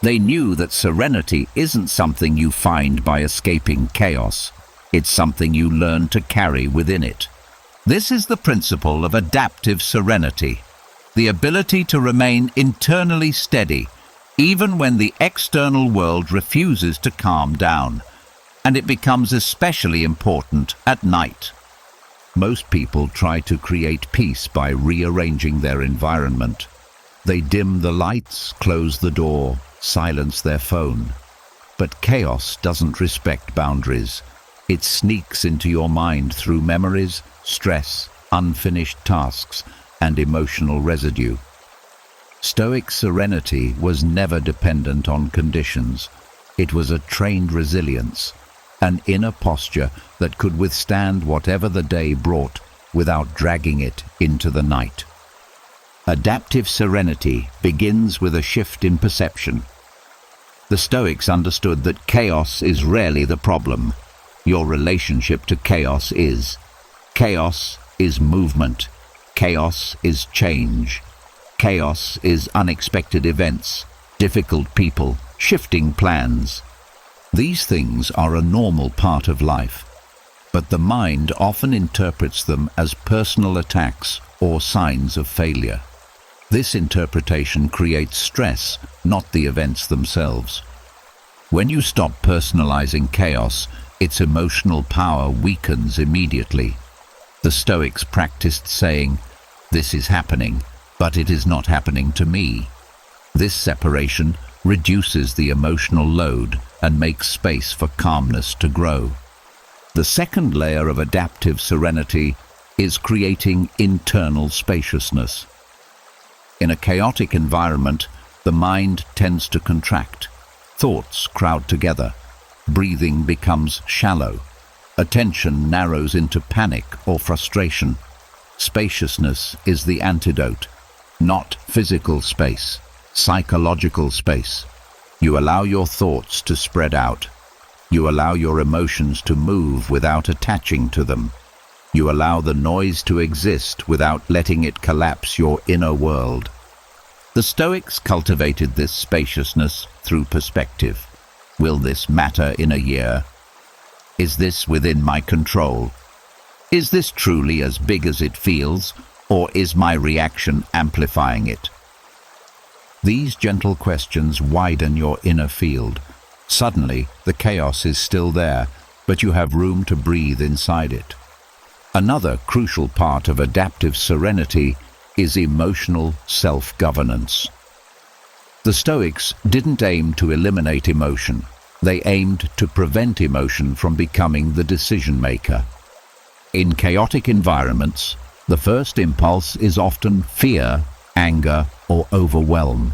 They knew that serenity isn't something you find by escaping chaos. It's something you learn to carry within it. This is the principle of adaptive serenity, the ability to remain internally steady, even when the external world refuses to calm down, and it becomes especially important at night. Most people try to create peace by rearranging their environment. They dim the lights, close the door, silence their phone. But chaos doesn't respect boundaries. It sneaks into your mind through memories, stress, unfinished tasks, and emotional residue. Stoic serenity was never dependent on conditions. It was a trained resilience, an inner posture that could withstand whatever the day brought without dragging it into the night. Adaptive serenity begins with a shift in perception. The Stoics understood that chaos is rarely the problem. Your relationship to chaos is. Chaos is movement. Chaos is change. Chaos is unexpected events, difficult people, shifting plans. These things are a normal part of life, but the mind often interprets them as personal attacks or signs of failure. This interpretation creates stress, not the events themselves. When you stop personalizing chaos, its emotional power weakens immediately. The Stoics practiced saying, "This is happening, but it is not happening to me." This separation reduces the emotional load and makes space for calmness to grow. The second layer of adaptive serenity is creating internal spaciousness. In a chaotic environment, the mind tends to contract. Thoughts crowd together. Breathing becomes shallow. Attention narrows into panic or frustration. Spaciousness is the antidote. Not physical space, psychological space. You allow your thoughts to spread out. You allow your emotions to move without attaching to them. You allow the noise to exist without letting it collapse your inner world. The Stoics cultivated this spaciousness through perspective. Will this matter in a year? Is this within my control? Is this truly as big as it feels, or is my reaction amplifying it? These gentle questions widen your inner field. Suddenly, the chaos is still there, but you have room to breathe inside it. Another crucial part of adaptive serenity is emotional self-governance. The Stoics didn't aim to eliminate emotion. They aimed to prevent emotion from becoming the decision-maker. In chaotic environments, the first impulse is often fear, anger, or overwhelm.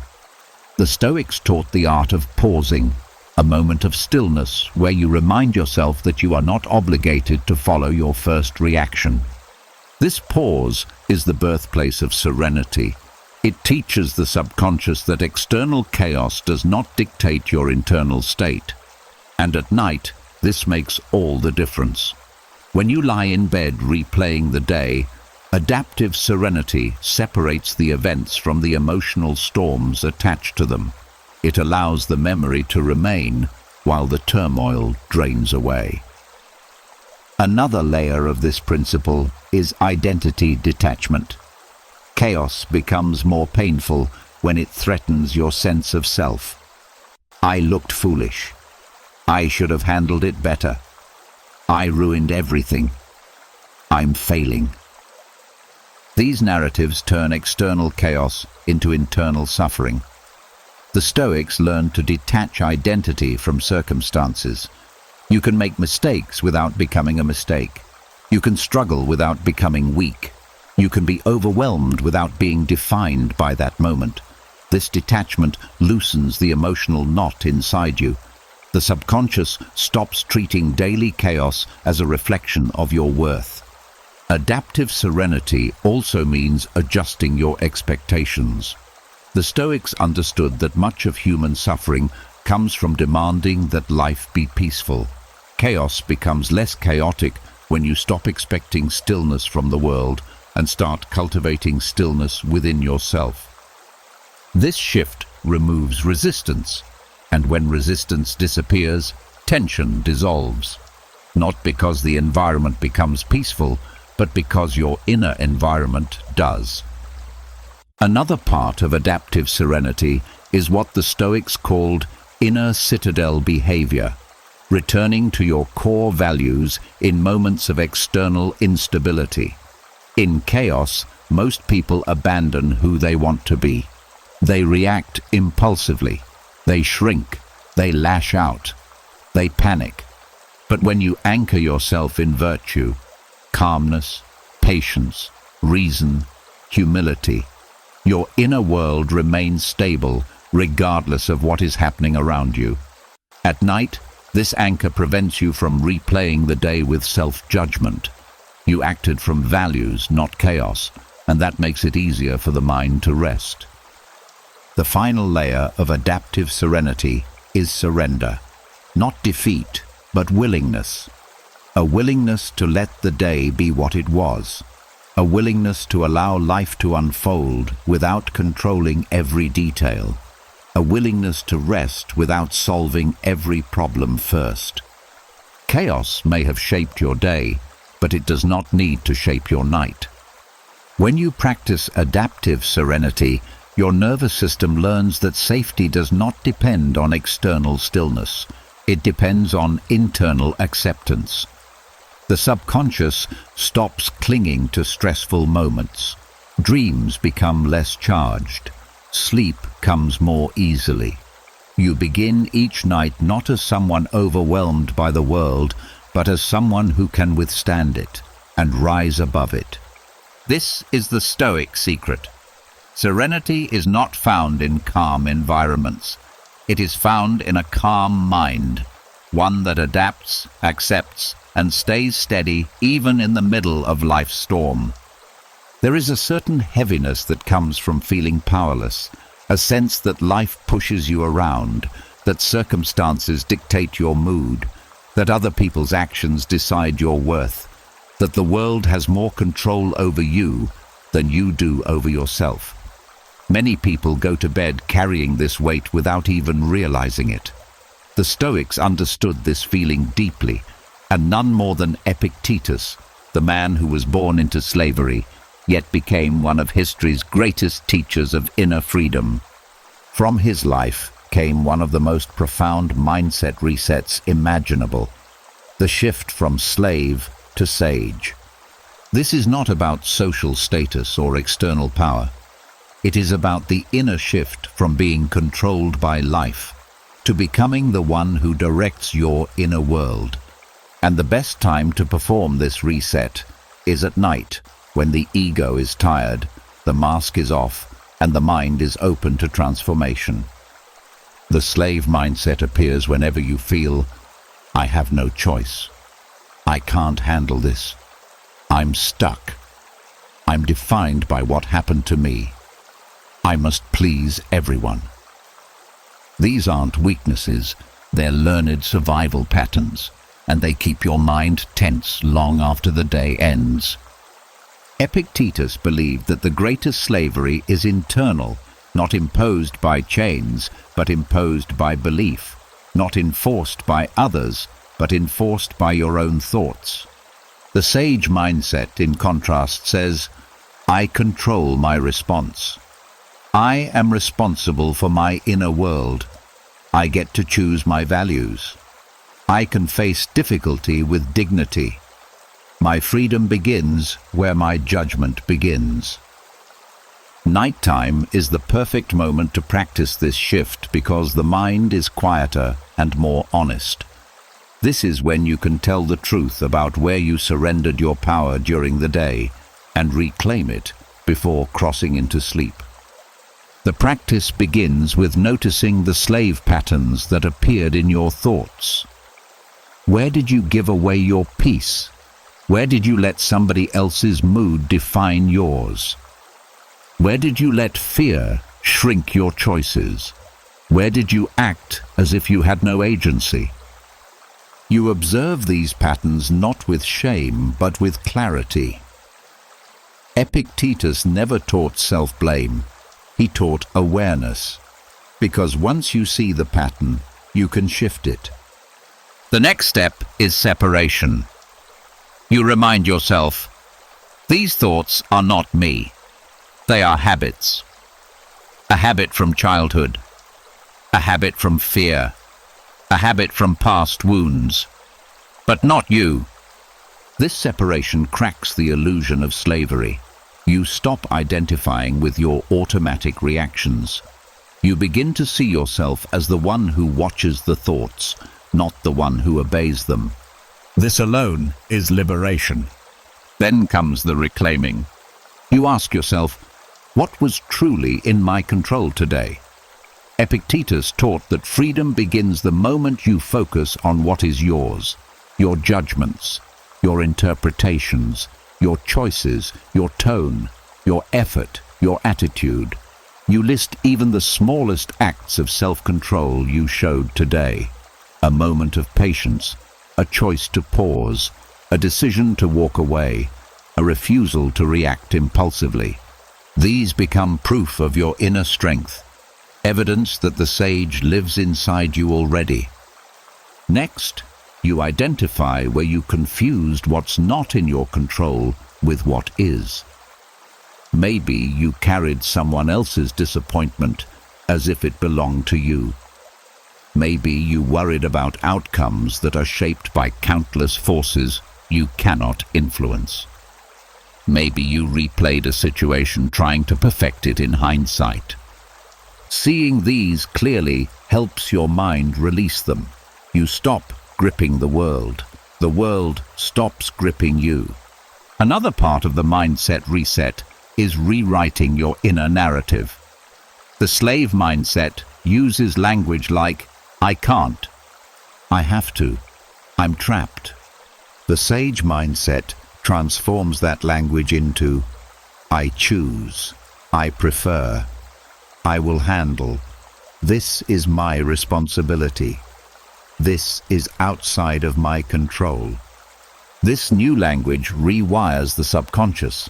The Stoics taught the art of pausing, a moment of stillness where you remind yourself that you are not obligated to follow your first reaction. This pause is the birthplace of serenity. It teaches the subconscious that external chaos does not dictate your internal state. And at night, this makes all the difference. When you lie in bed replaying the day, adaptive serenity separates the events from the emotional storms attached to them. It allows the memory to remain while the turmoil drains away. Another layer of this principle is identity detachment. Chaos becomes more painful when it threatens your sense of self. I looked foolish. I should have handled it better. I ruined everything. I'm failing. These narratives turn external chaos into internal suffering. The Stoics learned to detach identity from circumstances. You can make mistakes without becoming a mistake. You can struggle without becoming weak. You can be overwhelmed without being defined by that moment. This detachment loosens the emotional knot inside you. The subconscious stops treating daily chaos as a reflection of your worth. Adaptive serenity also means adjusting your expectations. The Stoics understood that much of human suffering comes from demanding that life be peaceful. Chaos becomes less chaotic when you stop expecting stillness from the world and start cultivating stillness within yourself. This shift removes resistance, and when resistance disappears, tension dissolves. Not because the environment becomes peaceful, but because your inner environment does. Another part of adaptive serenity is what the Stoics called inner citadel behavior, returning to your core values in moments of external instability. In chaos, most people abandon who they want to be. They react impulsively. They shrink. They lash out. They panic. But when you anchor yourself in virtue, calmness, patience, reason, humility, your inner world remains stable regardless of what is happening around you. At night, this anchor prevents you from replaying the day with self-judgment. You acted from values, not chaos, and that makes it easier for the mind to rest. The final layer of adaptive serenity is surrender, not defeat, but willingness. A willingness to let the day be what it was. A willingness to allow life to unfold without controlling every detail. A willingness to rest without solving every problem first. Chaos may have shaped your day, but it does not need to shape your night. When you practice adaptive serenity, your nervous system learns that safety does not depend on external stillness. It depends on internal acceptance. The subconscious stops clinging to stressful moments. Dreams become less charged. Sleep comes more easily. You begin each night not as someone overwhelmed by the world, but as someone who can withstand it and rise above it. This is the Stoic secret. Serenity is not found in calm environments. It is found in a calm mind, one that adapts, accepts, and stays steady even in the middle of life's storm. There is a certain heaviness that comes from feeling powerless, a sense that life pushes you around, that circumstances dictate your mood, that other people's actions decide your worth, that the world has more control over you than you do over yourself. Many people go to bed carrying this weight without even realizing it. The Stoics understood this feeling deeply, and none more than Epictetus, the man who was born into slavery, yet became one of history's greatest teachers of inner freedom. From his life came one of the most profound mindset resets imaginable, the shift from slave to sage. This is not about social status or external power. It is about the inner shift from being controlled by life to becoming the one who directs your inner world. And the best time to perform this reset is at night, when the ego is tired, the mask is off, and the mind is open to transformation. The slave mindset appears whenever you feel, I have no choice. I can't handle this. I'm stuck. I'm defined by what happened to me. I must please everyone. These aren't weaknesses, they're learned survival patterns, and they keep your mind tense long after the day ends. Epictetus believed that the greatest slavery is internal, not imposed by chains, but imposed by belief, not enforced by others, but enforced by your own thoughts. The sage mindset, in contrast, says, I control my response. I am responsible for my inner world. I get to choose my values. I can face difficulty with dignity. My freedom begins where my judgment begins. Nighttime is the perfect moment to practice this shift because the mind is quieter and more honest. This is when you can tell the truth about where you surrendered your power during the day and reclaim it before crossing into sleep. The practice begins with noticing the slave patterns that appeared in your thoughts. Where did you give away your peace? Where did you let somebody else's mood define yours? Where did you let fear shrink your choices? Where did you act as if you had no agency? You observe these patterns not with shame, but with clarity. Epictetus never taught self-blame. He taught awareness, because once you see the pattern, you can shift it. The next step is separation. You remind yourself, these thoughts are not me. They are habits. A habit from childhood. A habit from fear. A habit from past wounds. But not you. This separation cracks the illusion of slavery. You stop identifying with your automatic reactions. You begin to see yourself as the one who watches the thoughts, not the one who obeys them. This alone is liberation. Then comes the reclaiming. You ask yourself, what was truly in my control today? Epictetus taught that freedom begins the moment you focus on what is yours, your judgments, your interpretations, your choices, your tone, your effort, your attitude. You list even the smallest acts of self-control you showed today. A moment of patience, a choice to pause, a decision to walk away, a refusal to react impulsively. These become proof of your inner strength, evidence that the sage lives inside you already. Next, you identify where you confused what's not in your control with what is. Maybe you carried someone else's disappointment as if it belonged to you. Maybe you worried about outcomes that are shaped by countless forces you cannot influence. Maybe you replayed a situation trying to perfect it in hindsight. Seeing these clearly helps your mind release them. You stop gripping the world. The world stops gripping you. Another part of the mindset reset is rewriting your inner narrative. The slave mindset uses language like, I can't, I have to, I'm trapped. The sage mindset transforms that language into, I choose, I prefer, I will handle. This is my responsibility. This is outside of my control. This new language rewires the subconscious.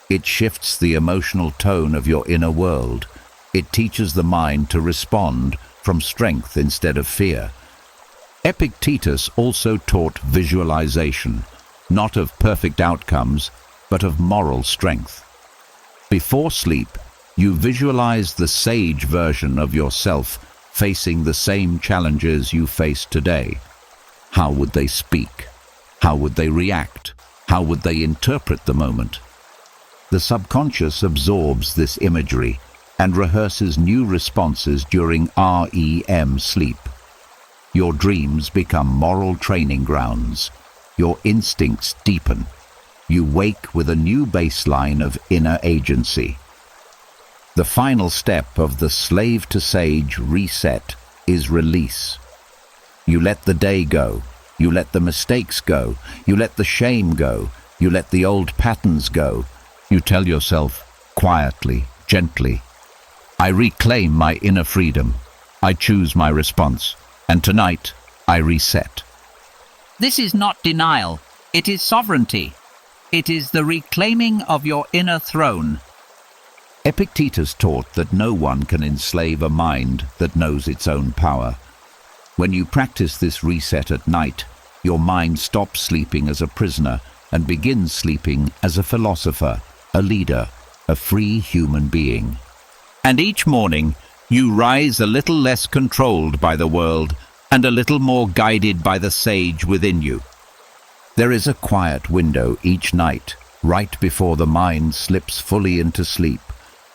It shifts the emotional tone of your inner world. It teaches the mind to respond from strength instead of fear. Epictetus also taught visualization, not of perfect outcomes, but of moral strength. Before sleep, you visualize the sage version of yourself facing the same challenges you face today. How would they speak? How would they react? How would they interpret the moment? The subconscious absorbs this imagery and rehearses new responses during REM sleep. Your dreams become moral training grounds. Your instincts deepen. You wake with a new baseline of inner agency. The final step of the slave-to-sage reset is release. You let the day go. You let the mistakes go. You let the shame go. You let the old patterns go. You tell yourself, quietly, gently, I reclaim my inner freedom. I choose my response. And tonight, I reset. This is not denial. It is sovereignty. It is the reclaiming of your inner throne. Epictetus taught that no one can enslave a mind that knows its own power. When you practice this reset at night, your mind stops sleeping as a prisoner and begins sleeping as a philosopher, a leader, a free human being. And each morning, you rise a little less controlled by the world and a little more guided by the sage within you. There is a quiet window each night, right before the mind slips fully into sleep,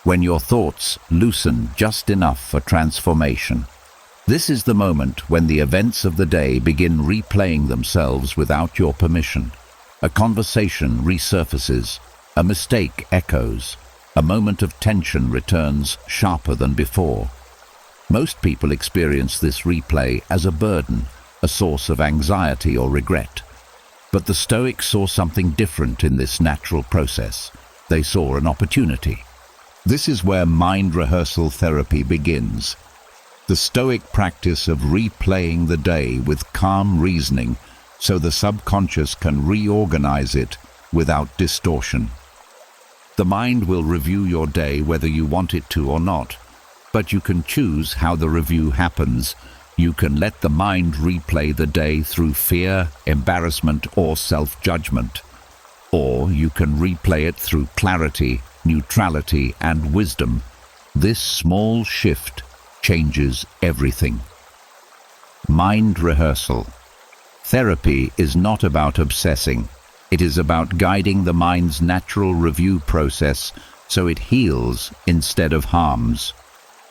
when your thoughts loosen just enough for transformation. This is the moment when the events of the day begin replaying themselves without your permission. A conversation resurfaces, a mistake echoes, a moment of tension returns sharper than before. Most people experience this replay as a burden, a source of anxiety or regret. But the Stoics saw something different in this natural process. They saw an opportunity. This is where mind rehearsal therapy begins. The Stoic practice of replaying the day with calm reasoning so the subconscious can reorganize it without distortion. The mind will review your day whether you want it to or not, but you can choose how the review happens. You can let the mind replay the day through fear, embarrassment, or self-judgment. Or you can replay it through clarity, neutrality, and wisdom. This small shift changes everything. Mind rehearsal. Therapy is not about obsessing. It is about guiding the mind's natural review process so it heals instead of harms.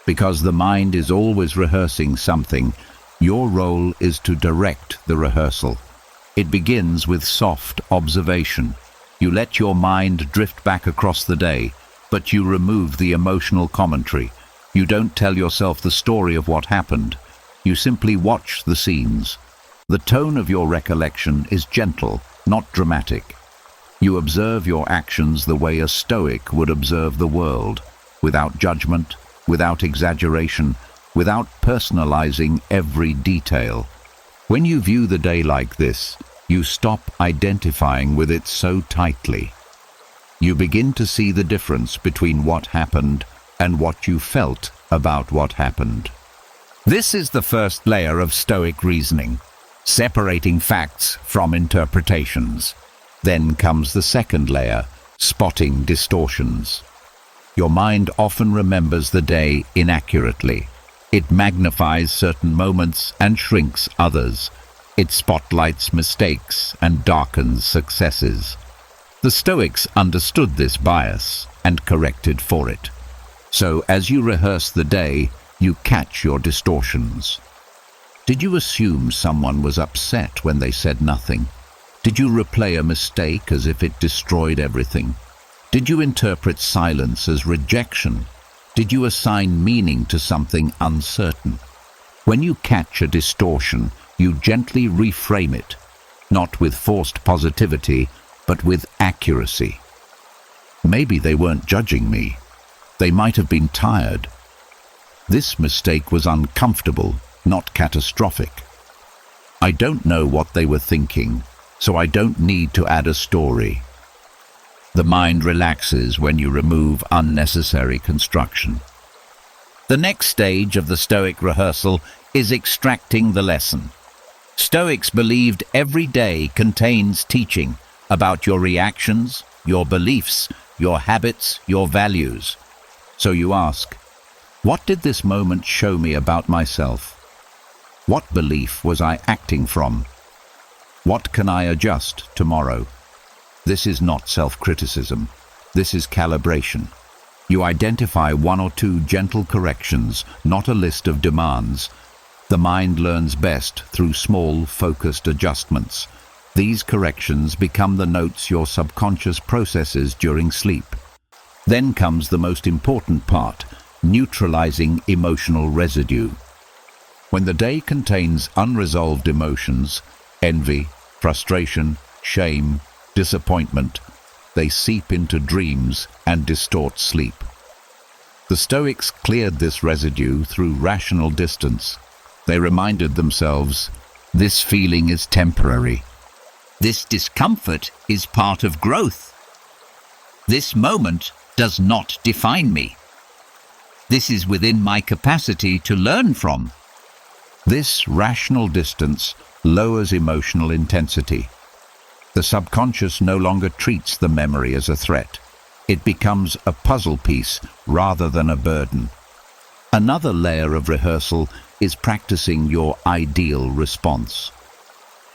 Because the mind is always rehearsing something, your role is to direct the rehearsal. It begins with soft observation. You let your mind drift back across the day, but you remove the emotional commentary. You don't tell yourself the story of what happened. You simply watch the scenes. The tone of your recollection is gentle, not dramatic. You observe your actions the way a Stoic would observe the world, without judgment, without exaggeration, without personalizing every detail. When you view the day like this, you stop identifying with it so tightly. You begin to see the difference between what happened and what you felt about what happened. This is the first layer of Stoic reasoning, separating facts from interpretations. Then comes the second layer, spotting distortions. Your mind often remembers the day inaccurately. It magnifies certain moments and shrinks others. It spotlights mistakes and darkens successes. The Stoics understood this bias and corrected for it. So as you rehearse the day, you catch your distortions. Did you assume someone was upset when they said nothing? Did you replay a mistake as if it destroyed everything? Did you interpret silence as rejection? Did you assign meaning to something uncertain? When you catch a distortion, you gently reframe it, not with forced positivity, but with accuracy. Maybe they weren't judging me. They might have been tired. This mistake was uncomfortable, not catastrophic. I don't know what they were thinking, so I don't need to add a story. The mind relaxes when you remove unnecessary construction. The next stage of the Stoic rehearsal is extracting the lesson. Stoics believed every day contains teaching about your reactions, your beliefs, your habits, your values. So you ask, what did this moment show me about myself? What belief was I acting from? What can I adjust tomorrow? This is not self-criticism. This is calibration. You identify one or two gentle corrections, not a list of demands. The mind learns best through small, focused adjustments. These corrections become the notes your subconscious processes during sleep. Then comes the most important part, neutralizing emotional residue. When the day contains unresolved emotions, envy, frustration, shame, disappointment, they seep into dreams and distort sleep. The Stoics cleared this residue through rational distance. They reminded themselves, this feeling is temporary. This discomfort is part of growth. This moment does not define me. This is within my capacity to learn from. This rational distance lowers emotional intensity. The subconscious no longer treats the memory as a threat. It becomes a puzzle piece rather than a burden. Another layer of rehearsal is practicing your ideal response.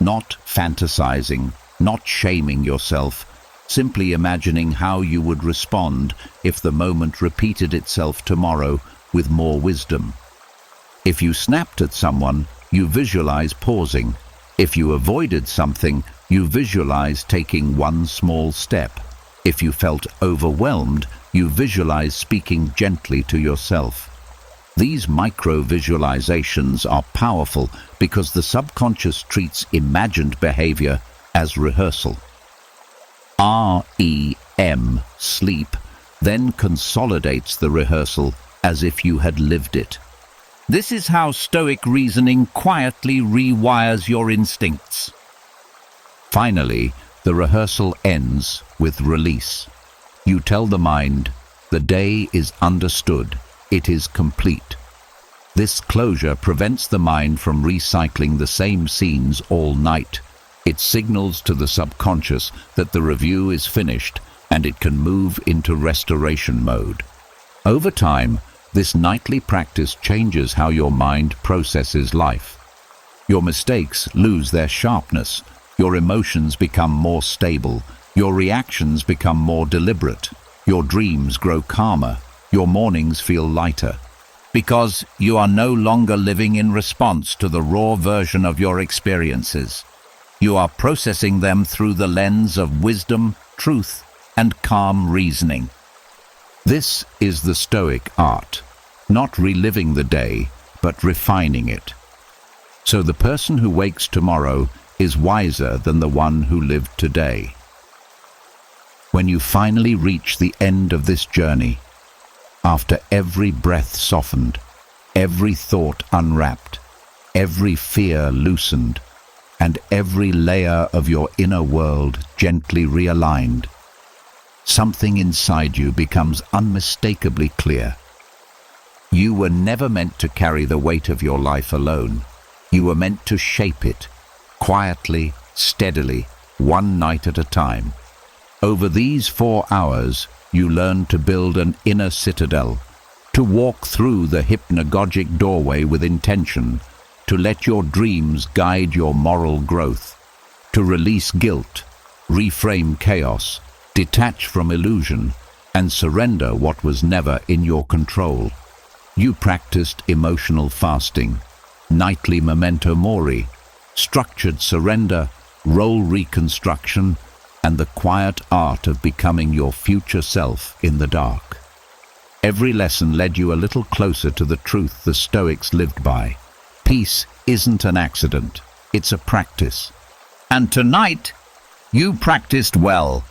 Not fantasizing, not shaming yourself, simply imagining how you would respond if the moment repeated itself tomorrow with more wisdom. If you snapped at someone, you visualize pausing. If you avoided something, you visualize taking one small step. If you felt overwhelmed, you visualize speaking gently to yourself. These micro-visualizations are powerful because the subconscious treats imagined behavior as rehearsal. REM, sleep, then consolidates the rehearsal as if you had lived it. This is how Stoic reasoning quietly rewires your instincts. Finally, the rehearsal ends with release. You tell the mind, the day is understood, it is complete. This closure prevents the mind from recycling the same scenes all night. It signals to the subconscious that the review is finished and it can move into restoration mode. Over time, this nightly practice changes how your mind processes life. Your mistakes lose their sharpness, your emotions become more stable, your reactions become more deliberate, your dreams grow calmer, your mornings feel lighter. Because you are no longer living in response to the raw version of your experiences. You are processing them through the lens of wisdom, truth, and calm reasoning. This is the Stoic art, not reliving the day, but refining it. So the person who wakes tomorrow is wiser than the one who lived today. When you finally reach the end of this journey, after every breath softened, every thought unwrapped, every fear loosened, and every layer of your inner world gently realigned, something inside you becomes unmistakably clear. You were never meant to carry the weight of your life alone. You were meant to shape it, quietly, steadily, one night at a time. Over these 4 hours, you learn to build an inner citadel, to walk through the hypnagogic doorway with intention, to let your dreams guide your moral growth, to release guilt, reframe chaos, detach from illusion, and surrender what was never in your control. You practiced emotional fasting, nightly memento mori, structured surrender, role reconstruction, and the quiet art of becoming your future self in the dark. Every lesson led you a little closer to the truth the Stoics lived by. Peace isn't an accident, it's a practice. And tonight, you practiced well.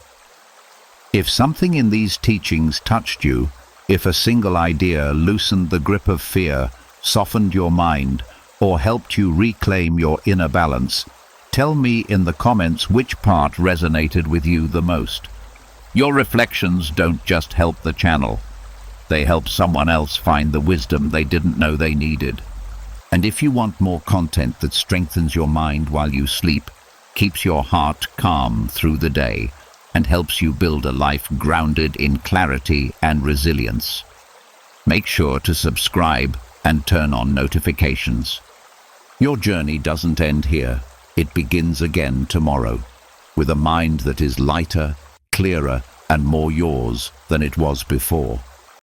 If something in these teachings touched you, if a single idea loosened the grip of fear, softened your mind, or helped you reclaim your inner balance, tell me in the comments which part resonated with you the most. Your reflections don't just help the channel. They help someone else find the wisdom they didn't know they needed. And if you want more content that strengthens your mind while you sleep, keeps your heart calm through the day, and helps you build a life grounded in clarity and resilience, make sure to subscribe and turn on notifications. Your journey doesn't end here. It begins again tomorrow, with a mind that is lighter, clearer, and more yours than it was before.